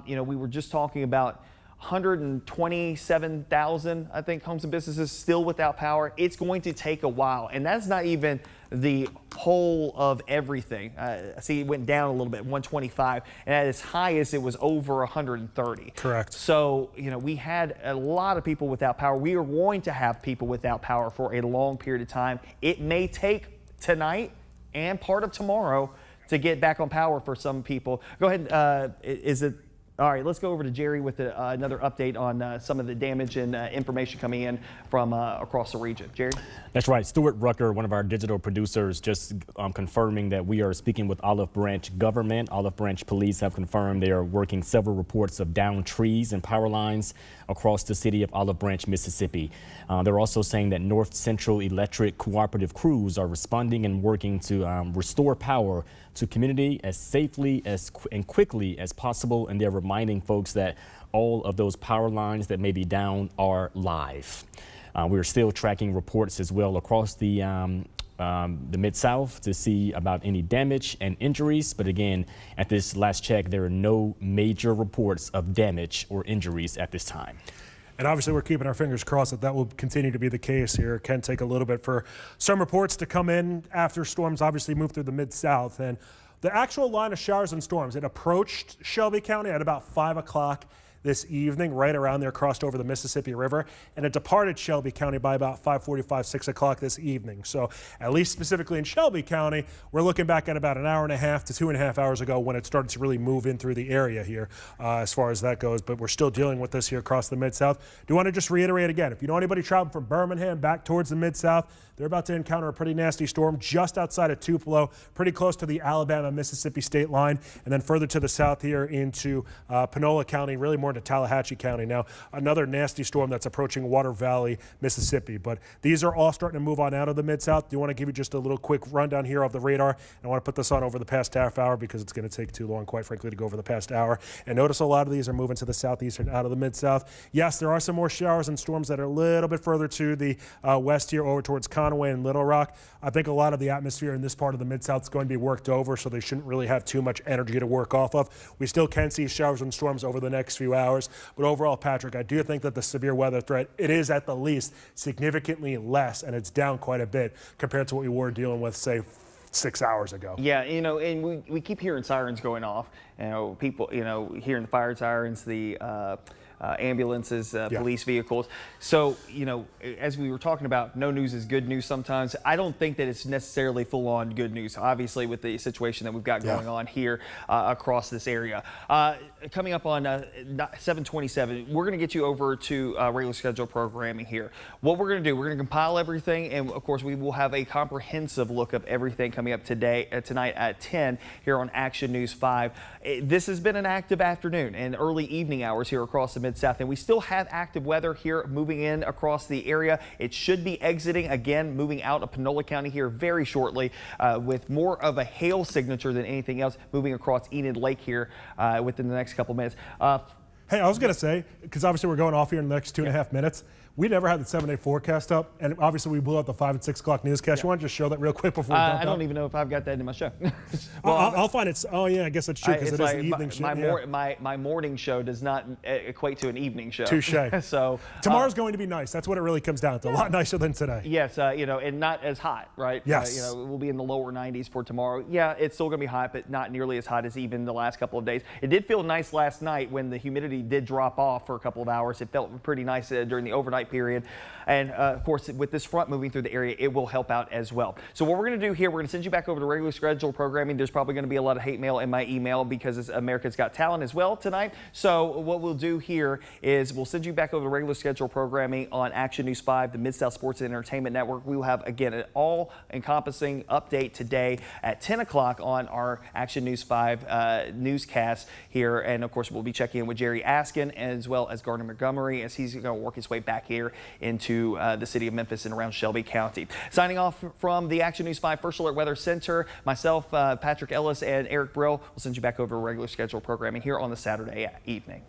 [SPEAKER 2] You know, we were just talking about 127,000, I think, homes and businesses still without power. It's going to take a while, and that's not even the whole of everything. I see it went down a little bit, 125, and at its highest, it was over 130.
[SPEAKER 1] Correct.
[SPEAKER 2] So, you know, we had a lot of people without power. We are going to have people without power for a long period of time. It may take tonight and part of tomorrow to get back on power for some people. Go ahead. All right, let's go over to Jerry with another update on some of the damage and information coming in from across the region. Jerry?
[SPEAKER 3] That's right. Stuart Rucker, one of our digital producers, just confirming that we are speaking with Olive Branch government. Olive Branch police have confirmed they are working several reports of downed trees and power lines across the city of Olive Branch, Mississippi. They're also saying that North Central Electric cooperative crews are responding and working to restore power to community as safely and quickly as possible, and they're reminding folks that all of those power lines that may be down are live. We're still tracking reports as well across the Mid-South to see about any damage and injuries, but again, at this last check, there are no major reports of damage or injuries at this time.
[SPEAKER 1] And obviously, we're keeping our fingers crossed that will continue to be the case here. It can take a little bit for some reports to come in after storms obviously move through the Mid-South. And the actual line of showers and storms, it approached Shelby County at about 5 o'clock this evening, right around there, crossed over the Mississippi River, and it departed Shelby County by about 5:45, 6 o'clock this evening. So at least specifically in Shelby County, we're looking back at about an hour and a half to 2.5 hours ago when it started to really move in through the area here as far as that goes. But we're still dealing with this here across the Mid-South. Do want to just reiterate again, if you know anybody traveling from Birmingham back towards the Mid-South, they're about to encounter a pretty nasty storm just outside of Tupelo, pretty close to the Alabama-Mississippi state line, and then further to the south here into Panola County, really more into Tallahatchie County. Now, another nasty storm that's approaching Water Valley, Mississippi. But these are all starting to move on out of the Mid-South. Do want to give you just a little quick rundown here of the radar. And I want to put this on over the past half hour because it's going to take too long, quite frankly, to go over the past hour. And notice a lot of these are moving to the southeast and out of the Mid-South. Yes, there are some more showers and storms that are a little bit further to the west here over towards Conway and Little Rock. I think a lot of the atmosphere in this part of the Mid-South is going to be worked over, so they shouldn't really have too much energy to work off of. We still can see showers and storms over the next few hours, but overall, Patrick, I do think that the severe weather threat, it is at the least significantly less, and it's down quite a bit compared to what we were dealing with, say, 6 hours ago.
[SPEAKER 2] Yeah, you know, and we keep hearing sirens going off. You know, people, you know, hearing the fire sirens, the ambulances, police vehicles. So, you know, as we were talking about, no news is good news sometimes. I don't think that it's necessarily full-on good news, obviously, with the situation that we've got going on here across this area. Coming up on 7:27, we're going to get you over to regular scheduled programming here. What we're going to do, we're going to compile everything, and of course, we will have a comprehensive look of everything coming up tonight at 10 here on Action News 5. This has been an active afternoon and early evening hours here across the Mid-South, and we still have active weather here moving in across the area. It should be exiting again, moving out of Panola County here very shortly with more of a hail signature than anything else moving across Enid Lake here within the next couple minutes.
[SPEAKER 1] Hey, I was going to say, because obviously we're going off here in the next 2.5 minutes, we never had the 7-day forecast up, and obviously we blew out the 5 and 6 o'clock newscast. You want to just show that real quick before we dump
[SPEAKER 2] I don't even know if I've got that in my show.
[SPEAKER 1] Well, I'll find it. Oh, yeah, I guess that's true, because it is the evening show.
[SPEAKER 2] My morning show does not equate to an evening show.
[SPEAKER 1] Touche.
[SPEAKER 2] So
[SPEAKER 1] tomorrow's going to be nice. That's what it really comes down to. A lot nicer than today.
[SPEAKER 2] Yes, you know, and not as hot, right?
[SPEAKER 1] Yes.
[SPEAKER 2] You know, we'll be in the lower 90s for tomorrow. Yeah, it's still going to be hot, but not nearly as hot as even the last couple of days. It did feel nice last night when the humidity did drop off for a couple of hours. It felt pretty nice during the overnight period. And of course, with this front moving through the area, it will help out as well. So what we're going to do here, we're going to send you back over to regular scheduled programming. There's probably going to be a lot of hate mail in my email because it's America's Got Talent as well tonight. So what we'll do here is we'll send you back over to regular scheduled programming on Action News 5, the Mid-South Sports and Entertainment Network. We will have, again, an all-encompassing update today at 10 o'clock on our Action News 5 newscast here. And, of course, we'll be checking in with Jerry Askin as well as Gardner Montgomery as he's going to work his way back here into the city of Memphis and around Shelby County. Signing off from the Action News 5 First Alert Weather Center, myself, Patrick Ellis, and Eric Brill will send you back over to regular scheduled programming here on the Saturday evening.